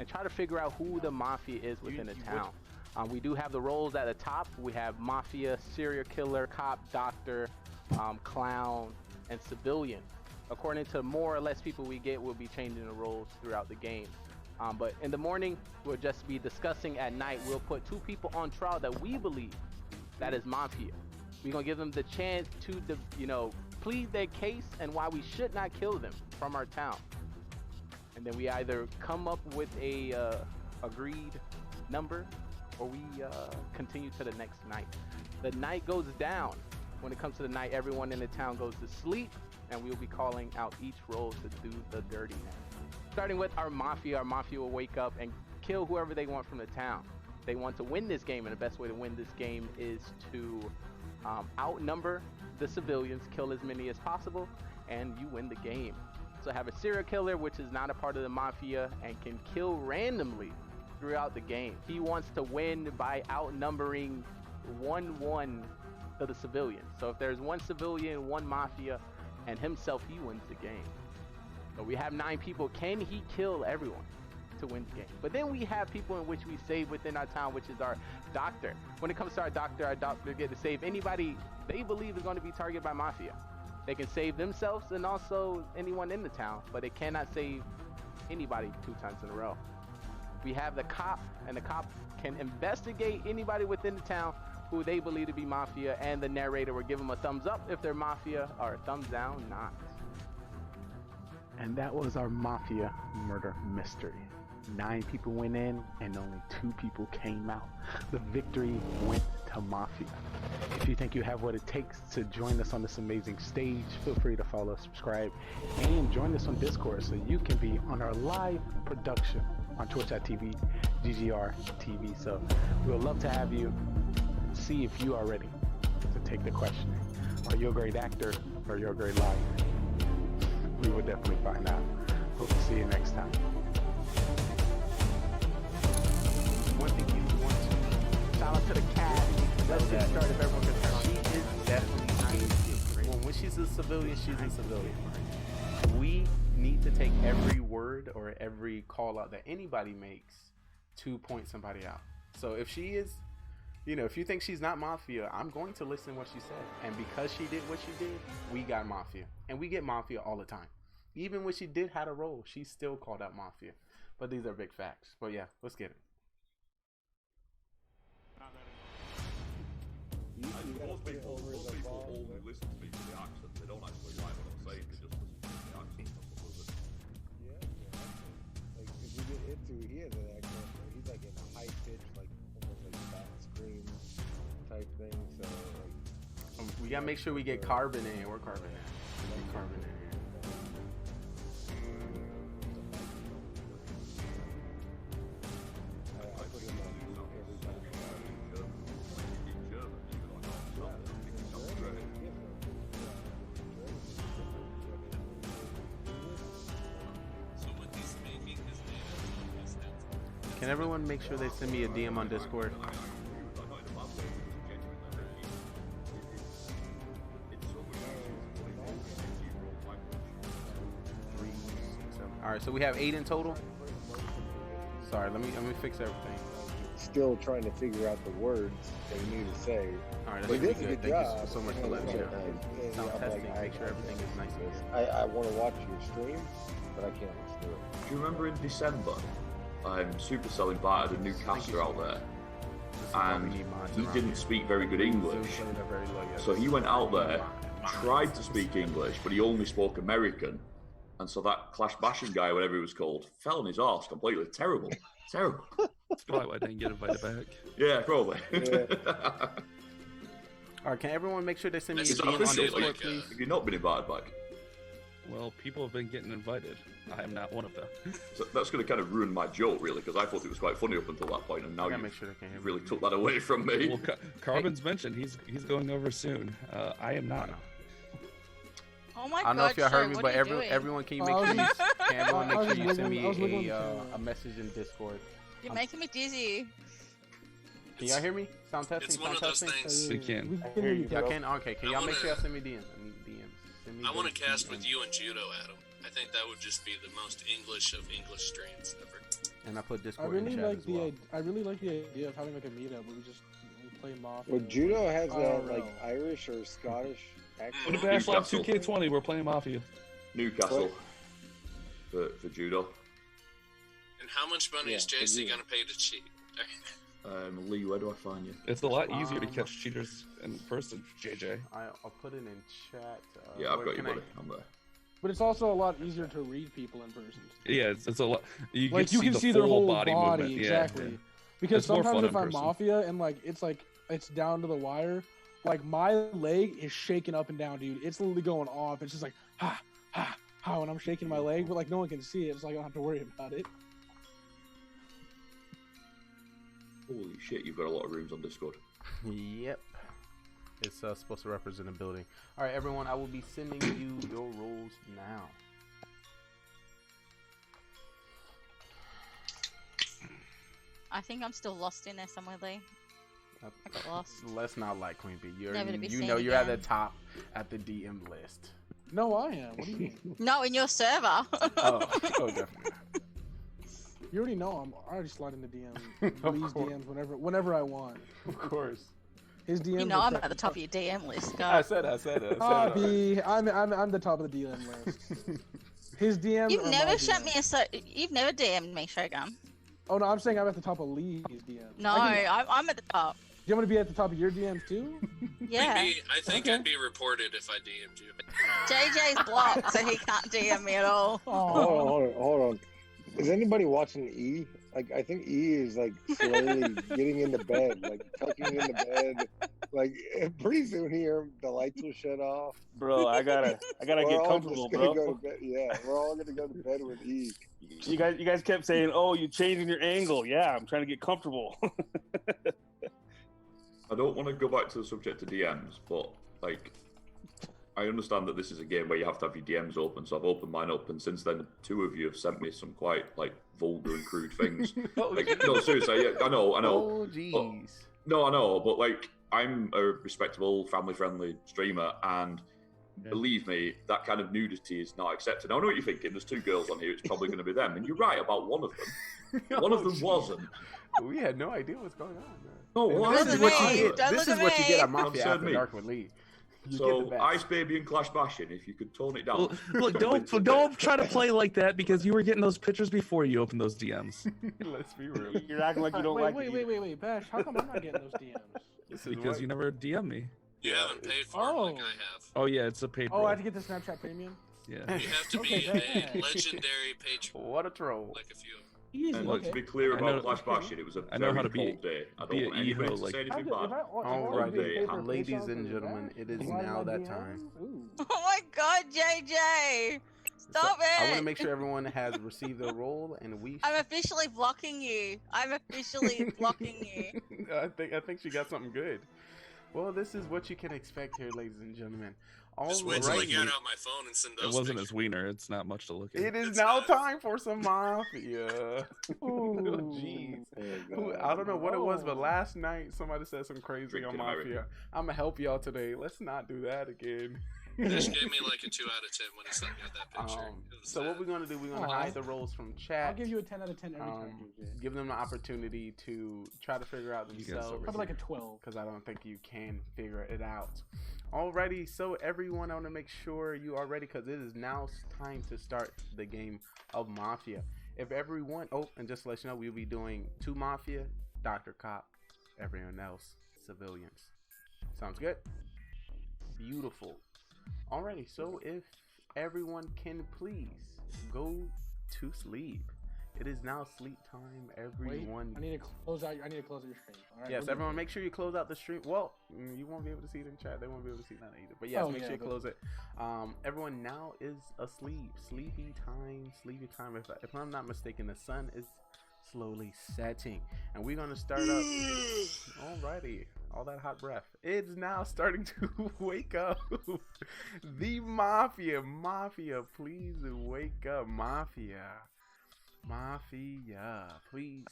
and try to figure out who the Mafia is within the town. We do have the roles at the top. We have Mafia, serial killer, cop, doctor, clown, and civilian. According to more or less people we get, we'll be changing the roles throughout the game. But in the morning, we'll just be discussing. At night, we'll put 2 people on trial that we believe that is Mafia. We're gonna give them the chance to, plead their case and why we should not kill them from our town. And then we either come up with a agreed number, or we continue to the next night. The night goes down. When it comes to the night, everyone in the town goes to sleep, and we'll be calling out each role to do the dirty now. Starting with our Mafia will wake up and kill whoever they want from the town. They want to win this game, and the best way to win this game is to outnumber the civilians, kill as many as possible, and you win the game. So have a serial killer, which is not a part of the mafia and can kill randomly throughout the game. He wants to win by outnumbering 1-1 to the civilians. So if there's one civilian, one mafia, and himself, he wins the game. So we have 9 people. Can he kill everyone to win the game? But then we have people in which we save within our town, which is our doctor. When it comes to our doctor get to save anybody they believe is going to be targeted by mafia. They can save themselves and also anyone in the town, but they cannot save anybody 2 times in a row. We have the cop, and the cop can investigate anybody within the town who they believe to be mafia, and the narrator will give them a thumbs up if they're mafia or a thumbs down not. And that was our Mafia murder mystery. 9 people went in and only 2 people came out. The victory went to Mafia. If you think you have what it takes to join us on this amazing stage, feel free to follow, subscribe, and join us on Discord so you can be on our live production on twitch.tv, GGR TV. So we would love to have you. See if you are ready to take the questioning. Are you a great actor or you're a great liar? We will definitely find out. Hope to see you next time. One thing you want to shout out to the cat. Let's get started. Everyone can turn on. She is definitely when she's a civilian, she's a civilian. We need to take every word or every call out that anybody makes to point somebody out. So if she is, you know, if you think she's not mafia, I'm going to listen to what she said. And because she did what she did, we got mafia. And we get mafia all the time. Even when she did had a role, she still called out mafia. But these are big facts. But yeah, let's get it. Most people only listen to me for the accent. They don't actually like what I'm saying. They just listen to the accent. Like if you get into, he has an accent. He's like in a high pitch, like almost like fat scream type thing. So like, we gotta make sure we get Carbon in. We're Carbon in. Get Carbon in here. Can everyone make sure they send me a DM on Discord? Alright, so we have 8 in total. Sorry, let me fix everything. still trying to figure out the words they need to say. All right, But that's he really did good. a Thank job. you so much for letting me know. And, Sound I'm testing, like, make sure everything is nice and good. I want to watch your stream, but I can't listen to it. Do you remember in December, Supercell invited a new caster out there, and he didn't speak very good English. So he went out there, tried to speak English, but he only spoke American. And so that Clash Bashing guy, whatever he was called, fell on his arse completely. Terrible. Terrible. That's probably why I didn't get invited back. Yeah, probably. All right, can everyone make sure they send me a Is that DM on official? Discord, Like, please? have you not been invited back? Well, people have been getting invited. I am not one of them. So that's going to kind of ruin my joke, really, because I thought it was quite funny up until that point, and now gotta you make sure they can hear me. really took that away from me. Well, Carbon's mentioned he's going over soon. I am not. Oh my I don't know if y'all Troy, heard me, what but are you doing? everyone, can you make sure can everyone make sure you send me a message in Discord? You're making me dizzy. Can y'all hear me? Sound testing. It's one sound of those testing? things. We can. I hear you. Y'all can. Okay. Can I y'all make sure wanna- y'all send me DMs? I need DMs. Send me I want to DMs. cast with you and Judo, Adam. I think that would just be the most English of English streams ever. And I put I Discord in really chat like as well. I really like the idea of having like a meetup where we play Mafia. Well, Judo has I that don't like know. Irish or Scottish accent. What about Bash 2K20? We're playing Mafia. Newcastle for judo. And how much money is JC going to pay to cheat? Lee, where do I find you? It's a lot easier to catch cheaters in person, JJ. I'll put it in chat. Yeah, I've where got you, can I- buddy. I'm there. But it's also a lot easier to read people in person. Yeah, it's a lot. You Like can you can the see their full whole body movement. exactly. Yeah. Because It's more sometimes fun if in I'm person. Mafia and like it's down to the wire, like my leg is shaking up and down, dude. It's literally going off. It's just like ha ha ha when I'm shaking my leg, but like no one can see it, so I don't have to worry about it. Holy shit, you've got a lot of rooms on Discord. Yep. It's supposed to represent a building. All right, everyone, I will be sending you your roles now. I think I'm still lost in there somewhere, Lee. I got lost. Let's not lie, Queen Bee. Never to be You seen know you're at the again. top at the DM list. No, I am. What do you mean? No, in your server. Oh, definitely. You already know I already slide into DMs. Lee's DMs whenever I want. Of course. His DMs. You know I'm at the top of your DM list, I guys. said it. I'm the top of the DM list. His DMs. You've are never my sent DMs. me you've never DM'd me, Shogun. Oh no, I'm saying I'm at the top of Lee's DMs. No, I'm at the top. Do you want me to be at the top of your DMs too? Yeah. I think I'd be reported if I DM'd you. JJ's blocked, so he can't DM me at all. Hold on. Is anybody watching E? Like, I think E is like slowly getting into bed, like tucking into bed. Like, pretty soon here, the lights will shut off. Bro, I gotta We're get all comfortable, just gonna bro. Go to bed. Yeah, we're all gonna go to bed with E. You guys kept saying, "Oh, you're changing your angle." Yeah, I'm trying to get comfortable. I don't want to go back to the subject of DMs, but like, I understand that this is a game where you have to have your DMs open, so I've opened mine up, and since then, 2 of you have sent me some quite like vulgar and crude things. No, seriously, yeah, I know. Oh, jeez. No, I know, but like, I'm a respectable, family-friendly streamer, and believe me, that kind of nudity is not accepted. I know what you're thinking. There's 2 girls on here. It's probably going to be them, and you're right about one of them. One of them wasn't. We had no idea what's going on. No, well, this is what you get. Don't This look is at what you get me. at Mafia Concern After me. Dark with Lee. You So, get the best. Ice Baby and Clash Bashing, if you could tone it down. Look, don't try to play like that because you were getting those pictures before you opened those DMs. Let's be real. You're acting like you don't like it. Wait, Bash. How come I'm not getting those DMs? This is Because what- you never DM me. You haven't paid for it like I have. Oh yeah, it's a paid. Oh, role. I have to get the Snapchat Premium. Yeah. You have to be Okay, a legendary patron. What a troll. Like a few. Easy. And look, to be clear I know- about Clash Bashing, it was a I know very how to be- cold day. I be don't a want anybody EHO, to like- say anything bad. Alrighty, Day, ladies and gentlemen, it is now that time. Oh my god, JJ! Stop I want to it! make sure everyone has received their role, and we. I'm officially blocking you. I'm officially blocking you. I think she got something good. Well, this is what you can expect here, ladies and gentlemen. Just wait till I Alrighty. get out my phone and send It those wasn't pictures. his wiener. It's not much to look at. It is now time for some Mafia. Oh, jeez. I don't know what it was, but last night somebody said some crazy Drinking on Mafia. American. I'm gonna help y'all today. Let's not do that again. This gave me like a 2 out of 10 when he sent me that picture. It was So what we're gonna do? We're gonna Aw. hide the roles from chat. I'll give you a 10 out of 10 every time. JJ. Give them the opportunity to try to figure out guys themselves. Probably like a 12. Because I don't think you can figure it out. Alrighty, so everyone, I want to make sure you are ready because it is now time to start the game of Mafia. If everyone, and just to let you know, we'll be doing 2 Mafia, Dr. Cop, everyone else, civilians. Sounds good? Beautiful. Alrighty, so if everyone can please go to sleep. It is now sleep time, everyone. Wait, I need to close out your stream. All right, Yes, we're everyone, good. make sure you close out the stream. Well, you won't be able to see it in chat. They won't be able to see that either. But yes, Oh, make yeah, sure you but- close it. Everyone now is asleep. Sleepy time. Sleepy time. If I'm not mistaken, the sun is slowly setting, and we're gonna start up. Alrighty, all that hot breath. It's now starting to wake up. The Mafia, please wake up, Mafia. Please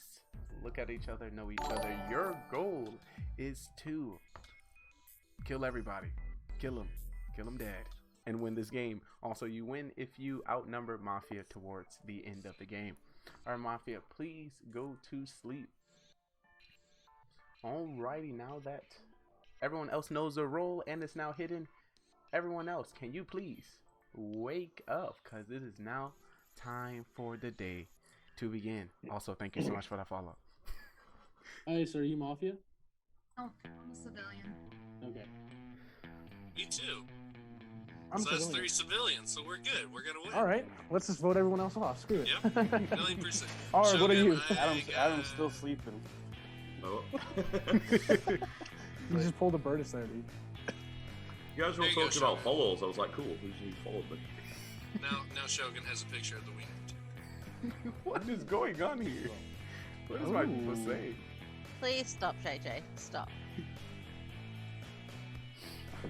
look at each other, know each other. Your goal is to kill everybody. Kill them dead, and win this game. Also, you win if you outnumber Mafia towards the end of the game. Alright, Mafia, please go to sleep. Alrighty, now that everyone else knows their role and it's now hidden, everyone else, can you please wake up? Because it is now time for the day to begin. Also, thank you so much for that follow. Hey, so are you Mafia? Oh, I'm a civilian. Okay. Me too. I'm So that's civilian. 3 civilians, so we're good. We're gonna win. All right, let's just vote everyone else off. Screw it. Yep, 1,000,000%. All right, what are you? Adam's still sleeping. Oh. You just pulled a Burtis there, dude. You guys were There you go, talking about follows. I was like, cool, who followed me? Now Shogun has a picture of the wiener. What is going on here? What is my people saying? Please stop, JJ. Stop.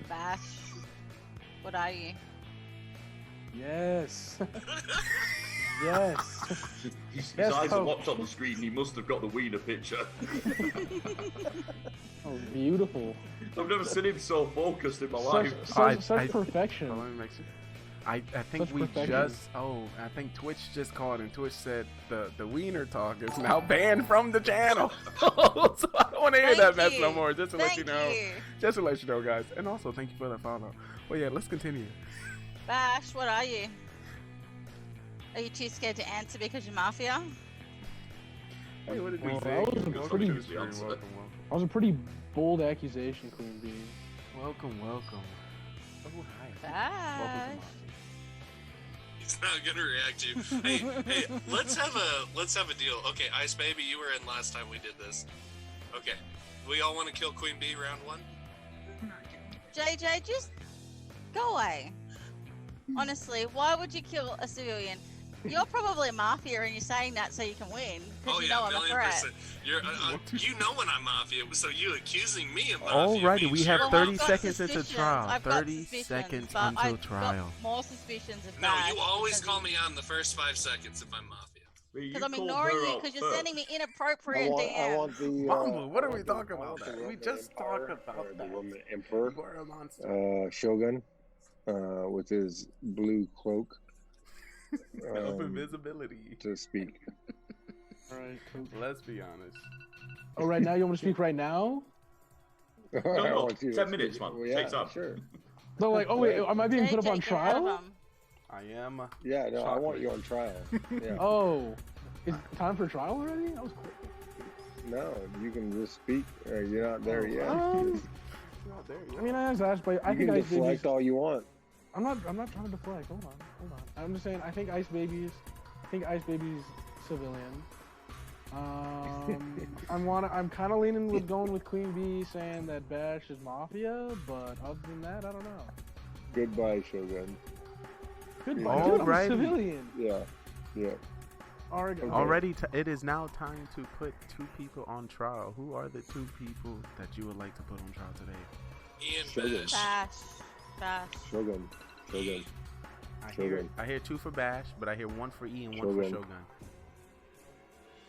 Bash. What are you? Yes. Yes. His Yes, eyes are Coach. locked on the screen. He must have got the wiener picture. Oh, beautiful. I've never seen him so focused in my life. Such perfection. Let me make sure. I think Such we perfection. I think Twitch just called and Twitch said the wiener talk is now banned from the channel. So I don't want to hear that mess no more. Just to let you know. Just to let you know, guys. And also thank you for that follow. Well, yeah, let's continue. Bash, what are you? Are you too scared to answer because you're Mafia? Hey, what did we Well, say? that was a pretty bold accusation, Queen Bee. Welcome. Oh, hi. Bash. He's not gonna react to you. Hey, let's have a deal. Okay, Ice Baby, you were in last time we did this. Okay, we all want to kill Queen Bee round 1. JJ, just go away. Honestly, why would you kill a civilian? You're probably a Mafia and you're saying that so you can win. Oh You yeah, know I'm a threat. 1,000,000%. You're, you know when I'm Mafia, so you accusing me of Mafia. Alrighty, we have Well, 30 I've got seconds into suspicions. trial. I've got 30 suspicions, seconds but until I've trial. got more suspicions of No, Bash. you always call me on the first 5 seconds if I'm Mafia. Because I'm ignoring you because you're sending me inappropriate DMs. I want the. Bumble, what I are we want the- talking I want about? the We Roman just talked Empire, about or the that. Roman Emperor. You are a monster. Shogun, with his blue cloak. Of invisibility. To speak. Alright, cool. Let's be honest. Oh, right now? You want me to speak right now? No, 10 minutes, man. Well, yeah, Take time. sure. No, like, oh wait, am I being put up on trial? I am. Yeah, no, I want you on trial. Yeah. Oh, is it time for trial already? That was quick. No, you can just speak. You're not there yet. I mean, I asked, but I You think can Ice Babies. deflect all you want. I'm not trying to deflect. Hold on. I'm just saying. I think Ice Babies civilian. I'm kind of leaning with going with Queen Bee, saying that Bash is Mafia, but other than that, I don't know. Goodbye, Shogun. Goodbye. Dude, I'm a civilian. Yeah. Already, it is now time to put 2 people on trial. Who are the 2 people that you would like to put on trial today? Ian Bash. Shogun. I hear 2 for Bash, but I hear 1 for E and 1 for Shogun.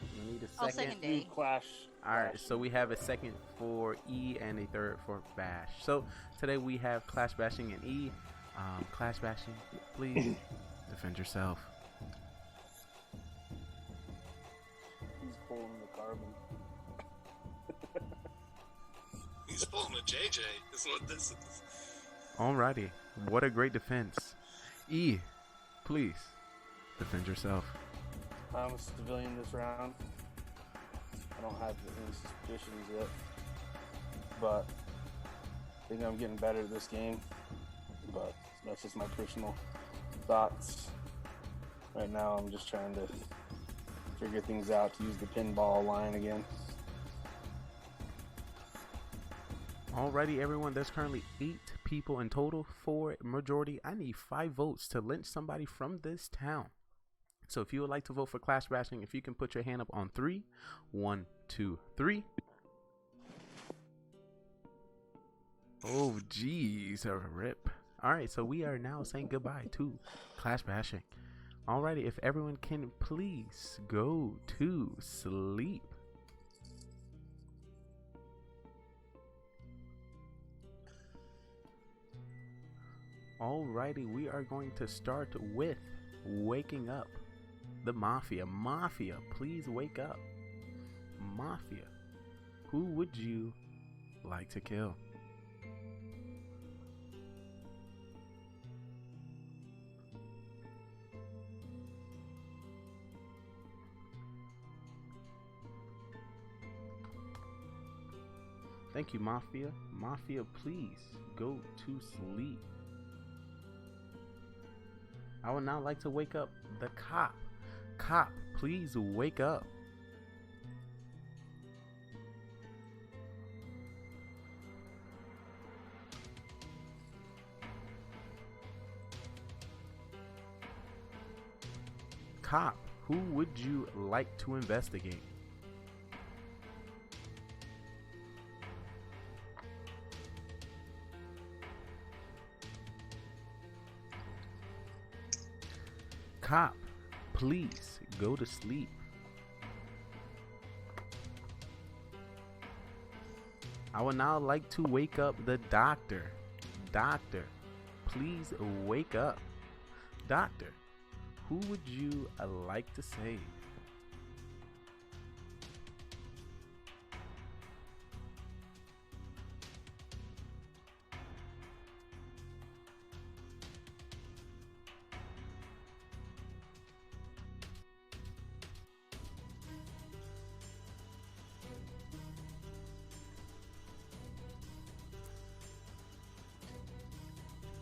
We need a I'll second. second D. Alright, so we have a second for E and a third for Bash. So today we have Clash Bashing and E. Clash Bashing, please defend yourself. He's pulling the carbon. He's pulling a JJ. Is what this is. Alrighty, what a great defense. E, please defend yourself. I'm a civilian this round. I don't have any suspicions yet, but I think I'm getting better at this game. But that's just my personal thoughts. Right now, I'm just trying to figure things out to use the pinball line again. Alrighty, everyone, there's currently 8 people in total for majority. I need 5 votes to lynch somebody from this town. So if you would like to vote for Clash Bashing, if you can put your hand up on 3. 1, 2, 3. Oh, geez, a rip. Alright, so we are now saying goodbye to Clash Bashing. Alrighty, if everyone can please go to sleep. Alrighty, we are going to start with waking up the Mafia. Mafia, please wake up. Mafia, who would you like to kill? Thank you, Mafia. Mafia, please go to sleep. I would now like to wake up the cop. Cop, please wake up. Cop, who would you like to investigate? cop, please go to sleep. I would now like to wake up the doctor. Doctor, please wake up. Doctor, who would you like to save?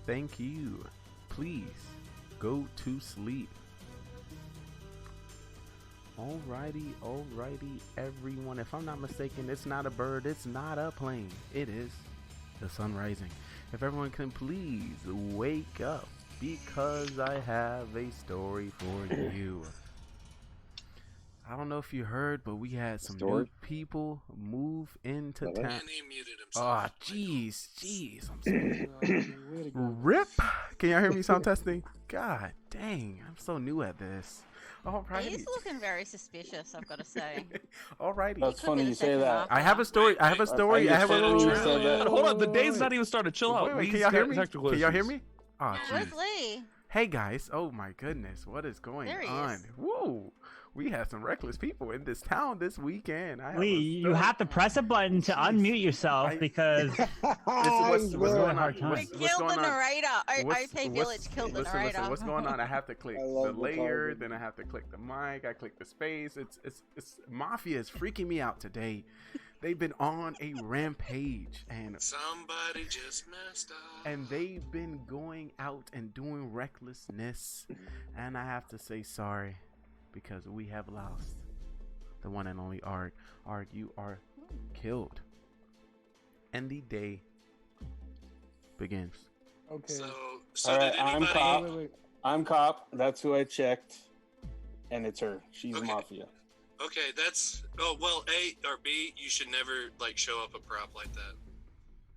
Thank you. Please go to sleep. Alrighty, everyone. If I'm not mistaken, it's not a bird, it's not a plane. It is the sun rising. If everyone can please wake up, because I have a story for you. I don't know if you heard, but we had some new people move into town. And he muted himself. Oh, jeez. I'm so RIP. Can y'all hear me? Sound testing. God dang, I'm so new at this. Alrighty. He's looking very suspicious, I've got to say. Alrighty. That's funny you say that. I have a story. I have a little. Hold on, the day's not even started. Chill out. Wait, can y'all hear me? Can y'all hear me? Oh, Where's Lee? Hey guys. Oh my goodness. What is going on? Whoa. We had some reckless people in this town this weekend. Lee, you have to press a button to unmute yourself because what's going on? We killed the narrator. OP Village killed the narrator. Listen, what's going on? I have to click the layer, then I have to click the mic, I click the space. It's Mafia is freaking me out today. They've been on a rampage and somebody just messed up. And they've been going out and doing recklessness. And I have to say sorry. Because we have lost the one and only Arg. Arg, you are killed. And the day begins. Okay. So all right, did anybody... I'm cop. That's who I checked. And it's her. She's Mafia. Okay, that's... Oh, well, A or B, you should never, show up a prop like that.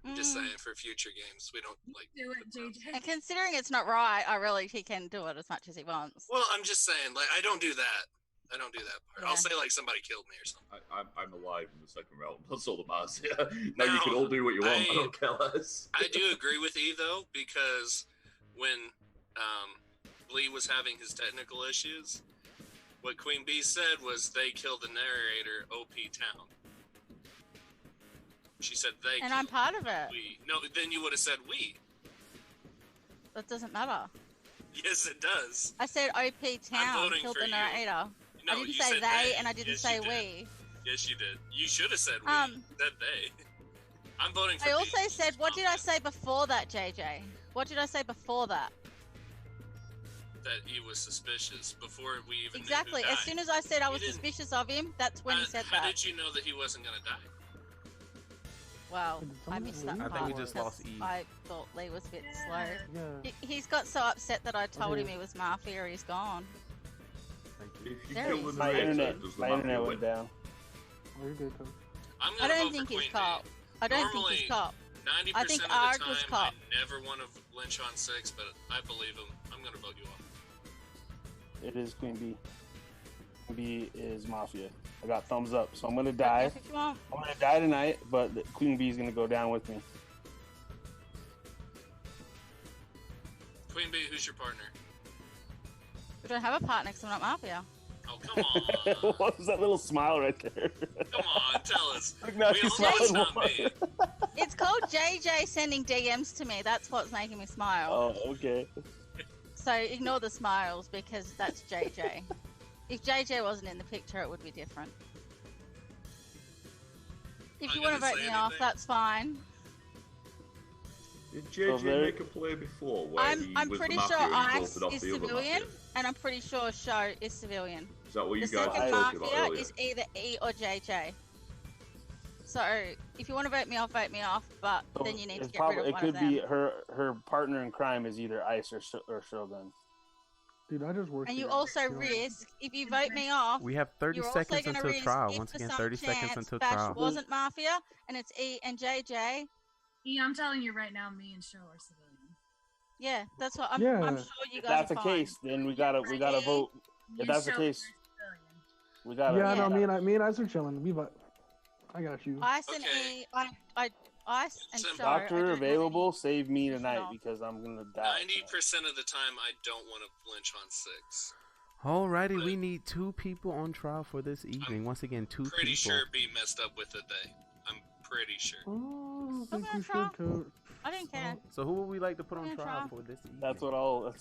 I'm just saying, for future games, we don't, do it, JJ. And considering it's not right, he can do it as much as he wants. Well, I'm just saying, I don't do that. I don't do that part. Yeah. I'll say, somebody killed me or something. I'm alive in the second round. That's all that matters. Now you can all do what you want. I don't care less. I do agree with E, though, because when Lee was having his technical issues, what Queen Bee said was they killed the narrator OP Town. She said they. And I'm part of it. We. No, then you would have said we. That doesn't matter. Yes, it does. I said OP Town killed the narrator. No, I didn't say they, and I didn't say we. Yes, you did. You should have said we. That they. I'm voting for. I also said, what did I say before that, JJ? What did I say before that? That he was suspicious before we even exactly. Knew who as died. soon as I said I was suspicious of him, that's when he said that. How did you know that he wasn't gonna die? Well, I missed that part. I think we just lost E. I thought Lee was a bit slow. Yeah. He's got so upset that I told him he was Mafia. He's gone. My internet went down. I don't think he's cop. I don't think he's cop. 90% I think of the Arg time, was cop. I never want to lynch on 6, but I believe him. I'm going to vote you off. It is Queen Bee. Queen Bee is Mafia. I got thumbs up, so I'm going to die. I'm going to die tonight, but Queen Bee is going to go down with me. Queen Bee, who's your partner? We don't have a partner because I'm not Mafia. Oh, come on. What was that little smile right there? Come on, tell us. We all know it's not me. It's called JJ sending DMs to me. That's what's making me smile. Oh, okay. So ignore the smiles because that's JJ. If JJ wasn't in the picture, it would be different. If you want to vote me off, that's fine. Did JJ make a play before where I'm pretty sure Ice is civilian, and I'm pretty sure Show is civilian. Is that what you the guys were second talking about Mafia earlier? is either E or JJ. So if you want to vote me off, but So then you need to get rid of it one could of them. be her partner in crime is either Ice or Shogun. Dude, I just worked. And you also risk, if you vote me off, We have 30 you're seconds also gonna until risk trial. if Once for again, some 30 seconds chance until Bash trial. wasn't Mafia, and it's E and JJ. E, I'm telling you right now, me and Show are civilian. Yeah, that's what I'm Yeah. sure you If guys that's are the fine. case, then we gotta vote. If that's the case, we gotta. Yeah, we no, gotta- me and Ice are chilling. I got you. Ice and E, Ice and Show. Doctor available, save me tonight because I'm gonna die. 90% of the time, I don't want to flinch on 6. Alrighty, we need 2 people on trial for this evening. Once again, 2 people. Pretty sure B messed up with it. I'm pretty sure. Oh, I Okay, think we trial. should coach. I didn't care. So who would we like to put on Yeah, trial trial. for this evening? That's what all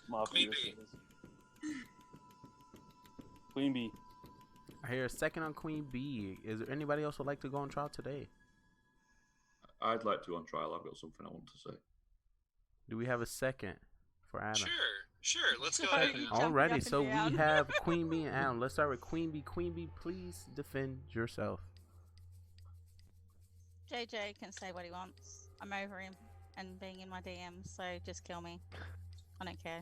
Mafia says. Queen B. I hear a second on Queen B. Is there anybody else who would like to go on trial today? I'd like to on trial. I've got something I want to say. Do we have a second for Adam? Sure. Let's go ahead. Alrighty, so we have Queen B and Adam. Let's start with Queen B. Queen B, please defend yourself. JJ can say what he wants. I'm over him and being in my DMs, so just kill me. I don't care.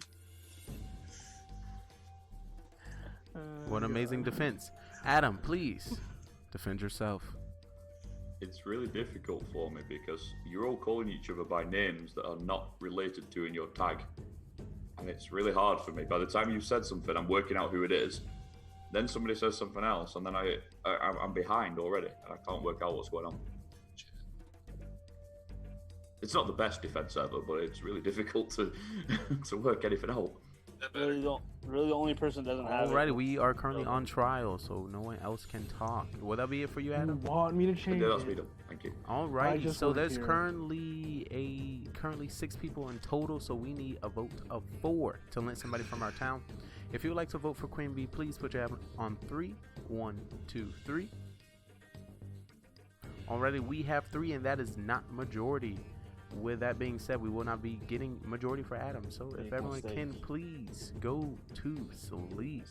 What amazing defense. Adam, please defend yourself. It's really difficult for me because you're all calling each other by names that are not related to in your tag. And it's really hard for me. By the time you've said something, I'm working out who it is. Then somebody says something else, and then I'm behind already, and I can't work out what's going on. It's not the best defense ever, but it's really difficult to to work anything out. Really, the only person that doesn't have it. Alrighty, we are currently on trial, so no one else can talk. Will that be it for you, Adam? You want me to change Yeah, that's it? me done. Thank you. Alrighty, just so work there's here. currently 6 people in total, so we need a vote of 4 to lynch somebody from our town. If you would like to vote for Queen B, please put your hand on 3. 1, 2, 3. Already, we have 3, and that is not majority. With that being said, we will not be getting majority for Adam. So if everyone can please go to sleep.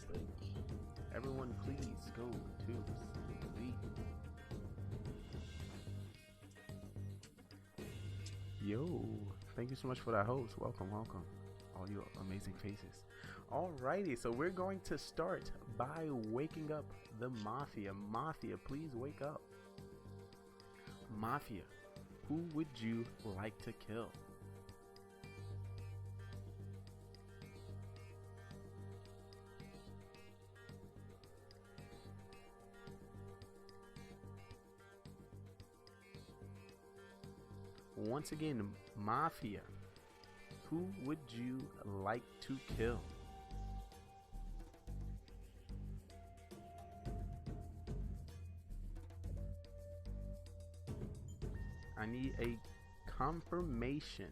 Everyone please go to sleep. Yo, thank you so much for that host. Welcome. All you amazing faces. Alrighty, so we're going to start by waking up the Mafia. Mafia, please wake up. Mafia. Who would you like to kill? Once again, Mafia. Who would you like to kill? I need a confirmation.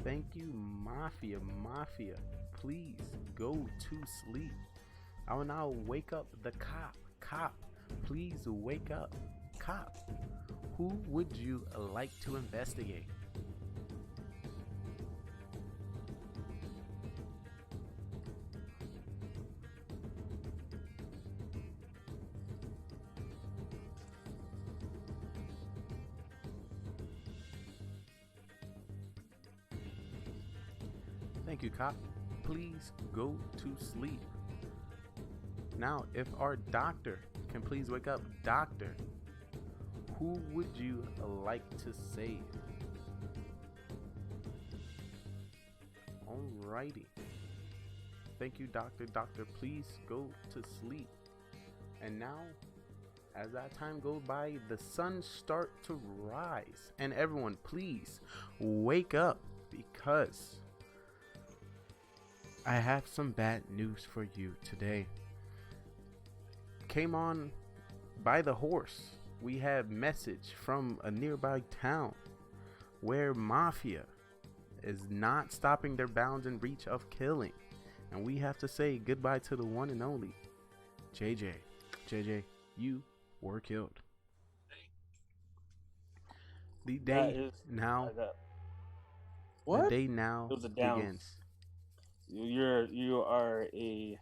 Thank you, Mafia. Mafia, please go to sleep. I will now wake up the cop. Cop, please wake up. Cop, who would you like to investigate? Thank you, cop. Please go to sleep. Now, if our doctor can please wake up. Doctor, who would you like to save? Alrighty. Thank you, doctor. Doctor, please go to sleep. And now, as that time goes by, the sun start to rise. And everyone, please wake up, because I have some bad news for you today. Came on by the horse. We have message from a nearby town where Mafia is not stopping their bounds and reach of killing. And we have to say goodbye to the one and only JJ. JJ, you were killed. The day now. What? The day now It was a down. begins. You are a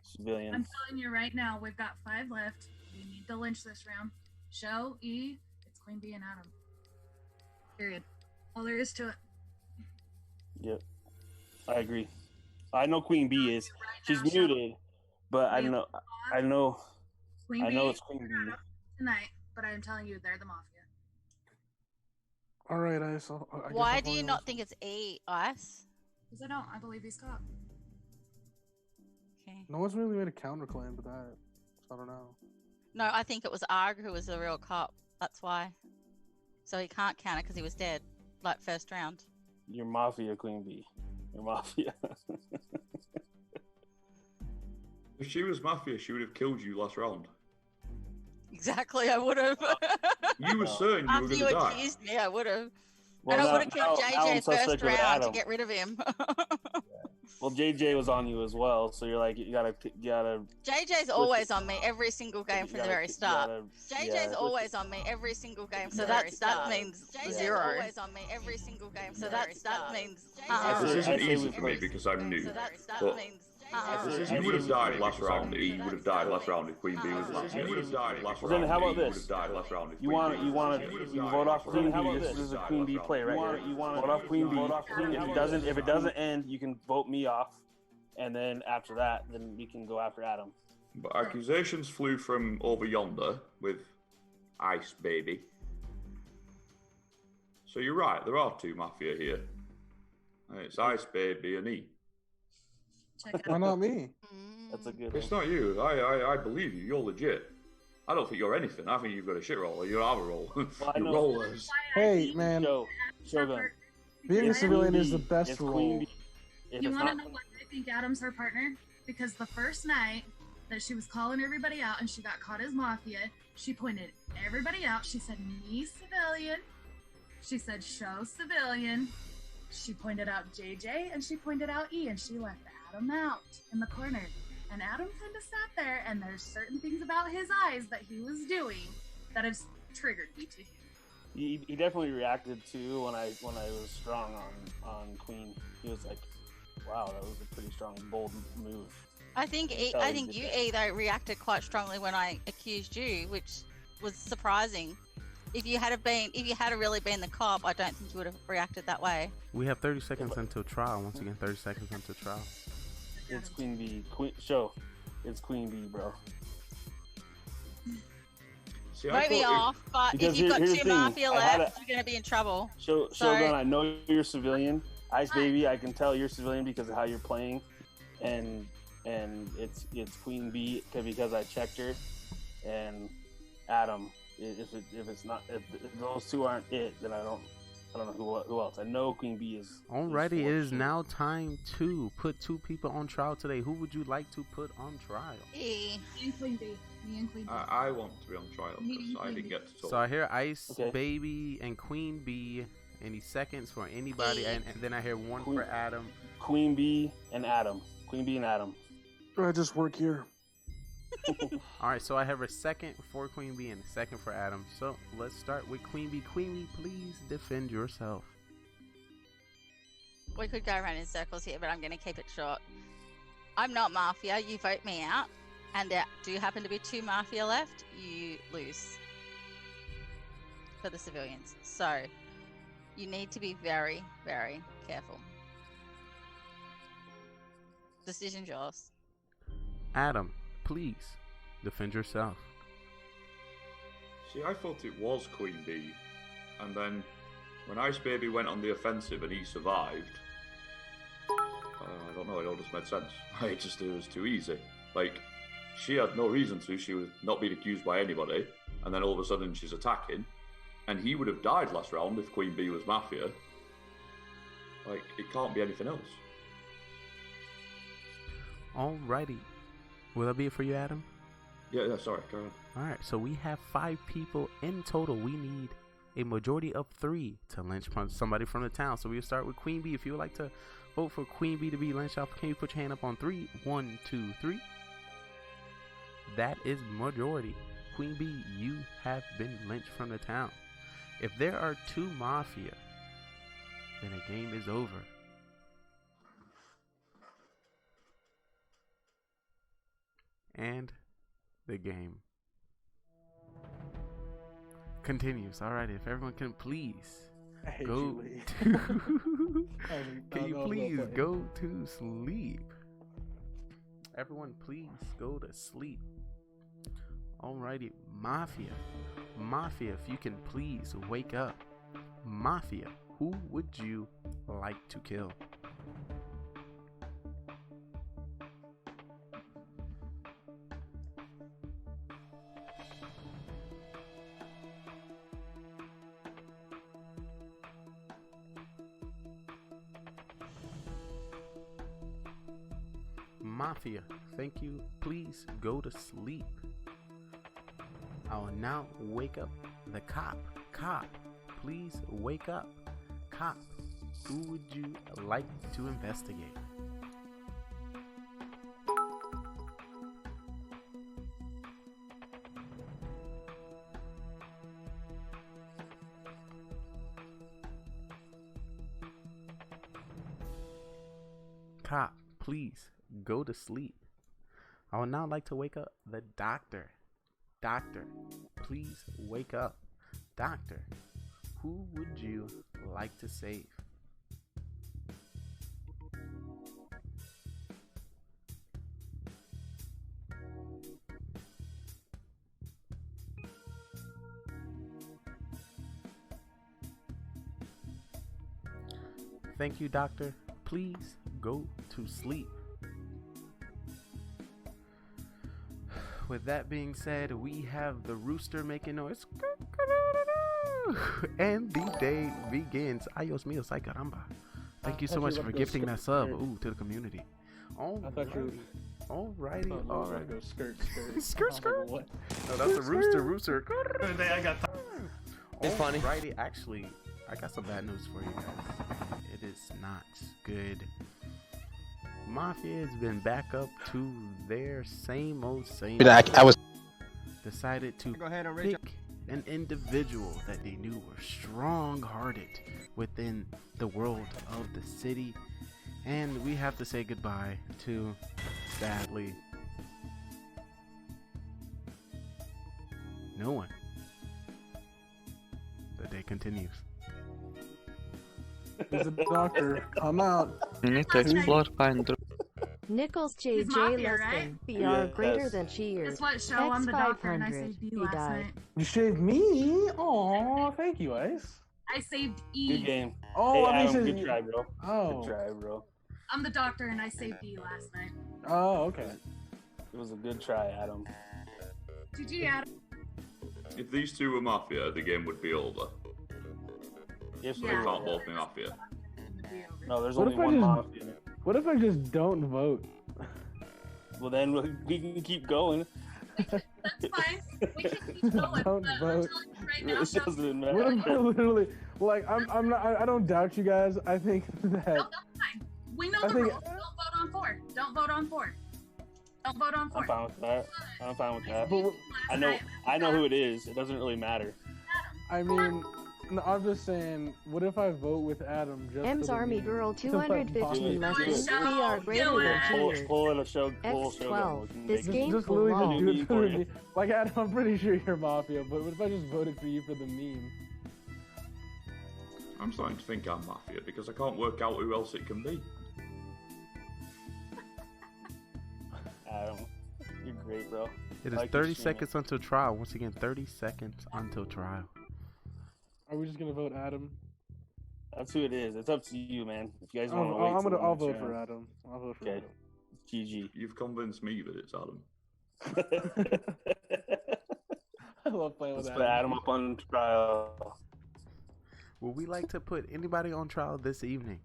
civilian. I'm telling you right now, we've got 5 left. We need to lynch this round. Show, E, it's Queen B and Adam. Period. All there is to it. Yep, I agree. I know Queen Bee is. She's muted, but I know Queen I Bee know it's Queen Bee. tonight, but I'm telling you, they're the Mafia. All right, Ice. I guess Why I'll do you follow not think it's E, Ice? Because I don't. I believe he's cop. Okay. No one's really made a counterclaim to that. So I don't know. No, I think it was Arg who was the real cop. That's why. So he can't counter because he was dead, like first round. You're Mafia, Queen Bee. You're Mafia. If she was Mafia, she would have killed you last round. Exactly, I would have. You were certain you were After going you to die. accused me, I would have. Well, and I now- would have killed now I'm JJ first suspect with round to Adam. get rid of him. Well, JJ was on you as well, so you're like, you gotta. JJ's always on me every single game from the very start. JJ's yeah. always on me every single game from so the very that start. means JJ's zero. Always on me every single game. So that means This isn't easy for me because I'm new. But you would have died last round. You would have died last round if Queen Bee was Mafia. You would have died last round. Then how about You would this? have died last round if You Queen want Bee was you vote off Queen Bee. This is a Queen Bee play right here. You want vote off Queen Bee. If it doesn't end, you can vote me off, and then after that, then we can go after Adam. But accusations flew from over yonder with Ice Baby. So you're right, there are two Mafia here. It's Ice Baby and E. Why not me? That's a good It's not you. I believe you. You're legit. I don't think you're anything. I think you've got a shit roller. You have a roll. You're rollers. Hey, man. Shogun. Being a civilian is the It's best Queen role. Bee. If You it's want to not- know why I think Adam's her partner? Because the first night that she was calling everybody out and she got caught as Mafia, she pointed everybody out. She said, me civilian. She said, show civilian. She pointed out JJ and she pointed out E, and she left Adam out in the corner. And Adam kind of sat there, and there's certain things about his eyes that he was doing that has triggered me to him. He definitely reacted too when I was strong on Queen. He was like, "Wow, that was a pretty strong, bold move." I think you either reacted quite strongly when I accused you, which was surprising. If you had really been the cop, I don't think you would have reacted that way. We have 30 seconds until trial. Once again, 30 seconds until trial. It's Queen Bee. It's Queen Bee, bro. See, Write me off, but Because if you've got here's the two thing, Mafia I had left, you're going to be in trouble. Shogun, I know you're civilian. Ice Baby, I can tell you're civilian because of how you're playing, and it's Queen Bee because I checked her, and Adam. If those two aren't it, then I don't know who else. I know Queen Bee is. Alrighty, it is now time to put two people on trial today. Who would you like to put on trial? E. Me and Queen Bee. Me and Queen Bee. I want to be on trial because I didn't get to talk. So I hear Ice Baby and Queen Bee. Any seconds for anybody, and then I hear one for Adam. Queen Bee and Adam. Queen Bee and Adam. I just work here. All right, so I have a second for Queen Bee and a second for Adam. So let's start with Queen Bee. Queen Bee, please defend yourself. We could go around in circles here, but I'm going to keep it short. I'm not Mafia. You vote me out, and there do happen to be two Mafia left. You lose for the civilians. So you need to be very, very careful. Decision's yours. Adam, please defend yourself. See, I thought it was Queen Bee, and then when Ice Baby went on the offensive and he survived, I don't know, it all just made sense. It was too easy. Like, she had no reason to, she was not being accused by anybody, and then all of a sudden she's attacking, and he would have died last round if Queen Bee was Mafia. Like, it can't be anything else. Alrighty. Will that be it for you, Adam? Yeah, sorry, go on. Alright, so we have 5 people in total. We need a majority of 3 to lynch somebody from the town. So we'll start with Queen Bee. If you would like to vote for Queen Bee to be lynched off, can you put your hand up on 3? 1, 2, 3. That is majority. Queen Bee, you have been lynched from the town. If there are 2 Mafia, then the game is over. And the game continues. Alright, if everyone can please hate go you, Lee. to can you no, please no, go to sleep? Everyone, please go to sleep. Alrighty, Mafia. Mafia, if you can please wake up. Mafia, who would you like to kill? Mafia, thank you. Please go to sleep. I will now wake up the cop. Cop, please wake up. Cop, who would you like to investigate? Cop, please go to sleep. I would now like to wake up the doctor. Doctor, please wake up. Doctor, who would you like to save? Thank you, doctor. Please go to sleep. With that being said, we have the rooster making noise. And the day begins. Adios míos, ay caramba. Thank you so much for gifting that sub to the community. Alrighty. Skirt, skirt. No, that's a rooster. I got It's funny. Alrighty, actually, I got some bad news for you guys. It is not good. Mafia has been back up to their same old. I was Decided to Go ahead and pick an individual that they knew were strong-hearted within the world of the city, and we have to say goodbye to, sadly, no one. The day continues. He's a doctor. Come out. You need to explore kind of Nichols He's JJ Mafia, less right? than BR Yeah, greater yes. than cheers. Guess what, show? I'm the doctor and I saved you last night. You shaved me? Oh, thank you, Ice. I saved Good E. game. Oh, hey, I mean, Adam, so good try, bro. Oh. Good try, bro. I'm the doctor and I saved E last night. Oh, okay. It was a good try, Adam. GG, Adam. If these two were Mafia, the game would be over. If They can't both be Mafia. No, there's What only if I one just- Mafia. What if I just don't vote? Well, then we can keep going. That's fine. We can keep going. Don't but I'm vote. telling you right now, It doesn't matter. What if I literally, like, I'm not, I don't doubt you guys. I think that. no, that's fine. We know I the think- rules. Don't vote on 4. Don't vote on 4. Don't vote on 4. I'm fine with that. I'm fine with that. But I know who it is. It doesn't really matter. I mean, no, I'm just saying. What if I vote with Adam? Just M's for the Army meme? Girl To, like, 215 less Do it. than BR greater than cheers. Pull it a show. Pull a show. X12. This game Just full literally long. just do it for the meme. Like, Adam, I'm pretty sure you're Mafia, but what if I just voted for you for the meme? I'm starting to think I'm Mafia because I can't work out who else it can be. Adam, you're great, bro. It is I like 30 your streaming. seconds until trial. Once again, 30 seconds until trial. Are we just gonna vote Adam? That's who it is. It's up to you, man. If you guys want to wait, I'll vote for Adam. I'll vote for Okay. Adam. GG. You've convinced me that it's Adam. I love playing with Let's put Adam up on trial. Would we like to put anybody on trial this evening?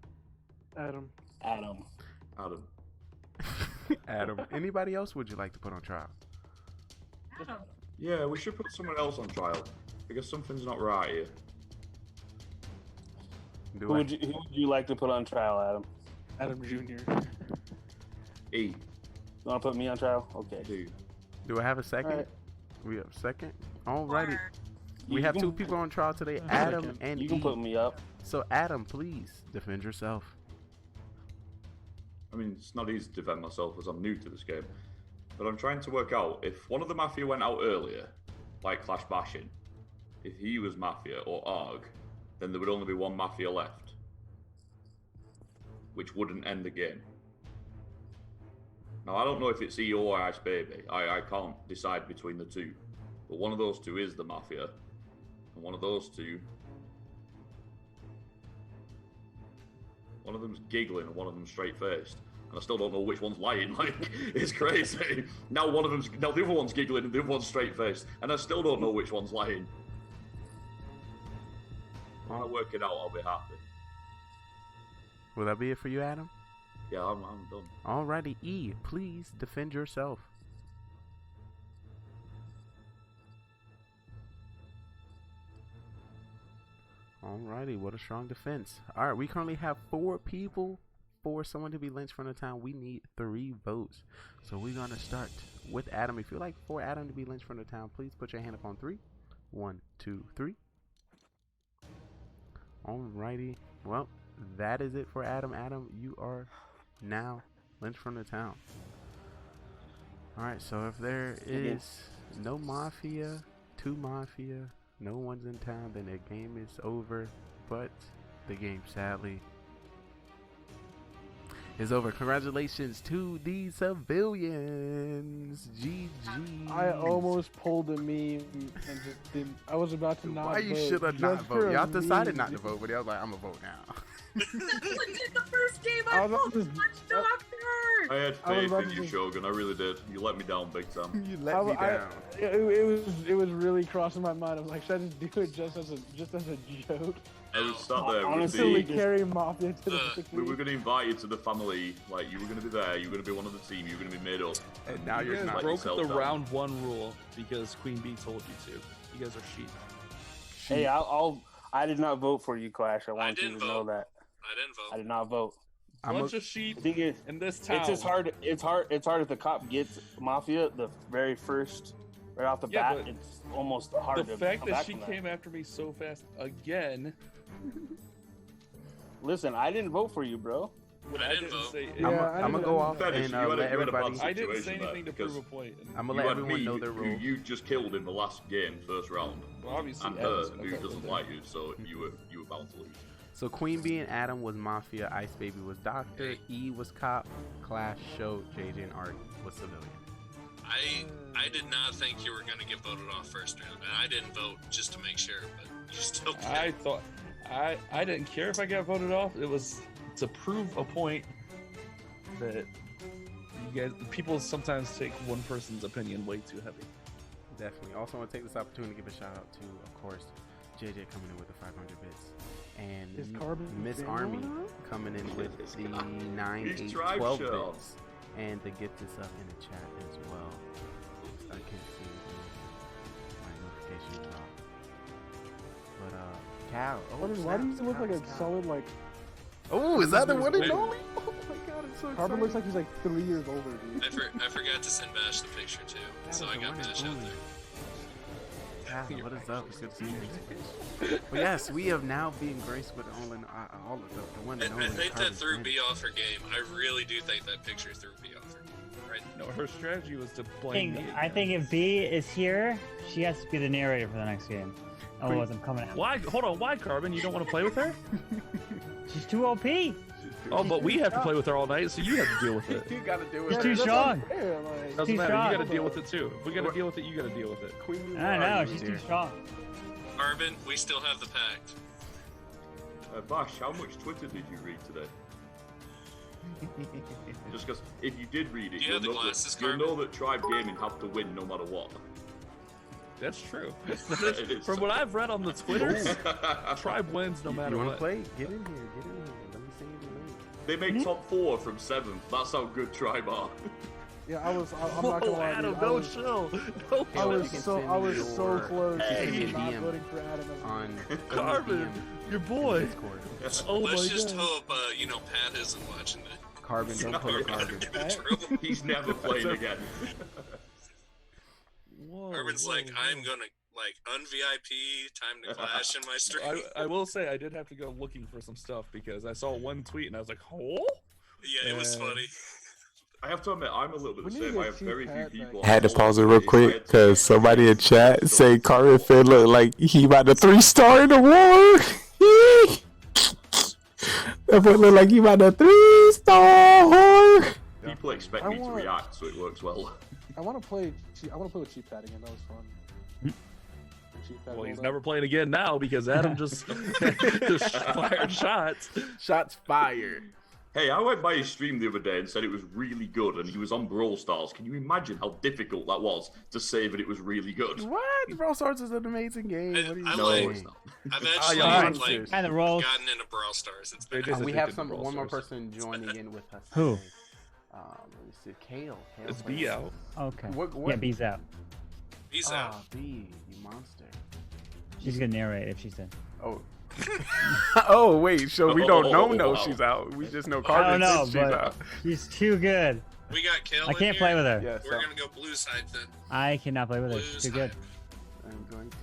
Adam. Adam. Adam. Adam. Anybody else would you like to put on trial? Adam. Yeah, we should put someone else on trial because something's not right here. Who would you like to put on trial, Adam? Adam Jr. E. You want to put me on trial? Okay. Dude. Do I have a second? Alright. We have a second? Alrighty. We You have can- 2 people on trial today, Second. Adam and You can E. put me up. So Adam, please defend yourself. I mean, it's not easy to defend myself as I'm new to this game, but I'm trying to work out if one of the Mafia went out earlier, like Clash Bashing, if he was Mafia or ARG, then there would only be one Mafia left, which wouldn't end the game. Now, I don't know if it's E or Ice Baby. I can't decide between the two. But one of those two is the Mafia. And one of those two... One of them's giggling and one of them's straight-faced. And I still don't know which one's lying. Like, it's crazy. Now the other one's giggling and the other one's straight-faced. And I still don't know which one's lying. When I work it out, I'll be happy. Will that be it for you, Adam? Yeah, I'm done. Alrighty, E, please defend yourself. Alrighty, what a strong defense. Alright, we currently have 4 people for someone to be lynched from the town. We need 3 votes. So we're gonna start with Adam. If you'd like for Adam to be lynched from the town, please put your hand up on 3. 1, 2, 3. Alrighty. Well, that is it for Adam. Adam, you are now lynched from the town. Alright, so if there is no Mafia, 2 Mafia, no one's in town, then the game is over. But the game, sadly, is over. Congratulations to the civilians. GG. I almost pulled a meme and just didn't. I was about to not vote. Why you should have not voted? Y'all decided not to vote, but I was like, I'm gonna vote now. That's legit the first game I pulled as much doctor. I had faith in you, Shogun. I really did. You let me down big time. You let me down. It was really crossing my mind. I was like, should I just do it just as a joke? I was sat there Honestly, carry Mafia to the victory. We were going to invite you to the family. Like, you were going to be there. You were going to be one of the team. You were going to be made up. And now you're not. Broke the round 1 rule because Queen Bee told you to. You guys are sheep. Hey, I did not vote for you, Clash. I want you to know that. I didn't vote. I did not vote. Bunch of sheep in this town. It's just hard. It's hard if the cop gets Mafia the very first, right off the bat. It's almost hard to The fact come that back she from came after me so fast again. Listen, I didn't vote for you, bro. I didn't vote. I'm gonna go off and let everybody. I didn't say anything to prove a point. I'm gonna let everyone know their role. You just killed in the last game, first round. Well, obviously, and her, who doesn't like you, so you were bound to lose. So Queen Bee and Adam was Mafia, Ice Baby was Doctor, E was Cop, Clash, Show, JJ, and Art was Civilian. I did not think you were going to get voted off first round, and I didn't vote just to make sure, but you still did. I thought I didn't care if I got voted off. It was to prove a point that people sometimes take one person's opinion way too heavy. Definitely. Also, I want to take this opportunity to give a shout out to, of course, JJ coming in with the 500 bits. And Miss Army coming in with the 9, 8, 12 bits. And to get this up in the chat as well. I can't see my notifications off. But, Cal. Why do you look like a solid, like... Oh, is that the one and only? Oh my god, it's so exciting. Carbon looks like he's like 3 years older, dude. I forgot to send Bash the picture, too. So I got Bash out there. What is up? It's good to see you. But yes, we have now been graced with all of the one and only. I think that threw B off her game. I really do think that picture threw B off her game. Right? No, her strategy was to blame me. I think if B is here, she has to be the narrator for the next game. Otherwise, I'm coming out. Why? Hold on. Why, Carbon? You don't want to play with her? She's too OP. Oh, but we have to play with her all night, so you have to deal with it. You gotta deal with it. it. She's too strong. Doesn't matter. You gotta deal with it too. If we gotta deal with it, you gotta deal with it. I know. She's too strong. Carbon, we still have the pact. Bash, how much Twitter did you read today? Just because if you did read it, you'll know that Tribe Gaming have to win no matter what. That's true. From what I've read on the Twitters, Tribe wins no matter what. You wanna play? Get in here. Get in here. Let me see you. They make top 4 from 7th. That's how good Tribe are. Yeah, I'm not gonna lie. Adam, dude, chill. I was so close to not voting for Adam. On Carbon, your boy. Let's just hope, Pat isn't watching it. Carbon, don't play Carbon. He's never playing again. Carbon's like, I'm gonna un-VIP, time to clash in my stream. I will say I did have to go looking for some stuff because I saw one tweet and I was like, oh? Yeah, it was funny. I have to admit, I'm a little bit the same. I have very few people. I had to pause it real quick because somebody in chat say Carvin Finn look like he about to 3-star in the war. That boy look like he about to 3-star. People expect me to react, so it works well. I want to play. I want to play with Cheap Pad again. That was fun. Well, he's never playing again now because Adam just fired shots. Shots fired. Hey, I went by his stream the other day and said it was really good, and he was on Brawl Stars. Can you imagine how difficult that was to say that it was really good? What? Brawl Stars is an amazing game. What are you saying? I've actually and the rolls. gotten into Brawl Stars. It's been We have one more person joining in with us. Who? Let me see. Kale. It's B out. Okay. What? Yeah, B's out. He's out. B, you monster. She's gonna narrate if she's in. Oh. Oh wait, so we don't know wow. she's out. We just know I Carmen don't know, she's but out. she's too good. We got Kale. I can't play with her. Yes, We're gonna go blue side then. I cannot play with her. She's too good. I'm going to.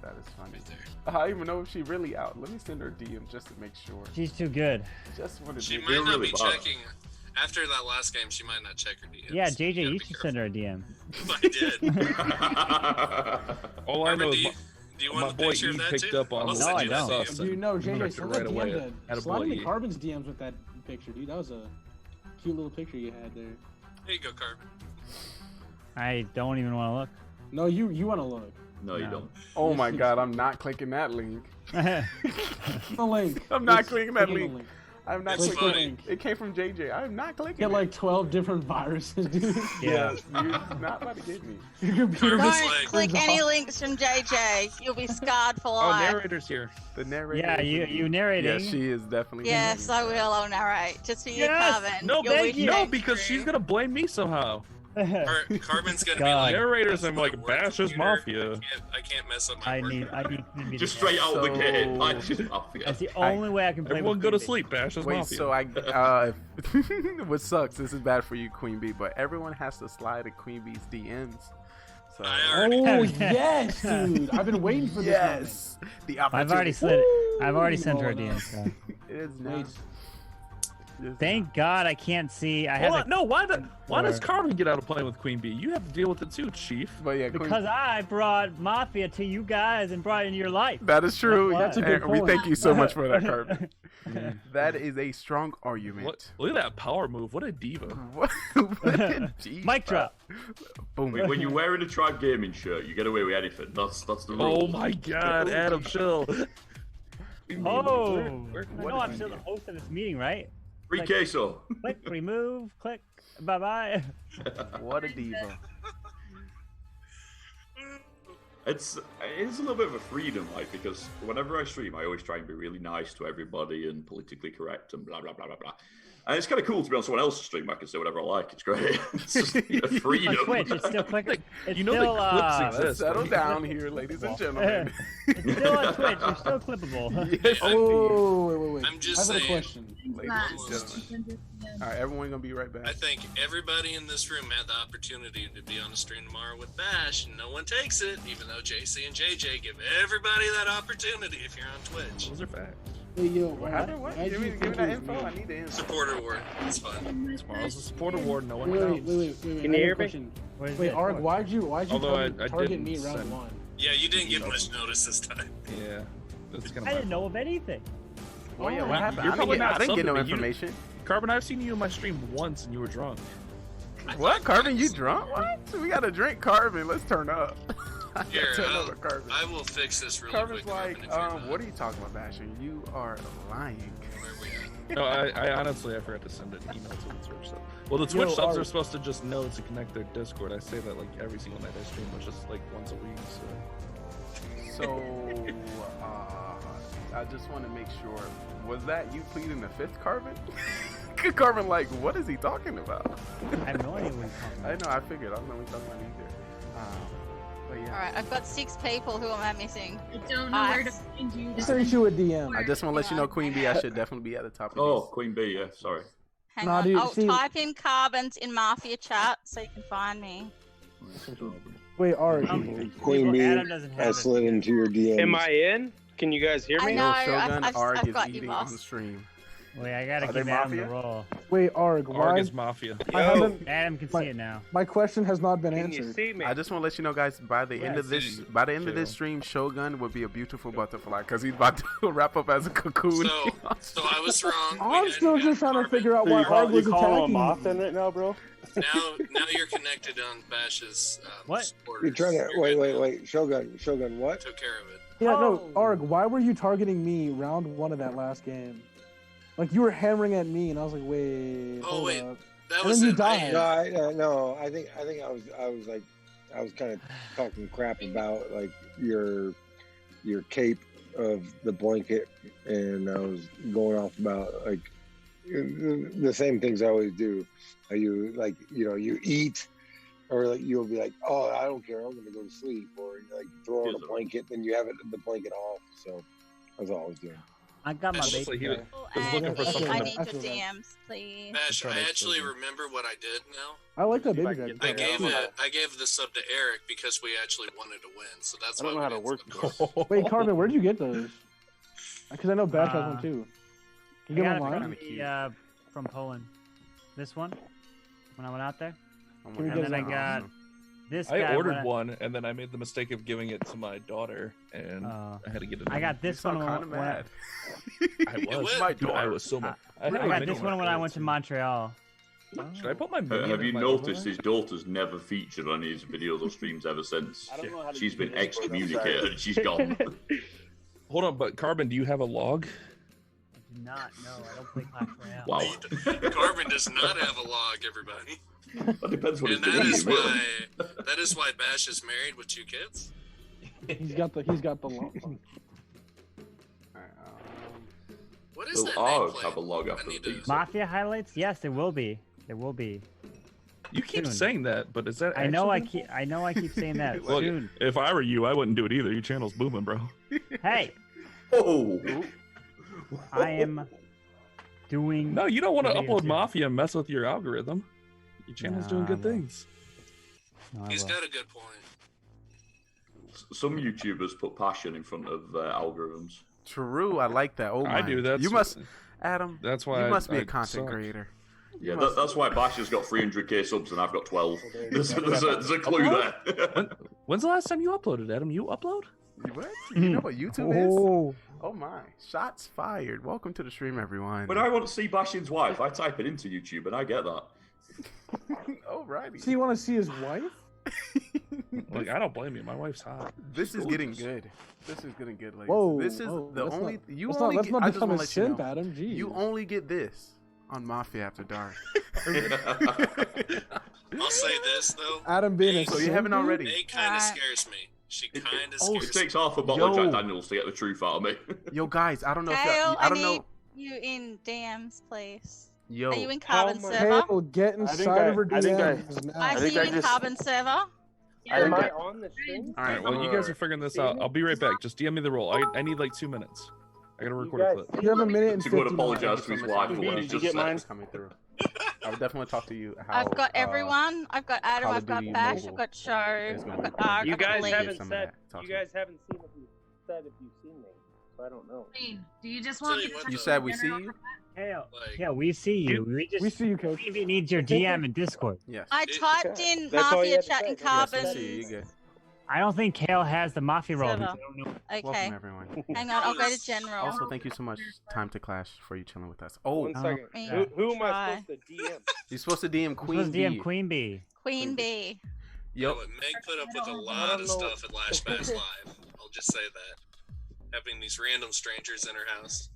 That is funny. I don't even know if she's really out. Let me send her a DM just to make sure. She's too good. Just wanted She to. might not be checking. After that last game, she might not check her DMs. Yeah, JJ, you should send her a DM. I did. All I know is Do you my want a boy picture E of that picked too? up on I'll the send you that sus DM. and Dude, no, JJ, corrected send right that away. DM then. Attaboy Slide into E. Carbon's DMs with that picture, dude. That was a cute little picture you had there. There you go, Carbon. I don't even want to look. No, you want to look. No, you don't. Oh my god, I'm not clicking that link. The link. I'm not It's clicking that clicking the link. link. I'm not Click clicking the it. link. It came from JJ. I'm not clicking Get it. like 12 different viruses, dude. Yes, you're not about to get me. Your computer Don't just click turns any off. links from JJ. You'll be scarred for Oh, life. narrator's here. The narrator. Yeah, you narrating. Yeah, she is definitely. Yes, I will. I'll narrate. Just for you, Yes! Carbon. No, You'll thank be you. No, next because she's through. gonna blame me somehow. Carbon's gonna be God. like Narrators, I'm "That's like, my work Bash is computer. Mafia. I can't mess up my I work. need to Just straight out of the gate. So- Like, just Mafia. That's the only way I can play. Everyone with go to Queen sleep. Bash is Wait, Mafia. so what sucks? This is bad for you, Queen Bee, but everyone has to slide at Queen Bee's DMs. So I already Oh, yes, dude. I've been waiting for this yes, the Bee. I've already opportunity. slid. I've already sent her a Oh, no. DM. So. It is moment. not. Thank God I can't see. I Hold have on. No, why does Or- Carbon get out of playing with Queen Bee? You have to deal with it too, Chief. But yeah, Queen because I brought Mafia to you guys and brought it into your life. That is true. That's a good And we point. thank you so much for that, Carmen. That is a strong argument. What? Look at that power move. What a diva. What a diva. Mic drop. Boom. When you're wearing a Tribe Gaming shirt, you get away with anything. That's the rule. Oh my God, Adam, chill. Oh, Where I know I'm still the host of this meeting, right? Free Like- queso. Click, remove, click, bye bye. What a diva. It's a little bit of a freedom, like, because whenever I stream, I always try and be really nice to everybody and politically correct and blah blah blah blah blah. And it's kind of cool to be on someone else's stream. I can say whatever I like. It's great. It's just a freedom. On Twitch, it's still click. It's You know still, the clips Let's exist. settle down here, ladies and gentlemen. It's still on Twitch. It's still clippable. Yes, Oh, wait. I'm just I have a saying. question. ladies and gentlemen. All right, everyone gonna be right back. I think everybody in this room had the opportunity to be on a stream tomorrow with Bash, and no one takes it, even though JC and JJ give everybody that opportunity if you're on Twitch. Those are facts. Hey, yo, What happened? What? Give me that info. I need the info. Supporter award. It's fun. Tomorrow's a support award. No one Wait. counts. Can you hear me? question. What is Wait, it? Arg, why'd you Although I target didn't me round send- one? Yeah, you didn't get much notice this time. Yeah, that's kind of. I didn't know of anything. Oh yeah, what happened? You're probably I not didn't get no something, but you- information. Carbon, I've seen you in my stream once and you were drunk. What? Carbon, you drunk? What? We gotta drink Carbon. Let's turn up. Here, Turn up with Carbon. I will fix this really Carbon's quick. like, Carbon, if you're not. what are you talking about, Basher? You are lying. Where are we at? No, I honestly, I forgot to send an email to the Twitch sub. Well, the Twitch subs are supposed to just know to connect their Discord. I say that like every single night I stream, which is like once a week. So, I just want to make sure. Was that you pleading the fifth, Carbon? Carbon, like, what is he talking about? I have no idea what he's talking about. I know, I figured. I don't know what he's talking about either. But yeah. Alright, I've got 6 people. Who am I missing? I don't know where to find you. Send you a DM. I just want to let you know, Queen Bee, I should definitely be at the top of Oh, these. Queen Bee, yeah, sorry. Hang Nah, on. dude, I'll see- type in Carbons in Mafia chat so you can find me. Wait, Arg. Queen Bee, Adam doesn't have I it. slid into your DMs. Am I in? Can you guys hear I me? know, Shogun I've Arg is got you, eating boss. on stream. Wait, I gotta Are they give Adam the Mafia? roll. Wait, Arg, why? Arg is Mafia. I haven't. Adam can see it now. My question has not been Can you answered. see me? I just want to let you know, guys. By the end of this, see by the end of too. this stream, Shogun will be a beautiful butterfly because he's about to wrap up as a cocoon. So I was wrong. I'm still just trying to figure out why Arg was you call him a attacking moth me. in it now, bro? Now you're connected on Bash's. What? You're trying to wait. Shogun, what? Took care of it. Yeah, no, Arg, why were you targeting me round 1 of that last game? Like you were hammering at me, and I was like, wait, hold up. That And was then you it. died. No, I think I was kind of talking crap about like your cape of the blanket, and I was going off about like the same things I always do. You like you eat, or like you'll be like, oh, I don't care, I'm gonna go to sleep, or you like throw on a blanket, then you have the blanket off. So that's all I was doing. I got my Looks like baby. he was looking for something. I to- need your DMs, please. Bash, I actually remember what I did now. I like that baby dragon. I gave the sub to Eric because we actually wanted to win, so that's I why don't know how to we work did this. Wait, Carbon, where'd you get those? Because I know Bash has one too. Can you I get got one it online? from Poland. This one, when I went out there. Can we And get then I some? got this I guy. ordered one, and then I made the mistake of giving it to my daughter, and I had to get it. I got this one kind of when mad. I was so mad. I got this one when I went to Montreal. Should I put my minion Have in you my noticed overlay? his daughter's never featured on his videos or streams ever since? I don't know how to She's do been this, but excommunicated and she's gone. Hold on, but Carbon, do you have a log? I do not. No, I don't play Clash Royale. Wow. Carbon does not have a log, everybody. That depends what And he's that been is eating, really. why Bash is married with 2 kids. He's got the long. What is Will that ours nameplate? have a log after the pizza? Mafia highlights? Yes, there will be. There will be. You keep Soon. saying that, but is that? I know. actually- I keep saying that. Look, Soon. if I were you, I wouldn't do it either. Your channel's booming, bro. Hey, Oh, I am doing. No, you don't want to videos upload here. Mafia and mess with your algorithm. Your channel's doing good Nah, things. No, I He's will. got a good point. some YouTubers put passion in front of algorithms. True, I like that. Oh I my. do. That's You must, Adam. That's why you must be I a content suck. creator. Yeah, that's why Bash has got 300k subs and I've got 12. There's a clue there. When's the last time you uploaded, Adam? You upload? What? You know what YouTube is? Oh my! Shots fired. Welcome to the stream, everyone. When I want to see Bashin's wife, I type it into YouTube and I get that. Alrighty. So you want to see his wife? Like, I don't blame you. My wife's hot. This is getting good. This is getting good, ladies. Whoa, This is whoa, the let's only. not- You let's only. not I just become want a to let you simp, know. Adam. Jeez. You only get this on Mafia After Dark. I'll say this though. Adam being a So you haven't simp, dude? already? They kind of scares me. She kind of It scares takes me. half a bottle of Yo. Jack Daniels to get the truth out of me. Yo, guys, I don't know if Kale, y'all, I I don't need know. you in DMs, please. Yo, Are you in Carbon Kale, server? get inside of her DMs now. I see you in Carbon server. Am I on the stream? All right, well, you guys are figuring this out. I'll be right back. Just DM me the role. I need like 2 minutes. I gotta record a clip. You have a minute and To go and 50 apologise to his wife for what he's just said. coming through. I would definitely talk to you. How, I've got everyone. I've got Adam. Call of I've got Duty Bash. Mobile I've got Show. is I've gonna got be- Ark. You I've got guys Lee. haven't some of said. that. Talk You to me. guys haven't seen if you said if you've seen me, so I don't know. Do you just want me to You touch You said we the see general you? Hell, Like, yeah, we see you. We see you, coach. We need your DM in Discord. Yes. I typed in That's all you Mafia had to chat say. in Yes, Yes, Carbon. we see you. You good. I don't think Kale has the Mafia role. Server. because I don't know. Okay. Welcome, everyone. Hang on, I'll go to general. Also, thank you so much, Time to Clash, for you chilling with us. Oh, One second. Yeah. Who am I Try. supposed to DM? you're supposed to DM You're Queen supposed to DM Bee. Queen Bee. Queen Bee. Yep. Meg put up with a lot of stuff at Lash Bash Live. I'll just say that. Having these random strangers in her house.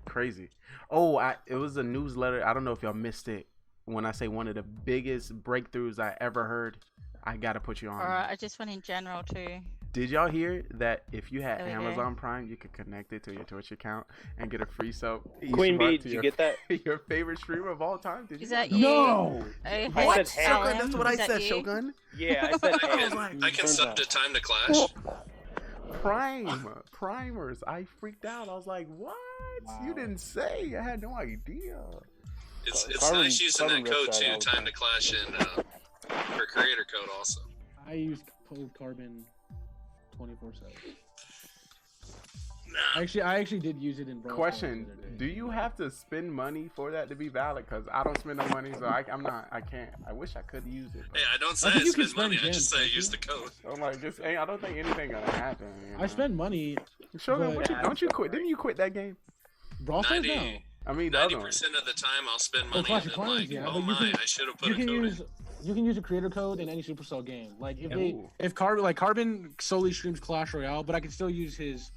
Crazy. Oh, it was a newsletter. I don't know if y'all missed it. When I say one of the biggest breakthroughs I ever heard, I gotta put you on. Alright, I just went in general too. Did y'all hear that if you had There we go. Amazon Prime, you could connect it to your Twitch account and get a free sub? each Queen Bee, month did to you your- get that? Your favorite streamer of all time? Did Is you that know? you? No! Oh, I what? said Alan? ham. That's what I Is that said, you? Shogun. Yeah, I said I can sub to Time to Clash. Primers. I freaked out. I was like, what? You didn't say. I had no idea. It's Carbon- nice using that Carbon code rips that too, all the Time to Clash, and her creator code also. I use code Carbon 24/7. Nah. I actually did use it in Brawl Stars Question: the other day. do you have to spend money for that to be valid? Because I don't spend no money, so I can't. I wish I could use it. Hey, I don't say think I you can spend money. spend I just say I gems, use the code. I'm like, I don't think anything gonna happen. You know? I spend money. Shogun, but- don't you quit? Didn't you quit that game? Brawl Stars now. 90, I mean, the other 90% one. of the time I'll spend Oh, money Clash and of then Clans, like, yeah, oh but you my, can- I should have put You a can code use you can use a creator code in any Supercell game. Like Ooh. if Carbon solely streams Clash Royale, but I can still use his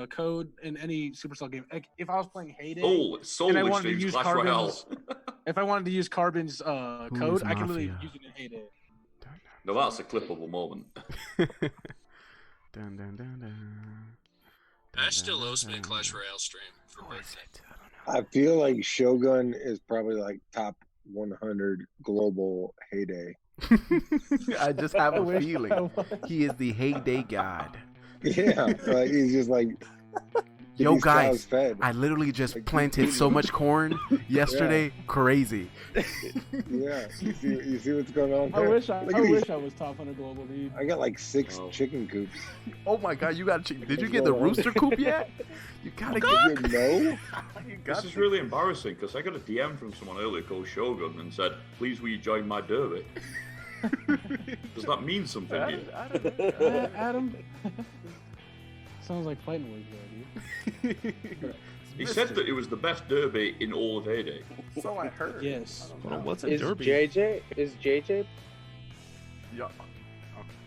code in any Supercell game. Like if I was playing Heyday, Oh, it solely and I wanted to streams use Clash Carbon's, Royale. if I wanted to use Carbon's code, I can literally Mafia? use it in Heyday. No, that's a clippable moment. Dun, dun, dun, dun. Ash still owes me a Clash Royale stream for birthday. I feel like Shogun is probably like top 100 global Heyday. I just have I a wish feeling I was. he is the heyday god. Yeah, like he's just like. Yo, these cows guys, fed. I literally just Like, planted so much corn yesterday. Crazy. Yeah, you see what's going on? I there? wish I Look at these- wish I was top 100 global, dude. I got like 6 chicken coops. Oh my god, you got did you get the rooster coop yet? You gotta You get know? you This got is really embarrassing because I got a DM from someone earlier called Shogun and said, "Please, will you join my derby?" Does that mean something to you? Adam. Sounds like fighting words there, dude. He said that it was the best derby in all of Heyday. So I heard. Yes. Well, what's a Is derby? JJ? Yeah.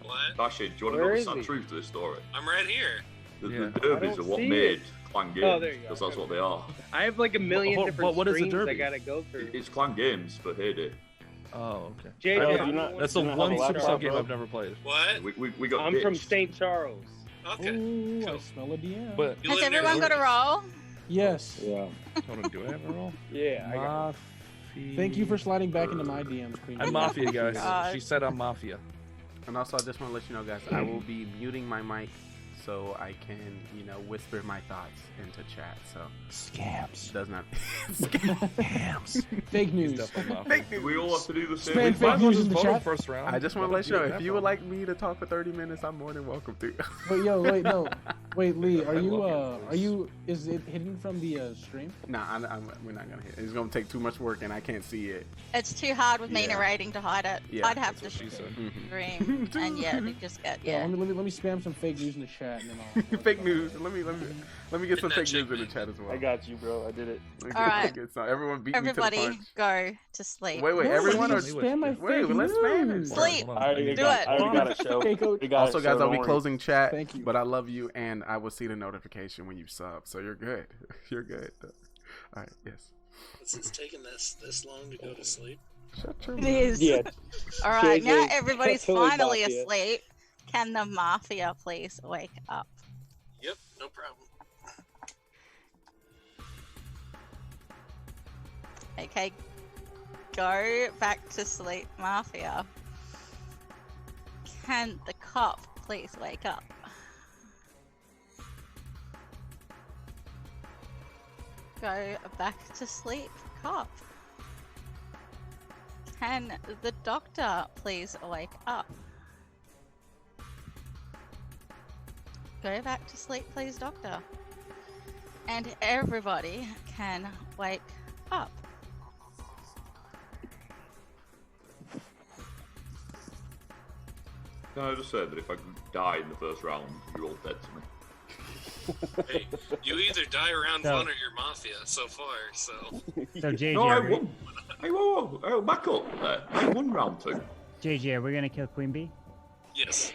What? Bashi, do you want to Where know the is sad he? truth to this story? I'm right here. The Yeah. derbies I are don't what see made it. Clan Games, Oh, there you go. because that's what they are. I have like a million What- different what is a streams I derby? gotta go through. It's Clan Games for Heyday. Oh, okay. JJ, Oh, I'm the that's the one- one I'm the Supercell laptop, game bro. I've never played. What? We got I'm from ditched. St. Charles. Okay. Ooh, I Cool. smell a DM. But You Has live near everyone got a Lewis. roll? Yes. Yeah. hold on, do I have a roll? Yeah, I got Mafia. Thank you for sliding back into my DMs, Queen. I'm Mafia, guys. God. She said I'm Mafia. And also, I just want to let you know, guys, I will be muting my mic so I can, whisper my thoughts into chat. So Scams. does not Scams. Fake news. Definitely Mafia. Do we all have to do the same? Spam Might fake as well news just in the vote on chat. first round. I just want to let you know if you would like me to talk for 30 minutes, I'm more than welcome to. Wait, Lee, I love your voice. is it hidden from the stream? Nah, we're not gonna hit. It's gonna take too much work, and I can't see it. It's too hard with me Yeah. narrating to hide it. Yeah, I'd have to That's what she said. stream, and yeah, to just get Yeah. yeah. Let me spam some fake news in the chat, and then I'll. Fake news. Let me get some fake news in the chat as well. I got you, bro. I did it. Let me All right. get some. Everyone beat me to the Everybody, punch. go to sleep. Wait, No, everyone you or spam my wait, fake let's spam it. news. Sleep. Hold on. I already Do got, it. I already got a show. Okay, cool. We got Also, it, guys, so I'll be don't closing chat. Thank you. But I love you, and I will see the notification when you sub. So you're good. You're good. All right. Yes. It's taking this long to go to sleep. Shut your It mouth. is. Yeah. All right, now JJ, everybody's totally finally Mafia. asleep. Can the Mafia please wake up? Yep, no problem. Okay, go back to sleep, Mafia. Can the cop please wake up? Go back to sleep, cop. Can the doctor please wake up? Go back to sleep, please, doctor. And everybody can wake up. Can I just say that if I die in the first round, you're all dead to me. Hey, you either die around one or you're Mafia so far, so. So JJ, No, I are we, won. Hey, whoa, back up there. I won round 2. JJ, are we gonna kill Queen Bee? Yes.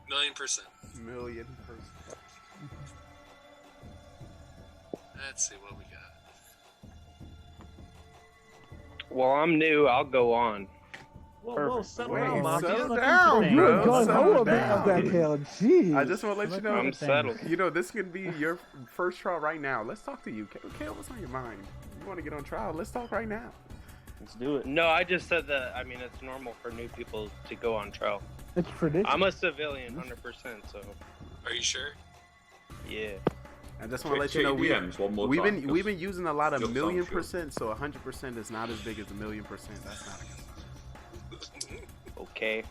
1,000,000%. $1,000,000. Let's see what we got. Well, I'm new. I'll go on. Whoa, settle Wait, down, Mafia. settle down, thing. bro. You were going Settle home about down. that tail. Jeez. I just want to let you know. I'm settled. This could be your first trial right now. Let's talk to you. Kale, what's on your mind? You want to get on trial? Let's talk right now. Let's do it. No, I just said that. I mean, it's normal for new people to go on trial. It's tradition. I'm a civilian, 100%. So Are you sure? yeah. I just want to let Check you know your DMs one more we've time, been 'cause we've been using a lot of you'll sound sure. 1,000,000%, so 100% is not as big as 1,000,000%. That's not a good sign. Okay.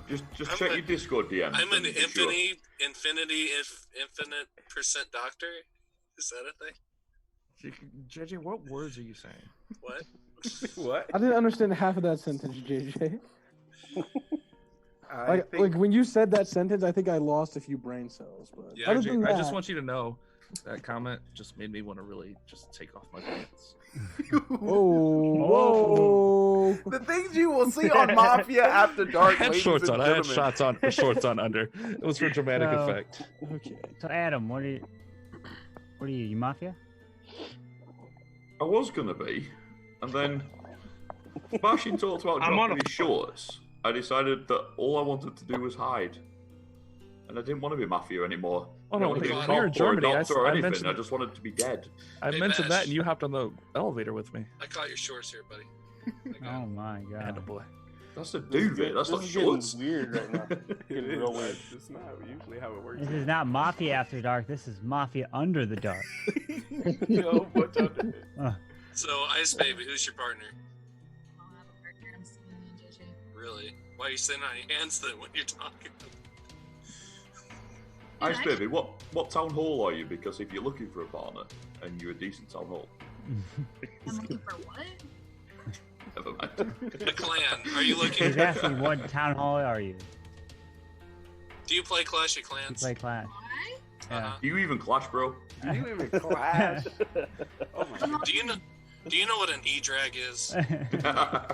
Just check your Discord DM. I'm an sure. infinite percent doctor. Is that a thing? JJ, what words are you saying? What? What? I didn't understand half of that sentence, JJ. Like when you said that sentence, I think I lost a few brain cells. But Yeah, other JJ, than I that, just want you to know that comment just made me want to really just take off my pants. Whoa! The things you will see on Mafia After Dark. I had shorts on. I had gentlemen. shorts on under. It was for dramatic So- effect. Okay. So Adam, what are you? You Mafia? I was gonna be, and then Bashin talked about I'm on dropping his shorts. I decided that all I wanted to do was hide, and I didn't want to be Mafia anymore. Oh, I no, didn't want to be when a we were in cop or a Germany, doctor or I anything. mentioned- I just wanted to be dead. I Hey, mentioned Bash. that, and you hopped on the elevator with me. I caught your shorts here, buddy. Oh my god. Attaboy. That's a duvet. That's not This is getting shorts. weird right now. Getting It real is. weird. It's not usually how it works. This is not Mafia After Dark. This is Mafia Under the Dark. Yo, what's under it? So, Ice Baby, who's your partner? I don't have a partner. I'm Civilian, JJ. Really? Why are you sitting on your hands then when you're talking? Ice Baby, what town hall are you? Because if you're looking for a partner and you're a decent town hall, I'm looking for what? never mind. The clan. Are you looking? He's asking what town hall are you? Do you play Clash of You Clans? play Clash. Yeah. Do you even clash, bro? Do you even clash? Oh my god. Do you know what an E-drag is?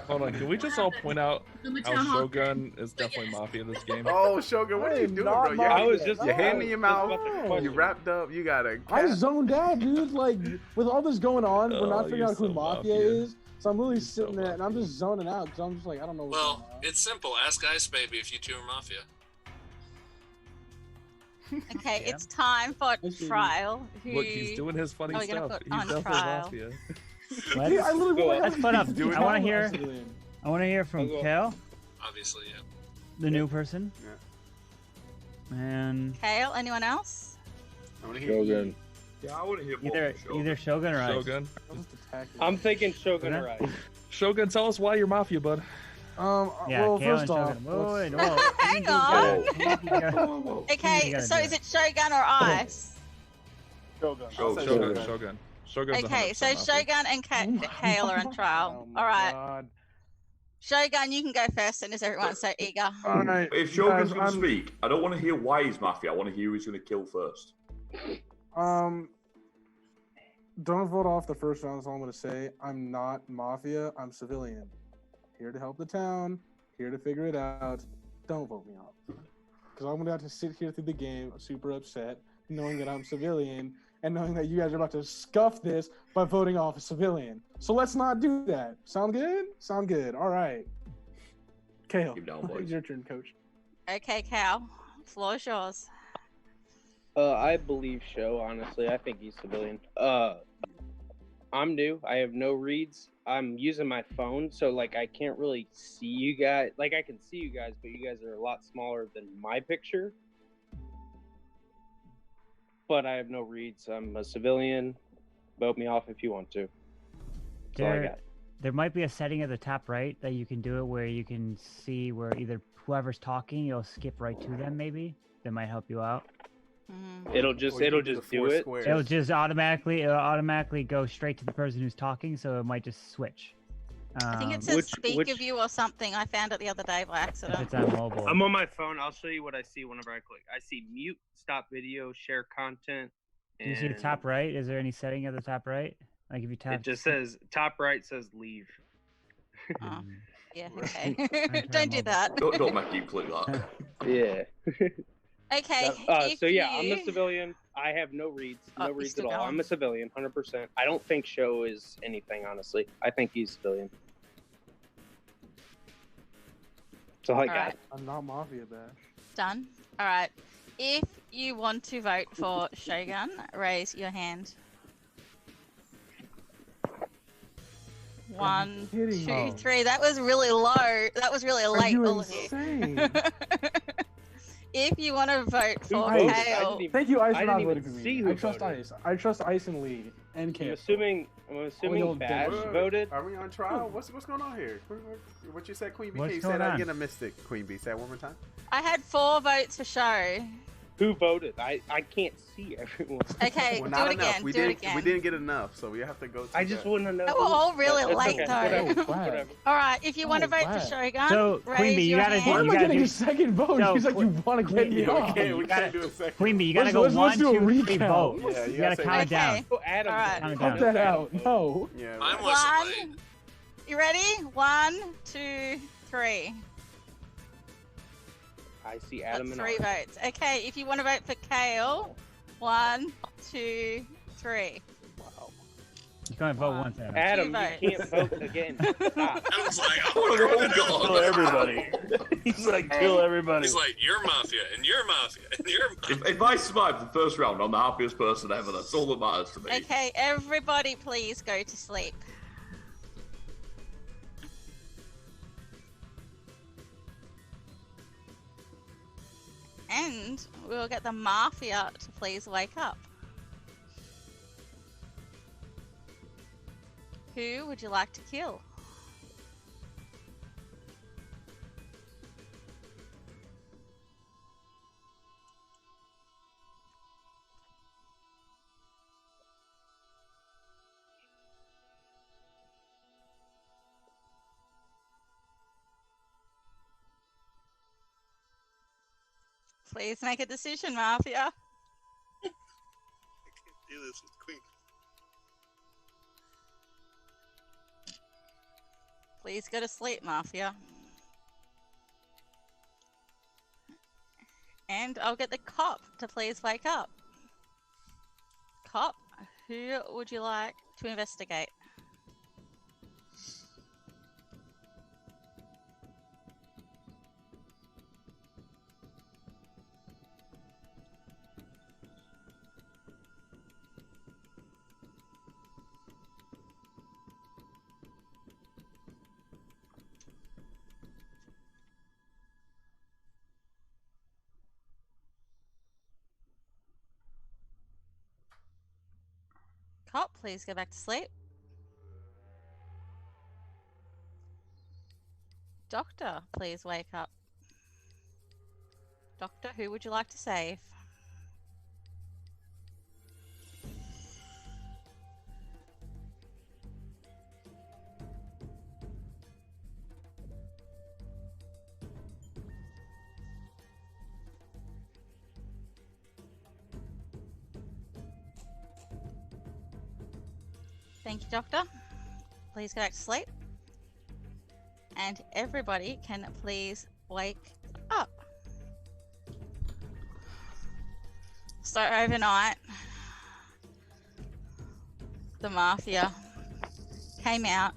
Hold on, can we just all point out I'm a how town hall. Shogun is definitely Mafia in this game? Oh, Shogun, what are you doing, bro? not Your Mafia. hand in your mouth. No. You wrapped up. You got a. I zoned out, dude. Like with all this going on, we're Oh, not figuring you're out who so Mafia Mafia. is. So I'm really You're so sitting there and I'm just zoning out because I'm just like, I don't know what's Well, going on. it's simple. Ask Ice Baby if you two are Mafia. Okay, Yeah. it's time for trial. Look, he's doing his funny Are we gonna stuff. put He's on definitely trial? Mafia. Dude, I literally went Let's put up. doing I want to I'm hear. civilian. I want to hear from Kel, Obviously, yeah. the new person, and Kale, anyone else? I want to hear. Shogun. Yeah, I want to hear more either from Shogun. either Shogun or Ice. Shogun. I'll just attack you. I'm thinking Shogun Shogun? or Ice. Shogun, tell us why you're Mafia, bud. Yeah, well, Kale first and off, Shogun. Whoa, let's- whoa, Hang on. Okay, gotta so do is it Shogun or Ice? Shogun. Shogun. Shogun. Shogun's Okay, so 100% Mafia. Shogun and Kale are on trial. Oh All right, God. Shogun, you can go first, and as everyone's so eager. All right. If Shogun's guys, going to speak, I don't want to hear why he's Mafia. I want to hear who he's going to kill first. Don't vote off the first round. That's all I'm gonna say. I'm not Mafia. I'm civilian. Here to help the town. Here to figure it out. Don't vote me off. Because I'm gonna have to sit here through the game, super upset, knowing that I'm civilian, and knowing that you guys are about to scuff this by voting off a civilian. So let's not do that. Sound good? Sound good. All right. Kale, Keep down, boys. it's your turn, coach. Okay, Cal, floor is yours. I believe Show, honestly. I think he's civilian. I'm new. I have no reads. I'm using my phone, so like I can't really see you guys. Like I can see you guys, but you guys are a lot smaller than my picture. But I have no reads. I'm a civilian. Vote me off if you want to. That's all I got. There might be a setting at the top right that you can do it where you can see where either whoever's talking, you'll skip right to them. Maybe that might help you out. It'll just do it. It'll just automatically go straight to the person who's talking, so it might just switch. I think it says speak of you or something. I found it the other day by accident. If it's on mobile. I'm on my phone. I'll show you what I see whenever I click. I see mute, stop video, share content. Do you see the top right? Is there any setting at the top right? Like if you tap. It just says top right says leave. Oh, yeah. Okay. Don't do that. Don't make you click that. Yeah. Okay. So yeah, if I'm you- a civilian. I have no reads, Oh, no you're reads at still all. going. I'm a civilian, 100%. I don't think Show is anything, honestly. I think he's civilian. That's all I got. Alright. I'm not Mafia, Bash. Done. All right. If you want to vote for Shogun, raise your hand. 1, 2, kidding. 3. That was really low. That was really Are late, you all of you. insane? If you want to vote for Ice. Kale, Thank you, Ice, I for not didn't voting even for see me. who I trust voted. Ice. I trust Ice and Lee. and I'm Kale. assuming old Bash bitch. voted. Are we on trial? What's going on here? What you said, Queen Bee? What's You going said on? again a mystic, Queen Bee. Say that one more time. I had 4 votes for show. Who voted? I can't see everyone. Okay, Well, do not it enough. again. We do it didn't. again. We didn't get enough, so we have to go. To I just want to know. They were all really That's late okay. though. Whatever. All right, if you want to vote for wow. Shogun, So, raise Queen Bee, you your gotta hand. Why am I gotta getting do- a second vote? No, He's like, you want to get me Yeah, off. we can't do a second. Queen Bee, you gotta go Let's 1, do a 2, 3 recount. vote. Yeah, You gotta count it down. Okay. Oh, Adam. All right. Count it Cut down. that out. No. Yeah. Mine wasn't late. 1. You ready? 1, 2, 3. I see Adam That's and 3 Art. votes. Okay, if you want to vote for Kale, 1, 2, 3. You can only vote once, Adam. Adam, votes. you can't vote again. Stop. Adam's like, I What want a to roll go. call. Kill everybody. He's like, kill everybody. He's like, you're Mafia, and you're Mafia, and you're Mafia. If I survive the first round, I'm the happiest person ever. That's all that matters to me. Okay, everybody please go to sleep. And we'll get the Mafia to please wake up. Who would you like to kill? Please make a decision, Mafia. Do this with Queen. Please go to sleep, Mafia. And I'll get the cop to please wake up. Cop, who would you like to investigate? Cop, please go back to sleep. Doctor, please wake up. Doctor, who would you like to save? Thank you, Doctor. Please go back to sleep. And everybody can please wake up. So overnight, the Mafia came out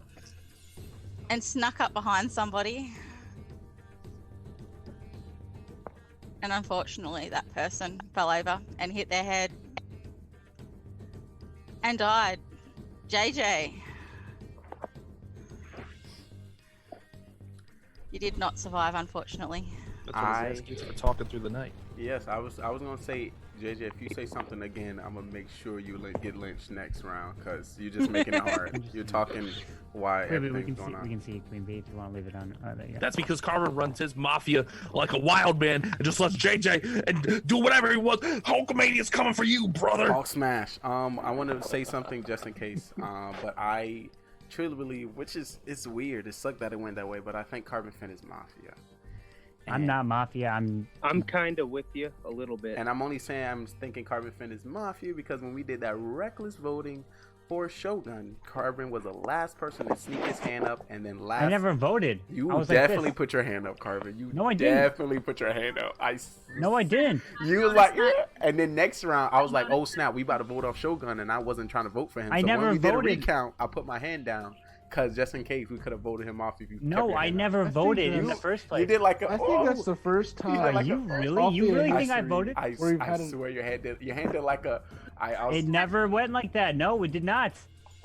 and snuck up behind somebody. And unfortunately, that person fell over and hit their head and died. JJ, you did not survive, unfortunately. That's what I was asking for talking through the night. Yes, I was gonna say, JJ, if you say something again, I'm gonna make sure you get lynched next round, cause you're just making it hard. You're talking why Wait, we everything's can going see. on. We can see Queen Bee if you want to leave it on. There you go. That's because Carver runs his mafia like a wild man and just lets JJ and do whatever he wants. Hulkamania's coming for you, brother. All smash. I want to say something just in case, but I truly believe, which is it's weird. It sucked that it went that way, but I think Carbon Fin is Mafia. I'm not Mafia. I'm kind of with you a little bit. And I'm only saying I'm thinking Carbon Fin is Mafia because when we did that reckless voting for Shogun, Carbon was the last person to sneak his hand up, and then last. I never voted. You I was definitely like this. put your hand up, Carbon. You No, I didn't. definitely put your hand up. No, I didn't. You was like, yeah. And then next round, I was like, oh snap, we about to vote off Shogun, and I wasn't trying to vote for him. I so never when we did a voted. recount, I put my hand down. Cause just in case we could have voted him off if you. No, I never voted in the first place. You did like a. I think that's the first time. Are you really? You really think I voted? I swear your hand did like a. It never went like that. No, it did not.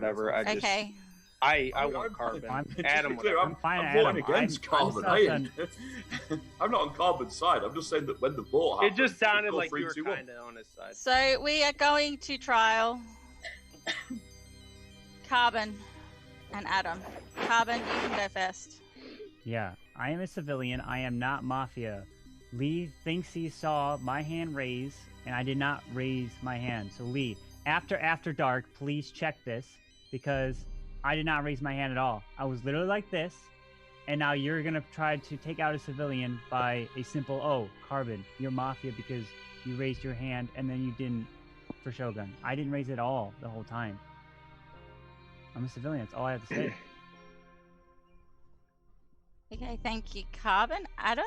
whatever. I just Okay. I want Carbon. Adam, I'm voting against Carbon. I'm not on Carbon's side. I'm just saying that when the vote It happened, just sounded go like 3, you were 2, 1. kind of on his side. So we are going to trial Carbon and Adam. Carbon, you can go first. Yeah, I am a civilian. I am not Mafia. Lee thinks he saw my hand raise, and I did not raise my hand. So Lee, after dark, please check this, because I did not raise my hand at all. I was literally like this, and now you're gonna try to take out a civilian by a simple, oh, Carbon, you're Mafia because you raised your hand and then you didn't for Shogun. I didn't raise it all the whole time. I'm a civilian, that's all I have to say. Okay, thank you, Carbon. Adam?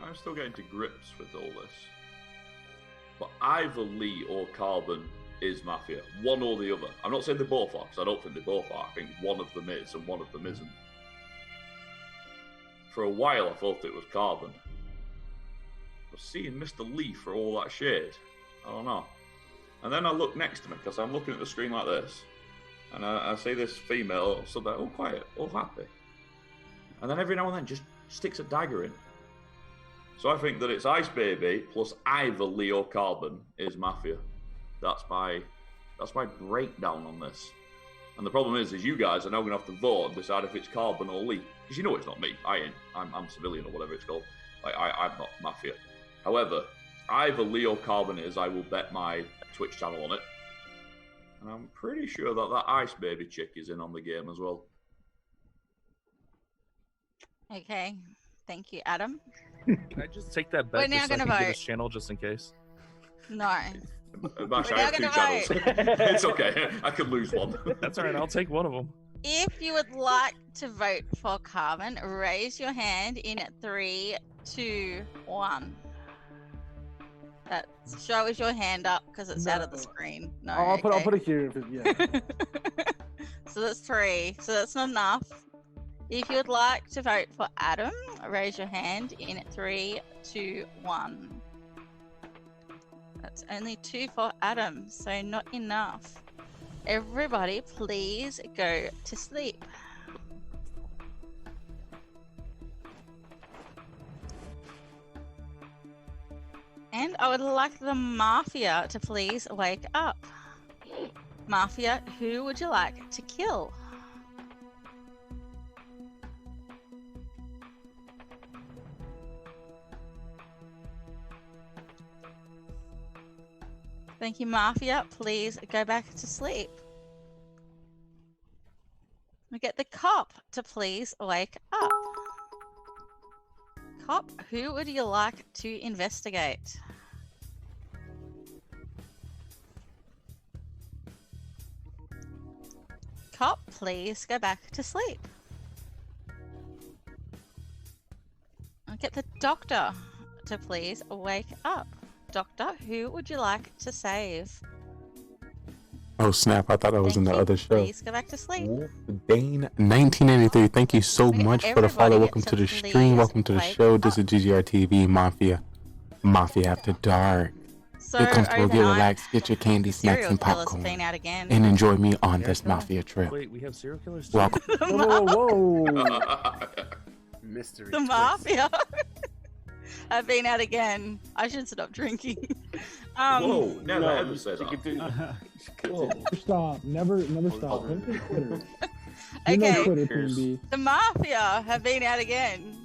I'm still getting to grips with all this. But either Lee or Carbon is Mafia. One or the other. I'm not saying they both are, because I don't think they both are. I think one of them is and one of them isn't. For a while I thought it was Carbon. But seeing Mr. Lee for all that shade, I don't know. And then I look next to me, because I'm looking at the screen like this, and I see this female stood there, all quiet, all happy. And then every now and then just sticks a dagger in. So I think that it's Ice Baby plus either Lee or Carbon is Mafia. That's my breakdown on this. And the problem is you guys are now going to have to vote and decide if it's Carbon or Lee. Because you know it's not me. I'm civilian or whatever it's called. I'm not Mafia. However, either Lee or Carbon is, I will bet my Twitch channel on it. And I'm pretty sure that Ice Baby chick is in on the game as well. Okay, thank you, Adam. Can I just take that bet We're now just so I gonna can get vote. his channel just in case? No. Bash, We're I have now 2 gonna channels. vote. It's okay. I could lose one. That's all right. I'll take one of them. If you would like to vote for Carbon, raise your hand in 3, 2, 1. Show us your hand up because it's out of the screen. No, I'll okay. put it here. Yeah. So that's 3. So that's not enough. If you would like to vote for Adam, raise your hand in 3, 2, 1. That's only 2 for Adam, so not enough. Everybody, please go to sleep. And I would like the Mafia to please wake up. Mafia, who would you like to kill? Thank you, Mafia. Please go back to sleep. We get the cop to please wake up. Cop, who would you like to investigate? Cop, please go back to sleep. I'll get the doctor to please wake up. Doctor, who would you like to save? Oh snap! I thought I was in the other show. Please go back to sleep. Dane 1983. Thank you so much for the follow. Welcome to the stream. Welcome to the show. This is GGR TV Mafia. Mafia After Dark. So Get comfortable, get overnight, relaxed, get your candy, snacks, serial and killers popcorn, been out again. and enjoy me on this Mafia trip. Wait, we have serial killers too? Welcome. Whoa. Mystery. The Mafia have been out again. I should stop drinking. Whoa, never ever said that. Never stop. Never stop. Don't be Twitter. Okay. You know Twitter, Queen Bee. The Mafia have been out again.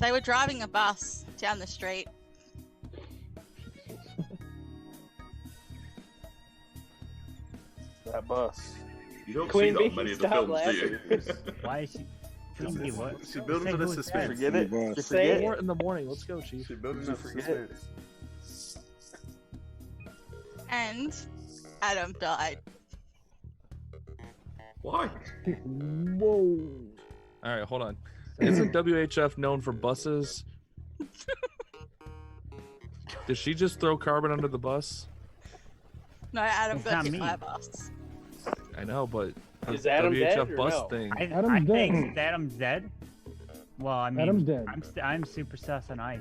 They were driving a bus down the street. That bus. You don't Queen see that Bee, many of the stop films, do you? Why is she? Couldn't be what? She building for the suspense. Forget it. Just Say forget 4 in the morning. Let's go, Chief. She building Just up for forget. suspense. And Adam died. Why? Whoa. All right, hold on. Isn't WHF known for buses? Did she just throw Carbon under the bus? No, Adam It's got not hit me. by a bus. I know, but Is Adam WHF dead or bus no? thing. I Adam's think dead. Adam's dead. Well, I mean, Adam's dead. I'm super sus on ice.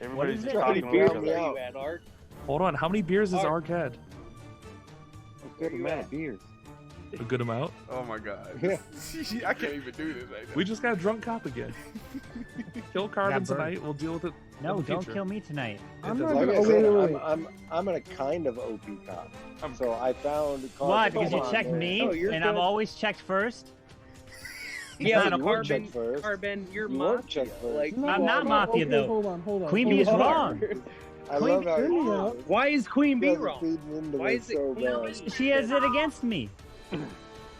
Everybody's is just it? talking Trying over to each bail me other. out. at, Art? Hold on. How many beers has Art. Ark had? A good amount of beers. A good amount. Oh my god. Yeah. I can't even do this right now. We just got a drunk cop again. Kill Carbon Got burned. tonight. We'll deal with it. No, in the don't future. kill me tonight. I'm It not doesn't- gonna. Like I Oh, said, wait. I'm in a kind of OP cop. So I found. What? Because you Come on, checked man. me, No, you're and I'm good. always checked first. Yeah, not but a Carbon, you're You weren't Mafia. checked first. Like, No, I'm not Mafia okay, though. hold on. Queen Bee is Hold on. wrong. I Queen love how Bee- you wrong. Why is Queen Bee guys are wrong? feeding into Why this is it so Queen bad. Bee? She has it against me.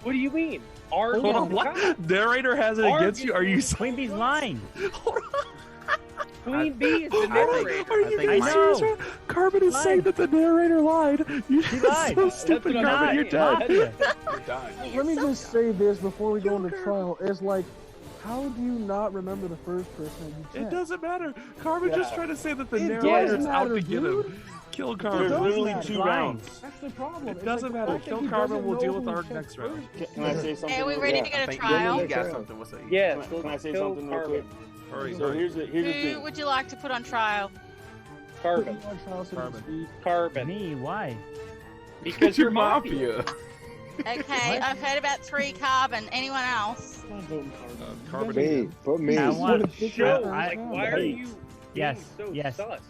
What do you mean? Arg Hold is on, the what? cop. Narrator has it Arg against you? Are you Queen Bee's lying. Queen Bee is the I think- narrator. Are you I think being Mike- serious? Right? Carbon is saying that the narrator lied. You She lied. so stupid, what I'm Carbon. You're saying. dead. You're done. Let me just say this before we go into trial. It's like, how do you not remember the first person that you checked? It doesn't matter. Carbon just Yeah. trying to say that the It narrator's does out matter, to get dude. him. Kill It Carbon. does literally matter. 2 rounds. That's the problem. It It's doesn't like the matter. fact that Kill he Carbon. doesn't We'll know deal who with Arg checked next round. first. Can I say something? Hey, are we real ready quick? to go to You trial? got something. What's up? Yes, Can I say kill something real quick? Sorry, So sorry. here's the Who thing. would you like to put on trial? Carbon. Carbon. Carbon. Me? Why? Because you're Mafia. Okay, I've heard about 3 Carbon. Anyone else? Carbon. Me, put me. I want. Show, I- like, why are you Yes, being so yes. sus?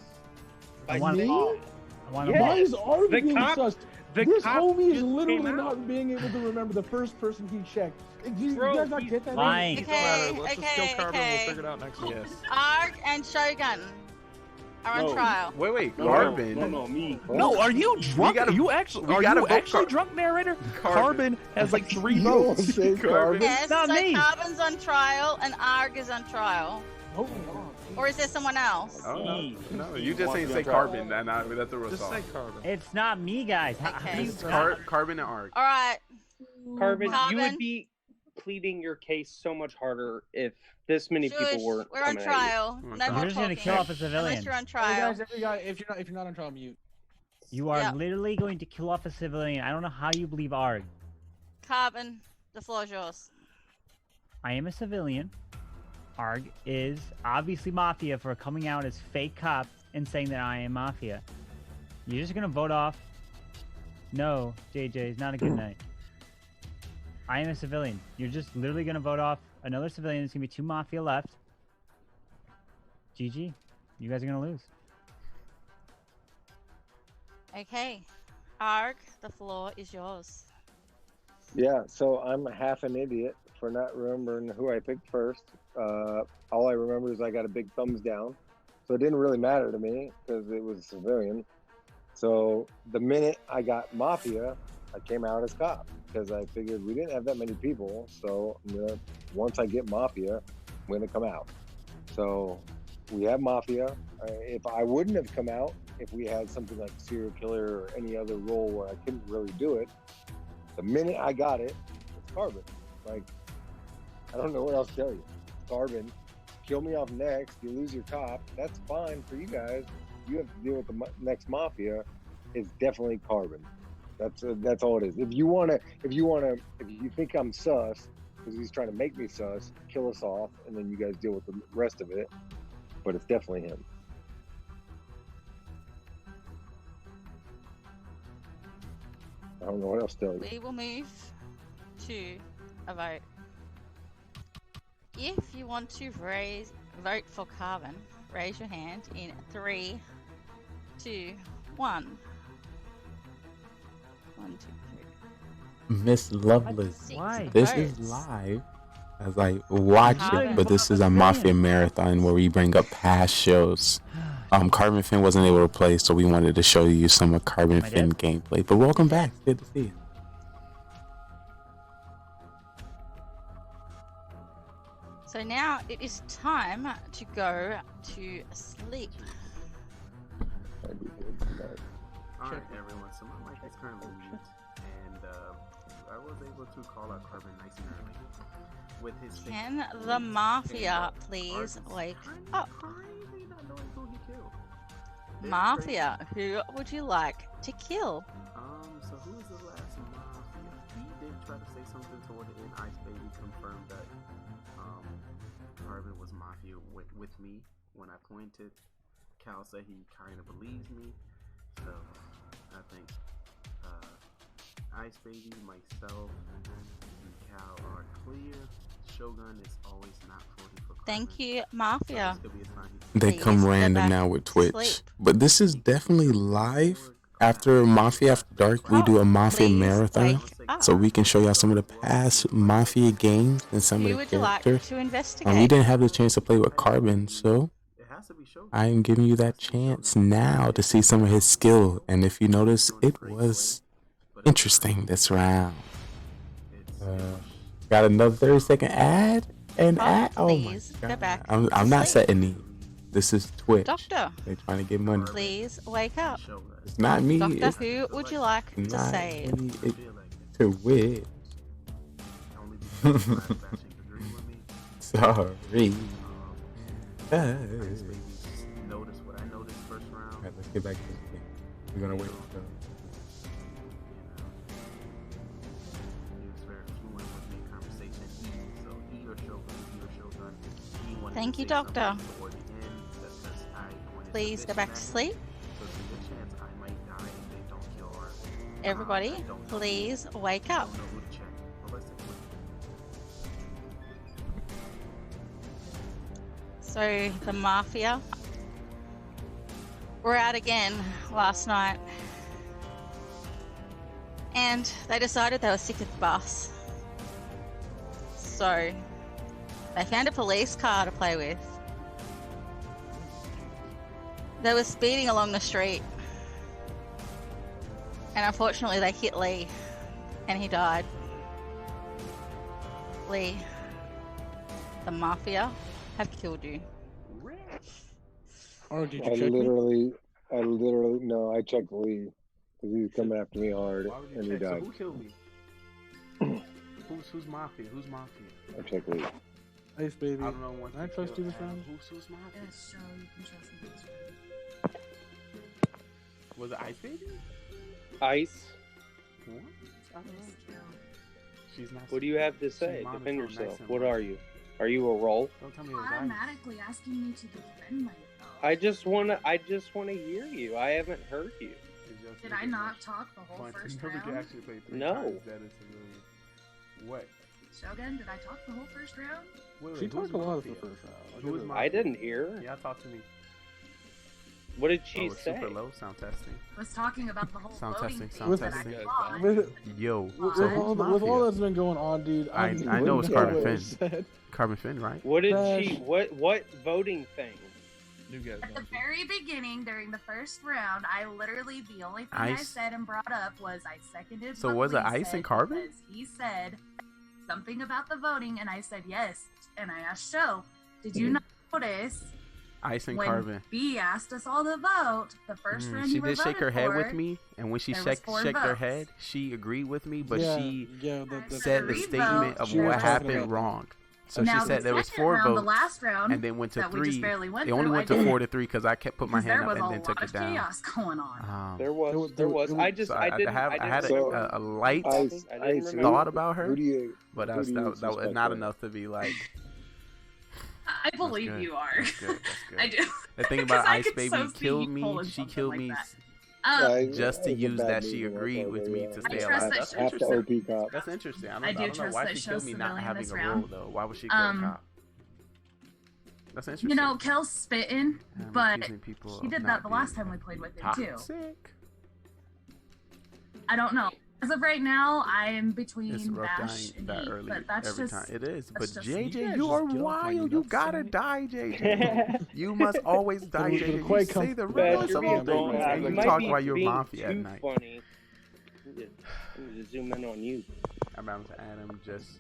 I want. Me? I want Yes. Why is Arg The being cop- sus? the This cop homie is just literally came out. not being able to remember the first person he checked. Do you Bro, guys not he's get that? lying. Okay, Let's just kill okay, Carbon. We'll okay. figure it out next week. Yes. Arg and Shogun are on No. trial. Wait, No, Carbon. No, me. No, are you drunk? gotta- Are you actually? we Are gotta you vote actually drunk, narrator? Carbon has like 3 You don't votes. say Carbon. Yes, not so me. Carbon's on trial and Arg is on trial. Hold on. Or is there someone else? Oh, Me. no, you just Want ain't to say be on trial. Carbon. That's a Just result. say Carbon. It's not me, guys. Okay. It's Carbon and Arg. All right. Carbon, you would Carbon. be pleading your case so much harder if this many Shush, people weren't we're on coming trial. At you. No more You're just gonna talking. kill off a Unless civilian. you're on Hey trial. guys, if you're not on trial, mute. You are Yeah. literally going to kill off a civilian. I don't know how you believe Arg. Carbon, the floor is yours. I am a civilian. Arg is obviously Mafia for coming out as fake cop and saying that I am Mafia. You're just gonna vote off? No, JJ, it's not a good night. I am a civilian. You're just literally gonna vote off another civilian. There's gonna be 2 Mafia left. GG. You guys are gonna lose. Okay. Arg, the floor is yours. Yeah, so I'm half an idiot for not remembering who I picked first. All I remember is I got a big thumbs down. So it didn't really matter to me because it was a civilian. So the minute I got Mafia, I came out as cop because I figured we didn't have that many people. So once I get Mafia, I'm going to come out. So we have Mafia. If I wouldn't have come out, if we had something like serial killer or any other role where I couldn't really do it, the minute I got it, it's Carbon. Like, I don't know what else to tell you. Carbon, kill me off next. You lose your cop. That's fine for you guys. You have to deal with the next Mafia. It's definitely Carbon. That's all it is. If you think I'm sus because he's trying to make me sus, kill us off, and then you guys deal with the rest of it. But it's definitely him. I don't know what else to tell you. We will move to a vote. If you want to vote for Carbon, raise your hand in 3, 2, 1. 1, 2, 3. Miss Loveless, Why? this is live. I was like, watch it, but this is a Mafia marathon where we bring up past shows. Carbon Finn wasn't able to play, so we wanted to show you some of Carbon Finn gameplay. But welcome back. Good to see you. So now it is time to go to sleep. Alright, everyone. So my mic is currently mute, and I was able to call out Carbon nice and early. With his Can the Mafia please wake up? Mafia, who would you like to kill? So who was the last Mafia? He did try to say something toward the end. Ice Baby confirmed that Carbon was Mafia with me when I pointed. Cal said he kind of believes me. So I think Ice Baby, myself, and Cal are clear. Shogun is always not 40 for Carbon. Thank you, Mafia. They come random now with Twitch. But this is definitely live. After Mafia After Dark, we do a Mafia marathon. so we can show y'all some of the past Mafia games and some Who of the would you like characters. to investigate? We didn't have the chance to play with Carbon, so I am giving you that chance now to see some of his skill. And if you notice, it was interesting this round. Got another 30-second ad? And ad? Oh my Please go god. back I'm to not sleep. setting these. This is Twitch. Doctor, They're trying to get money. please wake up. It's not me. Doctor, It's who would you like to not save? me. It's Twitch. Sorry. Notice what I noticed first round. Alright, let's get back to this game. We're gonna wait. Thank you, Doctor. Please go back to sleep. Everybody, please wake up. So, the Mafia were out again last night. And they decided they were sick of the bus. So, they found a police car to play with. They were speeding along the street. And unfortunately they hit Lee. And he died. Lee, the Mafia have killed you. Or did you I check me? literally, no, I checked Lee. Because he was coming after me hard, Why would you and he check? So died. who killed me? Who's Mafia? Who's Mafia? I checked Lee. Ice baby. I don't know what Can I trust you this round? Who's Mafia? Yes, so you can trust me this round. Was it Ice Baby? Ice. What? I don't know. She's not. What do you have to say? monotone, Defend nice yourself. and What low. are you? Are you a roll? Don't tell me it was Ice. Automatically asking me to defend myself. I just wanna hear you. I haven't heard you. Did I not talk the whole first round? No. What? Shogun, did I talk the whole first round? She talked a lot of the first round. Who was I didn't hear. Yeah, talk to me. What did she it's say? Super low sound testing. I was talking about the whole Sound voting testing. thing Sound that testing. I fought. Yo. With So all, who's with all Mafia? that's been going on, dude, I know it's Carbon Finn. Carbon Finn, right? What did Crash. she? What voting thing? At the very beginning, during the first round, I literally, the only thing I Ice? said and brought up was I seconded So what was it Lee Ice said and Carbon? because he said something about the voting, and I said yes. And I asked Sho, did you not notice Ice and when Carbon. B asked us all to vote, the first round She you were did shake her voted head for, with me, and when she there was shaked 4 her votes. head, she agreed with me, but Yeah, she yeah, said the Revote, statement of she what was happened talking about wrong. So now, she said the there was second 4 round, votes, the last round and then went to that we 3. just barely went They only through, went I to did- 4 to 3 because I kept put my because hand there up was and a then took lot it of down. chaos going on. There was. I just. So I didn't. I had So- a light I didn't remember. thought about her, Who do you? but who do you that was suspect not of? enough to be like. I believe good. you are. That's good. That's good. I do. The thing 'Cause about I Ice could Baby so see killed you me. pulling She something killed like me that. just to it's a use bad that she movie, agreed that's with all, me yeah. to I stay trust alive. that That's show. Half the interesting. OP cop. That's interesting. I I don't do know trust why that she show killed me not civilian having this a round. role though. Why would she kill a cop? That's interesting. You know, Kel's spitting, I'm but accusing people he of did not that the last being time we played with him too. toxic. I don't know. As of right now, I am It's between rough Bash dying and that Heat, early but that's every just time. It is, but that's just- JJ, you are wild. You gotta die, JJ. You must always die, The JJ. You quake say the comes- real Bash, some you're of being things, bad. and You you might talk be about your being mafia at too night. funny. I need to zoom in on you. Adam just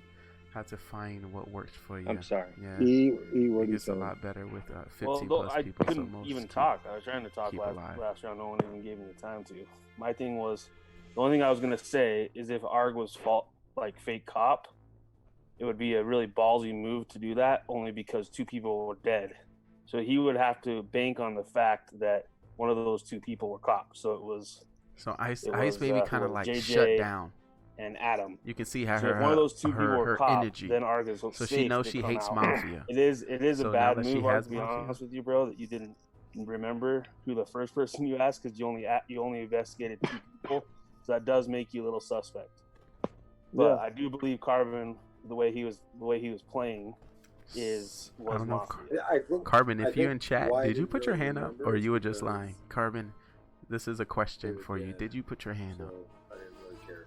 had to find what works for you. I'm sorry. Yeah. What do It you gets a say? lot better with 50 Well, plus I people. couldn't so most even keep- talk. I was trying to talk keep alive. last round. No one even gave me the time to. My thing was, the only thing I was gonna say is if Arg was fake cop, it would be a really ballsy move to do that. Only because 2 people were dead, so he would have to bank on the fact that one of those 2 people were cops. So it was. So Ice was, Baby it kind of was like JJ shut down. And Adam. You can see how So if her one of those 2 people her were cop, energy. then Arg is So safe she knows to she come hates out. Mafia. It is So a now bad that she move, has Arg, to be Mafia. honest with you, bro. That you didn't remember who the first person you asked because you only investigated 2 people. So that does make you a little suspect. But Yeah. I do believe Carbon, the way he was playing, was I don't know. Mafia. Carbon, if I you think in chat, why I did you didn't put your really hand up, remember or is you were just because- lying? Carbon, this is a question for you. Did you put your hand up? I didn't really care.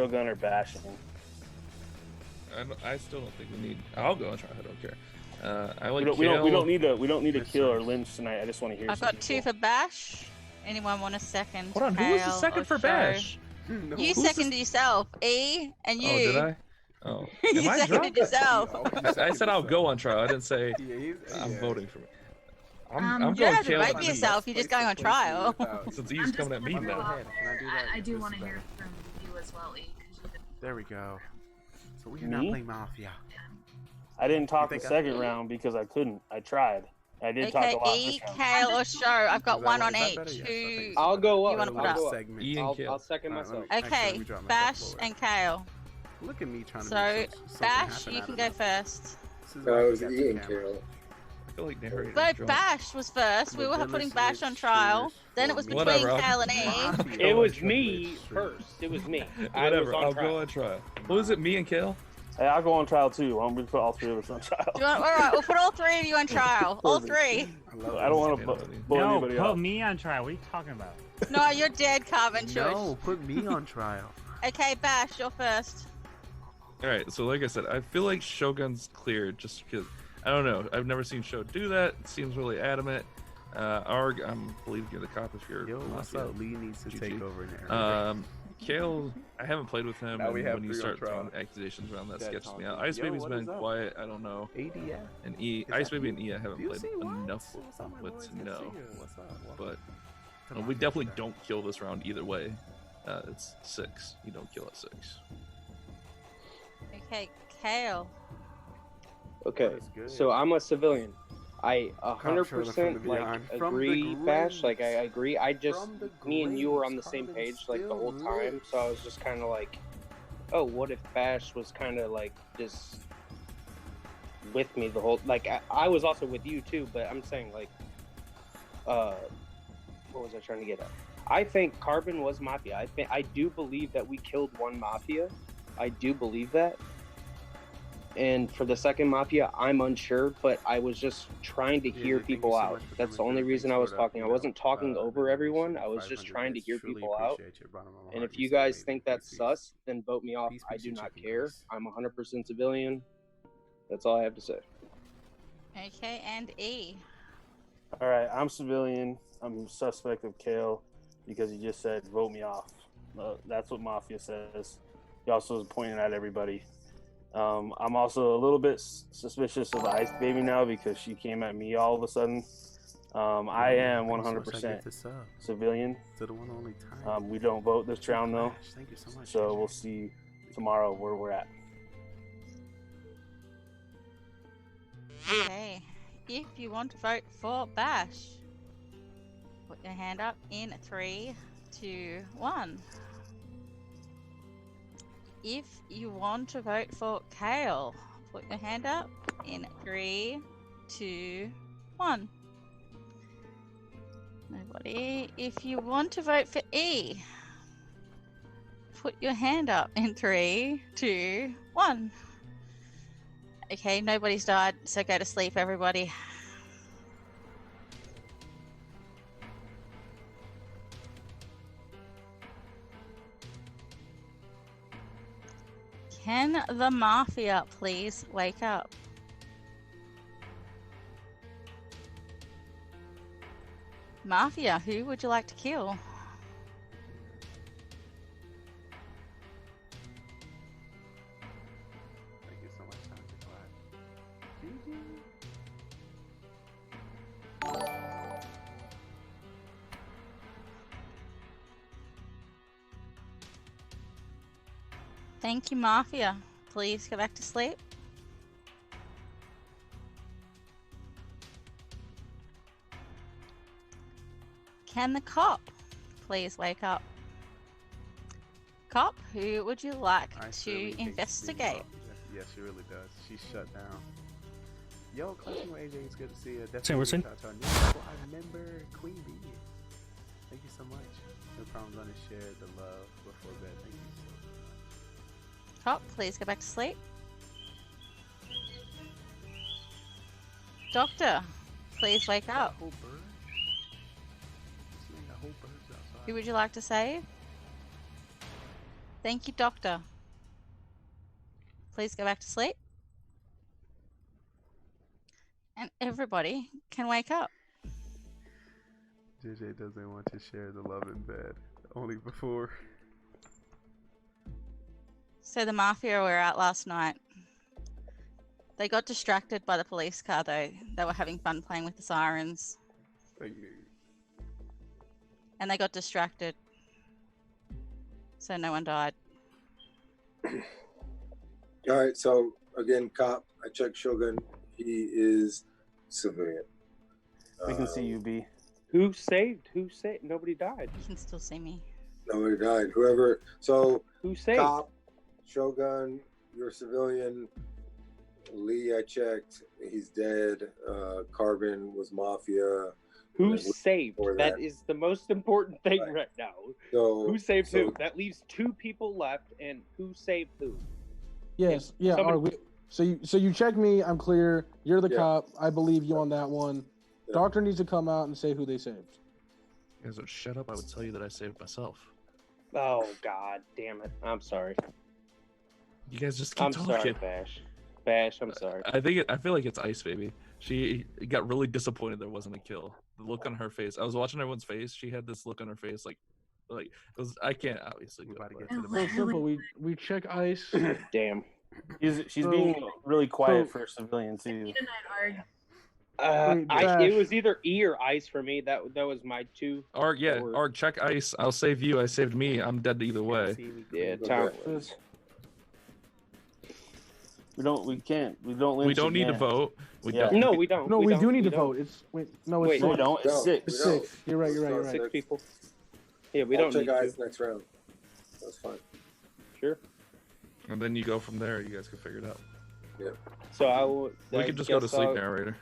Shogun or bashing. I still don't think we need. I'll go and try. I don't care. I like. We don't need to kill or lynch tonight. I just want to hear. I've got 2 for Bash. Anyone want a second? Hold on, who was the Kale second or for Sho? Bash? You seconded yourself, E, and you. Oh, did I? Oh, You am I seconded drunk? yourself. I said I'll go on trial. I didn't say I'm voting for me. I'm you don't going have to Kale. vote for yourself. You're just going on trial. Since Eve's coming at me now. I do want to hear from you as well, E. There we go. So we are Me? not playing Mafia. I didn't talk the think I- second round because I couldn't. I tried. I did talk Okay, a lot E, this round. Kale, or Show. I've got Is that- one on is that each. better? Yes, I Who think I'll go up. you want to put I'll up? go up. segment. E and I'll Kale. second Alright, let myself. me- actually, let Okay, me drop myself Bash lower. and Kale. Look at me trying to So, make something Bash, happen you out can of go nothing. first. This is No, why it we was got the Ian camera. Carroll. I feel like narrator. No, Bash was first. We The were putting village Bash on lit trial. streamers Then for it was me. between Whatever, Kale and E. Mafia It was lit me streamers. first. It was me. I was Whatever. on I'll trial. go on trial. What was it? Me and Kale? Hey, I'll go on trial too. Why don't we put all three of us on trial? Do you want, all right, we'll put all three of you on trial. All three. I don't want to pull No, anybody put off. me on trial. What are you talking about? No, you're dead, Carvin. Shush. No, put me on trial. Okay, Bash, you're first. All right. So like I said, I feel like Shogun's clear just because I don't know. I've never seen Show do that. It seems really adamant. Arg, I'm believing you're the cop if you're. Yo, what's Mafia. up? Lee needs to GG. take over now. Kale, I haven't played with him. Now And we have when you 3 on start trial. throwing accusations around, that Dead sketches me talking. out. Ice Yo, Baby's what been is up? quiet. I don't know. ADF. And E, Is Ice that Baby you? and E, I haven't Do you played see what? enough What's up, my with boy? to Good to know. see you. What's up? But Welcome. we definitely don't kill this round either way. It's 6. You don't kill at 6. Okay, Kale. Okay, so I'm a civilian. I 100% like agree, Bash. Like I agree. I just me and you were on the same page like the whole time, so I was just kind of like, oh, what if Bash was kind of like just with me the whole like I was also with you too, but I'm saying like, what was I trying to get at? I think Carbon was Mafia. I do believe that we killed one Mafia. I do believe that. And for the second Mafia, I'm unsure, but I was just trying to hear people out. That's the only reason I was talking. I wasn't talking over everyone. I was just trying to hear people out. And if you guys think that's sus, then vote me off. I do not care. I'm 100% civilian. That's all I have to say. Okay, and E. All right, I'm civilian. I'm suspect of Kale because he just said vote me off. That's what Mafia says. He also was pointing at everybody. I'm also a little bit suspicious of the Ice Baby now because she came at me all of a sudden. I am 100% civilian. To the one only time. We don't vote this round though, Thank you so much. so we'll see tomorrow where we're at. Okay, if you want to vote for Bash, put your hand up in 3, 2, 1. If you want to vote for Kale, put your hand up in 3, 2, 1. Nobody. If you want to vote for E, put your hand up in 3, 2, 1. Okay, nobody's died, so go to sleep, everybody. Can the Mafia please wake up? Mafia, who would you like to kill? Thank you so much, time to clap. Thank you, Mafia. Please go back to sleep. Can the cop please wake up? Cop, who would you like to investigate? Yes, she really does. She's shut down. Yo, Clutching with AJ, it's good to see you. Sam Wilson? I remember Queen Bee. Thank you so much. No problem, gonna share the love before bed. Thank you so much. Cop, please go back to sleep. Doctor, please wake up. Who would you like to save? Thank you, Doctor. Please go back to sleep. And everybody can wake up. JJ doesn't want to share the love in bed. Only before. So the Mafia were out last night. They got distracted by the police car though. They were having fun playing with the sirens. Thank you. And they got distracted. So no one died. All right, so again, cop, I checked Shogun. He is civilian. We can see you, B. Who saved? Nobody died. You can still see me. Nobody died. Whoever. So who saved? Cop, Shogun, you're a civilian. Lee, I checked. He's dead. Carbon was Mafia. Who saved? That is the most important thing right now. So, who saved who? That leaves 2 people left, and who saved who? Yes, yeah. somebody- All right, so you check me. I'm clear. You're the cop. I believe you on that one. Doctor needs to come out and say who they saved. You guys would shut up. I would tell you that I saved myself. Oh God, damn it! I'm sorry. You guys just keep I'm talking. sorry, Bash. Bash, I'm sorry. I feel like it's Ice Baby. She got really disappointed there wasn't a kill. The look on her face. I was watching everyone's face. She had this look on her face, like it was. I can't obviously go about to get to the. So simple. We check Ice. Damn. She's being really quiet for civilians too. It was either E or Ice for me. That was my 2. Arg, check Ice. I'll save you. I saved me. I'm dead either way. Yeah, Townless. We don't need to vote. No, we don't. No, we do need to don't. vote. It's no, Wait, it's no, six. we don't. It's 6. It's 6. You're right. 6 people. Yeah, we I'll don't check need guys to. next round. That's fine. Sure. And then you go from there. You guys can figure it out. Yeah. So I will. We can just go to sleep, narrator.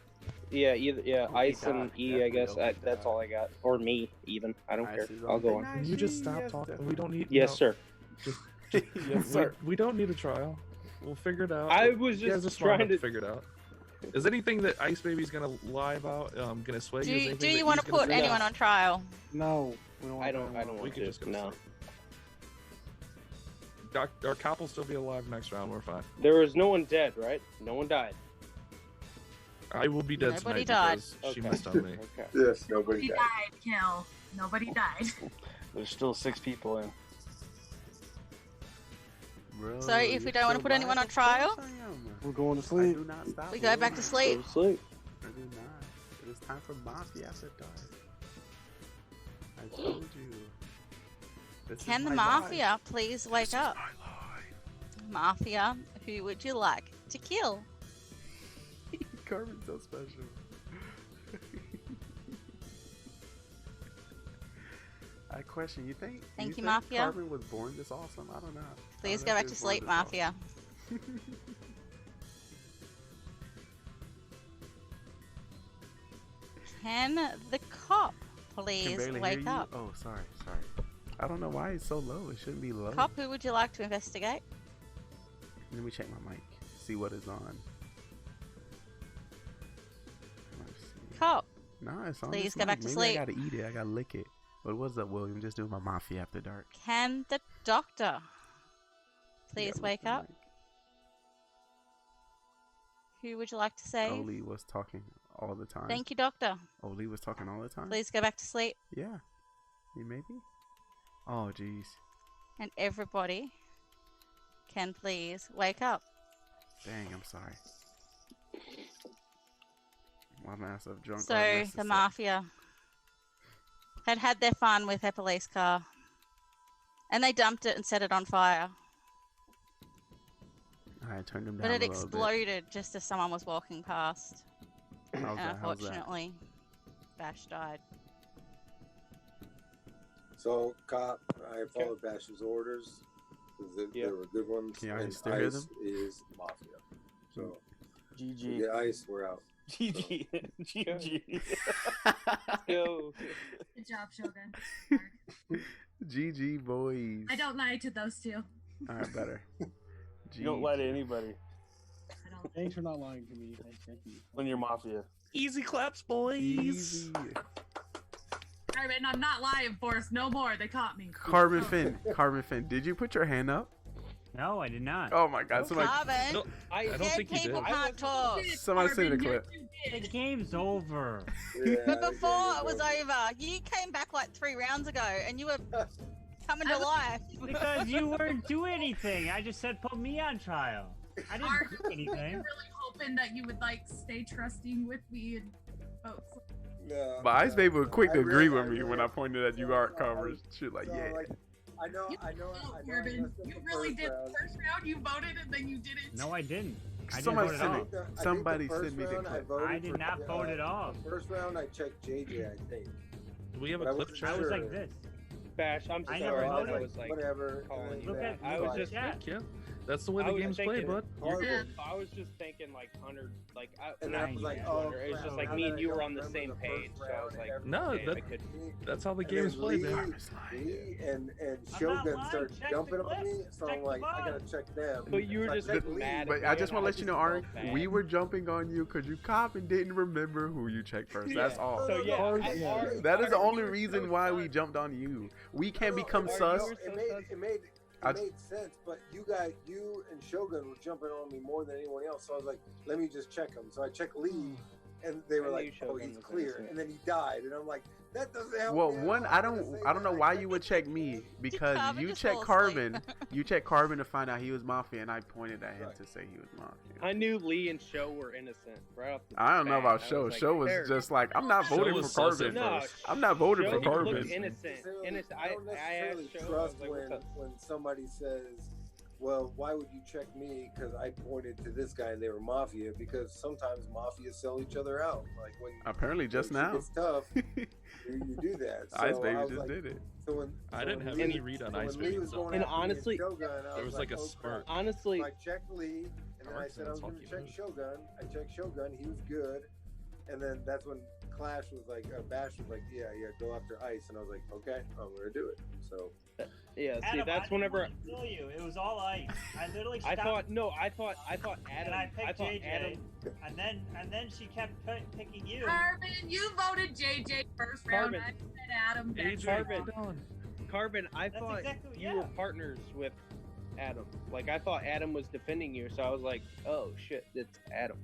Yeah, Ice and E. I guess that's all I got, or me even. I don't care. I'll go on. You just stop talking. We don't need. Yes, sir. Yes, sir. We don't need a trial. We'll figure it out. I was You guys just are smart trying enough to figure it out. Is anything that Ice Baby's gonna lie about? Gonna sway you? Do you want to put anyone on trial? No, I don't want We can to. just go No. Our cop will still be alive next round. We're fine. There was no one dead, right? No one died. I will be dead Nobody tonight died. because she messed on me. Okay. Yes, nobody Nobody died, Kill. Nobody died. There's still 6 people in. So if we don't want to put anyone on trial, We're going to sleep. Do not stop. we go back to sleep. Sleep. I do not. It is time for Mafia after dark. I told you. This Can is the my Mafia life. please wake up? Mafia, who would you like to kill? Carmen's so special. I question. You think? Thank you, think Mafia. Carmen was born this awesome. I don't know. Please I go don't know back if to she was born sleep, this Mafia. awesome. Can the cop Can please barely wake hear you. up? Oh, sorry. I don't know why it's so low. It shouldn't be low. Cop, who would you like to investigate? Let me check my mic. See what is on. Let's see. Cop, No, it's on. please this go back mic. to Maybe sleep. I gotta eat it. I gotta lick it. But what's up, William? Just doing my Mafia after dark. Can the doctor please lick wake the up? mic. Who would you like to save? Oli was talking all the time. Thank you, doctor. Oli was talking all the time. Please go back to sleep. Yeah. You maybe? Oh, jeez. And everybody can please wake up. Dang, I'm sorry. My myself drunk. So the Mafia had their fun with their police car, and they dumped it and set it on fire. I turned him down But it a little bit. exploded just as someone was walking past. How's And that? How's that? unfortunately, Bash died. So, cop, I followed Bash's orders. They were good ones. Can y'all and still hear Ice them? is Mafia. So, GG. yeah, Ice, we're out. GG. GG. Yo. Good job, Shogun. GG, boys. I don't lie to those 2. Alright, better. You don't lie to anybody Thanks for not lying to me. Thank you. when you're Mafia. Easy claps, boys. Easy. Carmen, I'm not lying, Forrest. No more. They caught me. Carmen Finn, did you put your hand up? No, I did not. Oh my god, somebody. Carmen, No, I don't dead think you did. people can't talk. Somebody send a clip. The game's over. But before it was over, you came back like 3 rounds ago, and you were coming to life. Because you weren't doing anything. I just said put me on trial. I didn't do anything. I'm really hoping that you would stay trusting with me and vote. No, But Ice Baby would quick to I agree really- with me when I pointed at you aren't covered. Shit like, So, yeah. like, I know. Carmen, messed up you the really first did round. the first round. You voted and then you didn't. No, I didn't. Somebody I send think me. Somebody send me the clip. I did not vote at all. The first round, I checked JJ, I think. Do we have But a I clip wasn't chart? I was sure. like this. Bash, I'm I sorry. never I voted. was like Whatever. calling you Look that. at I was just Yeah, that's the way the game's played, bud. I was just thinking like 100, like And I was like, oh, it's crap, just like now me that and I you were don't on the remember same the page. first So I was round like, and No, okay, that- I could. That's how the And game is then played, Lee, man. Lee and I'm Shogun not lying. started Check jumping the on me, clip. so Check I'm the like, I gotta VOD. check them. But you were So I just checked mad. Lee. at But I me, just and want to let just you know, felt Ari, bad. we were jumping on you because you cop and didn't remember who you checked first. That's all. So yeah, That is the only reason why we jumped on you. We can become sus. It made sense, but you and Shogun were jumping on me more than anyone else. So I was like, let me just check him. So I checked Lee, and they were like, oh, he's clear. And then he died, and I'm like, that doesn't help. Well, me. one, I don't know why you would check me because Carbon you just checked falls Carbon. You checked Carbon to find out he was Mafia, and I pointed at him to say he was Mafia. I knew Lee and Show were innocent right off the I don't know bat. about I Show. was like, Show was they're- just like, I'm not Show voting was for Carbon. No, I'm not voting Show for looked Carbon. innocent. I don't necessarily asked Show, I trust was like, what's up? when somebody says, well, why would you check me? Because I pointed to this guy and they were Mafia. Because sometimes Mafia sell each other out. Like when Apparently just when shit now. gets tough, you do that. So Ice Baby I was just like, did it. I didn't have Lee- any read on so Ice when Lee Baby, was so- going And after me honestly- Shogun, I There was like, like a oh, spurt. crap. Honestly, So I checked Lee, and then I said I was going to check Shogun. I checked Shogun. He was good. And then that's when Clash was like, Bash was like, yeah, go after Ice. And I was like, okay, I'm going to do it. So. yeah. See, Adam, that's I whenever didn't kill you. It was all ice. I literally I stopped. thought Adam. And I picked thought JJ, Adam. and then she kept picking you. Carbon, you voted JJ first round. Carbon. I said Adam. next Carbon, I That's thought exactly- you yeah. were partners with Adam. Like I thought Adam was defending you, so I was like, oh shit, it's Adam.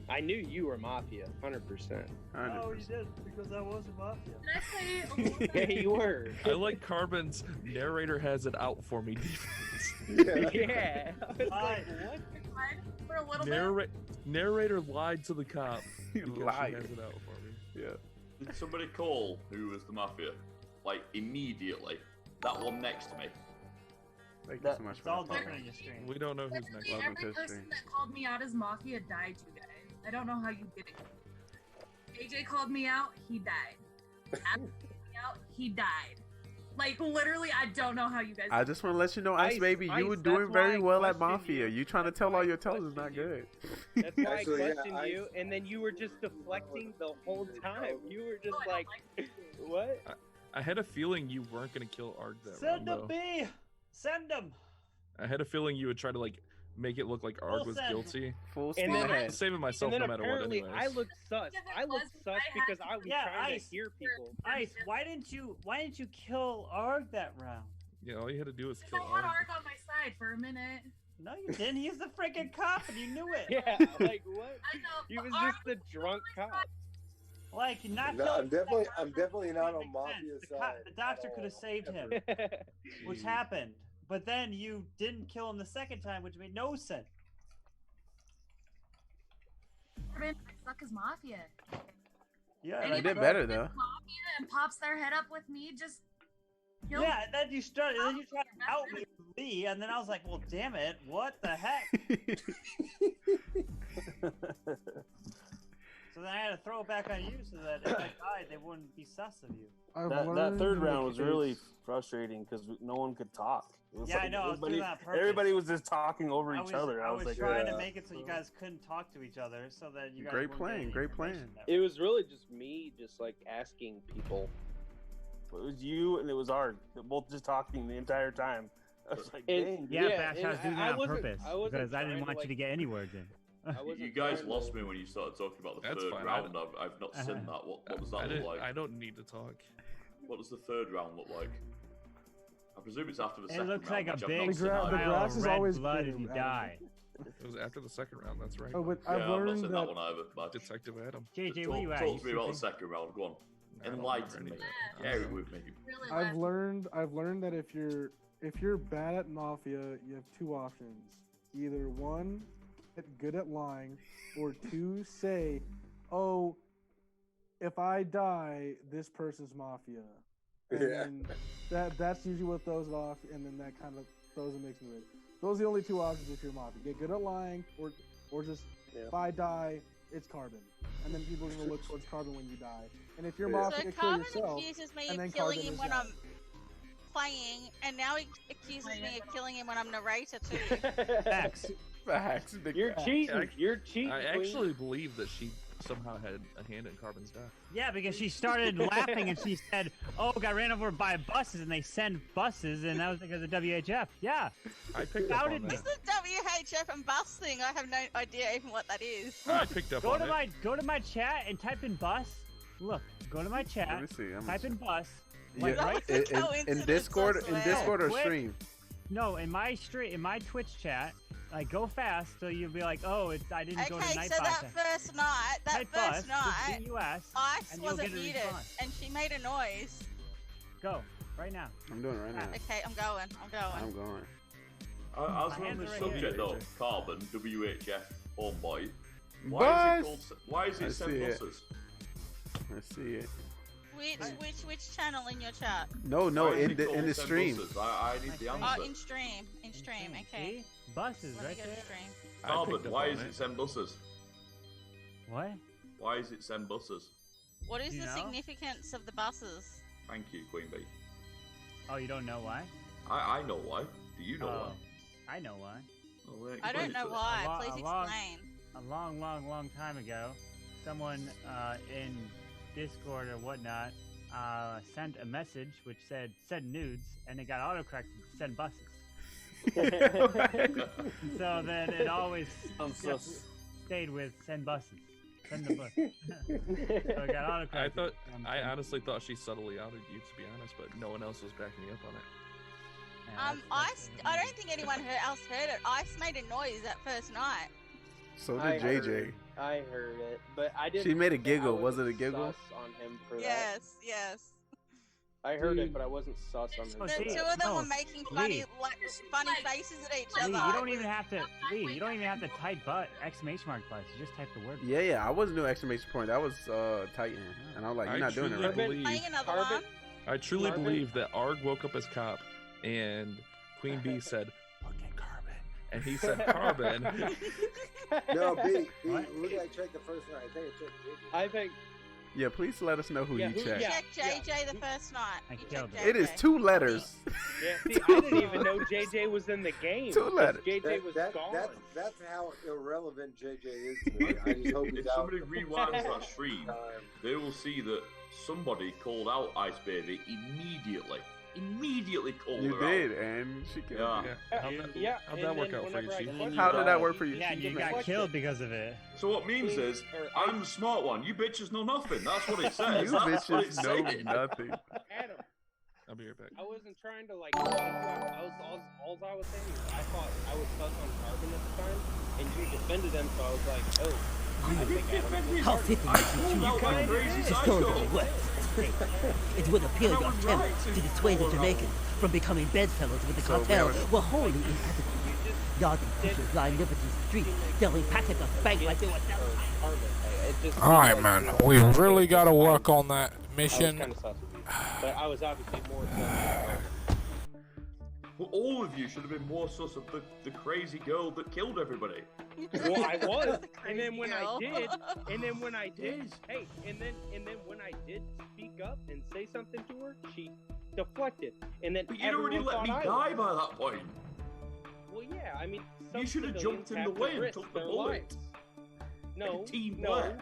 I knew you were Mafia, 100%. Oh, you did because I wasn't Mafia. Can I say Yeah, you were. I like Carbon's narrator has it out for me. Yeah. I was like, what? for a little bit? Narrator lied to the cop. He because lied. She has it out for me. Yeah. Did somebody call who was the Mafia? Like, immediately. That one next to me. Thank you so much It's for all that. different in your stream. We don't know who's next. Literally, every person that called me out as Mafia died, you guys. I don't know how you did it. AJ called me out, he died. Adam called me out, he died. Like, literally, I don't know how you guys I just want to let you know, Ice Baby, you were doing very well at Mafia. You trying to tell all your tells is not good. That's why Actually, I yeah, questioned you, and then you were just deflecting the whole time. You were just like, what? I had a feeling you weren't gonna kill Arg that Send round, him, though. B. Send him. I had a feeling you would try to like make it look like Arg was send. guilty. Full And then, I'm saving myself and then no matter what, apparently anyways. I looked sus. I looked sus because I was trying Ice. to hear people. Ice, why didn't you kill Arg that round? Yeah, all you had to do was I kill had Arg. Arg on my side for a minute. No, you didn't. He's the freaking cop, and you knew it. Yeah, like what? I know. He was Arg just the drunk cop. Like not. No, killing I'm definitely not on makes Mafia's sense. side. The doctor could have saved him, which happened. But then you didn't kill him the second time, which made no sense. I suck as Mafia. Yeah, I did better though. Mafia and pops their head up with me, just kill Yeah, and then you tried to out me with Lee, and then I was like, well, damn it, what the heck? So then I had to throw it back on you so that if I died, they wouldn't be sus of you. That third round was really frustrating because no one could talk. It was Yeah, I know, I was doing that on purpose. Everybody was just talking over each other. I was like, trying to make it so you guys couldn't talk to each other, so that you guys. Great wouldn't get plan, any great information plan. that It was really just me, just like asking people. It was you and it was Art. They're both just talking the entire time. I was like, And- dang. Yeah, Yeah, Bash, I was and doing I that on wasn't- purpose I wasn't because I didn't trying to, want you like- to get any words in. You guys lost me when you started talking about the That's third fine, round. I've not seen that. What does that look like? I don't need to talk. What does the third round look like? I presume it's after the It second looks round. like a which I've big not seen pile either. of grass is red always blood green, and you Adam. die. It was after the second round. That's right. Oh, but Yeah, I've I've not learned seen that. that one either. But Detective Adam. JJ, where you at? talk You to me about the sleeping? second round. Go on. I don't Enlighten me. remember Share it with me. Really I've left. learned that if you're bad at Mafia, you have two options. Either one, get good at lying, or two, say, "Oh, if I die, this person's Mafia." And Yeah. then that's usually what throws it off, and then that kind of throws a mix in it. Those are the only two options if you're Mafia. Get good at lying, or just if I die, it's Carbon. And then people are gonna look towards Carbon when you die. And if you're Mafia, So kill Carbon yourself. accuses me and then of killing Carbon him is when out. I'm playing, and now he accuses me of killing him when I'm narrator too. Facts. Facts. You're cheating. You're cheating. I Queen. actually believe that she somehow had a hand in Carbon's death. Yeah, because she started laughing and she said, "Oh, got ran over by buses, and they send buses, and that was because of WHF." Yeah, I picked up on It's that. the WHF and bus thing. I have no idea even what that is. I picked up on it. Go to my chat and type in bus. Look, go to my chat. Let me see. Type in bus. Yeah, Like, right in Discord, or Quick. stream. No, in my Twitch chat. Like, go fast, so you'll be like, oh, I didn't go to Okay, night so bus. that first night, Type bus, just BUS, Ice and you'll wasn't get a muted, response. and she made a noise. Go, right now. I'm doing it right now. Okay, I'm going. I'm going. As we're on hands this are right subject here. though, Carbon, WHF, homeboy. Bus! Why is I it see send it. buses? I see it. Which channel in your chat? No, Why is in it the called in the send stream. buses? I need the answer. Oh, in stream. Okay. See? Buses, Let me right go to there. stream. Carbon, why is it send buses? What? Why is it send buses? What is Do you the know? significance of the buses? Thank you, Queen Bee. Oh, you don't know why? I know why. Do you know Oh, I know why. why? Oh, wait, I don't know why. Please explain. A long time ago, someone in Discord or whatnot sent a message which said "send nudes," and it got autocorrected to "send buses." So then it always stayed with "send buses." Send the bus. So it got autocorrected. I honestly thought she subtly outed you, to be honest, but no one else was backing me up on it. I don't think anyone else heard it. Ice made a noise that first night. So I did heard JJ. it. I heard it, but I didn't. She made a I giggle. Was wasn't it a giggle? sus on him for that. Yes. I heard it, but I wasn't sus on him. The for two that. of them were making funny faces at each other. Lee, you don't even have to. Lee, you don't even have to type exclamation mark bus. You just type the word. Yeah. I wasn't doing exclamation point. That was Titan, and I was like, "You're not doing it right." Playing another one? I truly Carbon? believe that Arg woke up as cop, and Queen Bee said, "Look at Carbon," and he said, "Carbon." No, B, who did I check the first night? I think I checked JJ. I think. Yeah, please let us know who you checked. You checked JJ the first night. I You killed checked it. It is JJ. 2 letters. Yeah, see, I didn't even know JJ was in the game. 2 letters. JJ was gone. That's how irrelevant JJ is to me. I just hope he's If out. somebody rewinds that stream, they will see that somebody called out Ice Baby immediately. Immediately called You her did, out. and she killed Yeah. you. How'd that work out for you, Chief? How did that work for you? Yeah, you Chief? got killed because of it. So what it means is, I'm the smart one. You bitches know nothing. That's what it says. You That's what it's bitches know saying. nothing. Adam, I'll be right back. I wasn't trying to like. All I was saying is I thought I was sus on Carbon at the time, and you defended him, so I was like, oh. I think Adam was How Carbon. fitting that you Out like crazy is told psycho. the West. It would appear your attempt to dissuade the Jamaicans from becoming bedfellows with the So, cartel man. were wholly inadequate. Yarding pushers line Liberty Street, selling packets of bank like they were selling. Alright, man. We really got to work on that I was mission. kind of sus with you, but I was obviously more sus on Carbon. Well, all of you should have been more sus of the crazy girl that killed everybody. Well, I was, and then when I did, hey, and then when I did speak up and say something to her, she deflected, and then But you'd already everyone let me thought I die was. by that point. Well, yeah, I mean, You should have jumped in the way and took the bullet. No, Team no, Black.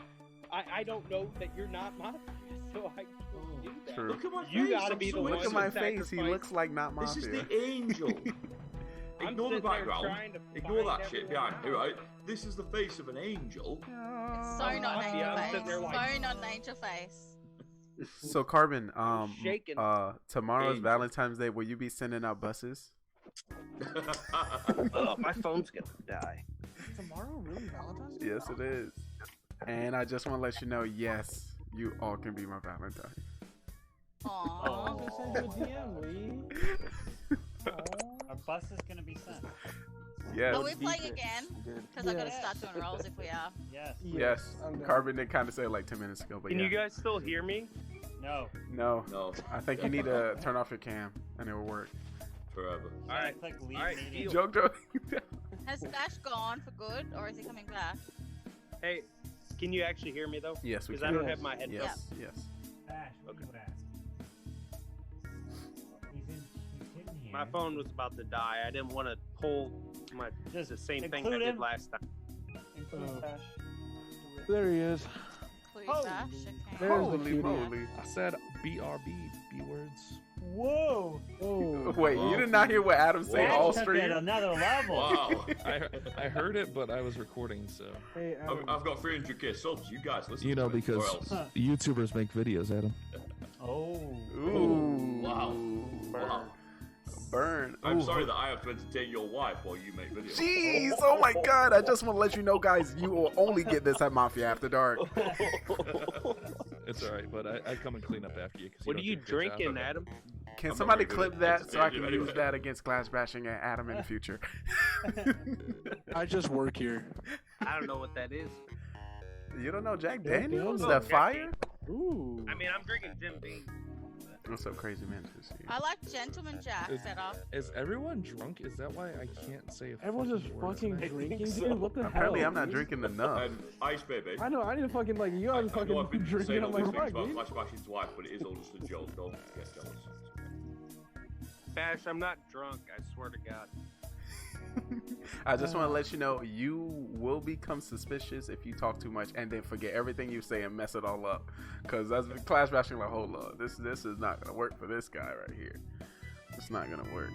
I don't know that you're not Mafia, so I can't do that. True. Look at my You face. gotta I'm be so the one Look to at my face. He sacrifice. looks like not This is Mafia. the angel. I'm Ignore the sitting there background. trying to Ignore find that shit everyone behind me, right? This is the face of an angel. So I'm not Mafia, nature I'm face. sitting there like- So not nature face. So Carbon, shaking. tomorrow's Angel. Valentine's Day. Will you be sending out buses? Oh, my phone's gonna die. Tomorrow, really Valentine's Day? Yes, it is. And I just want to let you know, yes, you all can be my Valentine. Aww. Just send you a DM, Lee. Our bus is gonna be sent. Yes. Are we playing again? Because I gotta Yes. start doing rolls if we are. Yes. Yes. I'm down. Carbon did kind of say it like 10 minutes ago, but Can yeah. you guys still hear me? No. No. No. I think you need to turn off your cam, and it will work. forever. All right, Click leave all right, meeting. deal. Joke. Has Bash gone for good, or is he coming back? Hey, can you actually hear me though? Yes, we Because can. I don't have my headphones. Yes, yes. Bash, what do you ask? He's in here. My phone was about to die. I didn't want to pull the same thing I include did him. last time. Include Bash. There he is. Please, Holy- Bash. Okay. There's the Holy cutie. moly. I said BRB, B words. Whoa! Oh, Wait, you did not hear what Adam said all Took it stream? another level. Wow. I heard it, but I was recording, so. hey, I've got 300k subs. You guys listen You know, to it, or because else. YouTubers make videos, Adam. Oh. Ooh. Wow. Wow. Burn. I'm Ooh. sorry that I have to entertain your wife while you make videos. Jeez, oh my god, I just want to let you know, guys, you will only get this at Mafia After Dark. It's alright, but I come and clean up after you. What are you drinking, Adam? Can I'm somebody not very clip good that at so I can entertaining use anyway. that against Clash Bashing and Adam in the future? I just work here. I don't know what that is. You don't know Jack Jack Daniels? Daniels. The fire? Ooh. I mean, I'm drinking Jim Beam. What's up, crazy man? I like Gentleman Jack better. Is everyone drunk? Is that why I can't say a Everyone's just word fucking tonight? drinking, dude. What the hell? Apparently, I'm not dude? drinking enough. Ice Baby. I know. I need to fucking like you. I'm I know I've fucking been drinking. saying all I'm these like, things right, about dude. Flash Bashing's wife, but it is all just a joke. Don't get jealous. Bash, I'm not drunk. I swear to God. I just want to let you know, you will become suspicious if you talk too much and then forget everything you say and mess it all up. Because that's Clash Bashing like, hold on, this is not going to work for this guy right here. It's not going to work.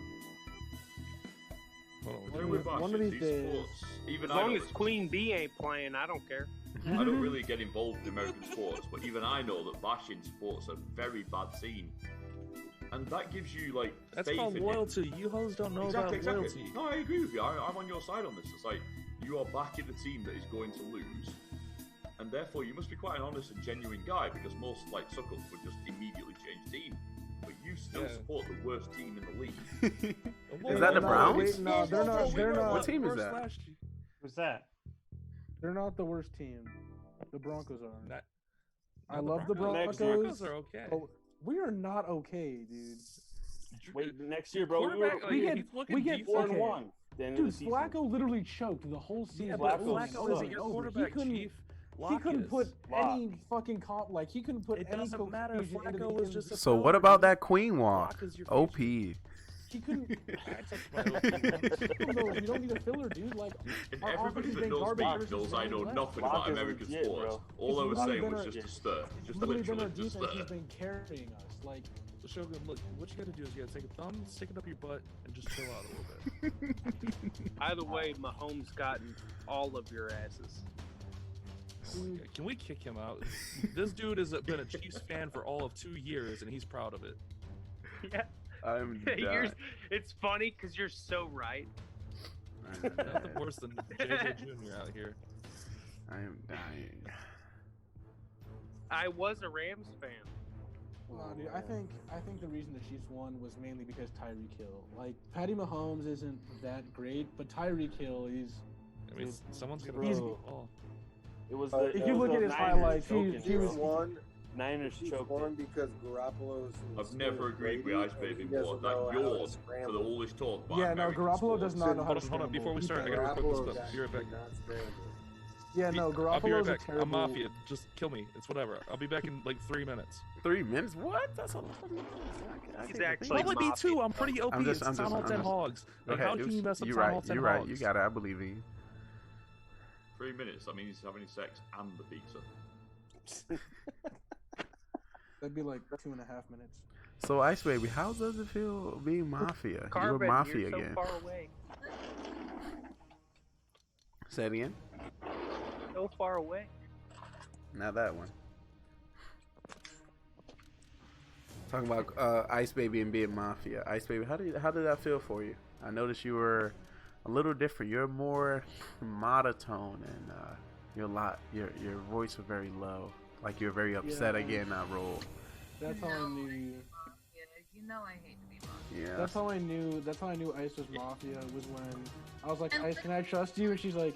One of these days. Sports, even As long as Queen Bee ain't playing, I don't care. I don't really get involved in American sports, but even I know that bashing sports a very bad scene. And that gives you, like, That's faith called in loyalty. You hoes don't know exactly, about exactly. loyalty. No, I agree with you. I'm on your side on this. It's like, you are backing the team that is going to lose. And therefore, you must be quite an honest and genuine guy, because most, like, suck-ups would just immediately change team. But you still support the worst team in the league. Is that the Browns? Wait, no, they're not. They're not. What team is that? Who's that? They're not the worst team. The Broncos are. Not- I love the Broncos. Broncos are okay. But we are not okay, dude. Wait, next year, bro. Quarterback, like, he's looking we get decent. 4-1. Dude, Flacco literally choked the whole season. Yeah, but It was Flacco so isn't your over. quarterback, Chief. He couldn't put Lock. any fucking like he couldn't put It any doesn't matter. cohesion into Flacco the was just a So what about that Queen walk? Lock is your OP. He couldn't. No, you don't need a filler, dude. Like And our everybody offense has that been knows garbage me ever since knows I know Ryan nothing left. about American legit, sports. bro. All I was literally saying been was our- just a stir. Just Literally been our literally just defense stir. has been carrying us. Like Shogun, look, what you gotta do is you gotta take a thumb, stick it up your butt, and just chill out a little bit. Either way, Mahomes gotten all of your asses. Okay, can we kick him out? This dude has been a Chiefs fan for all of 2 years, and he's proud of it. Yeah. I'm You're, done. it's funny because you're so right. Nothing worse than JJ Jr. out here. I am dying. I was a Rams fan. No, dude, I think the reason the Chiefs won was mainly because Tyreek Hill. Like Patty Mahomes isn't that great, but Tyreek Hill, I mean, someone's gonna he's- throw the ball. It was if it you was look the at his Niners highlights, choking, he was bro. won. Niners Chiefs choked won it. because Garoppolo's. I've never agreed with Ice Baby more. That yawn for all this talk about Yeah, no, American Garoppolo sports. does not know how to Hold on, before we scramble. start, I gotta record this Garoppolo stuff. Be right back. Yeah, no, I'll be Garoppolo's right a back. terrible. I'm Mafia. Just kill me. It's whatever. I'll be back in like 3 minutes. 3 minutes? What? That's a lot of minutes. He's actually Probably me too. I'm pretty OP. It's Town Hall 10 Hogs. Go Like, ahead, how can Deuce. you mess up You're Town right. Hall 10 You're right. Hogs? You got it. I believe in you. 3 minutes. That means he's having sex and the pizza. That'd be like 2.5 minutes. So, Ice Baby, how does it feel being Mafia? You were Carbon, Mafia you're so again. far away. Say it again. So far away. Not that one. Talking about Ice Baby and being Mafia. Ice Baby, how did that feel for you? I noticed you were a little different. You're more monotone, and your voice was very low. Like you're very upset again that role. That's how I knew. You know I hate to be Mafia. Yeah. That's how I knew. That's how I knew Ice was Mafia. Was when I was like, Ice, can I trust you? And she's like,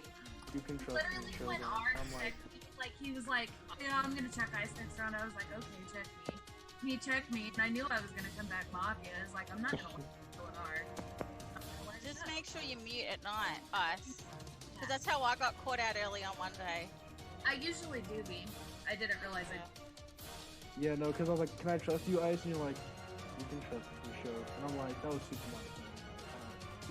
you can trust me. Literally, Show when them. Art I'm like, checked me, he was like, yeah, I'm gonna check Ice next round. I was like, okay, check me. He checked me, and I knew I was gonna come back Mafia. It's like, I'm not gonna going hard. Just make sure you mute at night, Ice. Because that's how I got caught out early on one day. I usually do be. I didn't realize it. Yeah, no, because I was like, can I trust you, Ice? And you're like, you can trust me, show. And I'm like, that was super nice.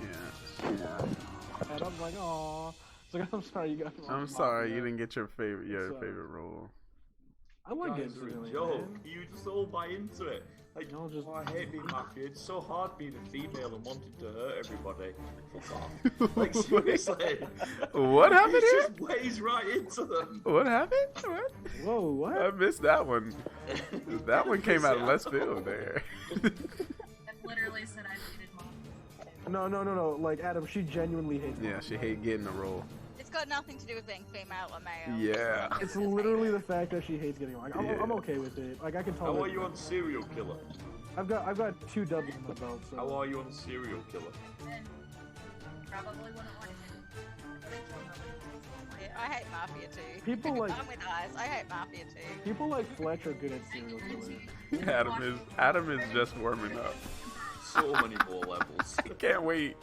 Yeah. And I'm like, aw. It's like, I'm sorry you got. I'm sorry you didn't get your favorite role. I like Guys getting are a silly, joke. man. You just all buy into it. Like, oh, I hate being Mafia. It's so hard being a female and wanting to hurt everybody. Fuck off. Like, seriously. What happened It here? just plays right into them. What happened? What? Whoa, what? I missed that one. That one came out of left field there. I literally said I hated mom. No. Like, Adam, she genuinely hates Yeah, she hate getting a role. It's got nothing to do with being female or male. Yeah. It's literally the fact that she hates getting like I'm okay with it. Like I can tell. How are you on Serial Killer? I've got 2 W's in my belt. So. How are you on Serial Killer? Probably wouldn't want to. Yeah, I hate Mafia too. People like- I'm with Ice. I hate Mafia too. People like Fletch are good at serial killers. Adam is just warming up. So many more levels. I can't wait.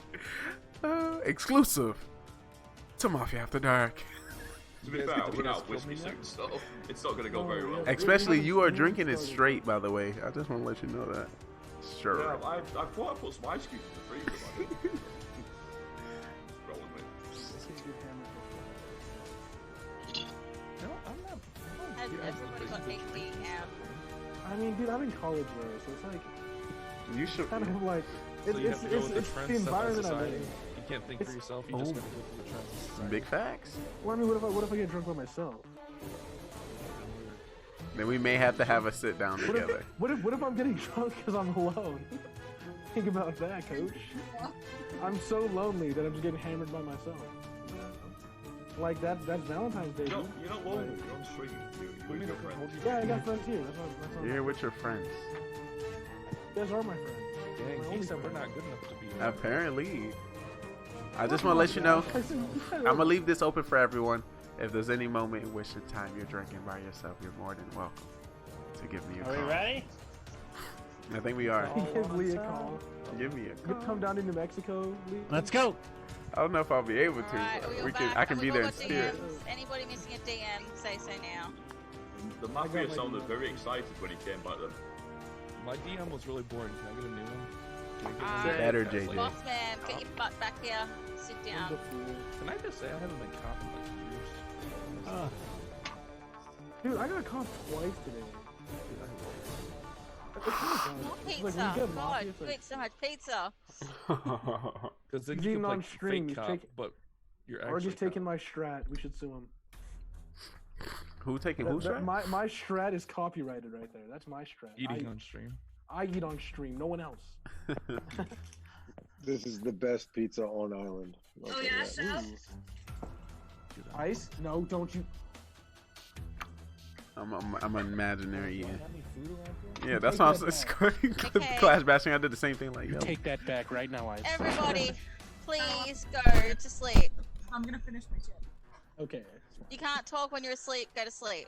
Exclusive to Mafia After Dark. To be fair, I'll run out of whiskey soon, so it's not going to go very well. Especially you are drinking it straight, by the way. I just want to let you know that. Sure. Yeah, I thought I put some ice cubes in the freezer, but I didn't. Just roll with me. Has everybody got HD now? I mean, dude, I'm in college though, so it's like you should kind of like So you have to go with the it's trends the set by environment I'm society. in. You can't think for yourself. You just gotta go with the trends of society. Big facts. Well, I mean, what if I get drunk by myself? Then we may have to have a sit down together. What if I'm getting drunk because I'm alone? Think about that, Coach. I'm so lonely that I'm just getting hammered by myself. Like that's Valentine's Day. You're dude. not lonely. You're on stream. You're with your friends. Yeah, I got friends here. That's all. You're here with your friends. You guys are my friends. Dang, he said we're not good enough to be. Apparently. I just want to let you know, I'm going to leave this open for everyone. If there's any moment in which the time you're drinking by yourself, you're more than welcome to give me a call. Are we ready? I think we are. Give Lee a call. Give me a You call. come down to New Mexico, Lee. Let's go. I don't know if I'll be able to. Alright, but we we all can. back. I can And be we've there all in got spirit. DMs. Anybody missing a DM, say so now. The Mafia sounded very excited when he came back then. My DM was really boring. Can I get a new one? Better, JJ. Boss man, get your butt back here. Sit down. Can I just say I haven't been caught in like years? Dude, I got caught twice today. More pizza. God, you eat so much pizza. Because then He's you eating can on play stream. fake He's cop, taking- but you're Or actually just taking my strat. We should sue him. Who taking who's right? My strat is copyrighted right there. That's my strat. eating on stream. I eat on stream. No one else. This is the best pizza on island. I'll Oh tell yeah, you show. that. Ice? No, don't you. I'm an imaginary. Yeah, that's why I was scoring Clash Bashing. I did the same thing. Like, yo. Take that back right now, Ice. Everybody, please go to sleep. I'm gonna finish my chip. Okay. You can't talk when you're asleep. Go to sleep.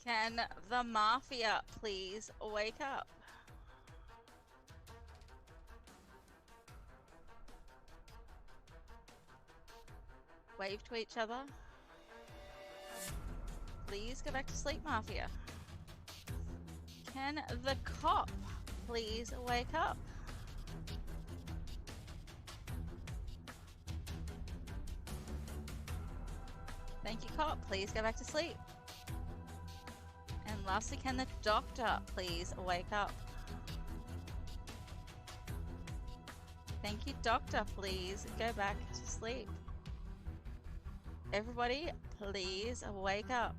Can the Mafia please wake up? Wave to each other. Please go back to sleep, Mafia. Can the cop please wake up? Thank you, cop. Please go back to sleep. And lastly, can the doctor please wake up? Thank you, doctor. Please go back to sleep. Everybody, please wake up.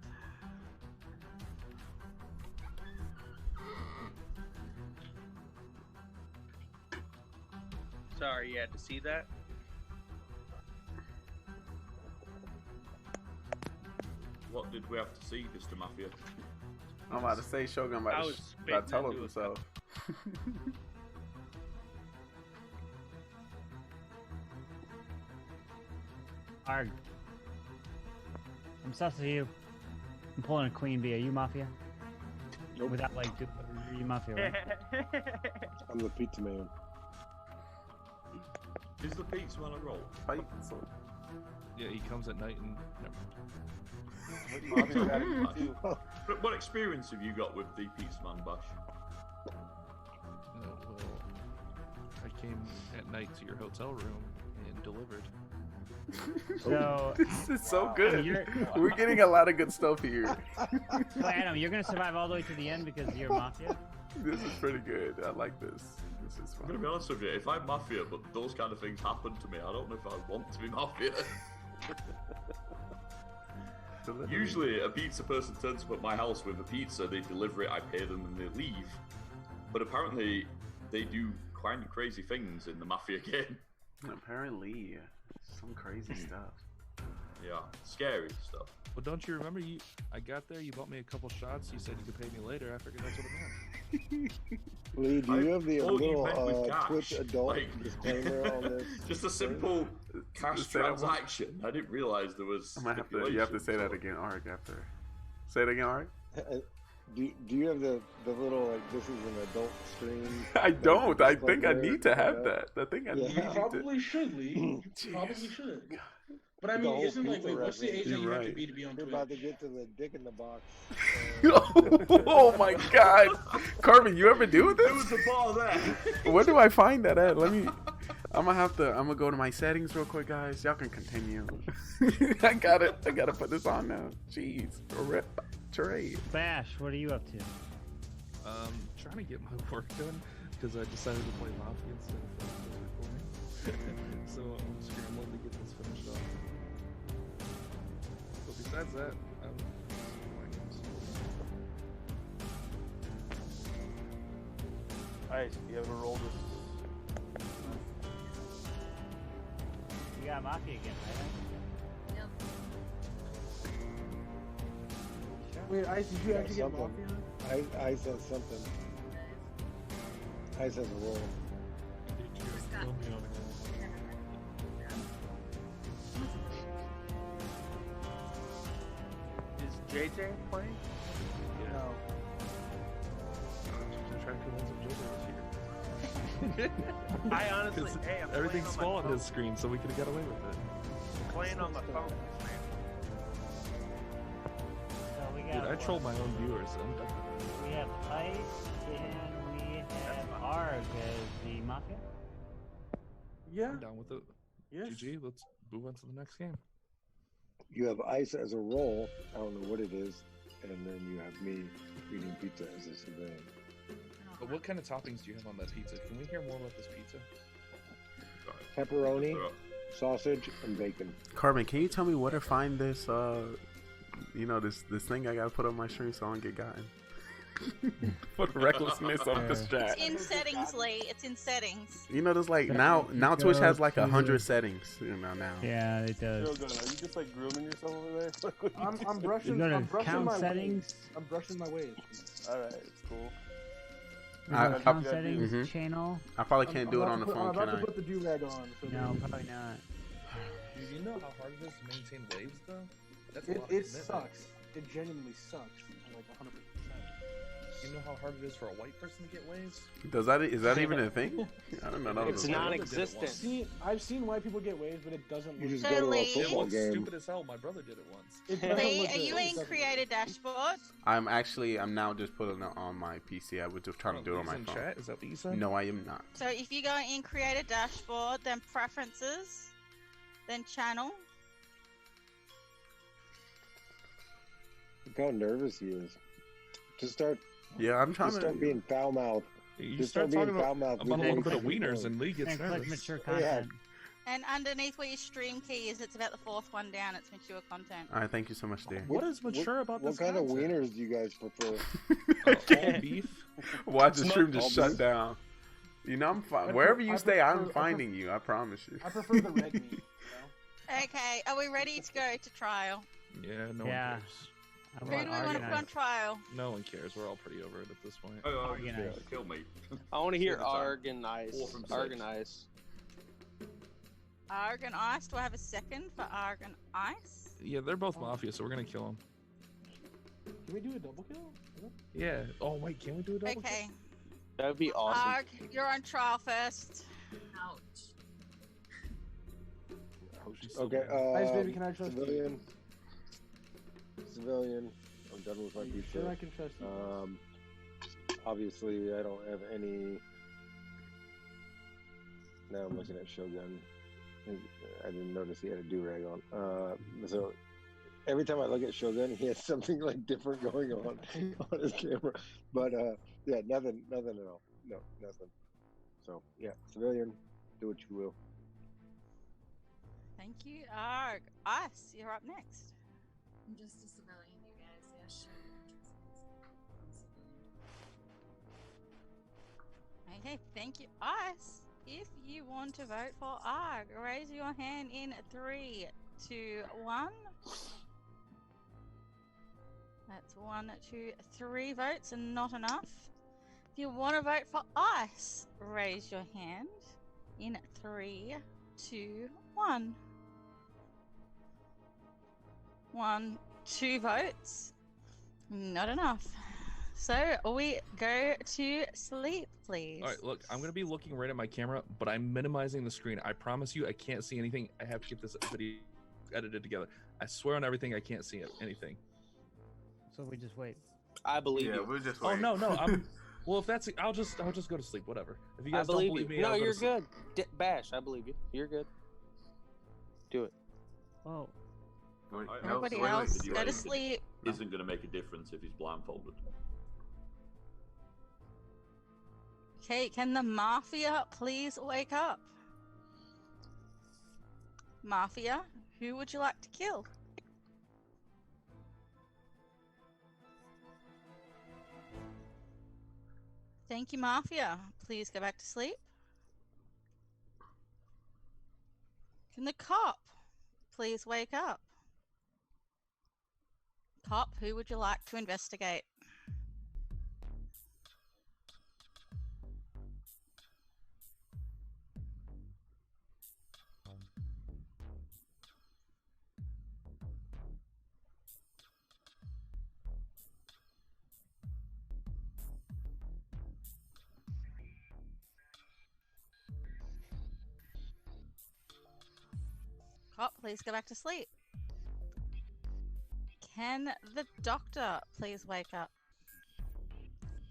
Sorry, you had to see that. What did we have to see, Mr. Mafia? I'm about to say Shogun about to tell him himself. Arg. I'm sus of you. I'm pulling a Queen Bee. Are you Mafia? Nope. Without like, are you Mafia, right? I'm the pizza man. Is the pizza man a roll? Yeah, he comes at night and. What experience have you got with the pizza man, Bash? Well, I came at night to your hotel room and delivered. So This is so good. You're- We're getting a lot of good stuff here. So Adam, you're gonna survive all the way to the end because you're Mafia. This is pretty good. I like this. This is I'm fun. gonna be honest with you, if I'm Mafia, but those kind of things happen to me, I don't know if I want to be Mafia. Usually, a pizza person turns up at my house with a pizza, they deliver it, I pay them, and they leave. But apparently, they do kind of crazy things in the Mafia game. Apparently, some crazy stuff. Yeah, scary stuff. Well, don't you remember? I got there. You bought me a couple shots. You said you could pay me later. I figured that's what it meant. Lee, do you have the thought you meant with little cash. Twitch adult Like- disclaimer on this? Just a simple cash Just say that one. transaction. I didn't realize there was. I might have to. You have to say that again, Ark. After. Say it again, Ark. Do you have the little like this is an adult stream? I don't. I think I disclaimer? need to have that. I think I Yeah. need You to. probably should, Lee. You probably should. But I The mean, whole isn't like, pizza wait, what's the age that You're you have right. to be on We're Twitch? about to get to the dick in the box. Oh my God, Carmen, you ever do this? There was a bar there. Where do I find that at? Let me. I'm gonna go to my settings real quick, guys. Y'all can continue. I gotta put this on now. Jeez, trade. Bash, what are you up to? Trying to get my work done because I decided to play Mafia instead of recording. So I'm scrambling to get this finished off. But besides that, I'm playing games. Alright, you ever rolled this? You got Mafia again, right? Yep. Wait, Ice, did you Yeah, actually get something. Mafia? Ice has something. Ice has a roll. Is JJ playing? No. I'm trying to convince him JJ this year. I honestly, 'Cause hey, I'm everything's playing small on on my his screen, so we could have got away with it. phone. Playing on my phone, man. So we Dude, got. I troll my own viewers. I'm done. We have Ice and we have Arg as the Mafia. Yeah. I'm down with it. Yes. GG, let's move on to the next game. You have Ice as a roll. I don't know what it is, and then you have me eating pizza as a civilian. But what kind of toppings do you have on that pizza? Can we hear more about this pizza? Pepperoni, sausage, and bacon. Carmen, can you tell me where to find this? This thing I gotta put on my stream so I don't get gotten. For the recklessness of this chat. It's in settings, Lee. It's in settings. You know, there's like now Twitch has like 100 settings. You know now. Yeah, it does. Are you just like grooming yourself over there? I'm brushing. You go to I'm brushing count my settings. waves. I'm brushing my waves. All right, it's cool. We go to count settings channel. I probably can't do it on the I'm phone, about can to I? put the do-rag on. So No, probably not. Dude, you know how hard it is to maintain waves, though? That's a It lot of it commitment. sucks. It genuinely sucks. Like 100%. You know how hard it is for a white person to get waves? Is that even a thing? I don't know. That was It's a thing. non-existent. I've seen why people get waves, but it doesn't. You look just good. go to a Lee? football It's game. stupid as hell. My brother did it once. It doesn't Lee, look are good. you It in doesn't- Create a Dashboard? I'm now just putting it on my PC. I was just trying to do it on my in phone. chat? Is that what you said? No, I am not. So if you go in Create a Dashboard, then Preferences, then Channel. Look how nervous he is. Just start. Yeah, I'm trying Just to. start being foul mouthed. You Just start start talking being foul mouthed. about a little bit of wieners and Lee gets And click nervous. mature content. And underneath where your stream key is, it's about the fourth one down. It's mature content. All right, thank you so much, dear. What is mature about What this kind of content? wieners do you guys prefer? All beef? Watch the stream just all shut beef. down. You know, I'm I wherever pre- you I stay, prefer- I'm finding you. I promise you. I prefer the red meat. You know? Okay, are we ready to go to trial? Yeah, no Yeah. one cares. I Who do we want to put on organized. trial? No one cares. We're all pretty over it at this point. Oh, Organized. kill me. I want to hear Save the time. Arg and Ice. 4 from 6. Arg and Ice. Arg and Ice. Do I have a second for Arg and Ice? Yeah, they're both mafia, so we're gonna kill them. Can we do a double kill? Yeah. Oh wait, can we do a double kill? Okay. That would be awesome. Arg, you're on trial first. Ouch. Okay. Ice baby, can I trust civilian? Civilian. I'm done with my pizza. Sure, I can trust you. Obviously, I don't have any. Now I'm looking at Shogun. I didn't notice he had a do-rag on. So every time I look at Shogun, he has something like different going on his camera. But yeah, nothing at all. No, nothing. So yeah, civilian, do what you will. Thank you, Arg. Ice, you're up next. I'm just a civilian, you guys. Yeah, sure. Okay, thank you, Ice. If you want to vote for Arg, raise your hand in 3, 2, 1. That's 1, 2, 3 votes and not enough. If you want to vote for Ice, raise your hand in 3, 2, 1. 1, 2 votes. Not enough. So we go to sleep, please. All right, look, I'm gonna be looking right at my camera, but I'm minimizing the screen. I promise you, I can't see anything. I have to get this video edited together. I swear on everything, I can't see anything. So we just wait. I believe you. We'll just Oh wait. no, I'm. Well, if that's, I'll just go to sleep. Whatever. If you guys don't believe me, no, I'll go you're to sleep. good. Bash, I believe you. You're good. Do it. Whoa. Everybody else, go to sleep. Isn't going to make a difference if he's blindfolded. Okay, can the Mafia please wake up? Mafia, who would you like to kill? Thank you, Mafia. Please go back to sleep. Can the cop please wake up? Cop, who would you like to investigate? Cop, please go back to sleep. Can the doctor please wake up?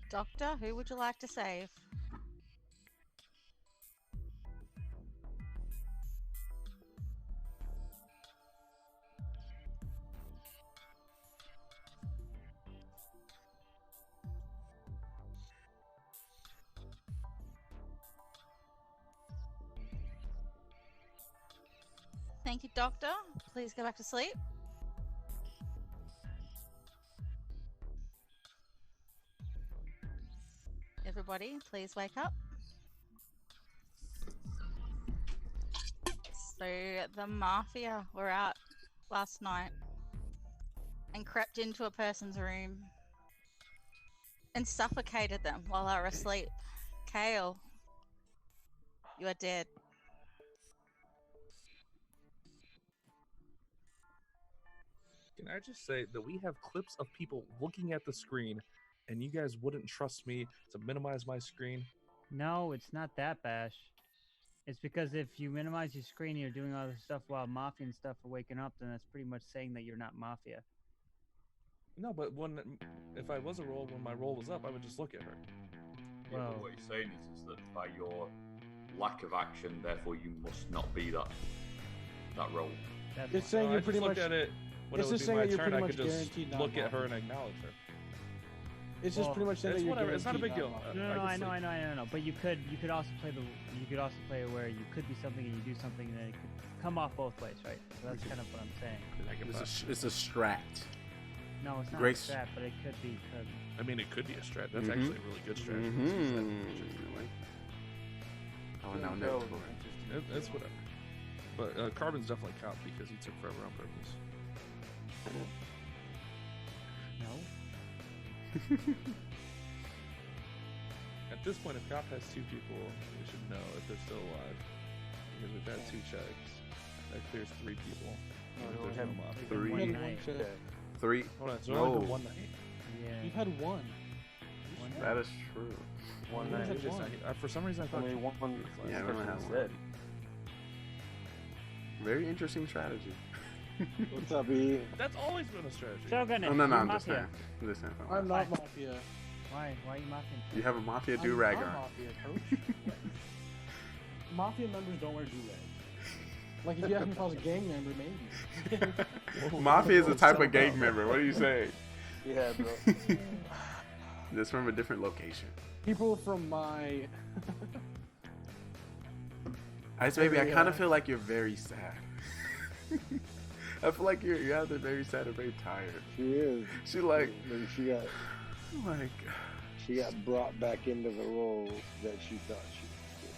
Doctor, who would you like to save? Thank you, Doctor. Please go back to sleep. Everybody, please wake up. So, the Mafia were out last night and crept into a person's room and suffocated them while they were asleep. Kale, you are dead. Can I just say that we have clips of people looking at the screen, and you guys wouldn't trust me to minimize my screen? No, it's not that, Bash. It's because if you minimize your screen and you're doing all this stuff while Mafia and stuff are waking up, then that's pretty much saying that you're not Mafia. No, but if I was a role, when my role was up, I would just look at her. Yeah, but what you're saying is that by your lack of action, therefore you must not be that role. It's saying you're pretty much. Look at it. When It's it would just be saying my that you're turn, pretty I much could just guaranteed not look at her and Mafia. acknowledge her. It's just pretty much saying that you're whatever. It's not a big deal. guaranteed No, not no, I know. But you could also play it where you could be something and you do something and then it could come off both ways, right? So that's kind of what I'm saying. It's a strat. No, it's not Grace. a strat, but it could be. I mean, it could be a strat. That's Mhm. actually a really good strategy. Oh, no. It's whatever. But Carbon's definitely cop because he took forever on purpose. No. At this point, if cop has 2 people, we should know if they're still alive. Because we've had 2 checks. That clears 3 people. No, If we there's have no Mafia. 3. 3. Hold on, so only No, been one night. Yeah. You've had one. that is true. One When night. was it one? For some reason, I thought. Only one. Yeah, we only have one. said. Very interesting strategy. What's up, E? That's always been a strategy. Shogun, No, I'm you're just saying. Mafia. Listen, I'm not Mafia. Why? Why are you Mafia? you have a Mafia I'm do-rag not on. Mafia, coach. Mafia members don't wear do-rags. Like, if you ask me if I was a gang member, maybe. Mafia is a type of gang member. What are you saying? Yeah, bro. Just from a different location. People from my... Ice Baby, I kind of feel like you're very sad. I feel like you're either very sad or very tired. She is. She like... Maybe she got... Like... She got brought back into the role that she thought she was.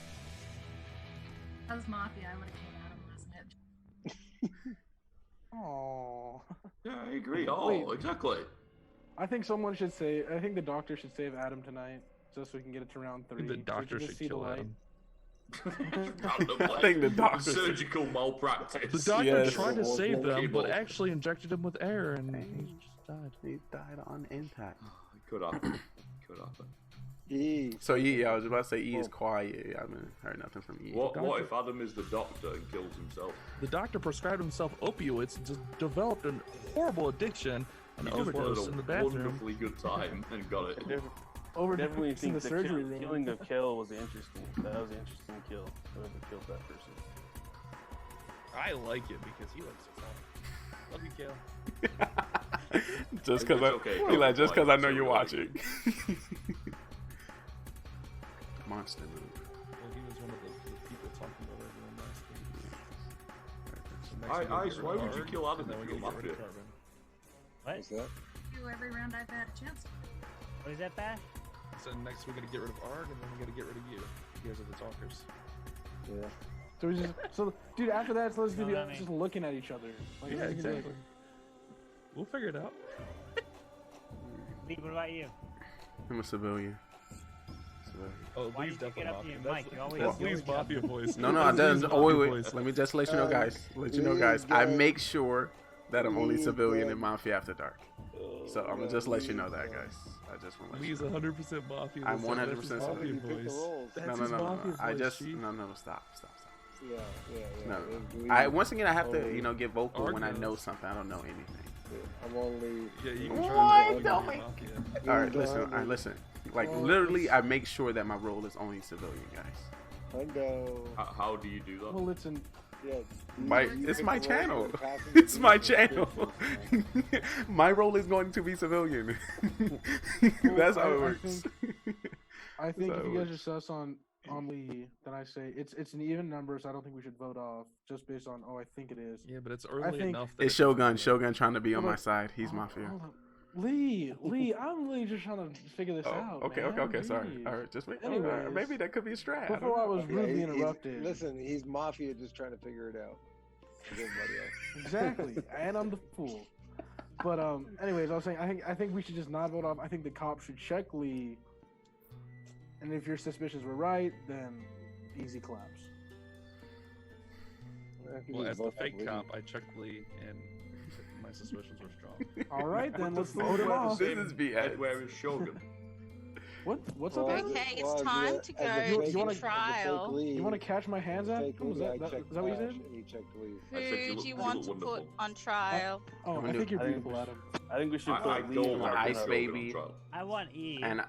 If I was Mafia, I would have killed Adam last night. Aww. Yeah, I agree. Oh, Wait. exactly. I think someone should say... I think the doctor should save Adam tonight, just so we can get it to round 3. The doctor should kill Adam. I think the doctor... Surgical malpractice. The doctor Yes. tried to save them, Cable. but actually injected him with air, and he just died. He died on impact. It could happen. Could happen. E. So E, I was about to say E is quiet. I haven't heard nothing from E. What if Adam is the doctor and kills himself? The doctor prescribed himself opioids and just developed a horrible addiction, an He just overdose wanted in the a bathroom. wonderfully good time and got it. Definitely in think the surgery room. killing the kill was interesting. That was an interesting kill. Whoever killed that person. I like it because he likes it. Love you, Kale. Just because okay. Eli, just because I know you're Really. watching. Monster move. Well, he was one of the people talking about everyone last week. Ice, why would you kill Adam if you're Mafia? What? What's that? Do every round I've had a chance. What is that, Bash? So next we're gonna get rid of Arg, and then we're gonna get rid of you. You guys are the talkers. Yeah. So, we just, so, dude, after that, so let's do No, the not me. just looking at each other. Like, Yeah, let's just be like- exactly. We'll figure it out. Lee, what about you? I'm a civilian. Oh, Why Lee's did you get definitely up to your Mafia. mic? You always- That's you Lee's always Mafia voice. No, I That's didn't. Lee's Oh, wait, Mafia wait. voice. Let me just let you know, guys. Let you know, Lee's guys. I good. make sure that I'm only Lee's civilian good. in Mafia After Dark. So I'm gonna just let you know that, guys. I just want to let you Lee's know. 100% Mafia. I'm That's 100% his Mafia You pick the voice. roles. That's No, his no. Mafia I voice, just Chief. no. Stop. Yeah. No. Lee's I once again I have to only- get vocal when I Arg know knows. something. I don't know anything. I'm only. Yeah, you can What? try to Don't Mafia. All right, listen. Like literally, I make sure that my role is only civilian, guys. Hundo. How do you do that? Well, listen. Yeah. It's my channel. Passing It's through my the channel. description. My role is going to be civilian. That's how it works. I think That's if how you it guys are sus on Lee, then I say it's an even number, so I don't think we should vote off just based on I think it is. Yeah, but it's I early think- enough. That It's Shogun. Shogun trying to be on Hold my on. side. He's Mafia. Hold on. Lee, I'm really just trying to figure this out. Okay, man. okay. Sorry. Jeez. All right, just wait. Anyways, Maybe that could be a strat. before I was Yeah, rudely he's- interrupted. Listen, he's Mafia just trying to figure it out. With everybody else. Exactly, and I'm the fool. But anyways, I was saying I think we should just not vote off. I think the cops should check Lee, and if your suspicions were right, then easy claps. Well, as the fake cop, I checked Lee, and my suspicions were strong. All right, then let's Fuck, vote him we're the off. same This is BS. head wearing Shogun. What's up? Well, Adam? Okay, it's well, time as to a go fake- to as a fake trial. Lee- You want to catch my hands as a out? fake Is Lee, I that checked what you Ash, said? and he checked Lee. I said Who you do you look want to wonderful. put on trial? Oh, I I think you're I think- beautiful, Adam. I think we should put I Lee don't in want Ice Shogun Baby. on trial. I want E. And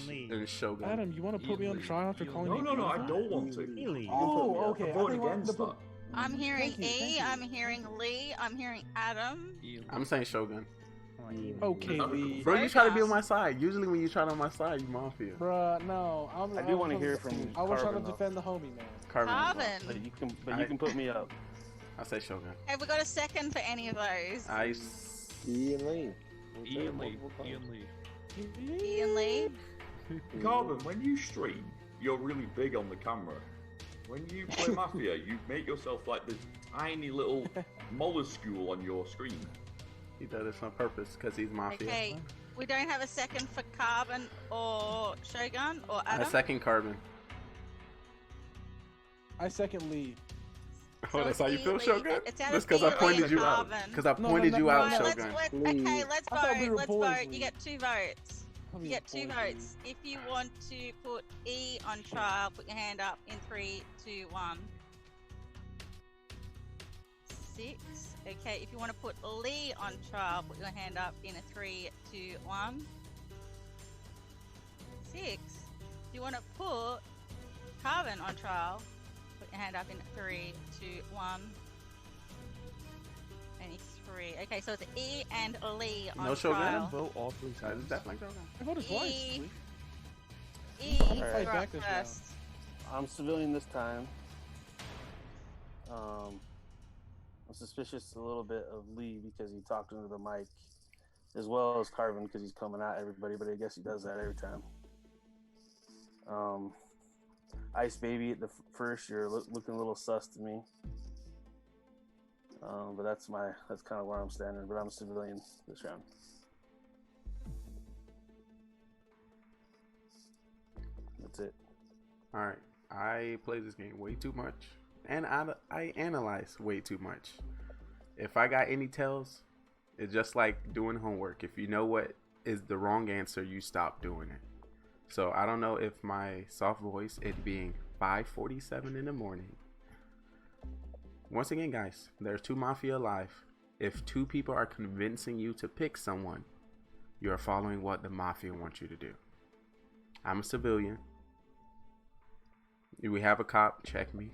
Lee. and Shogun. Adam, you want to put me on Lee. trial after calling me No, I beautiful? don't want to. Lee. Oh, okay. I I vote think I wanted against to put- that. I'm hearing Thank you, E. thank I'm hearing Lee. I'm hearing Adam. I'm saying Shogun. Okay, Lee. Bro, you try to be on my side. Usually when you try to on my side, you Mafia. Bruh, no. I do want to hear from I was trying Carvin, to defend the homie, man. Carvin. Carvin. But you can put me up. I say Shogun. Have we got a second for any of those? Ice. E and Lee. Ian Lee. Ian Lee. Ian Lee. Carbon, when you stream, you're really big on the camera. When you play Mafia, you make yourself like this tiny little molluscule on your screen. He does this on purpose because he's Mafia. Okay, we don't have a second for Carbon or Shogun or I Adam. second Carbon. I second Lee. Oh, that's how you feel, Lee, Shogun? it's out That's of because I Lee, pointed you out. Carvin. Because I pointed you out, Shogun. Okay, let's I thought we vote. were Let's boys, vote. You Lee. get 2 votes. You get 2 votes. If you want to put E on trial, put your hand up in 3, 2, 1. 6. Okay, if you want to put Lee on trial, put your hand up in a 3, 2, 1. 6. If you want to put Carvin on trial, put your hand up in 3, 2, 1. And 3. Okay, so it's E and Lee on No Shogun? trial. Vote all 3 times. Definitely Shogun. I voted twice. E, I'm gonna you're fight up back this round. first. I'm civilian this time. I'm suspicious a little bit of Lee because he talked into the mic, as well as Carvin because he's coming at everybody, but I guess he does that every time. Ice Baby at the first, you're looking a little sus to me. But that's kind of where I'm standing, but I'm a civilian this round. That's it. All right. I play this game way too much, and I analyze way too much. If I got any tells, it's just like doing homework. If you know what is the wrong answer, you stop doing it. So I don't know if my soft voice, it being 5:47 in the morning. Once again, guys, there's 2 Mafia alive. If 2 people are convincing you to pick someone, you are following what the Mafia wants you to do. I'm a civilian. We have a cop, check me.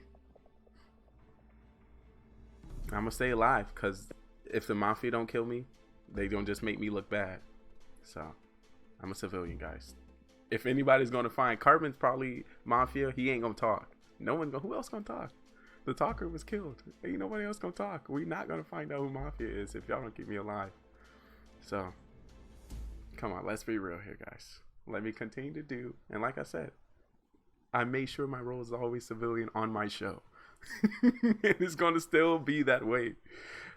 I'm gonna stay alive because if the Mafia don't kill me, they don't just make me look bad. So I'm a civilian, guys. If anybody's gonna find Cartman's probably Mafia, he ain't gonna talk. Who else gonna talk? The talker was killed. Ain't nobody else gonna talk. We're not gonna find out who Mafia is if y'all don't keep me alive. So come on, let's be real here, guys. Let me continue to do, and like I said, I made sure my role is always civilian on my show. And it's gonna still be that way.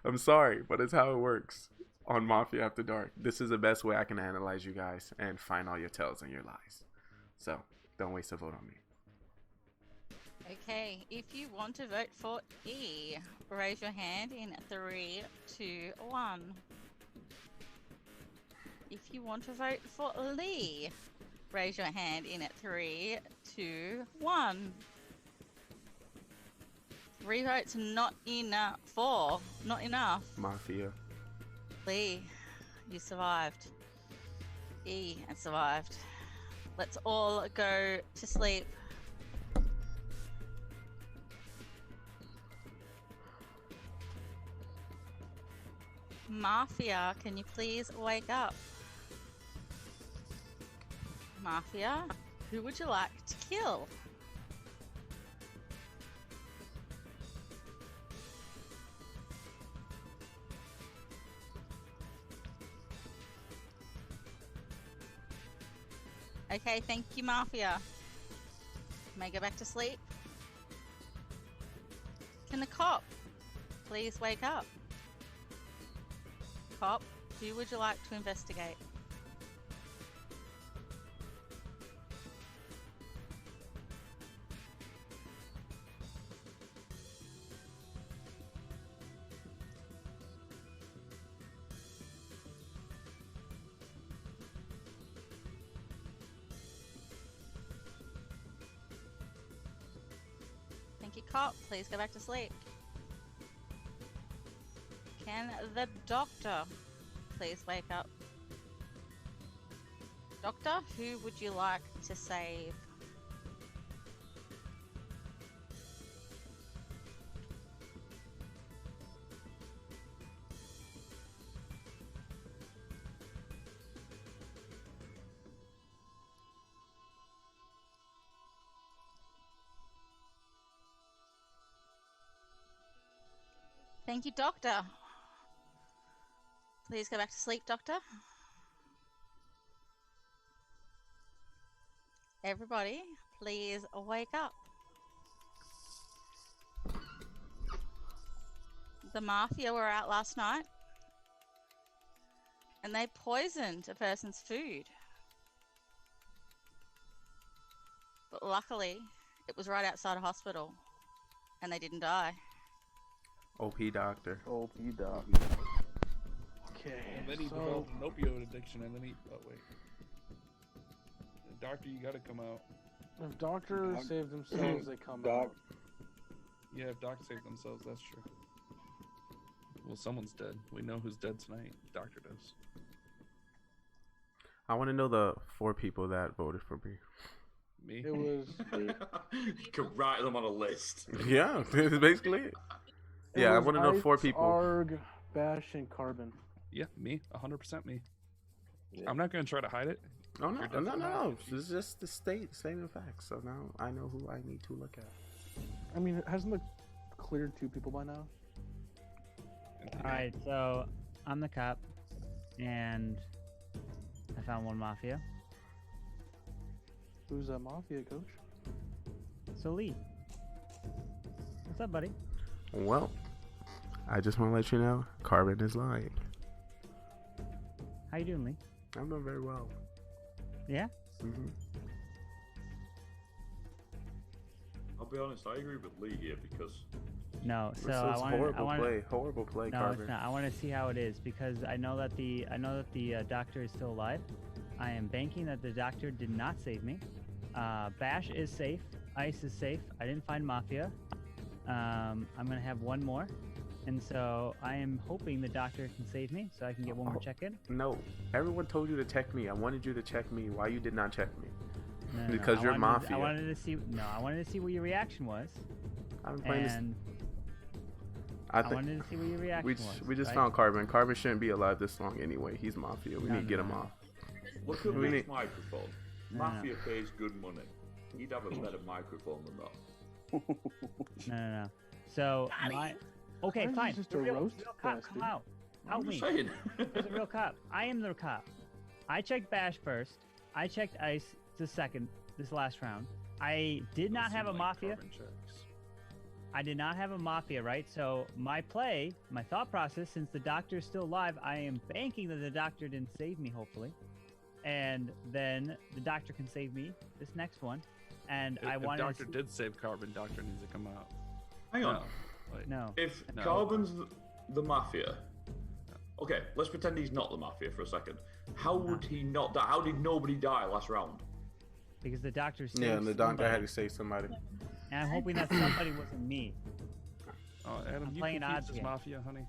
I'm sorry, but it's how it works on Mafia After Dark. This is the best way I can analyze you guys and find all your tells and your lies. So don't waste a vote on me. Okay, if you want to vote for E, raise your hand in 3, 2, 1. If you want to vote for Lee, raise your hand in 3, 2, 1. 3 votes not enough. 4, not enough. Mafia. Lee, you survived. E and survived. Let's all go to sleep. Mafia, can you please wake up? Mafia, who would you like to kill? Okay, thank you, Mafia. May I go back to sleep? Can the cop please wake up? Cop, who would you like to investigate? Thank you, cop. Please go back to sleep. Can the doctor please wake up? Doctor, who would you like to save? Thank you, Doctor. Please go back to sleep, Doctor. Everybody, please wake up. The Mafia were out last night and they poisoned a person's food. But luckily, it was right outside a hospital and they didn't die. OP doctor. OP doctor. Okay. And then he developed an opioid addiction, and then he. Oh wait. Doctor, you gotta come out. If doctors save themselves, they come out. Yeah, if docs save themselves, that's true. Well, someone's dead. We know who's dead tonight. Doctor does. I want to know the 4 people that voted for me. Me? It was. You can write them on a list. Yeah, that's basically it. Yeah, I want to know 4 people. Arg, Bash, and Carbon. Yeah, me. 100% me. Yeah. I'm not gonna try to hide it. Oh no. It's just the statement facts. So now I know who I need to look at. I mean, hasn't it cleared 2 people by now? Alright, so I'm the cop, and I found 1 Mafia. Who's that Mafia, coach? So Lee. What's up, buddy? Well, I just want to let you know, Carbon is lying. How you doing, Lee? I'm doing very well. Yeah? Mm-hmm. I'll be honest, I agree with Lee here because. No, so this I want horrible play. No, Carbon. it's not. I want to see how it is because I know that the doctor is still alive. I am banking that the doctor did not save me. Bash is safe. Ice is safe. I didn't find Mafia. I'm gonna have 1 more, and so I am hoping the doctor can save me so I can get 1 more check-in. No, everyone told you to check me. I wanted you to check me. Why you did not check me? No, because you're Mafia. I wanted to see. No, I wanted to see what your reaction was. I'm playing this. I wanted to see what your reaction was. We just found Carbon. Carbon shouldn't be alive this long anyway. He's Mafia. We need to get him off. Look at Lee's microphone. Mafia pays good money. He'd have a better microphone than that. No. So okay, fine. Just The a real roast cop, fest, come dude. out. Help me. Saying. There's a real cop. I am the cop. I checked Bash first. I checked Ice the second. This last round. I did not have a Mafia. I did not have a Mafia, right? So my thought process, since the doctor is still alive, I am banking that the doctor didn't save me, hopefully. And then the doctor can save me this next one. And I wanted Doctor did save Carbon. Doctor needs to come out. Hang on. No. If Carbon's the Mafia, okay, let's pretend he's not the Mafia for a second. How would he not die? How did nobody die last round? Because the doctor saved and the doctor somebody. had to save somebody. And I'm hoping that somebody wasn't me. Oh, Adam, I'm you playing confused odds as game. Mafia, honey.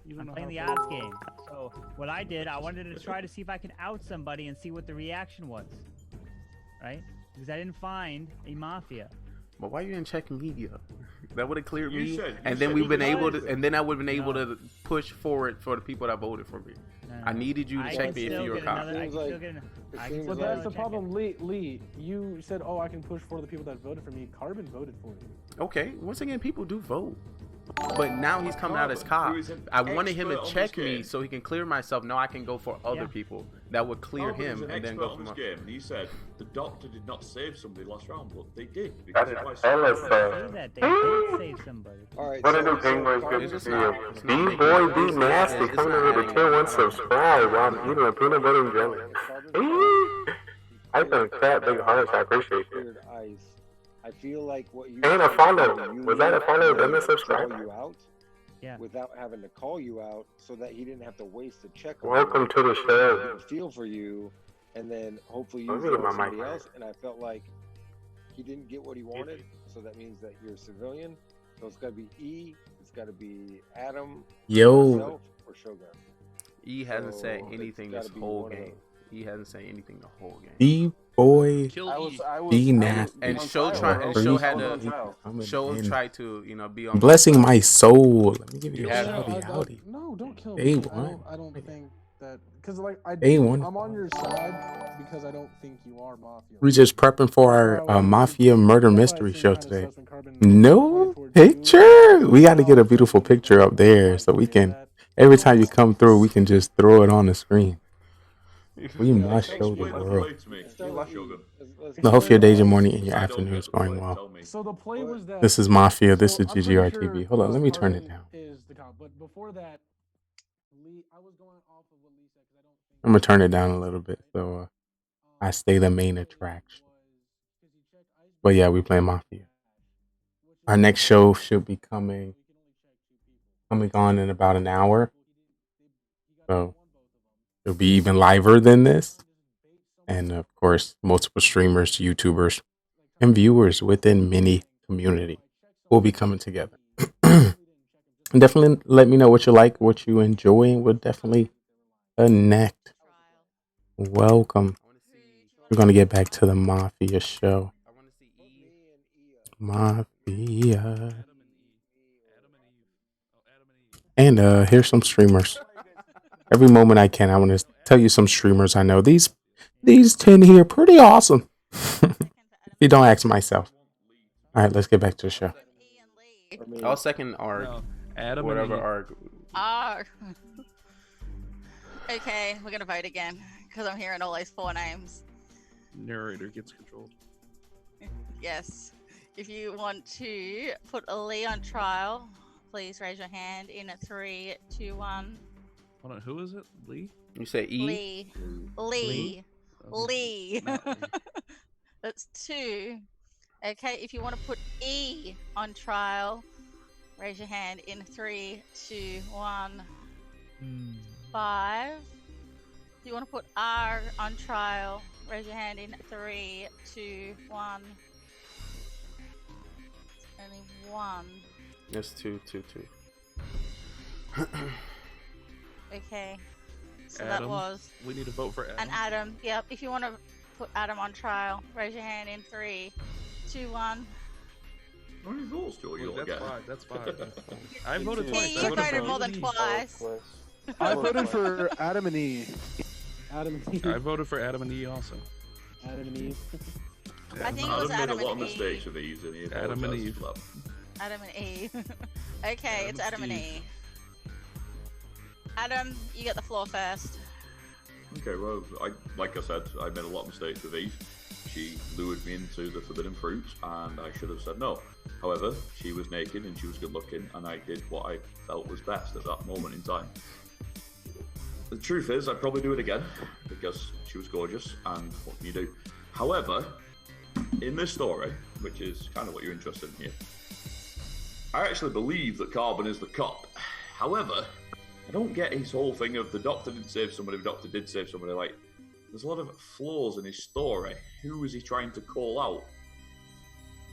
You don't I'm know playing how the to odds game. So what I did, I wanted to try to see if I could out somebody and see what the reaction was. Right? Because I didn't find a Mafia. But why you didn't check media? That would have cleared me, you and then we've been able to, and then I would have been able No. to push forward for the people that voted for me. I needed you to I check can me if still you were a get cop. another- I can still get an- I can But still that's get the a check-in. problem, Lee. You said, "Oh, I can push for the people that voted for me." Carbon voted for you. Okay, once again, people do vote. But now he's coming out as cop. Who is an I wanted him to expert on check this me game. so he can clear myself. Now I can go for other Yeah. people that would clear Carbon is him an and then expert go on for this my. game, and he said the doctor did not save somebody last round, but they did. That's Because an if I LSA. Say that they did save somebody. All right. What so, a new so penguins, good Carbon's to It's see not- you. it's not B making boy, it- be it's not- nasty. it's Coming not over to adding tier 1 anything. subscribe while I'm eating a peanut butter and jelly. I think fat big hearts. I appreciate you. cleared Ice. I feel like what you And a said, follow. you Was that a need follow? him Then the to call subscribe. you out. Yeah. Without having to call you out, so that he didn't have to waste a check. on Welcome you, to the show. Feel for you, and then hopefully Let use me it get on my somebody mic else. And I felt like he didn't get what he wanted, so that means that you're a civilian. So it's got to be E. It's got to be Adam. Yo. Yourself, or Shogun. E hasn't said So, anything it's gotta this be whole one of game. E hasn't said anything the whole game. B boy, I be nasty. And Show trial, Show had I was on to. trial. Show tried to be on. Blessing my soul. Let me give you a had- howdy howdy. No, don't kill Day me. one. I don't think that because Day one. I'm on your side because I don't think you are Mafia. We just prepping for our Mafia murder mystery show today. No picture. We got to get a beautiful picture up there so we can. Every time you come through, we can just throw it on the screen. We must show the world. I hope your days, your morning, and your afternoon is going well. So the play was that This is Mafia. This so is I'm pretty GGRTV. sure, Hold on, let me turn it Carbon down. Is the cop, but before that, Lee, I was going off of what Lee said because I don't think. I'm gonna turn it down a little bit so I stay the main attraction. But yeah, we play Mafia. Our next show should be coming coming on in about an hour. So it'll be even liver than this. And of course, multiple streamers, YouTubers, and viewers within mini community will be coming together. Definitely let me know what you like, what you enjoy, and we'll definitely connect. Welcome. We're going to get back to the Mafia show. Mafia. And here's some streamers. Every moment I can, I want to tell you some streamers I know. These 10 here pretty awesome. If you don't ask myself. All right, let's get back to the show. I'll second Arg. No, Adam Whatever and Eve. Arg. Ah. Okay, we're gonna vote again because I'm hearing all those 4 names. Narrator gets controlled. Yes. If you want to put a Lee on trial, please raise your hand in 3, 2, 1. Hold on, who is it? Lee? You say E? Lee. Lee. Lee. That's 2. Okay, if you want to put E on trial, raise your hand in 3, 2, 1. 5. If you want to put R on trial, raise your hand in 3, 2, 1. Only 1. It's 2. Okay. So Adam, that was. we need to vote for Adam. And Adam. Yep. If you want to put Adam on trial, raise your hand in 3, 2, 1. How many votes do you That's get? 5. That's 5. I voted Hey, twice. you voted more than twice. I voted for Adam and E. Adam and Eve. I voted for Adam and E also. Adam and Eve. I think it was Adam made a lot of and mistakes with these, and he Adam and apologizes Eve. for that. Adam and E. Okay, it's Adam and E. Adam, you get the floor first. Okay, well, like I said, I made a lot of mistakes with Eve. She lured me into the forbidden fruits, and I should have said no. However, she was naked and she was good looking, and I did what I felt was best at that moment in time. The truth is, I'd probably do it again, because she was gorgeous, and what can you do? However, in this story, which is kind of what you're interested in here, I actually believe that Carbon is the cop. However, I don't get his whole thing of the doctor did save somebody, the doctor did save somebody. Like, there's a lot of flaws in his story. Who is he trying to call out?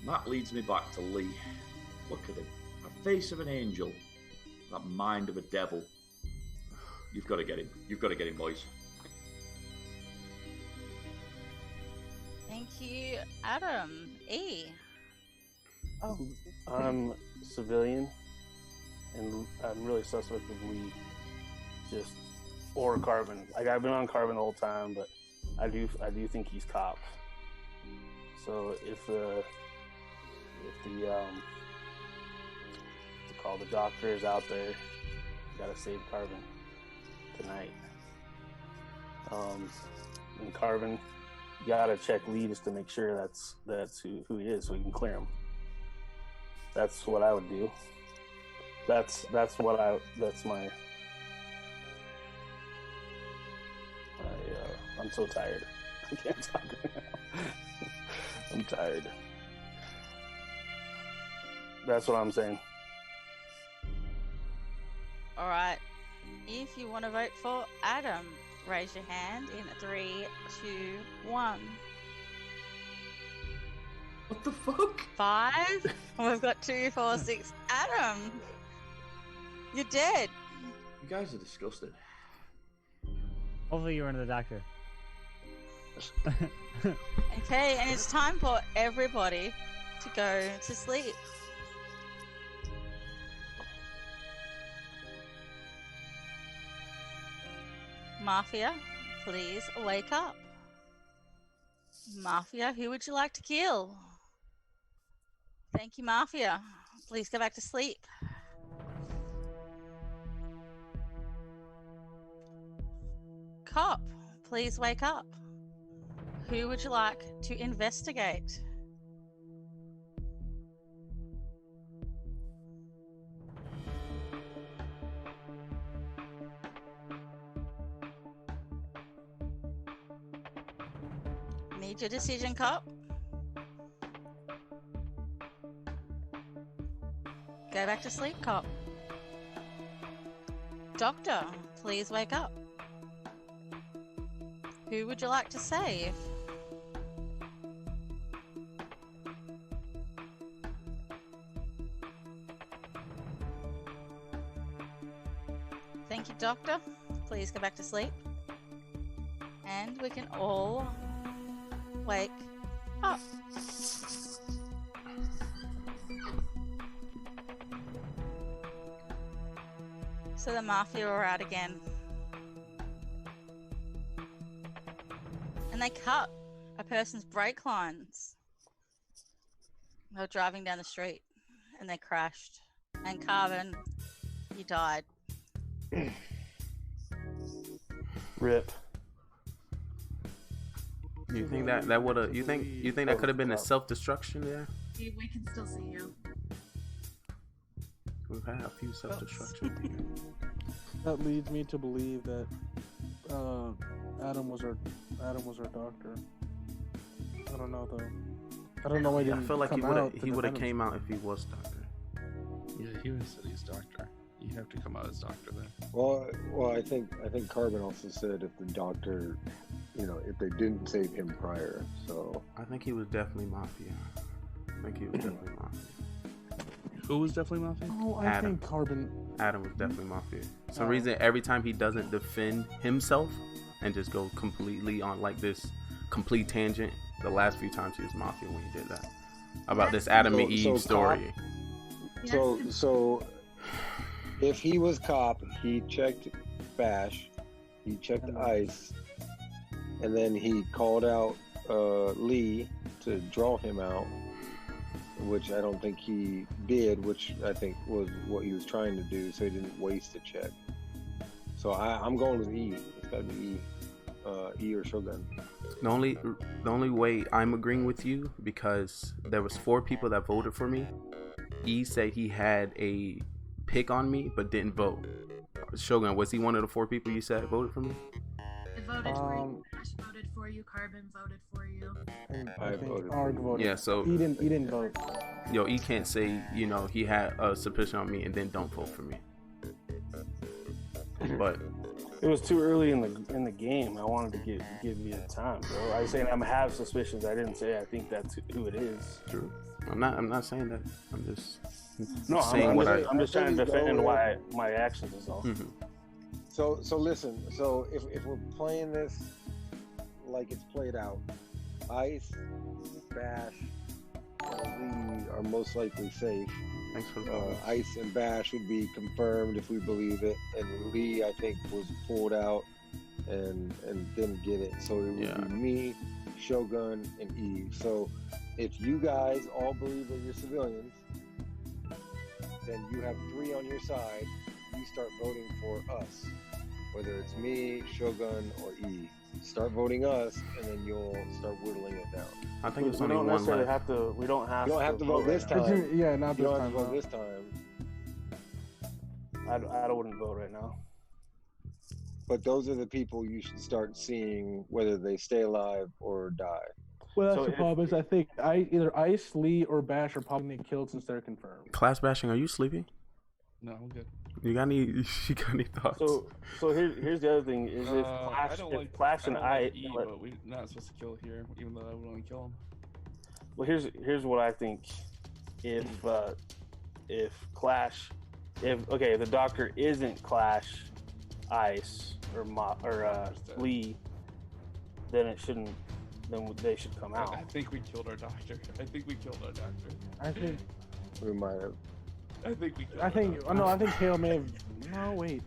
And that leads me back to Lee. Look at him. A face of an angel. That mind of a devil. You've got to get him. You've got to get him, boys. Thank you, Adam. E. I'm civilian, and I'm really suspect of Lee. Or Carbon. Like, I've been on Carbon the whole time, but I do think he's cop. So if the doctor is out there, you gotta save Carbon tonight. And Carbon, you gotta check Lee just to make sure that's who he is, so we can clear him. That's what I would do. That's my. I'm so tired. I can't talk right now. I'm tired. That's what I'm saying. All right. If you want to vote for Adam, raise your hand in 3, 2, 1. What the fuck? 5. We've got 2, 4, 6. Adam, you're dead. You guys are disgusting. Hopefully you were the doctor. Okay, and it's time for everybody to go to sleep. Mafia, please wake up. Mafia, who would you like to kill? Thank you, Mafia. Please go back to sleep. Cop, please wake up. Who would you like to investigate? Need your decision, Cop. Go back to sleep, Cop. Doctor, please wake up. Who would you like to save? Thank you, Doctor. Please go back to sleep. And we can all wake up. So the Mafia are out again. And they cut a person's brake lines. They were driving down the street and they crashed. And Carvin, you died. Rip. You think that would have? You think that could have been a self-destruction there? We can still see you. We've had a few self-destructions here. That leads me to believe that Adam was our doctor. I don't know though. I don't know why he didn't. I feel like come he would have came out if he was doctor. Yeah, he was said he's doctor. You have to come out as doctor then. Well, I think Carbon also said if the doctor, if they didn't save him prior, so I think he was definitely Mafia. Who was definitely Mafia? Oh, I think Carbon. Adam was definitely Mafia. For some reason, every time he doesn't defend himself and just go completely on like this complete tangent, the last few times he was Mafia when he did that. About this Adam and Eve story. So if he was cop, he checked Bash, he checked Ice, and then he called out Lee to draw him out, which I don't think he did, which I think was what he was trying to do, so he didn't waste a check. So I'm going with E. It's got to be E. E or Shogun. The only way I'm agreeing with you, because there was 4 people that voted for me. E said he had a pick on me but didn't vote. Shogun, was he one of the 4 people you said voted for me? I voted for you. Ash voted for you. Carbon voted for you. I voted. Arg voted. Yeah, so he didn't vote. Yo, E can't say he had a suspicion on me and then don't vote for me. But it was too early in the game. I wanted to give you time, bro. I was saying I'm have suspicions. I didn't say I think that's who it is. True. I'm not saying that. I'm just saying I'm just trying to defend why my actions is all. Mm-hmm. So listen. So if we're playing this like it's played out, Ice, Bash, Lee are most likely safe. Thanks for the Ice and Bash would be confirmed if we believe it, and Lee I think was pulled out and didn't get it. So it would be me, Shogun, and Eve. So if you guys all believe that you're civilians, then you have 3 on your side. You start voting for us, whether it's me, Shogun, or E. Start voting us, and then you'll start whittling it down. I think it's only one left. We don't have to vote this time. Not you this don't time. have to vote this time. I wouldn't vote right now. But those are the people you should start seeing whether they stay alive or die. Well, that's the problem is I think either Ice, Lee, or Bash are probably getting killed since they're confirmed. Class bashing, are you sleepy? No, I'm good. You got any thoughts? So here's the other thing: is if Clash and I, but we're not supposed to kill here, even though I would want to kill him. Well, here's what I think: if Clash, if the doctor isn't Clash, Ice, or Lee, then it shouldn't. Then they should come out. I think we killed our doctor. I think we might have. I think we. I think Hale may have. No, wait.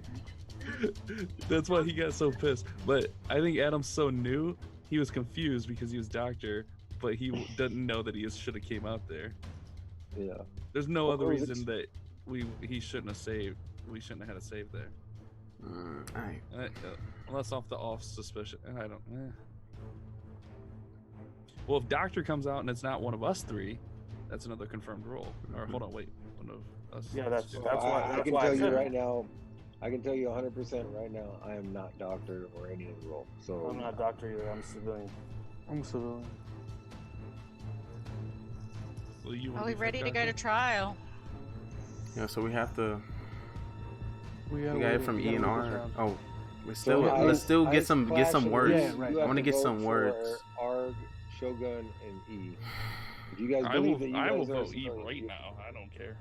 That's why he got so pissed. But I think Adam's so new, he was confused because he was doctor, but he doesn't know that he should have came out there. Yeah. There's no other reason that he shouldn't have saved. We shouldn't have had a save there. Unless off suspicion. I don't. Well, if doctor comes out and it's not one of us 3, that's another confirmed role. Or hold on, wait. One of us. Yeah, that's why I can tell you right now. I can tell you 100% right now. I am not doctor or any other role. So I'm not doctor either. I'm civilian. Are we ready to go to trial? Yeah. So we have to. We got it from E and R. Oh, let's So still get some words. Yeah, I want to get some words. Arg, Shogun, and E. If you guys I believe will, that you I will guys are vote E civilians, right now. I don't care.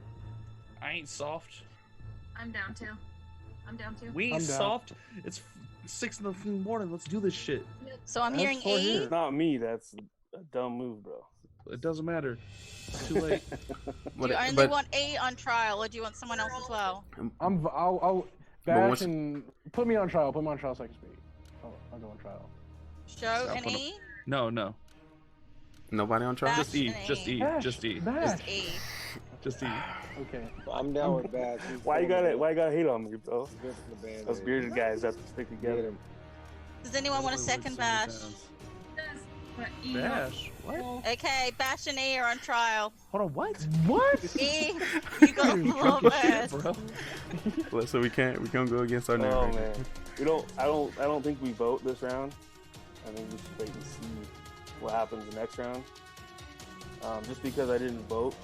I ain't soft. I'm down to. We ain't soft. It's 6 in the morning. Let's do this shit. So I'm hearing E. It's not me. That's a dumb move, bro. It doesn't matter. It's too late. Do you only want E on trial, or do you want someone else as well? I'll bash and put me on trial. Put me on trial so I can speak. I'll go on trial. Show and E. No. Nobody on trial. Just E. Just E. Bash. Just E. Just E. Just E. Okay. I'm down with Bash. Why you gotta hate on me, bro? Those bearded guys have to stick together. Does anyone want a second bash? Bash? What? Okay, Bash and E are on trial. Hold on, what? E, you got the floor first. So we can't go against our narrator. Man, I don't think we vote this round. I think we should wait and see what happens the next round. Just because I didn't vote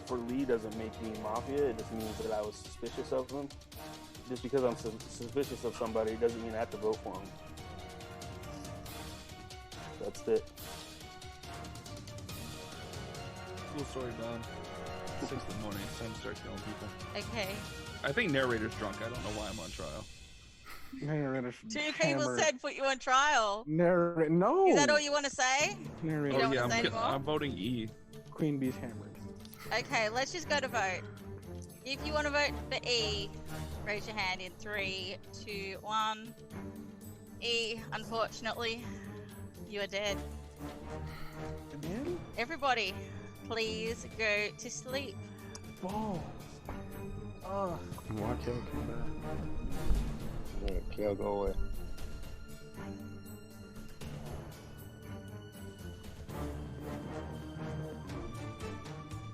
for Lee doesn't make me Mafia. It just means that I was suspicious of him. Just because I'm suspicious of somebody doesn't mean I have to vote for him. That's it. Cool story, Don. 6 in the morning. It's time to start killing people. Okay. I think narrator's drunk. I don't know why I'm on trial. Narrator's 2 people said put you on trial. No. Is that all you want to say? Narrator. You don't want to say anymore? I'm voting E. Queen Bee's hammered. Okay, let's just go to vote. If you want to vote for E, raise your hand in 3, 2, 1. E, unfortunately, you are dead. Again? Everybody, please go to sleep. Balls. Why Kill come back? Yeah, Kill, go away.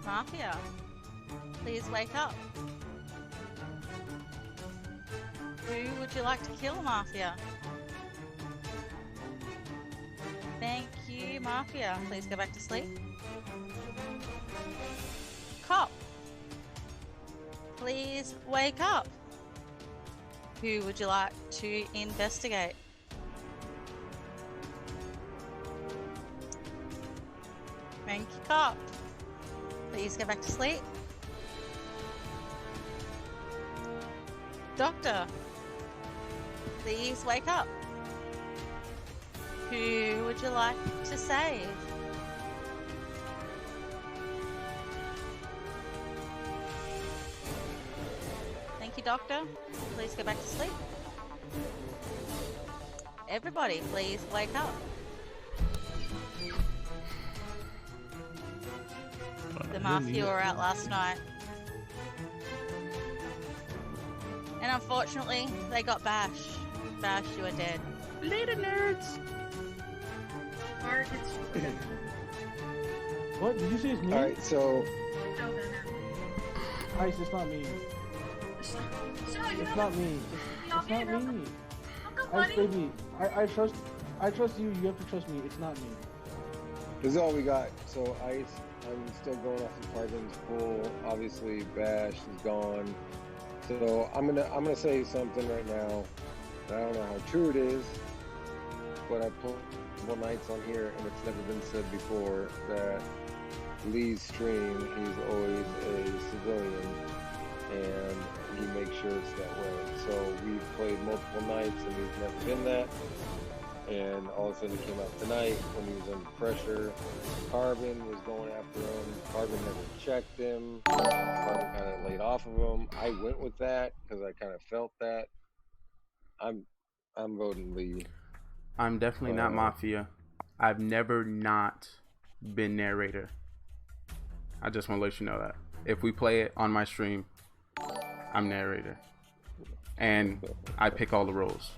Mafia, please wake up. Who would you like to kill, Mafia? Thank you, Mafia. Please go back to sleep. Cop, please wake up. Who would you like to investigate? Thank you, Cop. Please go back to sleep. Doctor, please wake up. Who would you like to save? Thank you, Doctor. Please go back to sleep. Everybody, please wake up. The Mafia were out last night. And unfortunately, they got Bash. Bash, you are dead. Later, nerds! What? Did you say it's me? Alright, so... Ice, it's not me. It's not me. It's not me. Ice, baby. I trust you. You have to trust me. It's not me. This is all we got. So Ice, I'm still going off of Carbon's full. Obviously, Bash is gone. So I'm gonna say something right now. I don't know how true it is, but I pulled multiple nights on here, and it's never been said before that Lee's stream, he's always a civilian, and he makes sure it's that way. So we've played multiple nights, and he's never been that. And all of a sudden he came out tonight when he was under pressure. Carbon was going after him. Carbon never checked him. Carbon kind of laid off of him. I went with that because I kind of felt that. I'm voting Lee. I'm definitely not Mafia. I've never not been narrator. I just want to let you know that. If we play it on my stream, I'm narrator. And I pick all the roles.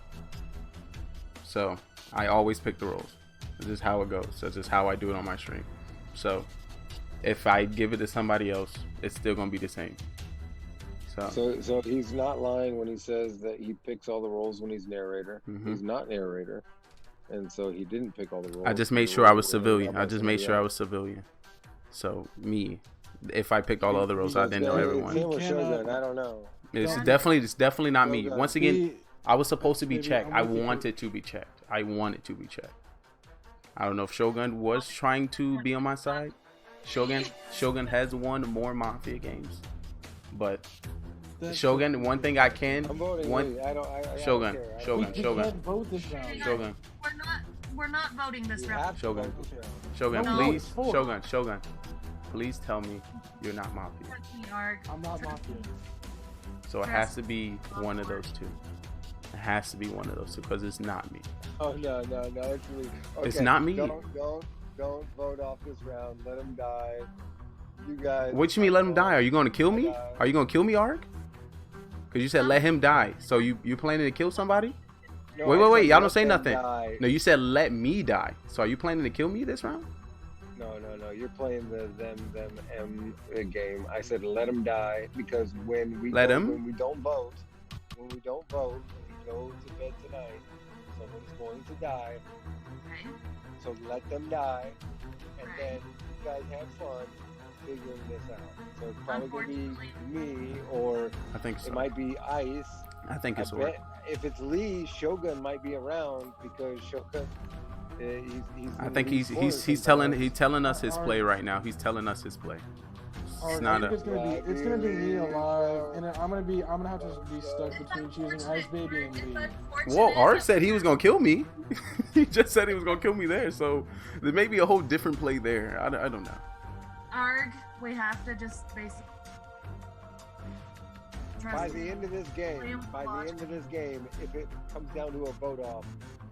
So I always pick the roles. This is how it goes. That's just how I do it on my stream. So if I give it to somebody else, it's still gonna be the same. So he's not lying when he says that he picks all the roles when he's narrator. Mm-hmm. He's not narrator, and so he didn't pick all the roles. I just made sure I was civilian. I just made sure I was civilian. So me, if I picked all the other roles, I didn't know everyone. Same with Shogun, I don't know. It's definitely not me. Once again, I was supposed to be checked. I wanted to be checked. I wanted to be checked. I don't know if Shogun was trying to be on my side. Shogun has won more Mafia games, but Shogun. One thing I can. Shogun. We're not voting this round. Shogun, please, Shogun, please tell me you're not Mafia. I'm not Mafia. So it has to be one of those two. It has to be one of those two because it's not me. Oh no, it's me. Okay, It's not me. Don't vote off this round. Let him die. You guys. What you mean let him die? Are you going to kill me? Are you going to kill me, Ark? Because you said let him die. So you planning to kill somebody? No, wait. Y'all don't say nothing. Die. No, you said let me die. So are you planning to kill me this round? No. You're playing the them game. I said let him die because when we don't vote, when we go to bed tonight, someone's going to die. Okay. So let them die, and then you guys have fun figuring this out. So it's probably going to be me, or I think so. It might be Ice. I think it's Orc. If it's Lee, Shogun might be around because Shogun. I think he's telling us his play right now. He's telling us his play. It's not it's gonna be me alive, and I'm gonna have to be stuck between choosing Ice Baby and Lee. Well, Art said he was gonna kill me. He just said he was gonna kill me there, so there may be a whole different play there. I don't know. Arg, we have to just basically. By the end of this game, if it comes down to a vote off,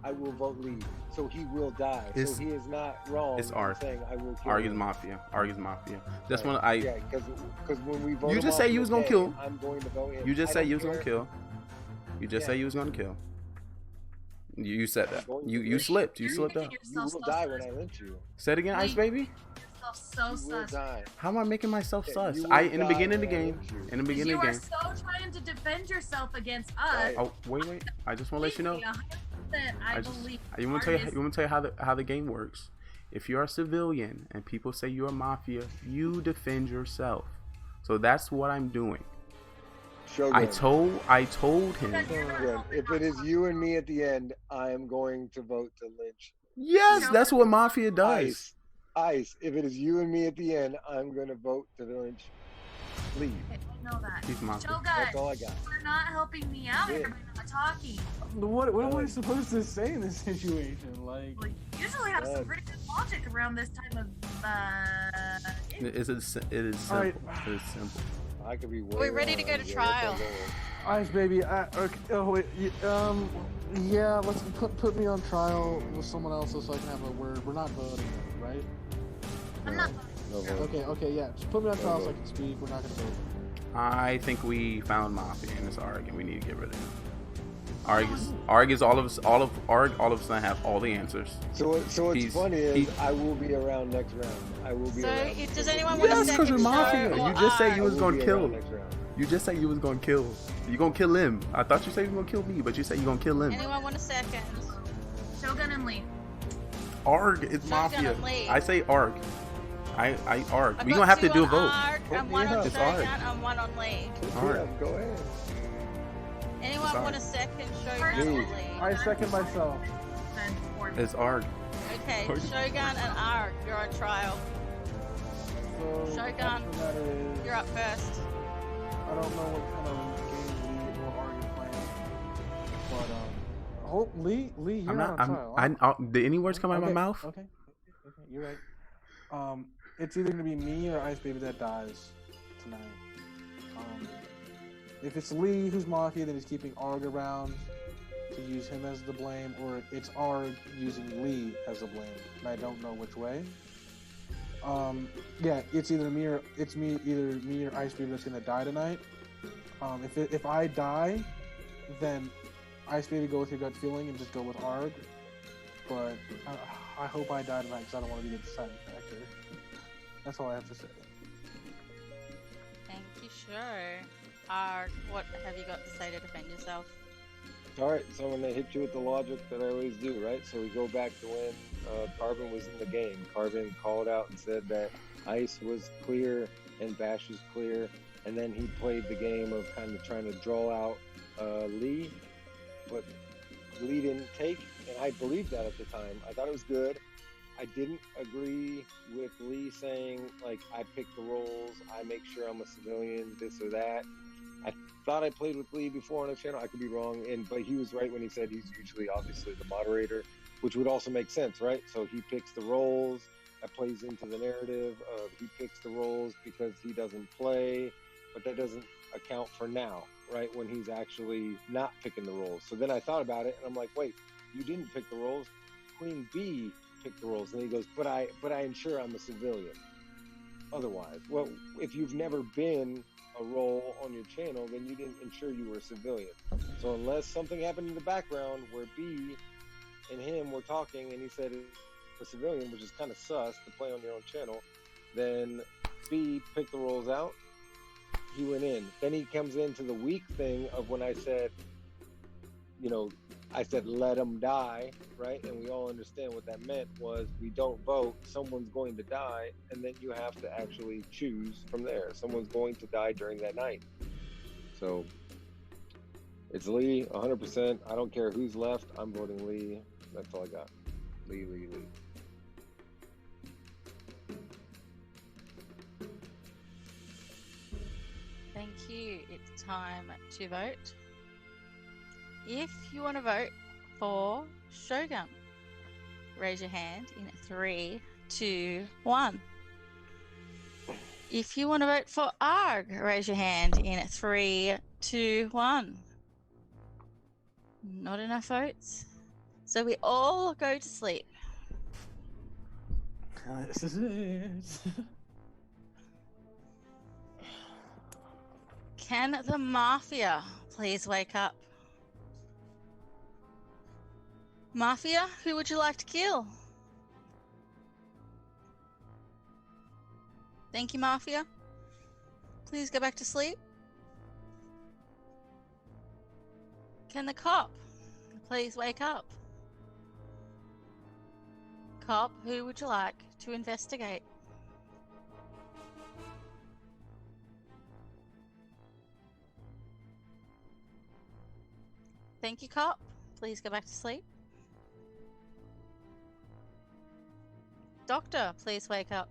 I will vote Lee. So he will die. So he is not wrong. It's Arg. Saying I will kill Arg is him. Mafia. Arg is Mafia. That's Right. when Yeah, because when we vote You him just off say you was gonna today, kill. I'm going to vote him. You just I said don't you was gonna care. kill. You just say you was gonna kill. You said that. going to You lynch slipped. You slipped up. You will die when I lynch you. Say it again, Ice Baby. So sus. How am I making myself sus? you will In the die beginning of the when I game. lynch you. In the beginning You of the are game. so trying to defend yourself against us. Oh wait. I just want to let you know. I believe. You want to tell you how the game works. If you're a civilian and people say you're a Mafia, you defend yourself. So that's what I'm doing. Shogun. I told him. Shogun, if it is you and me at the end, I am going to vote to lynch. Yes, that's what Mafia does. Ice. If it is you and me at the end, I'm going to vote to lynch. Leave. I know that. He's Mafia. Shogun, That's all I got. you're not helping me out. You're not talking. What am I supposed to say in this situation? Like, Well, you usually have some pretty good logic around this time of. It is simple. All right. It is simple. I could be. We're ready to go to trial. Ice Baby. Okay, oh wait. Yeah. Let's put me on trial with someone else so I can have a word. We're not voting, right? I'm not. Okay. Yeah. Just put me on trial so I can speak. We're not gonna vote. I think we found Mafia in this Arg, and we need to get rid of him. Arg is all of us. All of us have all the answers. So what's funny is I will be around next round. I will be around. So, does anyone want to Yes, because second you're Mafia. show? You just said you was I will gonna be kill. around next round. You just said you was gonna kill. You gonna kill him. I thought you said you were gonna kill me, but you said you gonna kill him. Anyone want a second? Shogun and Lee. Arg is Shogun Mafia. and Lee. I say Arg. I Arg. I've We got gonna have to two do a on vote. Arg, and one on It's Shogun Arg. and one on Lee. Arg. Go ahead. Anyone Sorry. want a second Shogun or Lee? I second myself. It's Arg. Okay, Arg. Shogun and Arg, you're on trial. So Shogun, after that is, you're up first. I don't know what kind of game Lee or Arg is playing, but Lee, you're I'm Oh, not on trial. Did any words come out of my mouth? Okay, you're right. It's either gonna be me or Ice Baby that dies tonight. If it's Lee who's Mafia, then he's keeping Arg around to use him as the blame, or it's Arg using Lee as the blame, and I don't know which way. Yeah, it's either me or Ice Baby that's gonna die tonight. If I die, then Ice Baby, go with your gut feeling and just go with Arg. But I hope I die tonight because I don't want to be the deciding factor. That's all I have to say. Thank you, sure. Arg, what have you got to say to defend yourself? All right, so I'm gonna hit you with the logic that I always do, right? So we go back to when Carbon was in the game. Carbon called out and said that Ice was clear and Bash was clear, and then he played the game of kind of trying to draw out Lee, but Lee didn't take, and I believed that at the time. I thought it was good. I didn't agree with Lee saying, like, I pick the roles, I make sure I'm a civilian, this or that. I thought I played with Lee before on the channel. I could be wrong, but he was right when he said he's usually obviously the moderator, which would also make sense, right? So he picks the roles. That plays into the narrative of he picks the roles because he doesn't play, but that doesn't account for now, right? When he's actually not picking the roles. So then I thought about it, and I'm like, wait, you didn't pick the roles. Queen B picked the roles, and he goes, but I ensure I'm a civilian. Otherwise, well, if you've never been a role on your channel, then you didn't ensure you were a civilian. So unless something happened in the background where B and him were talking, and he said a civilian, which is kind of sus to play on your own channel, then B picked the roles out. He went in. Then he comes into the weak thing of when I said, you know, I said, let him die, right? And we all understand what that meant was we don't vote, someone's going to die, and then you have to actually choose from there. Someone's going to die during that night. So it's Lee, 100%. I don't care who's left. I'm voting Lee. That's all I got. Lee. Thank you. It's time to vote. If you want to vote for Shogun, raise your hand in 3, 2, 1. If you want to vote for Arg, raise your hand in 3, 2, 1. Not enough votes. So we all go to sleep. This is it. Can the Mafia please wake up? Mafia, who would you like to kill? Thank you, Mafia. Please go back to sleep. Can the cop please wake up? Cop, who would you like to investigate? Thank you, cop. Please go back to sleep. Doctor, please wake up.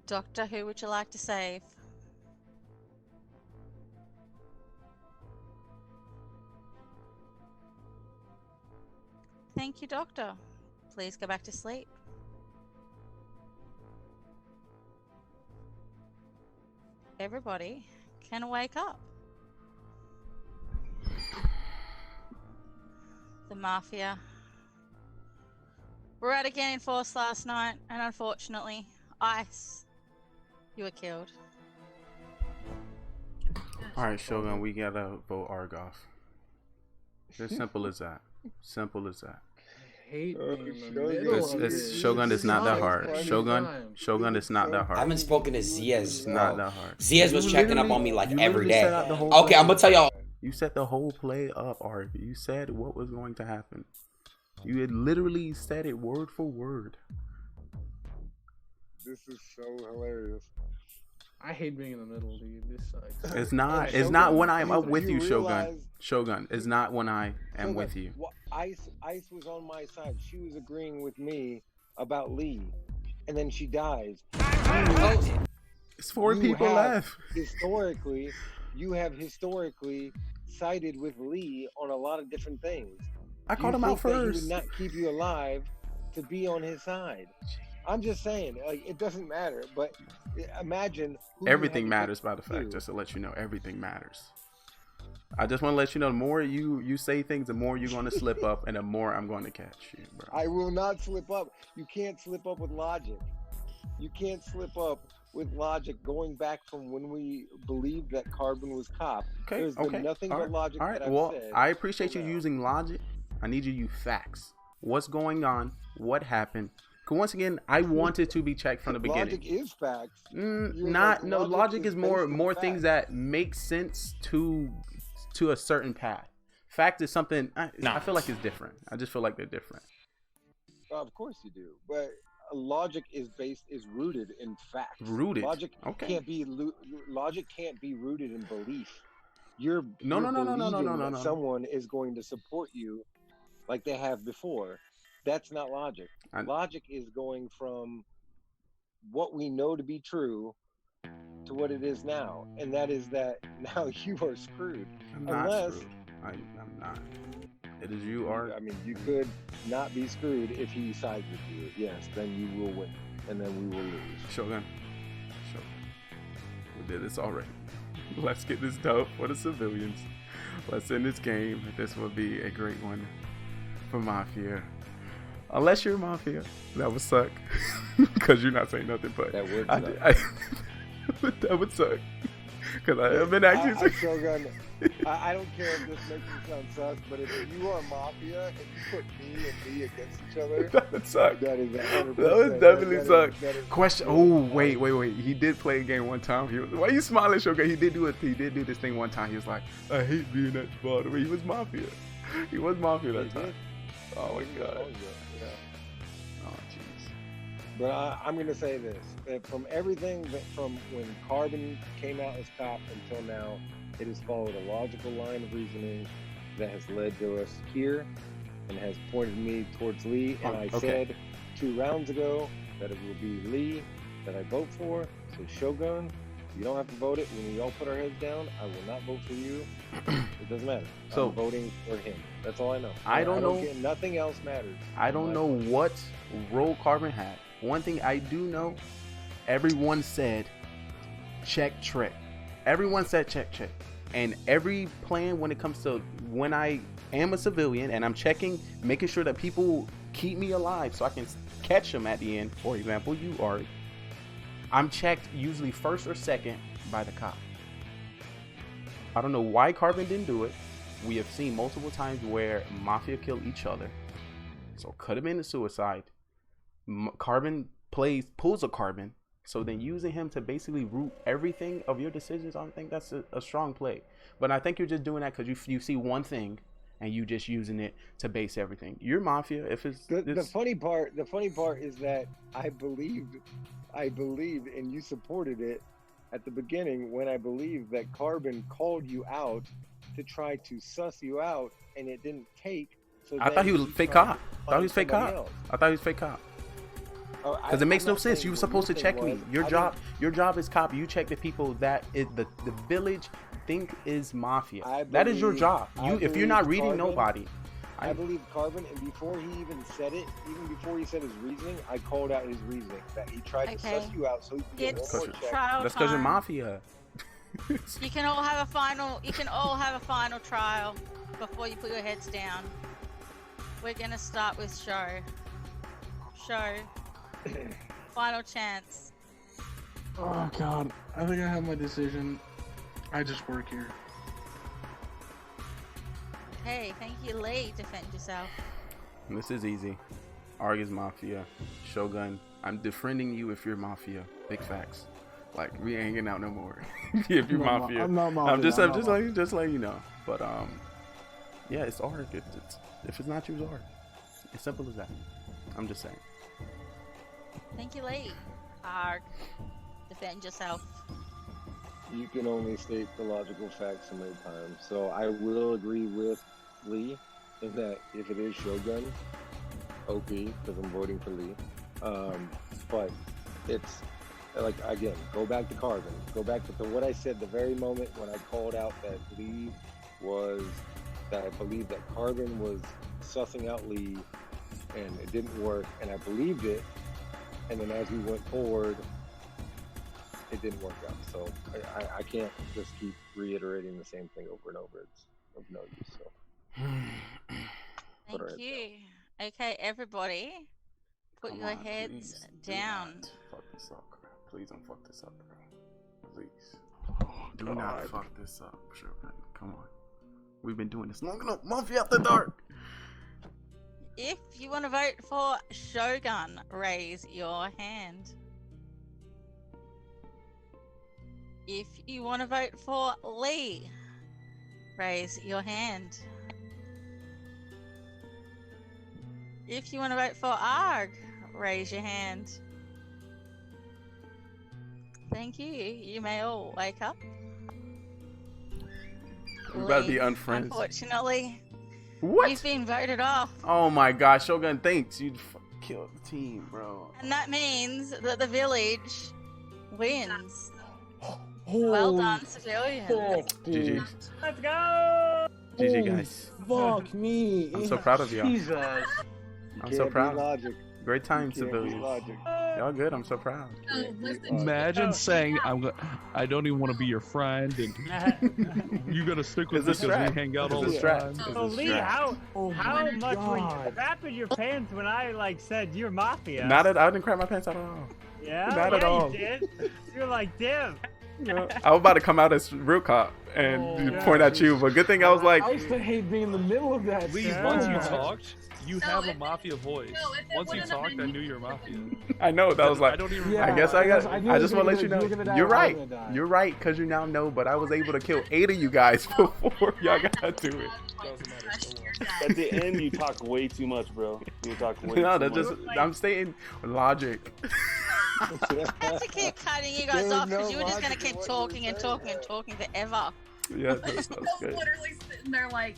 Doctor, who would you like to save? Thank you, Doctor. Please go back to sleep. Everybody can wake up. The Mafia were at a game force last night, and unfortunately, Ice, you were killed. Alright, Shogun, we gotta vote Arg off. As simple as that. Simple as that. Hate being in the middle of this. Shogun is not that hard. Shogun is not that hard. I haven't spoken to Ziaz, bro. Not that hard. Ziaz was checking up on me like every day. Okay, I'm gonna tell y'all. You set the whole play up, Arg. You said what was going to happen. You had literally said it word for word. This is so hilarious. I hate being in the middle, dude. This sucks. It's not. It's not when I'm up with you, Shogun. Shogun. It's not when I am with you. Ice was on my side. She was agreeing with me about Lee, and then she dies. It's 4 people left. You have historically sided with Lee on a lot of different things. I called him out first. He would not keep you alive to be on his side. I'm just saying, like, it doesn't matter. But imagine everything matters. By the fact, just to let you know, everything matters. I just want to let you know, the more you say things, the more you're going to slip up, and the more I'm going to catch you, bro. I will not slip up. You can't slip up with logic. You can't slip up with logic going back from when we believed that Carbon was cop. Okay, There's been nothing but logic that I've said. I appreciate you using logic. I need you to use facts. What's going on? What happened? Because once again, I wanted to be checked from the beginning. Logic is facts. Logic is more things that make sense to a certain path. Fact is something I feel like it's different. I just feel like they're different. Of course you do, but logic is rooted in facts. Rooted. Logic Okay. can't be rooted in belief. You're No. believing that someone is going to support you like they have before. That's not logic. Logic is going from what we know to be true to what it is now, and that is that now you are screwed. I'm not screwed. I'm not. It is you are. I mean, you could not be screwed if he sides with you. Yes, then you will win, and then we will lose. Shogun. We did this already. Let's get this dope for the civilians. Let's end this game. This will be a great one for Mafia. Unless you're Mafia, that would suck. Because you're not saying nothing, but that would suck. That would suck. Because I have been actually. Shogun, I don't care if this makes you sound sus, but if you are Mafia and you put me and Lee against each other, that would suck. That is 100%. That would definitely suck. Is Question. Oh, wait. He did play a game one time. Why are you smiling, Shogun? He did do this thing one time. He was like, I hate being at the bottom. He was Mafia. He was Mafia that time. Oh my god. Oh jeez. But I'm going to say this. From everything from when Carbon came out as cop until now, it has followed a logical line of reasoning that has led to us here and has pointed me towards Lee. And I said 2 rounds ago that it will be Lee that I vote for. So Shogun, you don't have to vote it. When we all put our heads down, I will not vote for you. It doesn't matter. So I'm voting for him. That's all I know. I don't know. Nothing else matters. I don't know what role Carbon had. One thing I do know, everyone said check trick. Everyone said check. And every plan when it comes to when I am a civilian and I'm checking, making sure that people keep me alive so I can catch them at the end. For example, you are. I'm checked usually first or second by the cop. I don't know why Carbon didn't do it. We have seen multiple times where Mafia kill each other. So could have been a suicide. Carbon pulls a Carbon. So then using him to basically root everything of your decisions, I don't think that's a strong play. But I think you're just doing that because you see one thing and you just using it to base everything. You're Mafia. If it's the funny part is that I believed and you supported it at the beginning when I believed that Carbon called you out to try to suss you out and it didn't take. So I thought he was fake cop. I thought he was fake cop. Because it makes no sense. You were supposed to check me. Your job is cop. You check the people that is the village think is Mafia. That is your job. If you're not reading nobody. I believe Carbon, and before he even said it, even before he said his reasoning, I called out his reasoning that he tried to suss you out so he could get one more check. That's because you're Mafia. You can all have a final trial before you put your heads down. We're gonna start with Show. Final chance. Oh god, I think I have my decision. I just work here. Hey, thank you, Lee. Defend yourself. This is easy. Arg is Mafia. Shogun, I'm defriending you if you're Mafia. Big facts. Like, we ain't hanging out no more. If you're Mafia. I'm not Mafia. I'm just letting you know. But yeah, it's Arg. If it's not you, it's Arg. As simple as that. I'm just saying. Thank you, Lee. Arg. Defend yourself. You can only state the logical facts so many times. So I will agree with Lee in that if it is Shogun, OP, because I'm voting for Lee. But it's like, again, go back to Carbon. Go back to what I said the very moment when I called out that Lee was, that I believed that Carbon was sussing out Lee and it didn't work, and I believed it. And then as we went forward, it didn't work out. So I can't just keep reiterating the same thing over and over. It's of no use. So thank you. Okay, everybody, put your heads down. Fuck this up, bro. Please don't fuck this up, bro. Please. Do not fuck this up, sure. Come on. We've been doing this long enough. Mafia After Dark. If you want to vote for Shogun, raise your hand. If you want to vote for Lee, raise your hand. If you want to vote for Arg, raise your hand. Thank you. You may all wake up. We about to be Lee, unfriends. Unfortunately, What? you've been voted off. Oh my gosh, Shogun, thanks. You killed the team, bro. And that means that the village wins. Well done, civilian. GG. Let's go! GG, guys. Fuck me. I'm so proud of y'all. Jesus. I'm so proud. Great time, civilians. Logic. Y'all good. I'm so proud. Imagine saying I don't even want to be your friend, and you gotta stick with It's me a because strat. we hang out It's all a the strat. time. It's a So Lee, strat. how much were you crapping your pants when I like said you're Mafia? I didn't crap my pants at all. Yeah, Not at all. You did. You're like, damn. I was about to come out as real cop and point at you, but good thing I was like, I used to hate being in the middle of that. Lee, so once you much. talked, you have a Mafia voice. Once you talked, I knew you were Mafia. I know that was like, I don't even I guess I got. I knew I you just were want to let you gonna- know. you were gonna die You're or I was right. gonna die. You're right, because you now know. But I was able to kill 8 of you guys before y'all got to it. At the end, you talk way too much, bro. You talk way No, too that's much. just. I'm stating logic. I had to keep cutting you guys off because you were just going to keep talking and talking and talking forever. Yeah, that's I was good. literally sitting there like,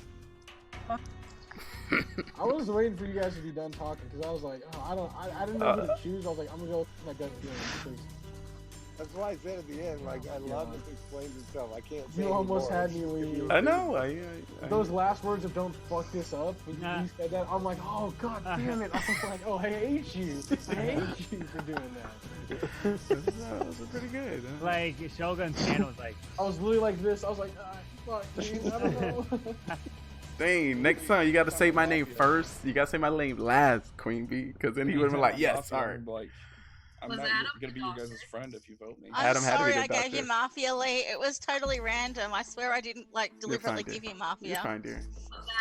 I was waiting for you guys to be done talking because I was like, oh, I didn't know who to choose. I was like, I'm gonna go with my gut feeling because That's why I said at the end, like, I love this explains itself. I can't say you almost anymore. had me leave. I know. I Those last words of "don't fuck this up" when you said that, I'm like, oh god damn it! I was like, oh, I hate you. I hate you for doing that. That was pretty good. Huh? Like Shogun's channel was like, I was literally like this. I was like, fuck, dude, I don't know. Dang, next time you gotta say my name first. You gotta say my name last, Queen Bee, because then he would have been like, yes, sorry. Like, I'm not gonna be your guys' friend if you vote me. I'm Adam had to be sorry the I gave doctor. you Mafia, Lee. It was totally random. I swear I didn't like deliberately dear. give you Mafia. You're fine, dear.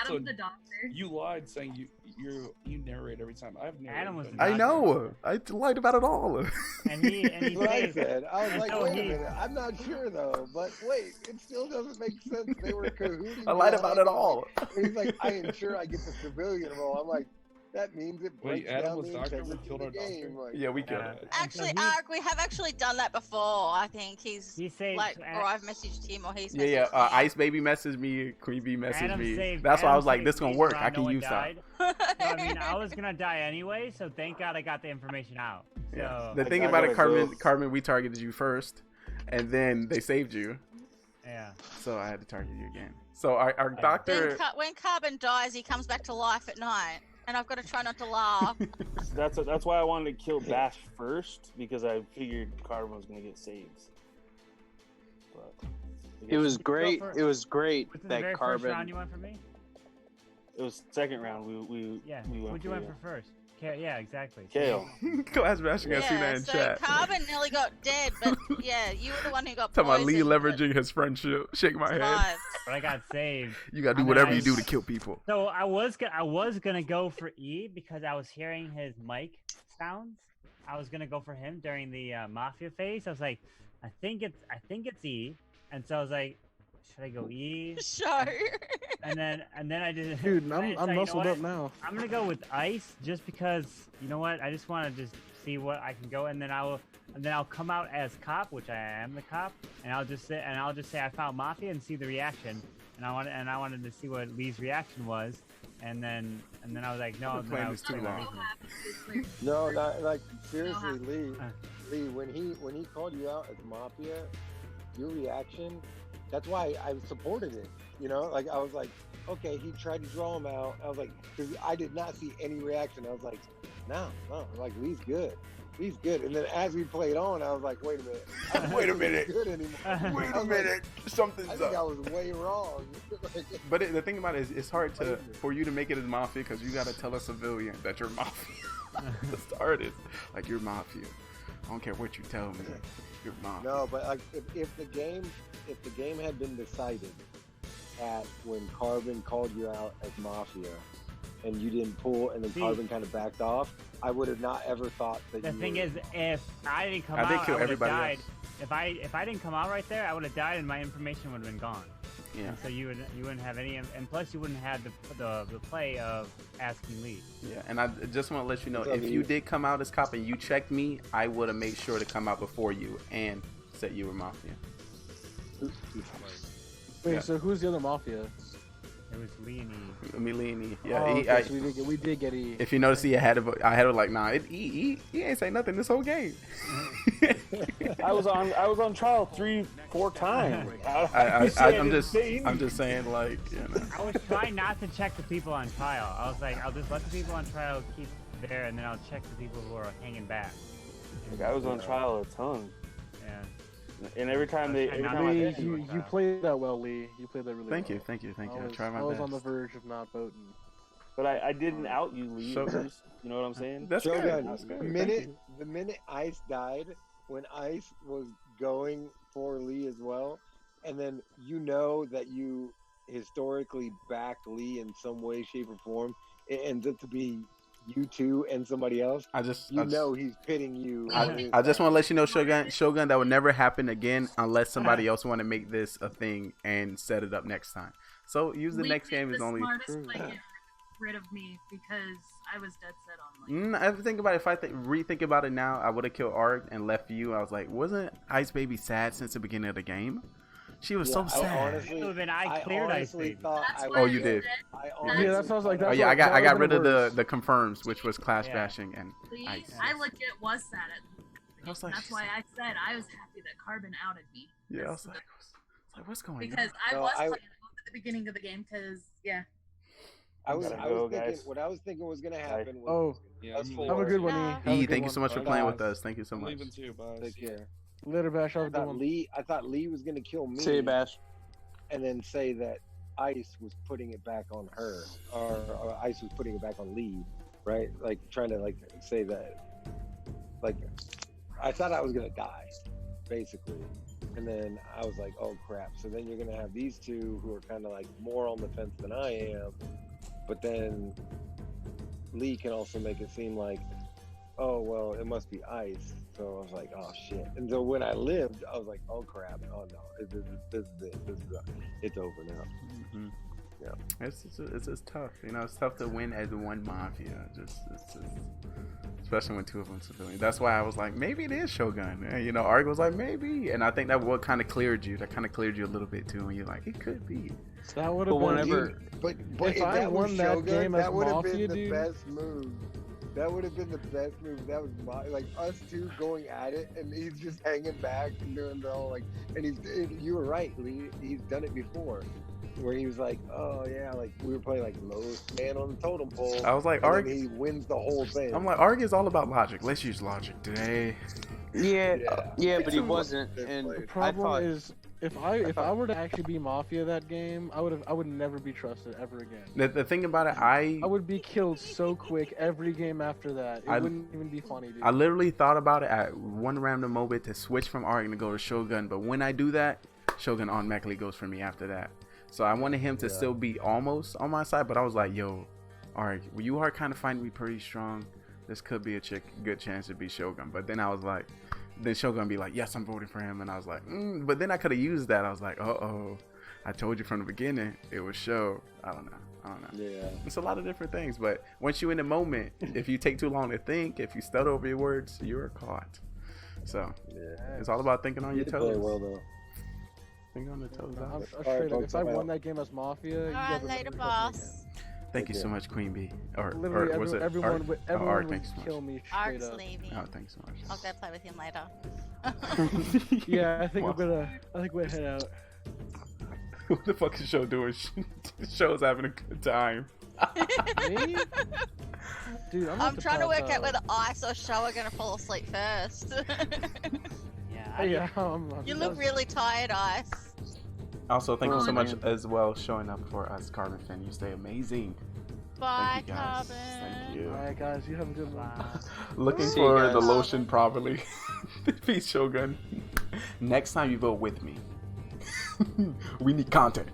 Adam's the doctor. You lied saying you narrate every time. I've narrated. Adam was but- I know. I lied about it all. and he That's what I said, said. I was like, so wait he- a minute. I'm not sure though. But wait, it still doesn't make sense. They were cahooting. I lied behind about it me. all. And he's like, I ensure I get the civilian role. I'm like, that means it Wait, breaks Adam down was the doctor. We integrity killed of our the game. doctor. Like, Yeah, we killed it. Actually, he- Ark, we have actually done that before. I think He saved like, or I've messaged him or he's Yeah, messaged yeah. me. Ice Baby messaged me. Queen Bee messaged Adam me. saved. That's why I Adam was like, saved this gonna me work. while I no can one use that. died. So, I mean, I was gonna die anyway, so thank God I got the information out. So, Yeah. The thing about it, Carmen, we targeted you first, and then they saved you. Yeah. So I had to target you again. So our doctor. When Carbon dies, he comes back to life at night, and I've got to try not to laugh. That's why I wanted to kill Bash first, because I figured Carbon was gonna get saved. But It was great. for- It was great What's the that very first Carbon. round you went for me? it was second round. We Yeah. we went What'd you for went for first? Yeah, exactly. Kale. Class bashing. I seen that in so chat. Carbon nearly got dead, but yeah, you were the one who got Talking about Lee poisoned, leveraging his friendship. Shake my head. survived. But I got saved. You gotta do I mean, whatever I- you do to kill people. So I was gonna go for E because I was hearing his mic sounds. I was gonna go for him during the Mafia phase. I was like, I think it's E, and so I was like, should I go E? Sure. And then I did. Dude, I I'm decided, muscled you know up now. I'm gonna go with Ice just because you know what? I just want to just see what I can go, and then I'll come out as cop, which I am the cop, and I'll just say I found Mafia and see the reaction, and I wanted to see what Lee's reaction was, and then I was like, no, We're then playing I this was too long. No, not like seriously, Lee. When he called you out as Mafia, your reaction. That's why I supported it. You know, like I was like, okay, he tried to draw him out. I was like, because I did not see any reaction. I was like, no, like Lee's good. He's good. And then as we played on, I was like, wait a minute. I don't Wait a think he's minute. Good anymore. Wait I a was minute. Something's I think up. I was way wrong. But the thing about it is, it's hard for you to make it as Mafia because you gotta tell a civilian that you're Mafia. That's the hardest. Like, you're Mafia. I don't care what you tell me. You're Mafia. No, but like if the game had been decided at when Carbon called you out as Mafia and you didn't pull and then See, Carbon kind of backed off, I would have not ever thought that The you thing were... is, if I didn't come I did out, kill I would have everybody died. else. If I didn't come out right there, I would have died, and my information would have been gone. And so you wouldn't have any, and plus you wouldn't have the play of asking Lee. Yeah, and I just want to let you know, if you did come out as cop and you checked me, I would have made sure to come out before you and said you were Mafia. Wait, so who's the other Mafia? It was Lee and E. Lee and E. Yeah, okay, so we did get E. If you notice, I had like, nah, he ain't say nothing this whole game. I was on trial 3-4 times. I'm just saying, like, you know. I was trying not to check the people on trial. I was like, I'll just let the people on trial keep there, and then I'll check the people who are hanging back. Like, I was on trial a ton. Yeah. And every time you played that well, Lee. You played that really well. Thank you. I was on the verge of not voting. But I didn't out you, Lee. You know what I'm saying? That's good. The minute Ice died, when Ice was going for Lee as well, and then you know that you historically backed Lee in some way, shape, or form, it ends up to be you two and somebody else. Know he's pitting you. I just want to let you know, Shogun, that would never happen again unless somebody else want to make this a thing and set it up next time. So use the next game is only true. Get rid of me because I was dead set on like. I think about it. If I rethink about it now, I would have killed Arg and left you. I was like, wasn't Ice Baby sad since the beginning of the game? She was so sad. I cleared Ice Baby. Oh, you did. Yeah, that sounds like that. Oh yeah, I got rid of the confirms, which was Clash Bashing and Ice. I legit was sad at. That's why I said I was happy that Carbon outed me. Yeah, I was like, what's going on? Because I was playing at the beginning of the game. Because I was thinking what I was thinking was gonna happen. Have a good one, E. Thank you so much for playing with us. Thank you so much. Leaving too, bye. Take care. Later, Bash. I thought Lee was gonna kill me. See you, Bash. And then say that Ice was putting it back on her, or Ice was putting it back on Lee, right? Like trying to say that, like I thought I was gonna die, basically. And then I was like, oh crap. So then you're gonna have these two who are kind of like more on the fence than I am, but then Lee can also make it seem like, oh well, it must be Ice. So I was like, oh shit. And so when I lived, I was like, oh crap. Oh no, this is it. It's over now. Mm-hmm. Yeah, it's just tough. You know, it's tough to win as one Mafia. It's just especially when two of them civilian. That's why I was like, maybe it is Shogun. And, you know, Arg was like, maybe. And I think that what kind of cleared you. That kind of cleared you a little bit too. And you're like, it could be. That would have been. But if I won that game as Mafia, dude, best move. That would have been the best move. That was like us two going at it, and he's just hanging back and doing the whole and you were right, Lee. He's done it before, where he was like, oh yeah, like we were playing like lowest man on the totem pole. I was like, Arg, he wins the whole thing. I'm like, Arg is all about logic. Let's use logic today. Yeah, but he wasn't. And the problem is, if I were to actually be Mafia that game, I would never be trusted ever again. The thing about it, I would be killed so quick every game after that. It wouldn't even be funny, dude. I literally thought about it at one random moment to switch from Arg and go to Shogun, but when I do that, Shogun automatically goes for me after that. So I wanted him to still be almost on my side, but I was like, yo, Arg, you are kind of finding me pretty strong. This could be a good chance to be Shogun. But then I was like, then Shogun be like, yes, I'm voting for him. And I was like, but then I could have used that. I was like, I told you from the beginning it was Show. I don't know. Yeah. It's a lot of different things. But once you're in the moment, if you take too long to think, if you stutter over your words, you're caught. So it's all about thinking on your toes. Play well, though. Think on the toes. If I won that game as Mafia, all right, later, boss. Thank you so much, Queen Bee. Literally, everyone would kill me straight Ark's up. leaving. Oh, thanks so much. I'll go play with him later. Yeah, I think we're head out. What the fuck is Show doing? Show's having a good time. Me? Dude, I'm trying to work out whether Ice or Show are gonna fall asleep first. You look really tired, Ice. Also, thank you so much as well showing up for us, Carbon Finn. You stay amazing. Bye, Thank you, guys. Carbon. Thank you. Alright, guys, you have a good one. Looking for the lotion, probably. Peace, Shogun. Next time you vote with me, we need content.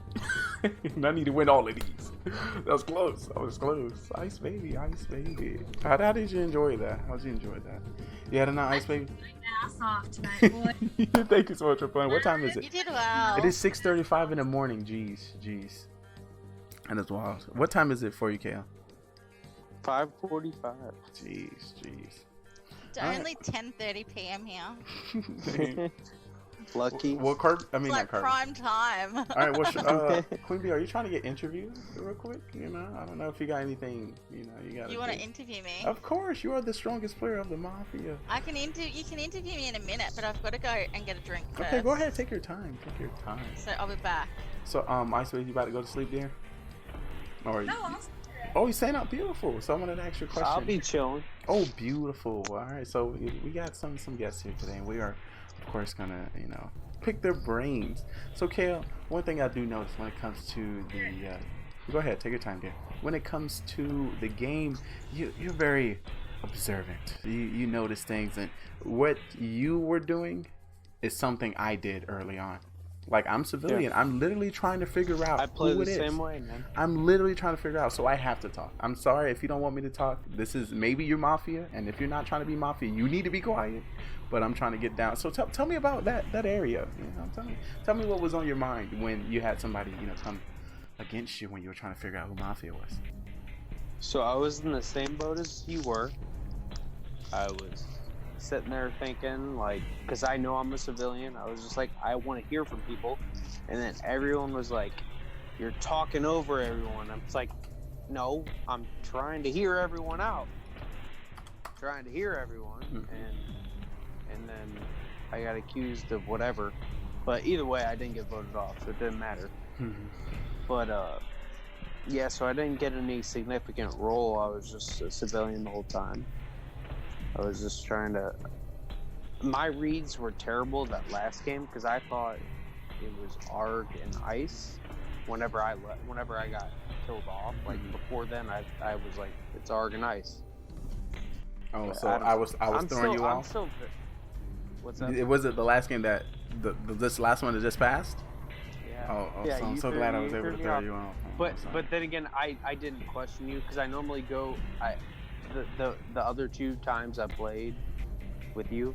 And I need to win all of these. That was close. I was close. Ice baby, ice baby. How did you enjoy that? How did you enjoy that? You had a night, Ice Baby? Ass off tonight, boy. Thank you so much for playing. What time is it? You did well. It is 6:35 in the morning. Jeez. And it's wild. What time is it for you, Kale? 5:45. Jeez. It's only 10:30 p.m. here. Lucky. Well, It's like prime time. All right, well, Queen Bee, are you trying to get interviewed real quick? You know, I don't know if you got anything. You got. You want to interview me? Of course, you are the strongest player of the Mafia. You can interview me in a minute, but I've got to go and get a drink first. Okay, go ahead. Take your time. So I'll be back. So, Ice Baby, you about to go to sleep, dear? Or No, I'll Oh, you're saying out beautiful. So I wanted to ask you a question. I'll be chilling. Oh, beautiful. All right. So we got some guests here today, and we are, of course, gonna pick their brains. So Kale, one thing I do notice when it comes to the go ahead, take your time, dear. When it comes to the game, you're very observant. You notice things, and what you were doing is something I did early on. Like, I'm civilian. Yeah. I'm literally trying to figure out I play who it the is. same way, man. I'm literally trying to figure out, so I have to talk. I'm sorry if you don't want me to talk. This is maybe you're Mafia, and if you're not trying to be Mafia, you need to be quiet. But I'm trying to get down. So tell me about that area. Tell me what was on your mind when you had somebody come against you when you were trying to figure out who Mafia was. So I was in the same boat as you were. I was sitting there thinking, like, because I know I'm a civilian, I was just like, I want to hear from people. And then everyone was like, you're talking over everyone. I'm just like, no, I'm trying to hear everyone out. Trying to hear everyone. And then I got accused of whatever. But either way, I didn't get voted off, so it didn't matter. But yeah, so I didn't get any significant role. I was just a civilian the whole time. I was just trying to. My reads were terrible that last game because I thought it was Arg and Ice. Whenever I got killed off, like before then, I was like, it's Arg and Ice. Oh, But so I was throwing you off. What's up? Was it the last game that this last one that just passed? Yeah. Oh, yeah, so I'm so glad I was able to throw you off. But then again, I didn't question you because I normally go. The other 2 times I played with you,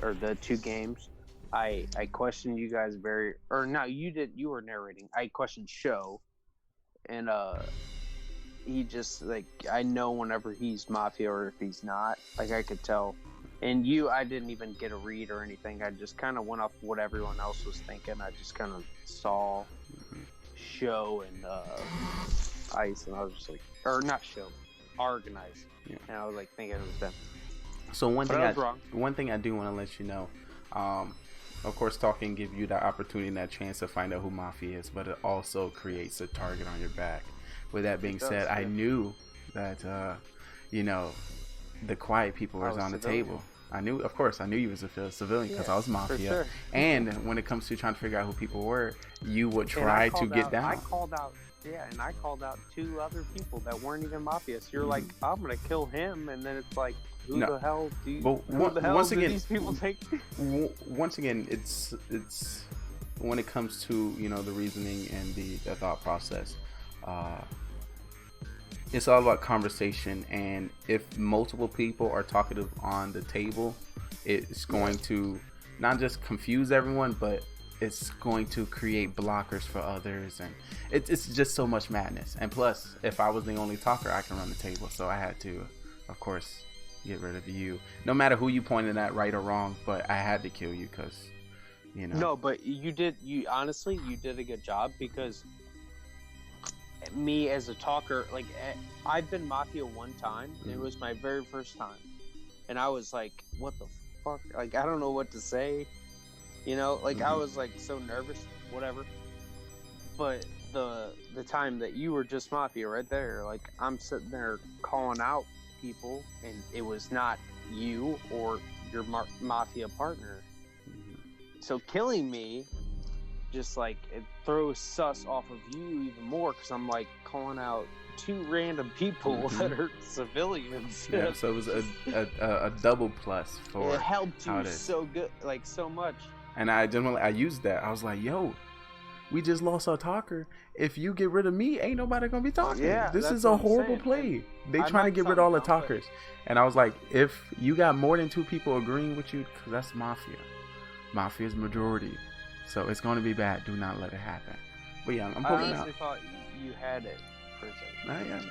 or the 2 games, I questioned you guys you were narrating. I questioned Show, and he just, like, I know whenever he's Mafia or if he's not, like, I could tell. And I didn't even get a read or anything. I just kind of went off what everyone else was thinking. I just kind of saw Show and Ice, and I was just like, or not Show, Arg and Ice. Yeah. And I was like thinking it was them. So one thing I do want to let you know, of course, talking give you that opportunity and that chance to find out who Mafia is, but it also creates a target on your back. With that being said, I knew that the quiet people was on the table. I knew you was a civilian because I was Mafia. Sure. And when it comes to trying to figure out who people were, you would try to get down. I called out 2 other people that weren't even Mafia. So you're like, I'm gonna kill him, and then it's like, who the hell do these people take? Once again, it's when it comes to the reasoning and the thought process. It's all about conversation, and if multiple people are talkative on the table, it's going to not just confuse everyone, but it's going to create blockers for others, and it's just so much madness. And plus, if I was the only talker, I can run the table, so I had to, of course, get rid of you. No matter who you pointed at, right or wrong, but I had to kill you because, No, but you did a good job because me as a talker, like, I've been Mafia 1 time, and it was my very first time, and I was like, what the fuck? Like, I don't know what to say. I was like so nervous, whatever. But the time that you were just Mafia right there, like, I'm sitting there calling out people, and it was not you or your Mafia partner. So killing me, just like, it throws sus off of you even more because I'm like calling out 2 random people that are civilians. Yeah, so it was a double plus for it helped you so good, like, so much. And I used that. I was like, yo, We just lost our talker. If you get rid of me, ain't nobody gonna be talking. Yeah, this that's is a what I'm horrible saying. play. They I trying to might get rid of all the sound dumb, but- talkers. And I was like, if you got more than 2 people agreeing with you, because that's Mafia. Mafia's majority. So it's going to be bad. Do not let it happen. But yeah, I'm I pulling out. honestly thought you had it for a second. I am.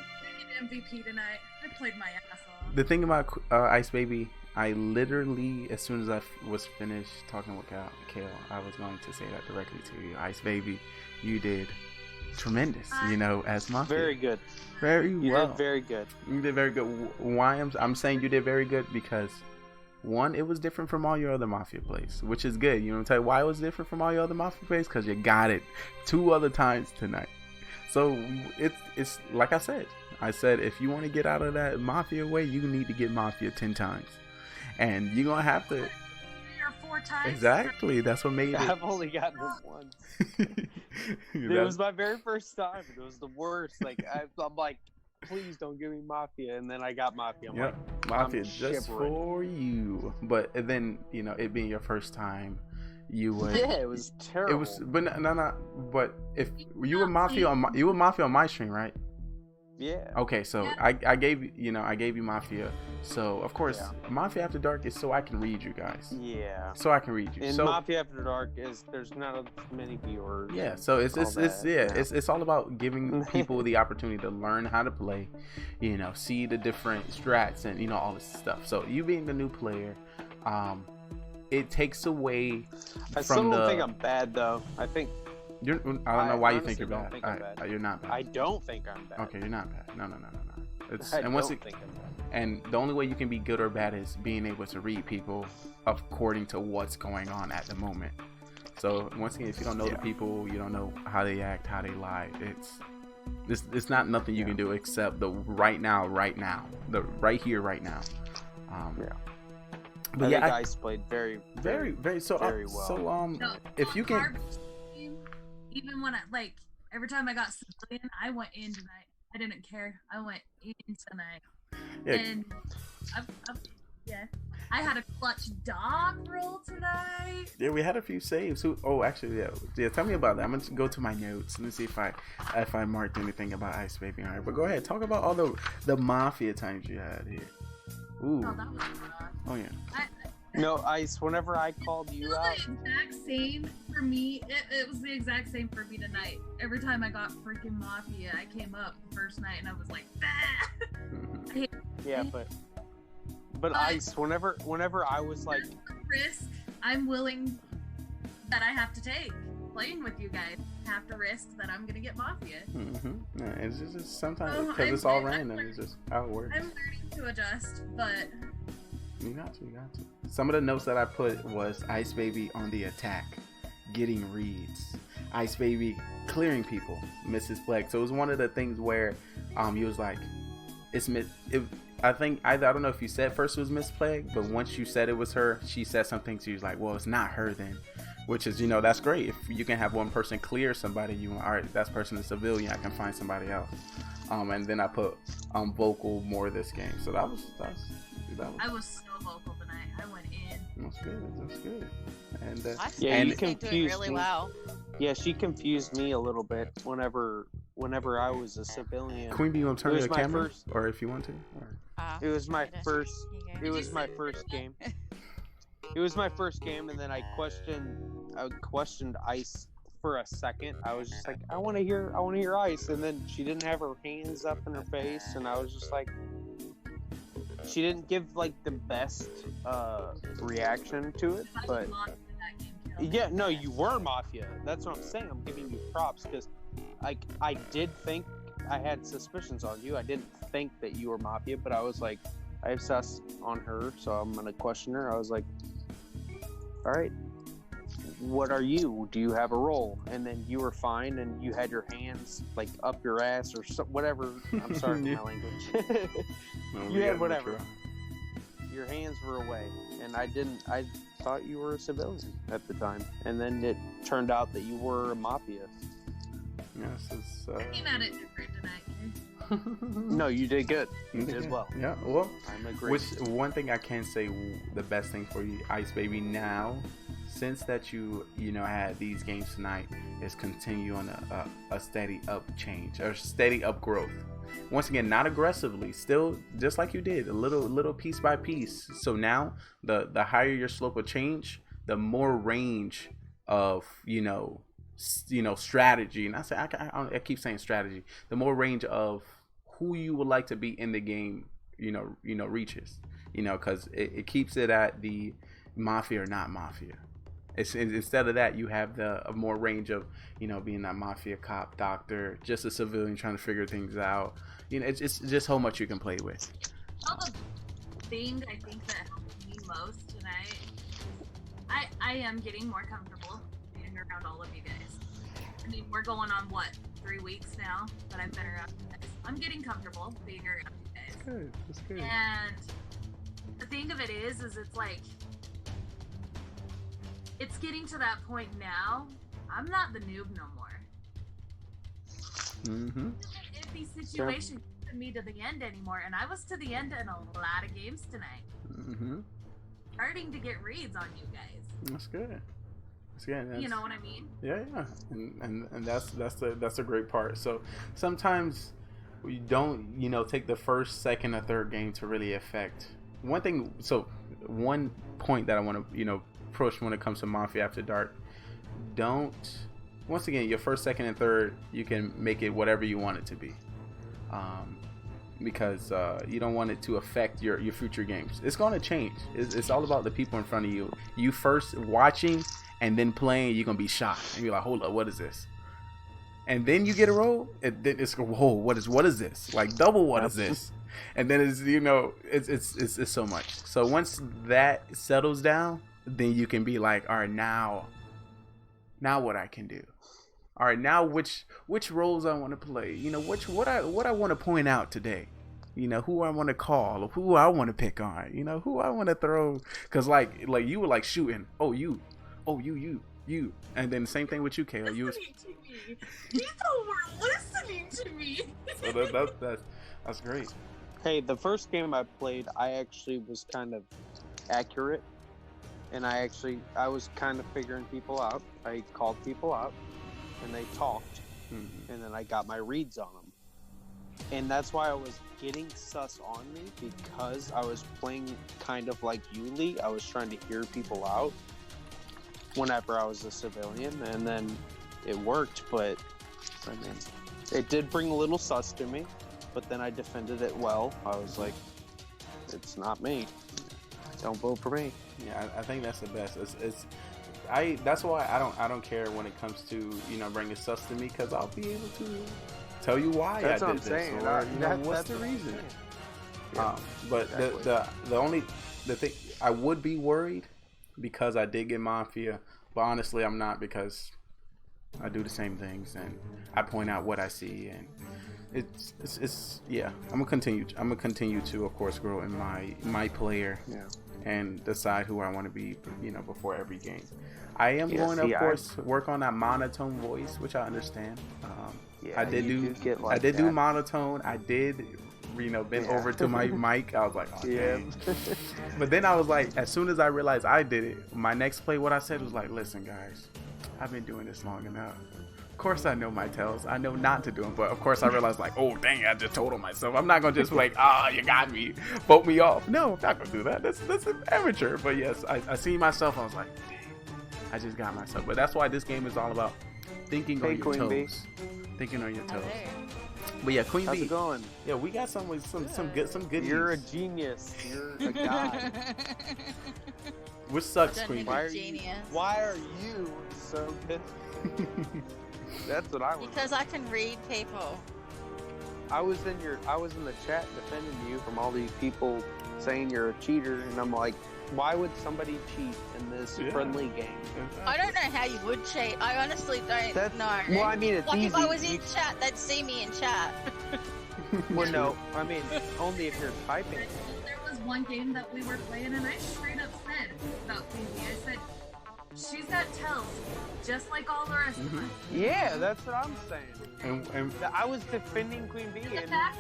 I need MVP tonight. I played my ass off. The thing about Ice Baby, I literally, as soon as I was finished talking with Kale, I was going to say that directly to you. Ice Baby, you did tremendous, you know, as Mafia. Very good. Very You well. did very good. You did very good. Why I'm saying you did very good because, one, it was different from all your other Mafia plays, which is good. You know what I'm telling you why it was different from all your other Mafia plays? Because you got it 2 other times tonight. So it's like I said, if you want to get out of that Mafia way, you need to get Mafia 10 times. And you're going to have to... 3 or 4 times? Exactly. That's what made it... I've only gotten it once. It was my very first time. It was the worst. Like, I'm like, please don't give me Mafia. And then I got Mafia. I'm like, Mafia I'm just shivering. for you. But then, you know, it being your first time, you would... Yeah, it was terrible. It was... But no. But if you were Mafia on my stream, right? Yeah. Okay, so I gave you Mafia. So of course, Mafia After Dark is so I can read you guys. Yeah. So I can read you. And so Mafia After Dark there's not as many viewers. yeah, so it's all about giving people the opportunity to learn how to play, you know, see the different strats and, you know, all this stuff. So you being the new player, it takes away I from still don't the... think I'm bad though. I think I don't know why you think you're bad. Think I'm bad. You're not bad. I don't think I'm bad. Okay, you're not bad. No. It's, I and once don't think I'm bad. And the only way you can be good or bad is being able to read people according to what's going on at the moment. So once again, if you don't know the people, you don't know how they act, how they lie. It's not nothing you can do except the right now, the right here, right now. But I yeah, think Ice played very well. So if you can. Even when every time I got civilian, I went in tonight. I didn't care. I went in tonight. Yeah. And I had a clutch dog roll tonight. Yeah, we had a few saves. Yeah. Tell me about that. I'm gonna go to my notes and see if I marked anything about Ice Baby. All right, but go ahead. Talk about all the Mafia times you had here. Ooh. Oh, that was rough. Oh yeah. No, Ice, whenever I called you out... The exact same for me. It was the exact same for me tonight. Every time I got freaking Mafia, I came up the first night and I was like, bah! Yeah, but Ice, whenever I was like... Risk I'm willing that I have to take. Playing with you guys. I have to risk that I'm going to get Mafia. Yeah, it's just sometimes, because it's all random, it's just how it works. I'm learning to adjust, but... You got to. Some of the notes that I put was Ice Baby on the attack, getting reads. Ice Baby clearing people, Mrs. Plague. So it was one of the things where he was like, I don't know if you said first it was Miss Plague, but once you said it was her, she said something, so she was like, well, it's not her then. Which is, you know, that's great. If you can have one person clear somebody, all right, that person is civilian, I can find somebody else. And then I put vocal more this game. So that was I was so vocal tonight. I went in. That's good. And you confused me. Well. Yeah, she confused me a little bit whenever I was a civilian. Queen, do you want to turn your camera, or if you want to? It was my first. It was my first game. It was my first game, and then I questioned Ice for a second. I was just like, I want to hear Ice, and then she didn't have her hands up in her face, and I was just like. She didn't give like the best reaction to it, but yeah, no, you were Mafia. That's what I'm saying. I'm giving you props because I did think I had suspicions on you. I didn't think that you were Mafia, but I was like, I have sus on her, so I'm gonna question her. I was like, all right, what are you? Do you have a role? And then you were fine, and you had your hands like up your ass or whatever. I'm sorry for my language. You had whatever. Your hands were away, and I thought you were a civilian at the time, and then it turned out that you were a Mafia. Yes, I came at it different tonight. No, you did good. You did well. Yeah, well, I'm agreeing. which one thing I can say, the best thing for you, Ice Baby now, since that you had these games tonight, is continue on a steady up change or steady up growth. Once again, not aggressively, still just like you did, a little piece by piece. So now the higher your slope of change, the more range of strategy. And I keep saying strategy. The more range of who you would like to be in the game, reaches. Because it keeps it at the Mafia or not Mafia. Instead of that, you have a more range of being that Mafia cop, doctor, just a civilian trying to figure things out. It's just how much you can play with. The thing I think that helped me most tonight, I am getting more comfortable being around all of you guys. I mean, we're going on 3 weeks now that I've been around you guys. I'm getting comfortable being around you guys. Good. That's good. And the thing of it is it's like, it's getting to that point now. I'm not the noob no more. Mm-hmm. Iffy situation took me to the end anymore, and I was to the end in a lot of games tonight. Mm-hmm. Starting to get reads on you guys. That's good. That's good. You know what I mean? Yeah. And that's a great part. So sometimes we don't take the first, second, or third game to really affect one thing. So one point that I want to push when it comes to Mafia After Dark, once again, your first, second, and third, you can make it whatever you want it to be, because you don't want it to affect your future games. It's going to change. It's all about the people in front of you. You first watching and then playing, you're going to be shocked and you're like, hold up, what is this? And then you get a roll, it's whoa, what is this? Like double, what is this? And then it's so much. So once that settles down, then you can be like, all right, now what I can do. All right, now which roles I want to play. What I want to point out today. Who I want to call, or who I want to pick on. Who I want to throw. Because like you were like shooting. Oh you, and then same thing with you, Kayla. You were listening to me. So that's great. Hey, the first game I played, I actually was kind of accurate. And I was kind of figuring people out. I called people out, and they talked, and then I got my reads on them. And that's why I was getting sus on me, because I was playing kind of like Yuli. I was trying to hear people out whenever I was a civilian, and then it worked, but I mean, it did bring a little sus to me, but then I defended it well. I was like, it's not me. Don't vote for me. Yeah, I think that's the best. That's why I don't care when it comes to bringing sus to me, because I'll be able to tell you why that's I what did I'm this, saying. or what's the reason. Yeah, but exactly. the thing, I would be worried because I did get Mafia, but honestly I'm not, because I do the same things and I point out what I see, and it's yeah. I'm gonna continue to, of course, grow in my player. Yeah. And decide who I want to be, before every game. I am going to, of course, work on that monotone voice, which I understand. I did do monotone. I did, bend over to my mic. I was like, oh, dang. But then I was like, as soon as I realized I did it, my next play, what I said was like, listen, guys, I've been doing this long enough. Of course I know my tells. I know not to do them, but of course I realized, like, oh dang, I just told on myself. I'm not gonna just be like, you got me, vote me off. No, I'm not gonna do that. That's an amateur. But yes, I see myself. I was like, dang, I just got myself. But that's why this game is all about thinking on your toes. Thinking on your toes. But yeah, Queen How's B. it going? Yeah, we got some good. You're a genius. You're a god. Which sucks, Queen B. Why are you so good? That's what I want. Because I can read people. I was in the chat defending you from all these people saying you're a cheater, and I'm like, why would somebody cheat in this friendly game? I don't know how you would cheat. I honestly don't know. Well, I mean, it's like easy. if I was in chat, they'd see me in chat. Well, no, I mean, only if you're typing. There was one game that we were playing, and I straight up said about Queen Bee, I said, she's got tells, just like all the rest of us. Yeah, that's what I'm saying. And I was defending Queen Bee. The fact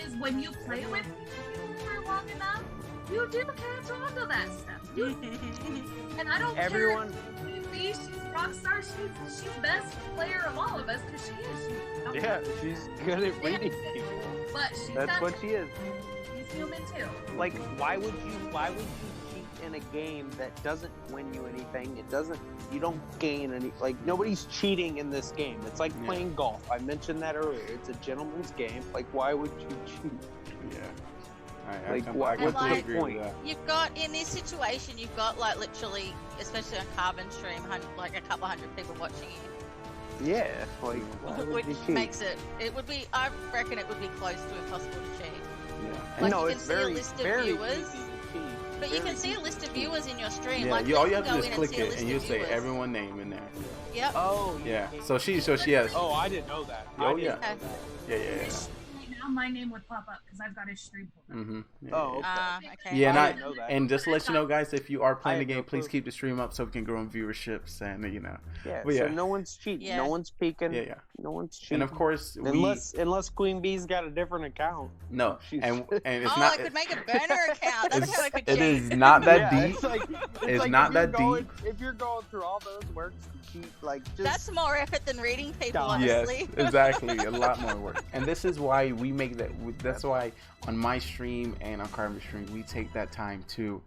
is when you play with people for long enough, You do catch on to that stuff. And I don't Everyone- care if she's rockstar. She's best player of all of us because she is. Yeah, she's good at reading people. But she's That's got what she is. She's human too. Like, why would you cheat in a game that doesn't win you anything? You don't gain any, like, nobody's cheating in this game. It's like playing golf. I mentioned that earlier. It's a gentleman's game. Like, why would you cheat? Yeah. Like, what's the the point? You've got, in this situation, you've got, like, literally, especially on Carbon Stream, like a couple hundred people watching you. Yeah, like, why would Which you cheat? makes it would be, I reckon it would be close to impossible to cheat. Yeah. Like, No, you can it's see very, a list of very viewers, easy to cheat. but you can see a list of viewers in your stream. Yeah, Like, all we you have can to go do is in click and see a it, list and you of say viewers. everyone name in there. Yep. Oh, Yeah. So she has. Oh, I didn't know that. Oh yeah. Yeah. Now my name would pop up because I've got his stream pulled up. Mm-hmm. Yeah, Oh, okay. Yeah, I didn't know that. and just to let you know, guys, if you are playing I the had no game, please clue. keep the stream up so we can grow in viewerships and Yeah, But so yeah. no one's cheating. Yeah. No one's peeking. Yeah. No one's cheating. And of course, unless Queen Bee's got a different account. no, and it's Oh, not. I could make a burner account. That's how I could cheat. It is not that Yeah, deep. It's, like, It's like not if you're that going, deep. If you're going through all those works to cheat, like, just That's more effort than reading people, Yes, honestly. exactly. A lot more work. And this is why we make that. That's why on my stream and on Carbon Stream, we take that time to,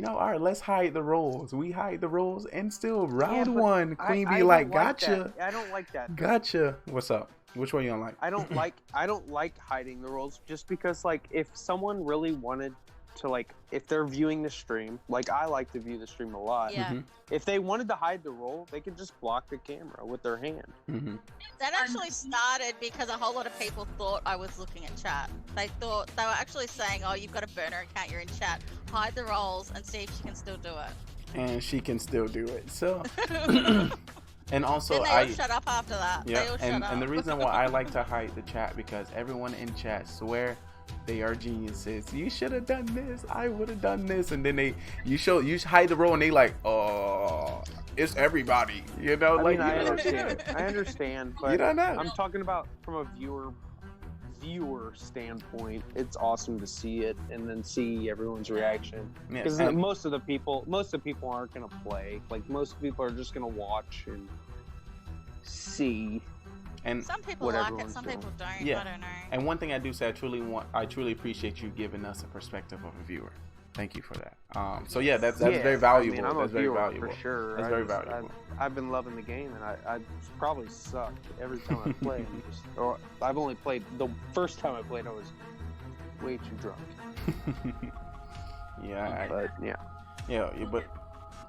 all right, let's hide the roles. We hide the roles, and still round but one, Queen I Bee don't like, that. gotcha, I don't like that. gotcha. What's up? Which one you don't like? I don't like hiding the roles just because, like, if someone really wanted to, like, if they're viewing the stream, like, I like to view the stream a lot. Yeah. Mm-hmm. If they wanted to hide the role, they could just block the camera with their hand. Mm-hmm. That actually started because a whole lot of people thought I was looking at chat. They thought they were actually saying, "Oh, you've got a burner account. You're in chat. Hide the roles and see if you can still do it." And she can still do it. So, and also Then they all shut up after that. Yeah, They all shut up. and the reason why I like to hide the chat because everyone in chat swear they are geniuses. You should have done this. I would have done this, and then you hide the role, and they like, oh, it's everybody. I mean, I understand. I understand, but You don't know. I'm talking about from a viewer standpoint. It's awesome to see it and then see everyone's reaction Yeah, because and- most of the people aren't gonna play. Like, most people are just gonna watch and see. And Some people what like it, everyone's some doing. people don't. Yeah. I don't know. And one thing I do say, I truly appreciate you giving us a perspective of a viewer. Thank you for that. So yeah, that's very valuable. I mean, I'm that's a very viewer valuable. for sure. That's very valuable. I've been loving the game, and I probably suck every time I play. Or I've only played the first time I played. I was way too drunk. Yeah, but yeah. Yeah,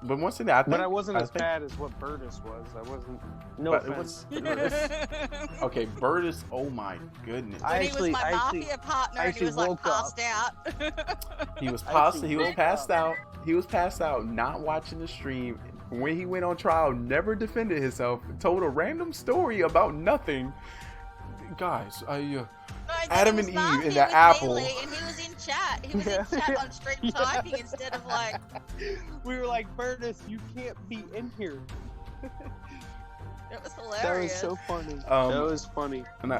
but once in that, But I wasn't as bad as what Burtis was. I wasn't. No But offense. okay, Burtis. Oh my goodness. When he was my Mafia partner and he was like passed out. He was passed. He was passed out. He was passed out, not watching the stream. When he went on trial, never defended himself. Told a random story about nothing. Guys, Adam and Eve in the apple. And he was in chat. He was in chat on stream typing instead of like. We were like, Burtis, you can't be in here. It was That was hilarious. so funny. Um, that was funny. And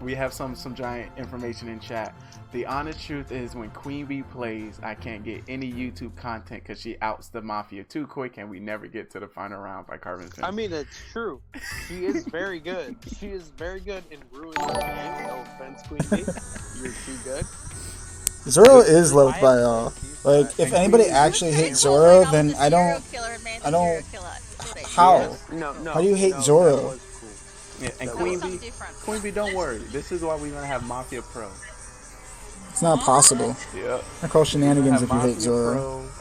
we have some giant information in chat. The honest truth is, when Queen Bee plays, I can't get any YouTube content because she outs the Mafia too quick, and we never get to the final round by Carbon Fin. I mean, it's true. She is very good. She is very good in ruining the game. No offense, Queen Bee. You're too good. Zoro is loved by all. Like, if anybody actually hates Zoro, then I don't. How? No. How do you hate Zoro? Yeah, and Queen Bee, don't worry. This is why we're gonna have Mafia Pro. It's not possible. Yeah. I call shenanigans if you Mafia hate Zoro.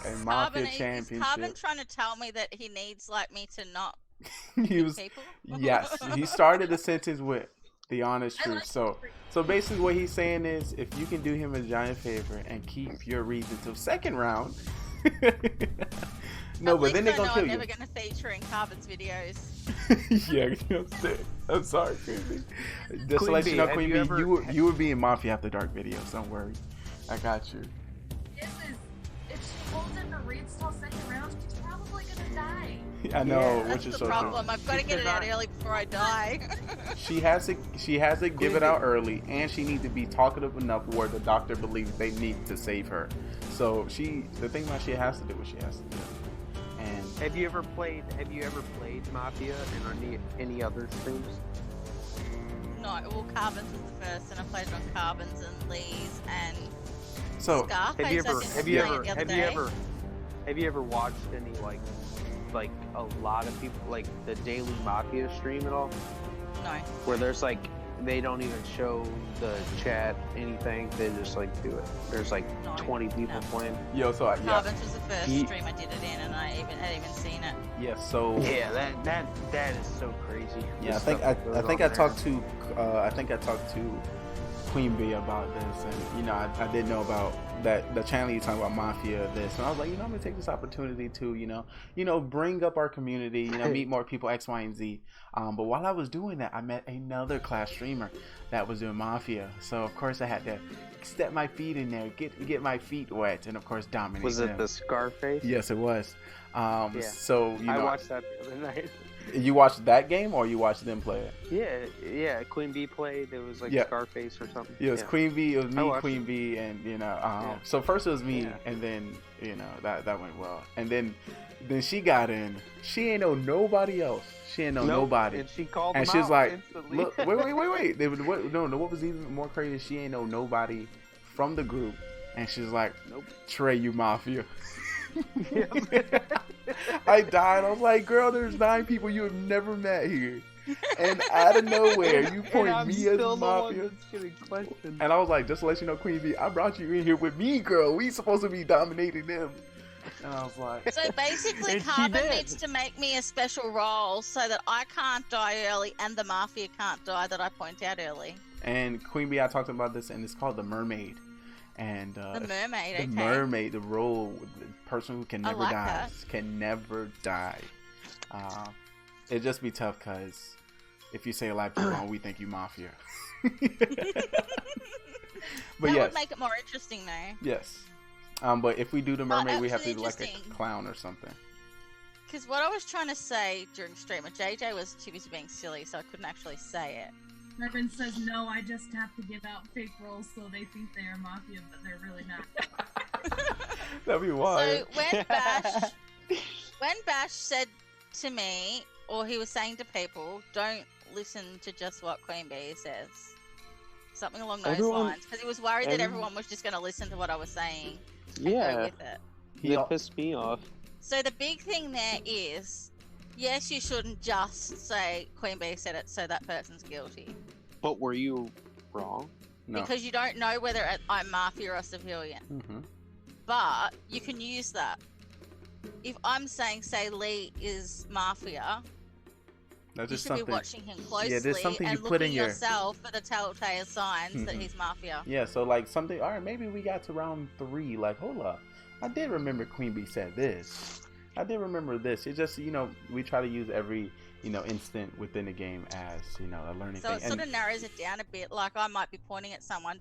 Pro and Mafia Is Championship. Carbon trying to tell me that he needs like me to not He was, people? yes, he started the sentence with the honest truth. So basically what he's saying is, if you can do him a giant favor and keep your reads until second round. No, but then they're gonna kill I'm you. never gonna feature in Carbon's videos. Yeah, I'm sick. I'm sorry, Queen Bee. Just to let you know, Queen Bee, you would be in Mafia After Dark videos. Don't worry, I got you. If she holds in her reads till second round, she's probably gonna die. I know, That's which is the so problem. true. I've got to get it out early before I die. She has to give it out early, and she needs to be talkative enough where the doctor believes they need to save her. So the thing about she has to do what she has to do. And Have you ever played Mafia and on any other streams? No, well, Carbons was the first, and I played it on Carbons and Lee's and so Scarface. Have you ever watched any like a lot of people like the daily Mafia stream at all? No. Where there's like they don't even show the chat anything. They just like do it. There's like 20 people playing. Yo, so Carbons was the first stream I did it in, and I had even seen it. Yeah, so that is so crazy. Yeah, I think I talked to Queen Bee about this, and I didn't know about that the channel you talking about Mafia this, and I was like, I'm gonna take this opportunity to bring up our community, meet more people, X, Y, and Z. But while I was doing that, I met another class streamer that was doing Mafia, so of course I had to step my feet in there, get my feet wet, and of course dominate. Was it the Scarface? Yes, it was. So I watched that the other night. You watched that game, or you watched them play it? Yeah. Queen Bee played. It was like Scarface or something. Yeah, it was Queen Bee. It was me, Queen Bee, and So first it was me, and then that went well, and then she got in. She ain't know nobody else. She ain't know nobody. And she called and them she's out like, instantly. "Look, wait. What was even more crazy? She ain't know nobody from the group, and she's like, "Nope, Trey, you Mafia." I died. I was like, girl, there's 9 people you have never met here, and out of nowhere you point me as Mafia. And I was like, just to let you know, Queen Bee, I brought you in here with me, girl. We supposed to be dominating them. And I was like, so basically Carbon needs to make me a special role so that I can't die early and the Mafia can't die that I point out early. And Queen Bee, I talked about this, and it's called the Mermaid. And the mermaid, the mermaid, the role, the person who can never die, can never die. It'd just be tough because if you say a lot of people, we think you Mafia. But that would make it more interesting, though. Yes. But if we do the mermaid, we have to do like a clown or something. Because what I was trying to say during stream, JJ was too busy being silly, so I couldn't actually say it. Mervin says, no, I just have to give out fake roles so they think they are Mafia, but they're really not. That'd be wild. So when Bash said to me, or he was saying to people, don't listen to just what Queen Bee says. Something along those lines. Because he was worried that everyone was just going to listen to what I was saying and go with it. He pissed me off. So the big thing there is, yes, you shouldn't just say Queen Bee said it so that person's guilty. But were you wrong? No. Because you don't know whether I'm Mafia or civilian. Mm-hmm. But you can use that. If I'm saying, say, Lee is Mafia, that's just you should be watching him closely and looking yourself for the telltale signs that he's Mafia. Yeah, so like something, all right, maybe we got to round 3, like, hold up. I did remember Queen Bee said this. I did remember this. It's just, we try to use every, instant within the game as, a learning thing. So it sort of narrows it down a bit. Like, I might be pointing at someone.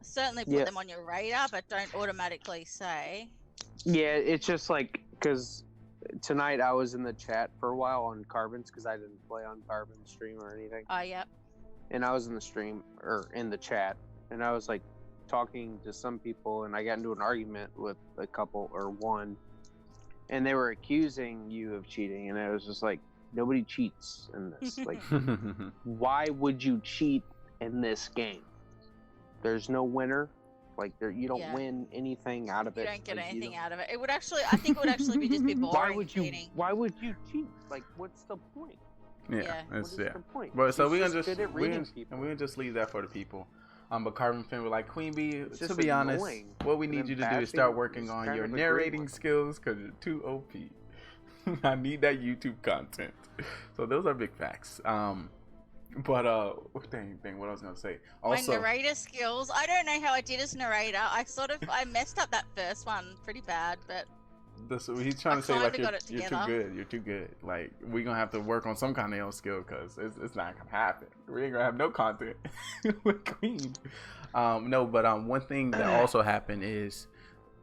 Certainly put them on your radar, but don't automatically say. Yeah, it's just like, because tonight I was in the chat for a while on Carbon's, because I didn't play on Carbon's stream or anything. Oh, yep. And I was in the stream, or in the chat, and I was like talking to some people, and I got into an argument with a couple, or one. And they were accusing you of cheating, and I was just like, nobody cheats in this. Like, why would you cheat in this game? There's no winner. Like, you don't win anything out of it. You don't get anything out of it. It would actually, I think it would actually be just be boring. Why would you cheat? Like, what's the point? Yeah, that's the point? But so we're gonna just leave that for the people. But Carbon Finn was like, Queen Bee, to be honest, what we need you to do is start working on your narrating skills because you're too OP. I need that YouTube content. So those are big facts. But dang, what I was gonna say. Also, my narrator skills. I don't know how I did as narrator. I messed up that first one pretty bad, but. He's trying to say like you're too good. You're too good. Like we're gonna have to work on some kind of skill because it's not gonna happen. We ain't gonna have no content with Queen. No, but one thing that also happened is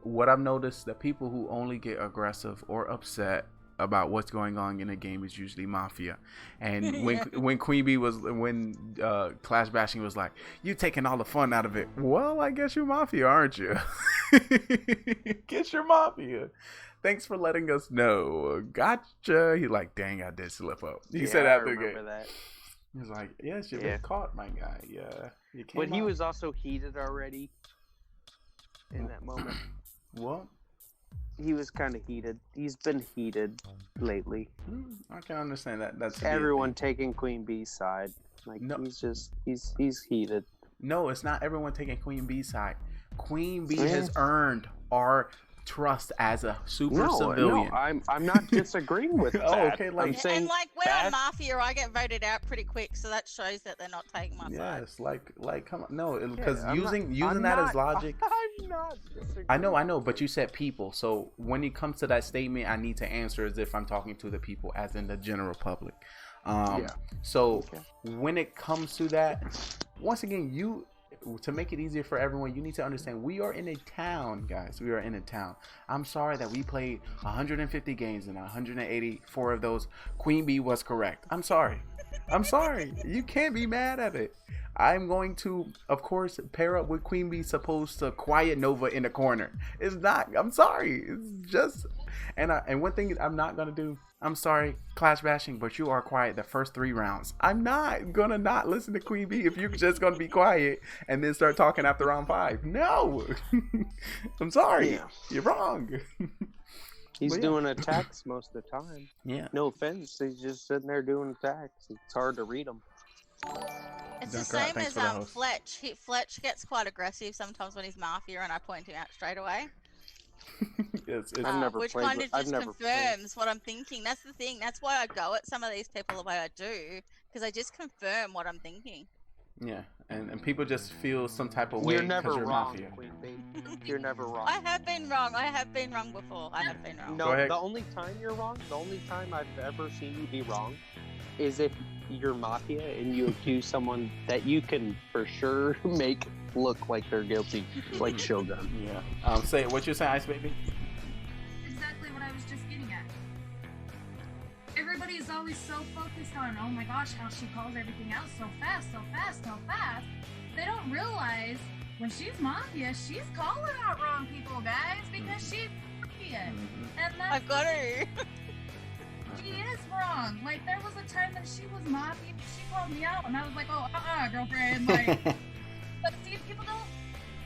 what I've noticed that people who only get aggressive or upset about what's going on in a game is usually Mafia. And when Queen Bee was Clash Bashing was like, you taking all the fun out of it. Well, I guess you're Mafia, aren't you? Guess you're Mafia. Thanks for letting us know. Gotcha. He like, dang, I did slip up. He said after the game. That. He was like, yes, you've been caught, my guy. Yeah. But he was also heated already in that moment. What? He was kind of heated. He's been heated lately. I can understand that. That's everyone taking Queen Bee's side. Like, no. He's heated. No, it's not everyone taking Queen Bee's side. Queen Bee has earned our trust as a civilian. No, I'm not disagreeing with that. Oh, okay, like, I'm saying, and like when I'm Mafia, I get voted out pretty quick, so that shows that they're not taking my side. Yes, like come on, no, because using that as logic. I'm not disagreeing. I know, but you said people, so when it comes to that statement, I need to answer as if I'm talking to the people, as in the general public. So when it comes to that, once again, to make it easier for everyone, you need to understand we are in a town, guys. We are in a town. I'm sorry that we played 150 games and 184 of those Queen Bee was correct. I'm sorry. You can't be mad at it. I'm going to, of course, pair up with Queen Bee supposed to quiet Nova in the corner. It's not. I'm sorry. It's just, and one thing I'm not gonna do. I'm sorry, Clash Bashing, but you are quiet the first 3 rounds. I'm not gonna not listen to Queen Bee if you're just gonna be quiet and then start talking after round 5. No, I'm sorry, you're wrong. He's doing attacks most of the time. Yeah. No offense, he's just sitting there doing attacks. It's hard to read them. It's the same as Fletch. Fletch gets quite aggressive sometimes when he's Mafia, and I point him out straight away. Which kind of just confirms what I'm thinking. That's the thing. That's why I go at some of these people the way I do, because I just confirm what I'm thinking. Yeah, and people just feel some type of way because you're wrong, Mafia. Queen Bee. You're never wrong. I have been wrong. I have been wrong before. I have been wrong. No, the only time you're wrong, the only time I've ever seen you be wrong, is if you're Mafia and you accuse someone that you can for sure make look like they're guilty, like Shogun. Yeah. Say what you say, Ice Baby. Exactly what I was just getting at. Everybody's always so focused on, oh my gosh, how she calls everything out so fast. They don't realize when she's Mafia, she's calling out wrong people, guys, because she's Mafia. And that's I've got her. She is wrong. Like, there was a time that she was Mafia, she called me out, and I was like, oh, girlfriend, like. But see, people don't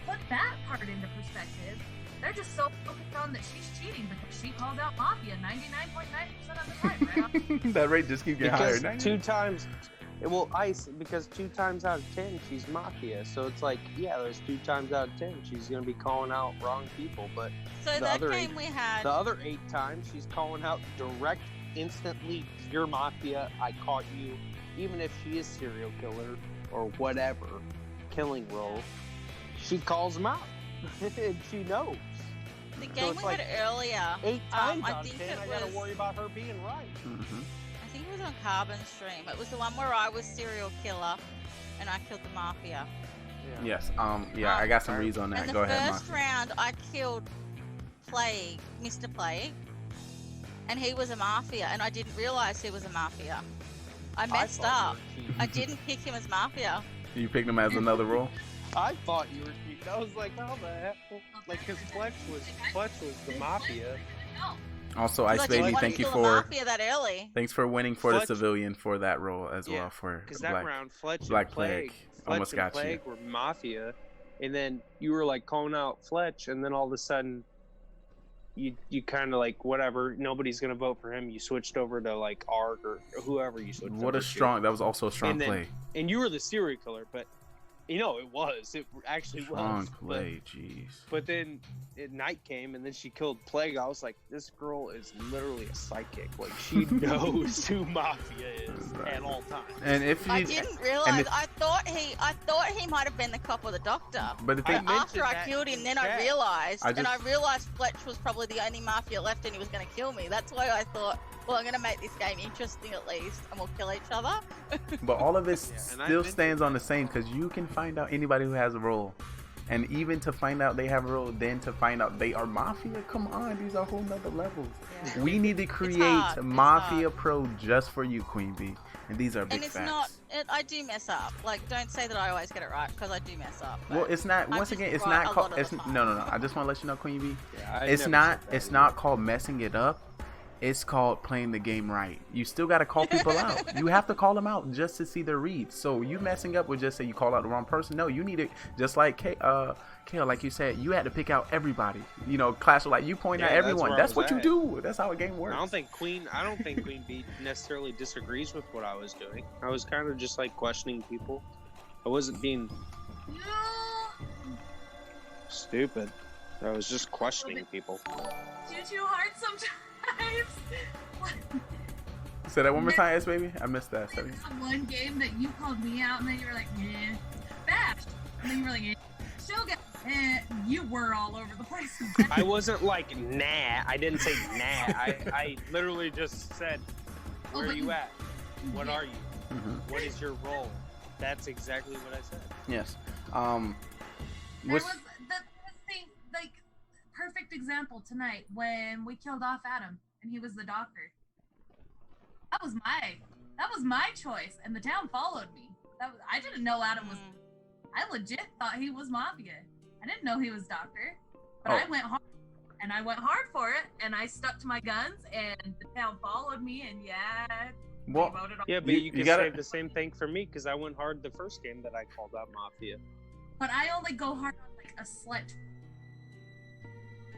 put that part into perspective. They're just so focused on that she's cheating because she calls out Mafia 99.9% of the time, right? That rate just keeps getting higher. Because 2 times, because 2 times out of 10 she's Mafia, so it's like, yeah, there's 2 times out of 10 she's gonna be calling out wrong people, but so the other 8 times she's calling out direct, instantly, you're Mafia, I caught you, even if she is serial killer or whatever killing role, she calls them out and she knows. The game we had earlier, 8 times I out think of 10, it I gotta was, worry about her being right. I think it was on Carbon Stream. It was the one where I was serial killer and I killed the Mafia. Yes. I got some reads on that. Go ahead, the first round, I killed Plague, Mr. Plague, and he was a Mafia, and I didn't realize he was a Mafia. I messed up. I didn't pick him as Mafia. You picked him as another role? I thought you were cheating. I was like, how the hell? Like, because Fletch was the Mafia. Also, Ice Baby, thank you for that early. Thanks for winning for the civilian for that role as well for because that round Fletch Black and Plague almost got Plague you. Were Mafia, and then you were like calling out Fletch, and then all of a sudden, you kind of like whatever. Nobody's gonna vote for him. You switched over to like Arg or whoever you switched. What a strong! That was also a strong play. And you were the serial killer, but. You know, it actually was. Strong play, jeez. But then night came, and then she killed Plague. I was like, this girl is literally a psychic. Like, she knows who Mafia is at all times. And if I didn't realize, I thought he might have been the cop or the doctor. But the thing, after I killed him, then I realized, Fletch was probably the only Mafia left, and he was going to kill me. That's why I thought, well, I'm going to make this game interesting at least, and we'll kill each other. But all of this still stands on the same, because you can find out anybody who has a role And even to find out they have a role, then to find out they are Mafia, come on, these are whole nother levels. Yeah. We need to create hard. Mafia Pro just for you, Queen Bee. And these are big And it's facts. not. I do mess up. Like, don't say that I always get it right because I do mess up. Well, it's not. I'm Once just again, it's right not a called. lot of the time. No. I just want to let you know, Queen Bee. Yeah, I it's never not. said that It's either. not called messing it up. It's called playing the game right. You still got to call people out. You have to call them out just to see their reads. So you messing up would just say you call out the wrong person. No, you need it. Just like Kale, like you said, you had to pick out everybody. You know, Clash of like you point out Yeah, everyone. where I That's was what you at. do. That's how a game works. I don't think Queen Bee necessarily disagrees with what I was doing. I was kind of just like questioning people. I wasn't being stupid. I was just questioning people. Too hard sometimes. Say that one more time, S baby. I missed that. Sorry. One game that you called me out and then you were like, yeah, bashed. And then you were like, yeah. Shogun. You were all over the place. I wasn't like, nah. I didn't say nah. I literally just said, where are you at? What are you? Mm-hmm. What is your role? That's exactly what I said. Yes. There was the thing, like, perfect example tonight when we killed off Adam and he was the doctor. That was my choice, and the town followed me. I didn't know Adam was. I legit thought he was Mafia. I didn't know he was doctor, but I went hard, and I went hard for it, and I stuck to my guns, and the town followed me, and Well, they voted on Yeah, but You- you you can gotta- say the same thing for me because I went hard the first game that I called out Mafia. But I only go hard on like a slut.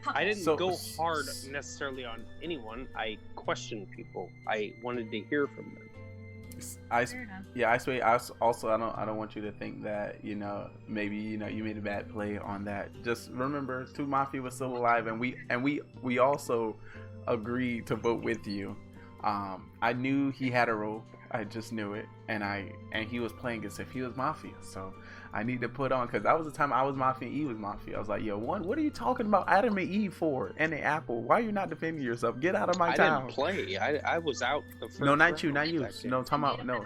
I didn't So- go hard necessarily on anyone. I questioned people. I wanted to hear from them. Fair enough. I swear. I don't want you to think that maybe you made a bad play on that. Just remember, 2 Mafia was still alive, and we also agreed to vote with you. I knew he had a role. I just knew it, and he was playing as if he was Mafia. So I need to put on because that was the time I was Mafia and Eve was Mafia. I was like, yo, what are you talking about Adam and Eve for? And the apple? Why are you not defending yourself? Get out of my I town. didn't play. I was out the first No, not round you, not of you. that game. No, talking about no.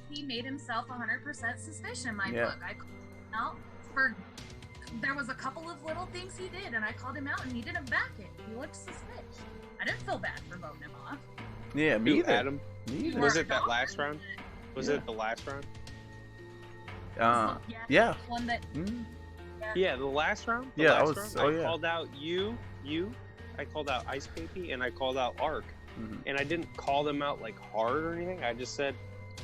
He made himself 100% suspicion in my Yeah. book. I called him out for. There was a couple of little things he did, and I called him out, and he didn't back it. He looked suspicious. I didn't feel bad for voting him off. Yeah, me Who, either. Adam? Me either. Was it that last round? Was Yeah. it the last round? Yeah. One that. Mm. Yeah, the last round. The Yeah, I last was- round, oh, I yeah. called out you. I called out Ice Baby, and I called out Ark. Mm-hmm. And I didn't call them out like hard or anything. I just said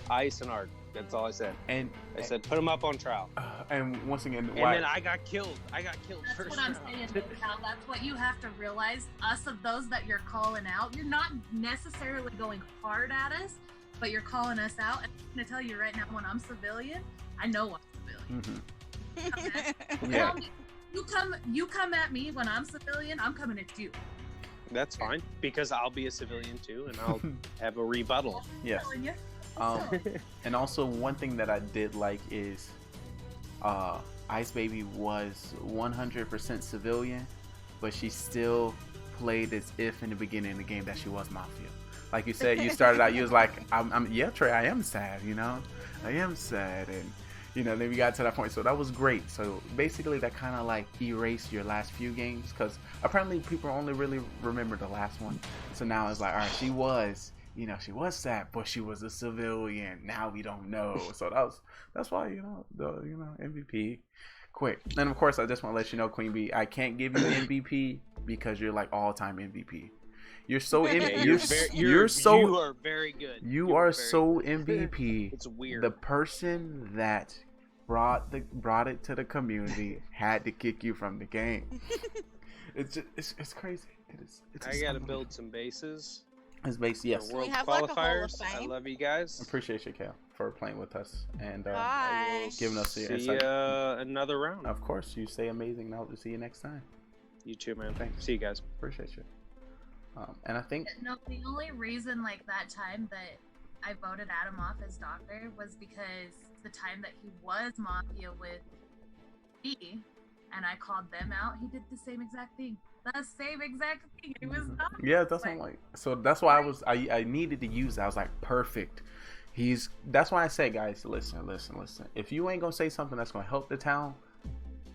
Ice and Ark. That's all I said. And I said put them up on trial. And once again, And why? then I got killed. That's first what I'm round. saying, Cal. That's what you have to realize. Us of those that you're calling out, you're not necessarily going hard at us, but you're calling us out. And I'm gonna tell you right now, when I'm civilian, I know I'm civilian. Mm-hmm. Tell me, you come at me when I'm civilian, I'm coming at you. That's fine because I'll be a civilian too, and I'll have a rebuttal. Yes. Telling you. And also one thing that I did like is, Ice Baby was 100% civilian, but she still played as if in the beginning of the game that she was Mafia. Like you said, you started out, you was like, yeah, Trey, I am sad, I am sad, and then we got to that point, so that was great. So basically that kind of like erased your last few games, because apparently people only really remember the last one. So now it's like, all right, she was sad, but she was a civilian. Now we don't know. So that's why the MVP quick. And of course, I just want to let you know, Queen Bee, I can't give you MVP because you're like all-time MVP. You're so You are very good. You are so MVP. It's weird. The person that brought it to the community had to kick you from the game. It's crazy. I gotta build some bases. His base, yes. World We have, like, a Hall of qualifiers. I Fame. love you guys. Appreciate you, Cal, for playing with us and Bye. giving us the See insight. another round. Of course, you stay amazing. I hope to see you next time. You too, man. Thanks. See you guys. Appreciate you. And I think No, the only reason like that time that I voted Adam off as doctor was because the time that he was Mafia with me and I called them out, he did the same exact thing. The same exact thing. It was not. yeah, that's what I'm like. So that's why I needed to use that. I was like, perfect. That's why I say, guys, listen. If you ain't gonna say something that's gonna help the town,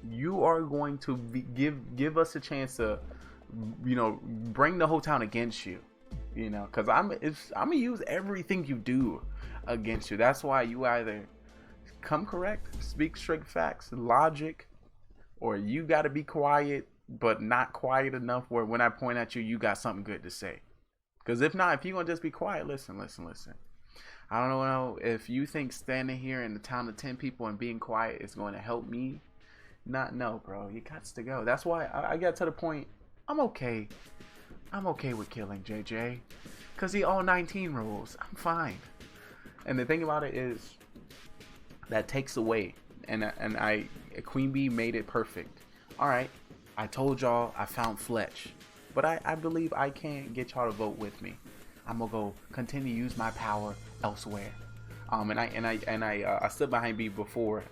you are going to give us a chance to, bring the whole town against you. Because I'm gonna use everything you do against you. That's why you either come correct, speak straight facts, logic, or you got to be quiet, but not quiet enough where when I point at you, you got something good to say. Because if not, if you're gonna just be quiet, listen. I don't know if you think standing here in the town of 10 people and being quiet is going to help me. No, bro. You got to go. That's why I got to the point. I'm okay with killing JJ. Because he all 19 rolls. I'm fine. And the thing about it is that takes away. And Queen Bee made it perfect. Alright. I told y'all I found Fletch. But I believe I can't get y'all to vote with me. I'm gonna go continue to use my power elsewhere. I stood behind B before.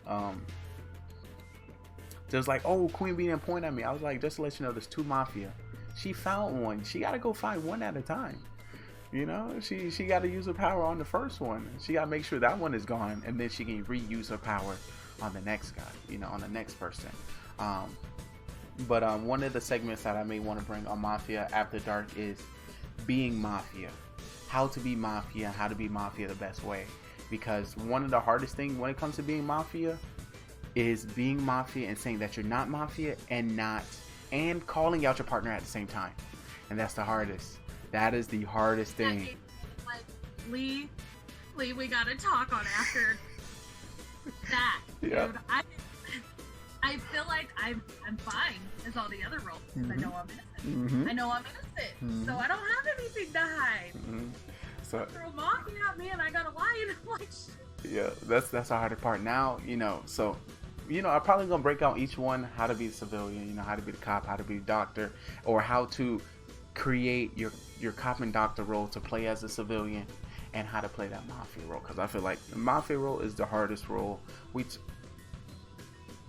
Just like, oh, Queen Bee didn't point at me. I was like, just to let you know, there's 2 Mafia. She found one. She gotta go find one at a time. She gotta use her power on the first one. She gotta make sure that one is gone, and then she can reuse her power on the next guy. On the next person. But one of the segments that I may want to bring on Mafia After Dark is being Mafia. How to be Mafia, how to be Mafia the best way. Because one of the hardest things when it comes to being Mafia is being Mafia and saying that you're not Mafia and calling out your partner at the same time. And that's the hardest. That is the hardest thing. Like, Lee, we gotta talk on after that. Yeah. Dude, I feel like I'm fine as all the other roles. I know I'm innocent. I know I'm innocent. So I don't have anything to hide. So Throw Mafia at me and I gotta lie and I'm like, shit. Yeah, that's the hardest part. Now, so I'm probably gonna break out each one, how to be the civilian, how to be the cop, how to be the doctor, or how to create your cop and doctor role to play as a civilian, and how to play that Mafia role. Because I feel like the Mafia role is the hardest role.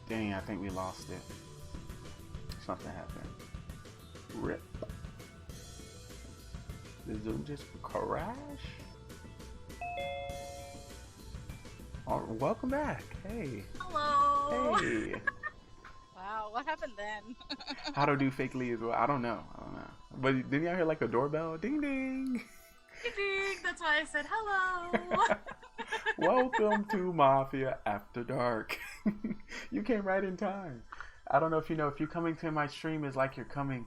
Dang, I think we lost it. Something happened. Rip. The Zoom just crash? Oh, welcome back. Hey. Hello. Hey. Wow, what happened then? How to do fake leads? Well, I don't know. But didn't y'all hear like a doorbell? Ding ding. Ding ding. That's why I said hello. Welcome to Mafia After Dark. You came right in time. I don't know if you know, if you coming to my stream is like you're coming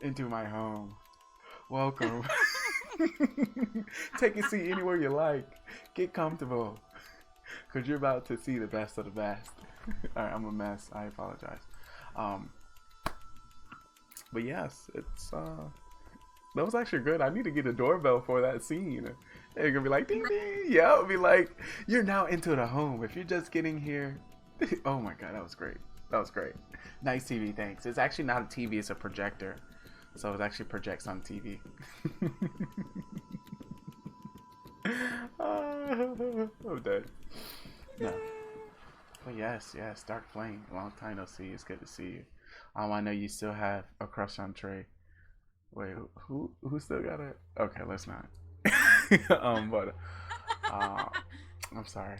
into my home. Welcome. Take a seat anywhere you like. Get comfortable. Because you're about to see the best of the best. Alright, I'm a mess. I apologize. But yes, it's that was actually good. I need to get a doorbell for that scene. They're gonna be like ding ding. Yeah, it'll be like, you're now into the home. If you're just getting here. Oh my god, that was great. That was great. Nice TV, thanks. It's actually not a TV, it's a projector. So it actually projects on TV. I'm dead. No. But yes, Dark Flame. Long time no see. It's good to see you. I know you still have a crush on Trey. Wait, who still got it? Okay, let's not. I'm sorry.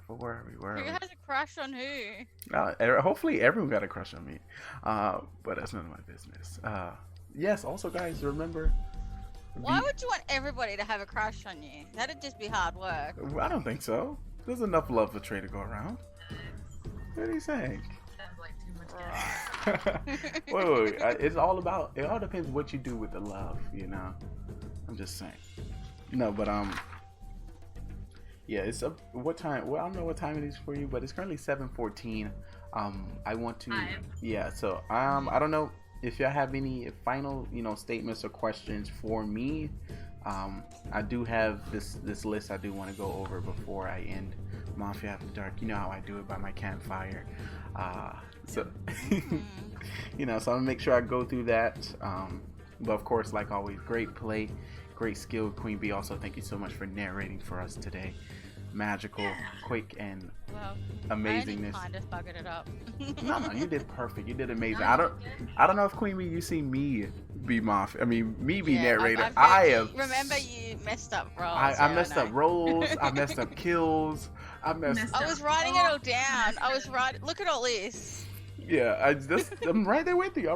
But where are we? Who has a crush on who? Hopefully everyone got a crush on me. But that's none of my business. Yes, also guys, remember. Why would you want everybody to have a crush on you? That'd just be hard work. I don't think so. There's enough love for Trey to go around. What are you saying? Sounds like too much Wait. It all depends what you do with the love, I'm just saying. No, but yeah, it's what time? Well, I don't know what time it is for you, but it's currently 7:14. I want to. Yeah, so I don't know if y'all have any final, statements or questions for me. I do have this list I do want to go over before I end Mafia After Dark. You know how I do it by my campfire. So so I'm gonna make sure I go through that. But of course, like always, great play, great skill, Queen Bee. Also, thank you so much for narrating for us today. Magical, quick, and amazingness. I kind of buggered it up. No, you did perfect. You did amazing. I don't know if Queen Bee, you see me be Mafia. I mean, me be narrator. I have. Remember, you messed up roles. I messed up roles. I messed up kills. I was writing it all down. I was writing. Look at all this. Yeah, I'm right there with you.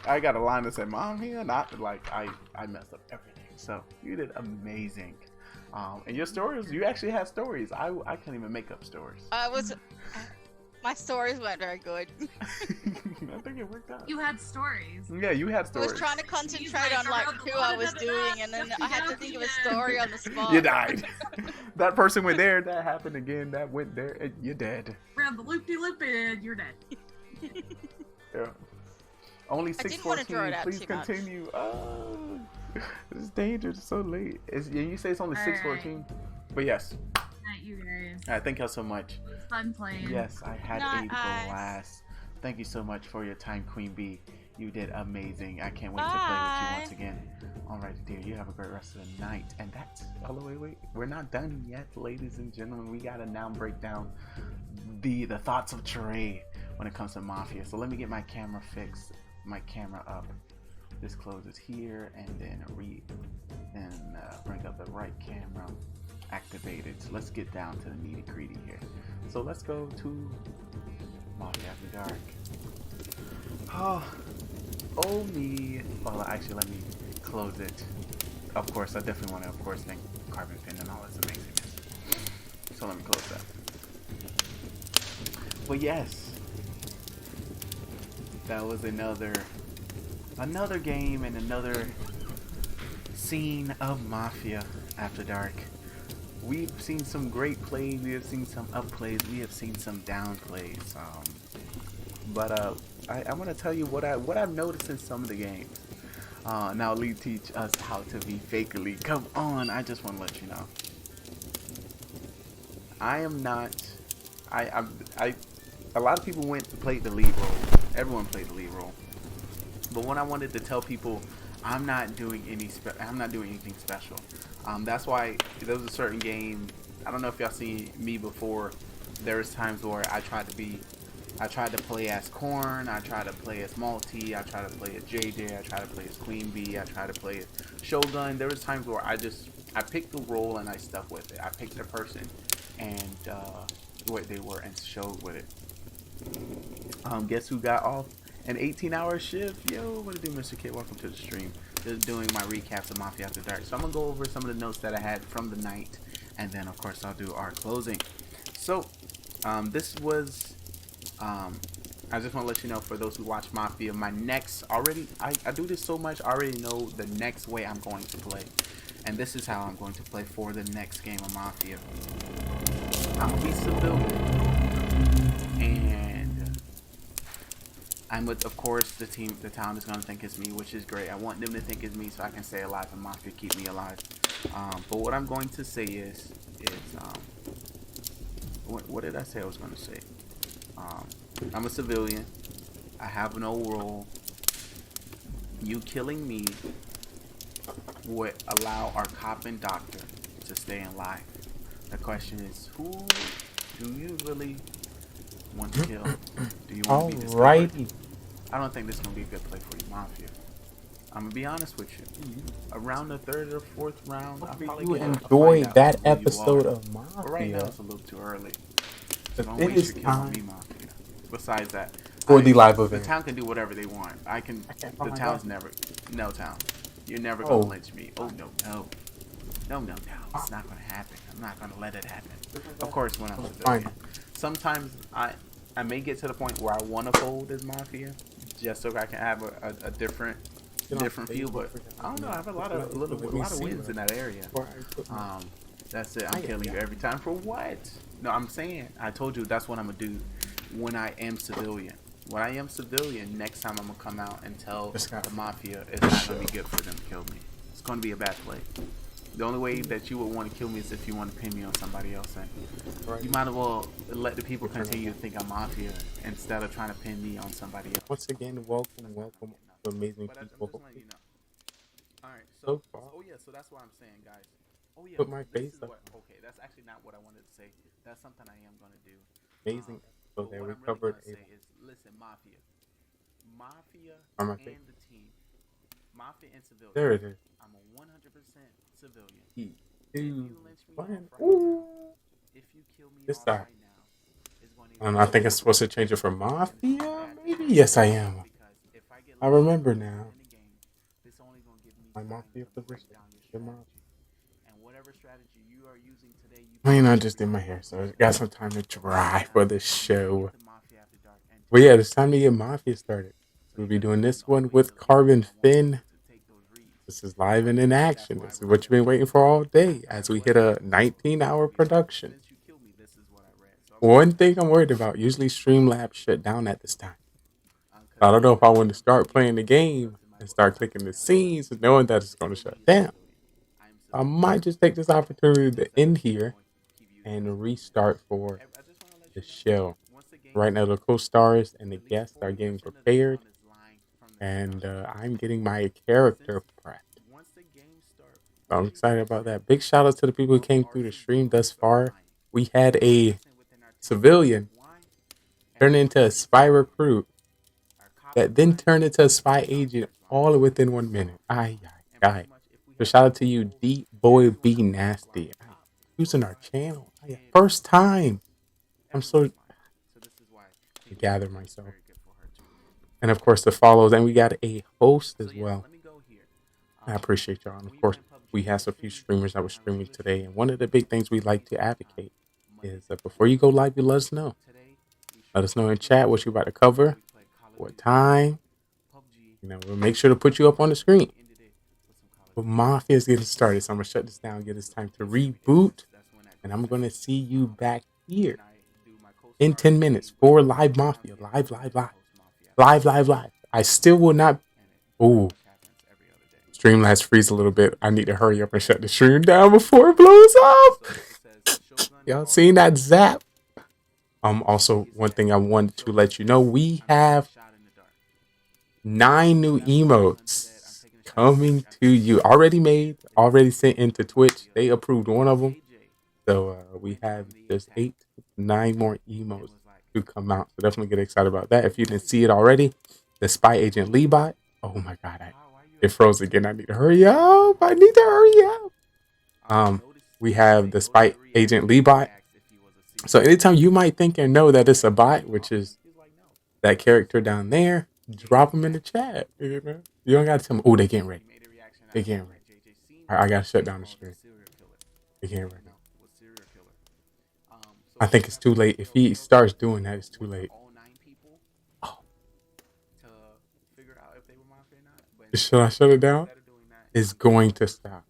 I got a line that said "Mom" here, not like I messed up everything. So you did amazing. And your stories, you actually had stories. I can't even make up stories. My stories weren't very good. I think it worked out. You had stories. Yeah, you had I stories. was trying to concentrate on like who I was doing, and then I had to think of a story on the spot. You died. That person went there. That happened again. That went there. And you're dead. Around the loop-de-loop, and you're dead. Yeah. Only I didn't want to draw 6:14. it out Please too much. continue. Oh, it's dangerous. It's so late. You say it's only 6:14, but yes. Night, you guys. All right, thank y'all so much. It was fun playing. Yes, I had Night, a blast. Thank you so much for your time, Queen Bee. You did amazing. I can't wait to play with you once again. All right, dear. You have a great rest of the night. And that's... Oh, wait. We're not done yet, ladies and gentlemen. We got to now break down the thoughts of Trey when it comes to Mafia. So let me get my camera fixed. My camera up. This closes here, and then bring up the right camera. Activated. So let's get down to the nitty gritty here. So let's go to Mafia After Dark. Oh me. Well, actually, let me close it. Of course, I definitely want to, thank Carbon Fin and all this amazingness. So let me close that. But yes, that was another game and another scene of Mafia After Dark. We've seen some great plays, we have seen some up plays, we have seen some down plays. But I want to tell you what I've noticed in some of the games. Now Lee teach us how to be fakely. Come on, I just want to let you know. I am not. A lot of people played the lead role. Everyone played the lead role. But when I wanted to tell people, I'm not doing anything special. That's why there was a certain game. I don't know if y'all seen me before. There was times where I tried to play as Korn, I tried to play as Malty, I tried to play as JJ, I tried to play as Queen Bee, I tried to play as Shogun. There was times where I picked the role and I stuck with it. I picked the person and what they were and showed with it. Guess who got off an 18-hour shift? Yo, what it do, Mr. Kid? Welcome to the stream. Just doing my recaps of Mafia After Dark. So I'm gonna go over some of the notes that I had from the night, and then of course I'll do our closing. So this was I just want to let you know, for those who watch Mafia, my next I do this so much, I already know the next way I'm going to play, and this is how I'm going to play for the next game of Mafia. I'm gonna be civilian, and I'm with, of course, the town is gonna think it's me, which is great. I want them to think it's me so I can stay alive and Mafia keep me alive. But what I'm going to say is what did I say I was going to say? I'm a civilian. I have no role. You killing me would allow our cop and doctor to stay alive. The question is, who do you really want to kill? Do you want to be discovered? I don't think this is going to be a good play for you, Mafia. I'm going to be honest with you. Around the 3rd or 4th round, I'll probably you enjoy that episode of Mafia. But right now, it's a little too early. So don't waste your kills on me, Mafia. Besides that, for the live event, the town can do whatever they want. The town's never. No, town. You're never going to lynch me. Oh, no. It's not going to happen. I'm not going to let it happen. Of course, when I'm civilian. Sometimes I may get to the point where I want to fold as Mafia, just so I can have a different feel. But I don't know. I have a lot of wins in that area. That's it. I'm killing you every time. For what? No, I'm saying. I told you that's what I'm gonna do when I am civilian. When I am civilian, next time I'm gonna come out and tell the Mafia it's not gonna be good for them to kill me. It's gonna be a bad play. The only way that you would want to kill me is if you want to pin me on somebody else. And you might as well let the people continue to think I'm Mafia instead of trying to pin me on somebody else. Once again, welcome to amazing people. Alright, so that's what I'm saying, guys. Oh yeah, put my face up. Okay, that's actually not what I wanted to say. That's something I am gonna do. Amazing. So there we covered it. Listen, Mafia and the team, Mafia and civilian. There it is. I'm a 100% civilian. If you lynch me if you kill me this right time. I think it's supposed to change it for Mafia. Yes, I am. I remember now. My Mafia position. I mean, I just did my hair, so I got some time to dry for the show. Well, yeah, it's time to get Mafia started. We'll be doing this one with Carbon Finn. This is live and in action. This is what you've been waiting for all day as we hit a 19-hour production. One thing I'm worried about, usually Streamlabs shut down at this time. I don't know if I want to start playing the game and start clicking the scenes and knowing that it's going to shut down. I might just take this opportunity to end here and restart for the show. Right now, the co-stars and the guests are getting prepared, and I'm getting my character prepped. So I'm excited about that. Big shout out to the people who came through the stream thus far. We had a civilian turn into a spy recruit that then turned into a spy agent all within 1 minute. Aye. So shout out to you, D Boy B Nasty. Using our channel. First time. I'm so to gather myself. And of course the follows, and we got a host as well. I appreciate y'all. And of course, we have a few streamers that were streaming today. And one of the big things we like to advocate is that before you go live, you let us know. Let us know in chat what you're about to cover, what time. You know, we'll make sure to put you up on the screen. But Mafia is getting started, so I'm going to shut this down, get this time to reboot. And I'm going to see you back here in 10 minutes for Live Mafia. Live. I still will not... Ooh. Streamlabs freeze a little bit. I need to hurry up and shut the stream down before it blows up. Y'all seen that zap? Also, one thing I wanted to let you know, we have 9 new emotes coming to you. Already made, already sent into Twitch. They approved one of them. So we have just 9 more emotes to come out. So definitely get excited about that. If you didn't see it already, the Spy Agent LiVE. Oh my God, it froze again. I need to hurry up. We have the Spy Agent LiVE. So anytime you might think and know that it's a bot, which is that character down there, drop them in the chat. You don't got to tell them, oh, they getting ready. I got to shut down the stream. They getting ready. I think it's too late. If he starts doing that, it's too late. Oh. Should I shut it down? It's going to stop.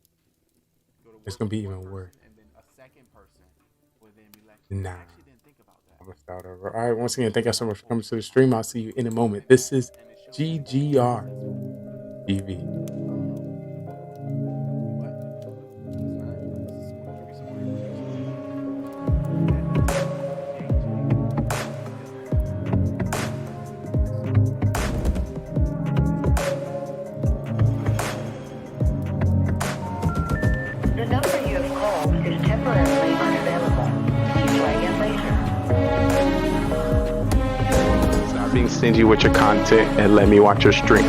It's going to be even worse. Nah. I'm going to start over. All right, once again, thank you so much for coming to the stream. I'll see you in a moment. This is GGR TV. Being stingy with your content and let me watch your stream.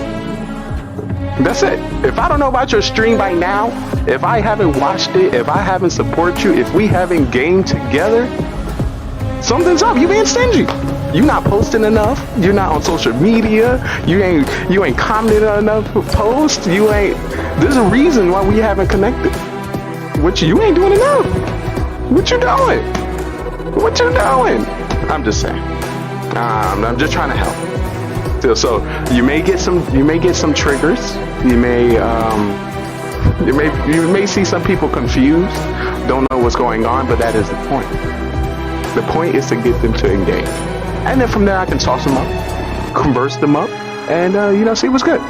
That's it. If I don't know about your stream by now, if I haven't watched it, if I haven't supported you, if we haven't gamed together, something's up. You being stingy. You not posting enough. You're not on social media. You ain't commented on enough posts. You ain't. There's a reason why we haven't connected. You ain't doing enough. What you doing? I'm just saying. I'm just trying to help. So you may get some triggers. You may see some people confused, don't know what's going on, but that is the point. The point is to get them to engage, and then from there I can toss them up, converse them up, and see what's good.